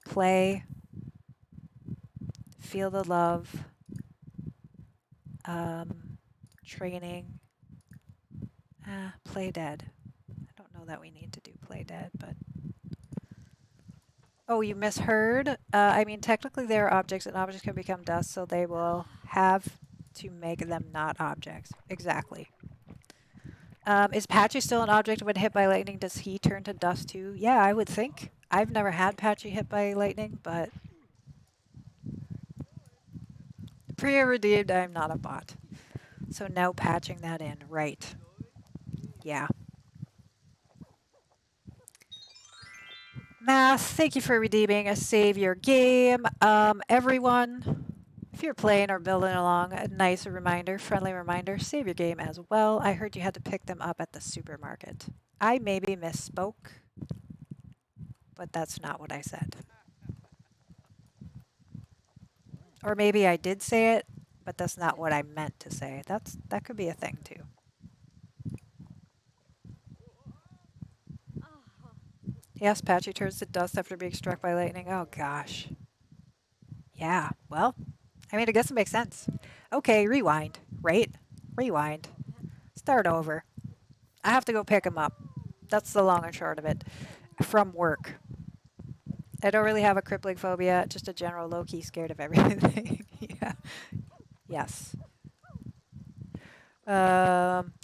Play. Feel the love. Training. Play dead. I don't know that we need to do play dead, but... Oh, you misheard? I mean, technically they are objects, and objects can become dust, so they will have to make them not objects. Exactly. Is Patchy still an object when hit by lightning? Does he turn to dust too? Yeah, I would think. I've never had Patchy hit by lightning, but... Pre-redeemed, I'm not a bot. So now patching that in. Right. Yeah. Math, thank you for redeeming a Save Your Game. Everyone, if you're playing or building along, a nice reminder, friendly reminder, save your game as well. I heard you had to pick them up at the supermarket. I maybe misspoke, but that's not what I said. Or maybe I did say it, but that's not what I meant to say. That could be a thing too. Yes, Patchy turns to dust after being struck by lightning. Oh gosh. Yeah, well, I mean, I guess it makes sense. Okay, rewind, right? Rewind. Start over. I have to go pick him up. That's the long and short of it. From work. I don't really have a crippling phobia, just a general low-key scared of everything. Yeah. Yes.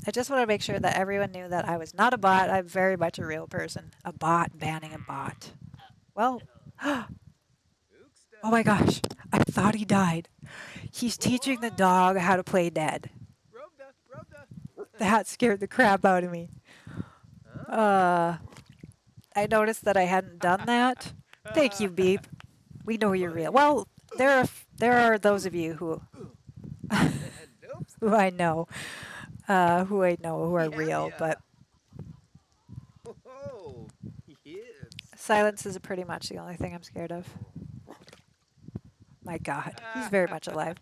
I just want to make sure that everyone knew that I was not a bot. I'm very much a real person. A bot banning a bot. Well, oh my gosh. I thought he died. He's teaching the dog how to play dead. That scared the crap out of me. I noticed that I hadn't done that. Thank you, Beep. We know you're real. Well, there are those of you who who I know who are real, but silence is pretty much the only thing I'm scared of. My God, he's very much alive.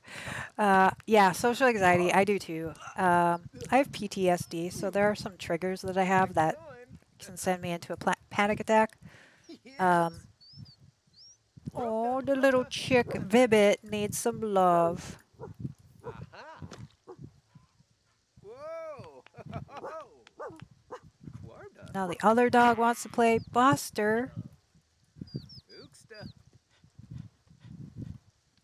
Yeah, social anxiety, I do too. I have PTSD, so there are some triggers that I have that can send me into a panic attack. Oh, the little chick Vibbit needs some love. Now the other dog wants to play Buster.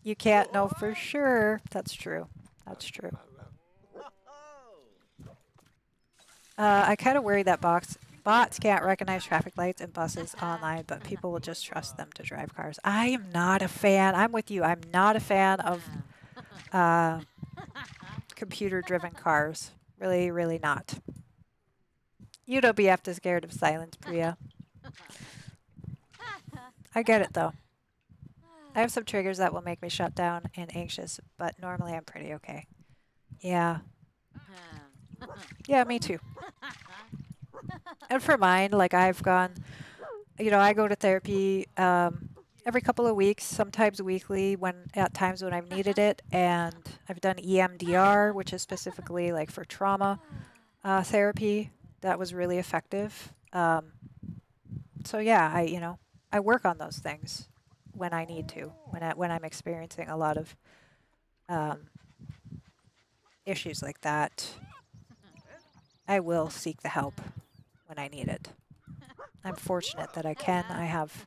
You can't know for sure. That's true. That's true. I kind of worry that bots can't recognize traffic lights and buses online, but people will just trust them to drive cars. I am not a fan. I'm with you. I'm not a fan of computer-driven cars. Really, really not. You don't be after scared of silence, Priya. I get it, though. I have some triggers that will make me shut down and anxious, but normally I'm pretty okay. Yeah. Yeah, me too. And for mine, like I've gone, I go to therapy every couple of weeks, sometimes weekly at times when I've needed it. And I've done EMDR, which is specifically like for trauma therapy. That was really effective. So yeah, I work on those things when I need to, when I'm experiencing a lot of issues like that. I will seek the help when I need it. I'm fortunate that I can. I have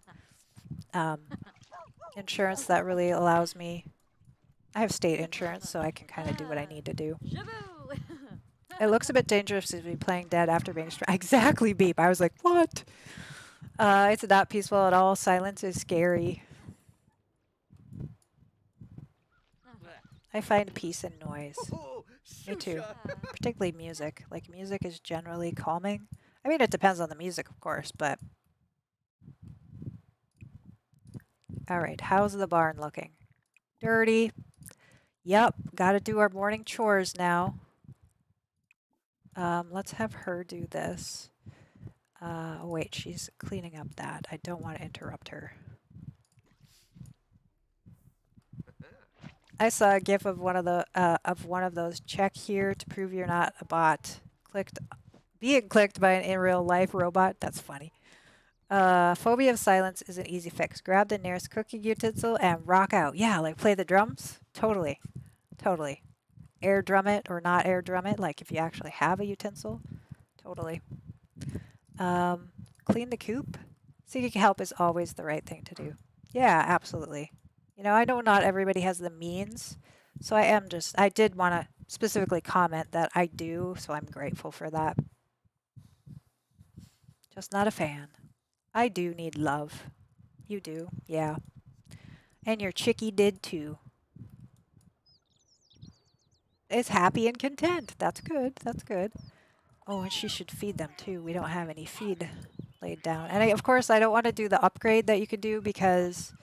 insurance that really allows me. I have state insurance, so I can kind of do what I need to do. It looks a bit dangerous to be playing dead after being struck. Exactly, Beep. I was like, what? It's not peaceful at all. Silence is scary. I find peace in noise. Me too. Particularly music. Like, music is generally calming. I mean, it depends on the music, of course, but... All right, how's the barn looking? Dirty. Yep, gotta do our morning chores now. Let's have her do this. Oh wait, she's cleaning up that. I don't want to interrupt her. I saw a GIF of one of those check here to prove you're not a bot. Being clicked by an in real life robot. That's funny. Phobia of silence is an easy fix. Grab the nearest cooking utensil and rock out. Yeah, like play the drums. Totally. Totally. Air drum it or not air drum it. Like if you actually have a utensil. Totally. Clean the coop. Seeking help is always the right thing to do. Yeah, absolutely. I know not everybody has the means, so I did want to specifically comment that I do, so I'm grateful for that. Just not a fan. I do need love. You do, yeah. And your chickie did too. It's happy and content. That's good, that's good. Oh, and she should feed them too. We don't have any feed laid down. And of course, I don't want to do the upgrade that you could do because...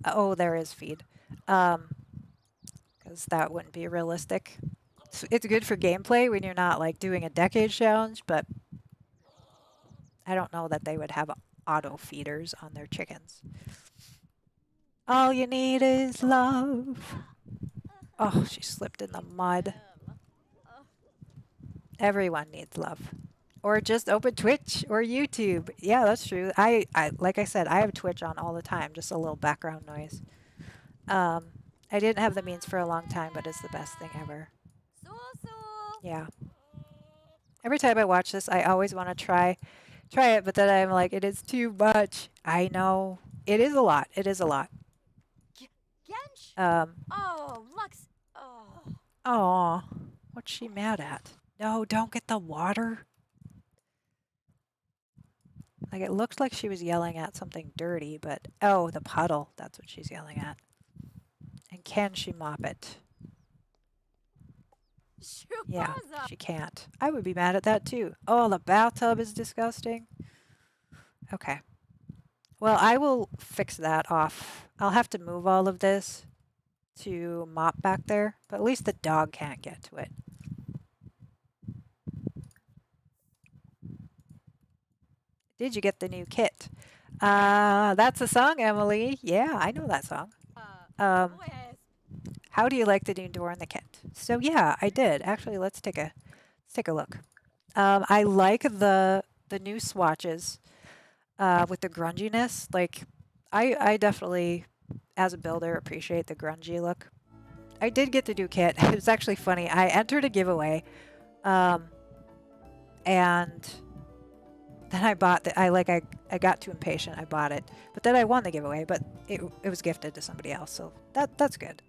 oh, there is feed. Because that wouldn't be realistic. It's good for gameplay when you're not like doing a decade challenge, but I don't know that they would have auto feeders on their chickens. All you need is love. Oh, she slipped in the mud. Everyone needs love. Or just open Twitch or YouTube. Yeah, that's true. I like I said, I have Twitch on all the time, just a little background noise. I didn't have the means for a long time, but it's the best thing ever. Yeah. Every time I watch this, I always want to try it, but then I'm like, it is too much. I know. It is a lot. It is a lot. Oh, Lux. Oh. Aw. What's she mad at? No, don't get the water. Like it looked like she was yelling at something dirty, but oh, the puddle. That's what she's yelling at. And can she mop it? Yeah, she can't. I would be mad at that too. Oh, the bathtub is disgusting. Okay. Well, I will fix that off. I'll have to move all of this to mop back there, but at least the dog can't get to it. Did you get the new kit? That's a song, Emily. Yeah, I know that song. Um, how do you like the new door in the kit? So yeah, I did. Actually, let's take a look. I like the new swatches with the grunginess. Like, I definitely, as a builder, appreciate the grungy look. I did get the new kit. It was actually funny. I entered a giveaway, and then I bought the. I got too impatient. I bought it, but then I won the giveaway. But it was gifted to somebody else, so that's good.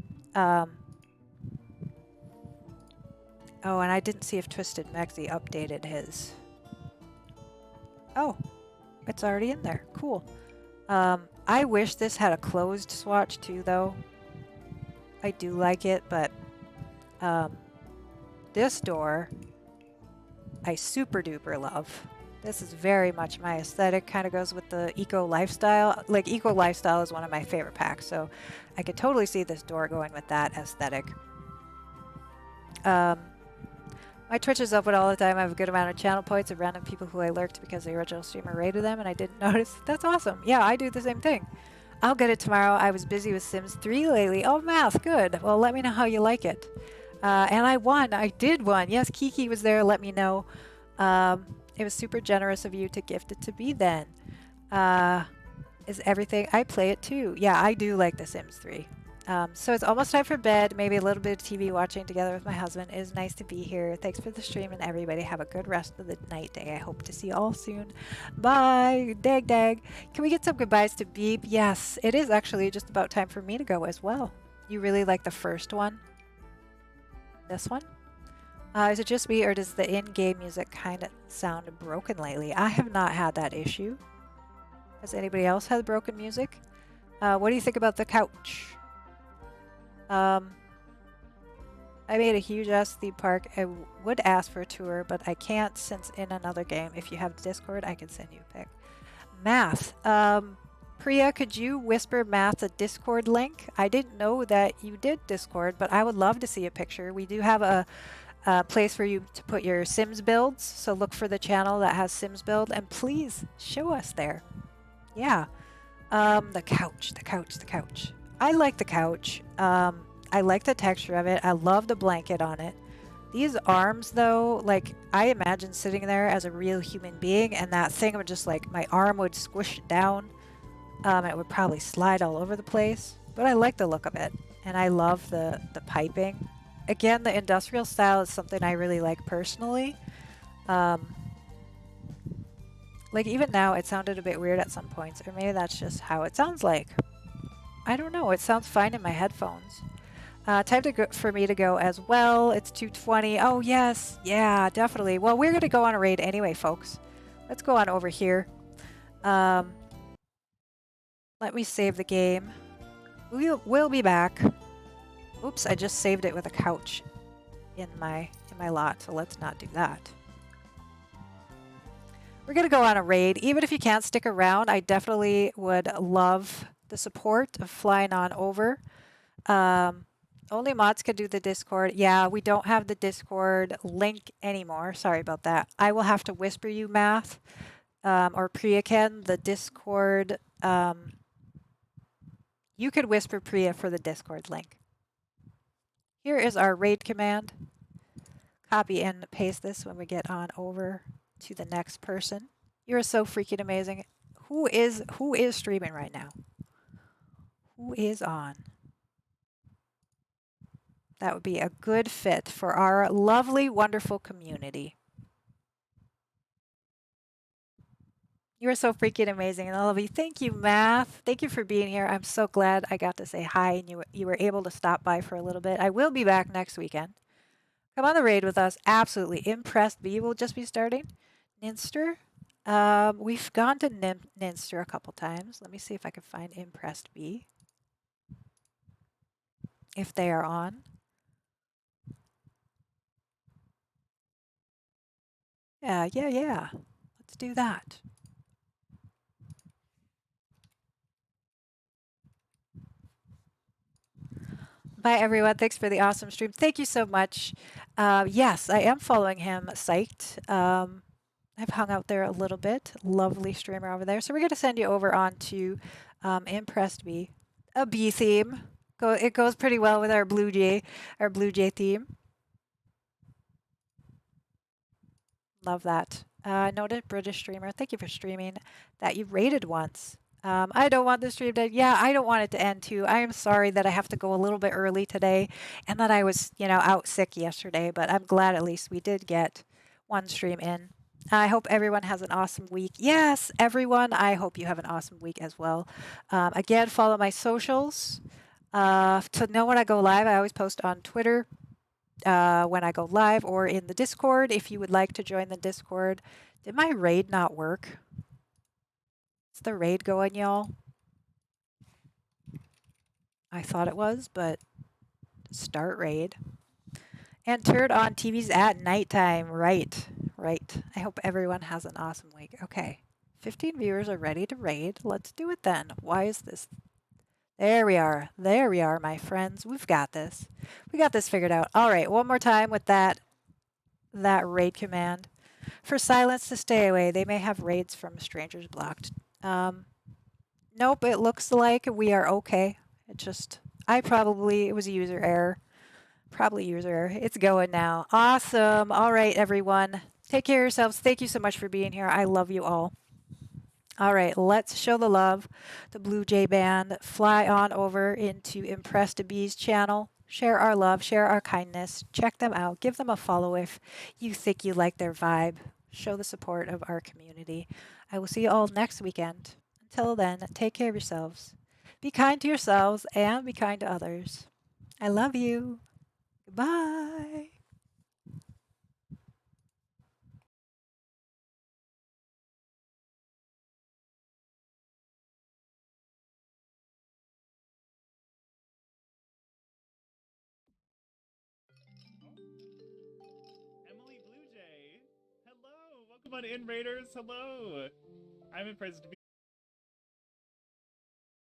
Oh, and I didn't see if Twisted Mexi updated his. Oh, it's already in there. Cool. I wish this had a closed swatch too, though. I do like it, but this door I super duper love. This is very much my aesthetic, kind of goes with the eco lifestyle. Like, eco lifestyle is one of my favorite packs, so I could totally see this door going with that aesthetic. My Twitch is open all the time. I have a good amount of channel points of random people who I lurked because the original streamer rated them and I didn't notice. That's awesome. Yeah, I do the same thing. I'll get it tomorrow. I was busy with Sims 3 lately. Oh, math. Good. Well, let me know how you like it. And I won. I did won. Yes, Kiki was there. Let me know. It was super generous of you to gift it to me then. Is everything... I play it too. Yeah, I do like The Sims 3. So it's almost time for bed. Maybe a little bit of TV watching together with my husband. It is nice to be here. Thanks for the stream, and everybody have a good rest of the night day. I hope to see you all soon. Bye. Dag dag. Can we get some goodbyes to Beep? Yes, it is actually just about time for me to go as well. You really like the first one? This one? Is it just me, or does the in-game music kind of sound broken lately? I have not had that issue. Has anybody else had broken music? What do you think about the couch? I made a huge ass theme park. I would ask for a tour, but I can't since in another game. If you have Discord, I can send you a pic. Math. Priya, could you whisper Math a Discord link? I didn't know that you did Discord, but I would love to see a picture. We do have a place for you to put your Sims builds, so look for the channel that has Sims build, and please show us there. Yeah. The couch. I like the couch. I like the texture of it. I love the blanket on it. These arms, though, like, I imagine sitting there as a real human being, and that thing would just, like, my arm would squish down. It would probably slide all over the place. But I like the look of it, and I love the piping. Again, the industrial style is something I really like personally. Like, even now, it sounded a bit weird at some points, or maybe that's just how it sounds like. I don't know. It sounds fine in my headphones. Time for me to go as well. It's 2:20. Oh, yes. Yeah, definitely. Well, we're going to go on a raid anyway, folks. Let's go on over here. Let me save the game. We'll be back. Oops, I just saved it with a couch in my lot, so let's not do that. We're going to go on a raid. Even if you can't stick around, I definitely would love the support of flying on over. Only mods can do the Discord. Yeah, we don't have the Discord link anymore. Sorry about that. I will have to whisper you, Math, or Priya can. The Discord, you could whisper Priya for the Discord link. Here is our raid command. Copy and paste this when we get on over to the next person. You're so freaking amazing. Who is streaming right now? Who is on? That would be a good fit for our lovely, wonderful community. You are so freaking amazing, and I love you. Thank you, Math. Thank you for being here. I'm so glad I got to say hi, and you were able to stop by for a little bit. I will be back next weekend, Come on the raid with us. Absolutely. Impressed B will just be starting. Ninster. We've gone to Ninster a couple times. Let me see if I can find Impressed B. If they are on. Yeah. Let's do that. Bye, everyone. Thanks for the awesome stream. Thank you so much. Yes, I am following him. Psyched. I've hung out there a little bit. Lovely streamer over there. So we're going to send you over on to Impressed Bee, a bee theme. It goes pretty well with our Blue Jay theme. Love that. Noted British streamer. Thank you for streaming that you rated once. I don't want the stream to. Yeah, I don't want it to end too. I am sorry that I have to go a little bit early today, and that I was, out sick yesterday. But I'm glad at least we did get one stream in. I hope everyone has an awesome week. Yes, everyone. I hope you have an awesome week as well. Again, follow my socials. To know when I go live, I always post on Twitter when I go live or in the Discord if you would like to join the Discord. Did my raid not work? Is the raid going, y'all? I thought it was, but start raid. And turn on TVs at nighttime. Right. I hope everyone has an awesome week. Okay. 15 viewers are ready to raid. Let's do it then. Why is this? There we are, my friends. We've got this. We got this figured out. All right, one more time with that raid command. For silence to stay away, they may have raids from strangers blocked. Nope, it looks like we are okay. It was a user error. Probably user error. It's going now. Awesome. All right, everyone. Take care of yourselves. Thank you so much for being here. I love you all. All right, let's show the love. The Blue Jay Band. Fly on over into Impressed Bees channel. Share our love, share our kindness. Check them out. Give them a follow if you think you like their vibe. Show the support of our community. I will see you all next weekend. Until then, take care of yourselves. Be kind to yourselves and be kind to others. I love you. Goodbye. Emily Blue Jay. Hello. Welcome on in, Raiders. Hello. I'm impressed to be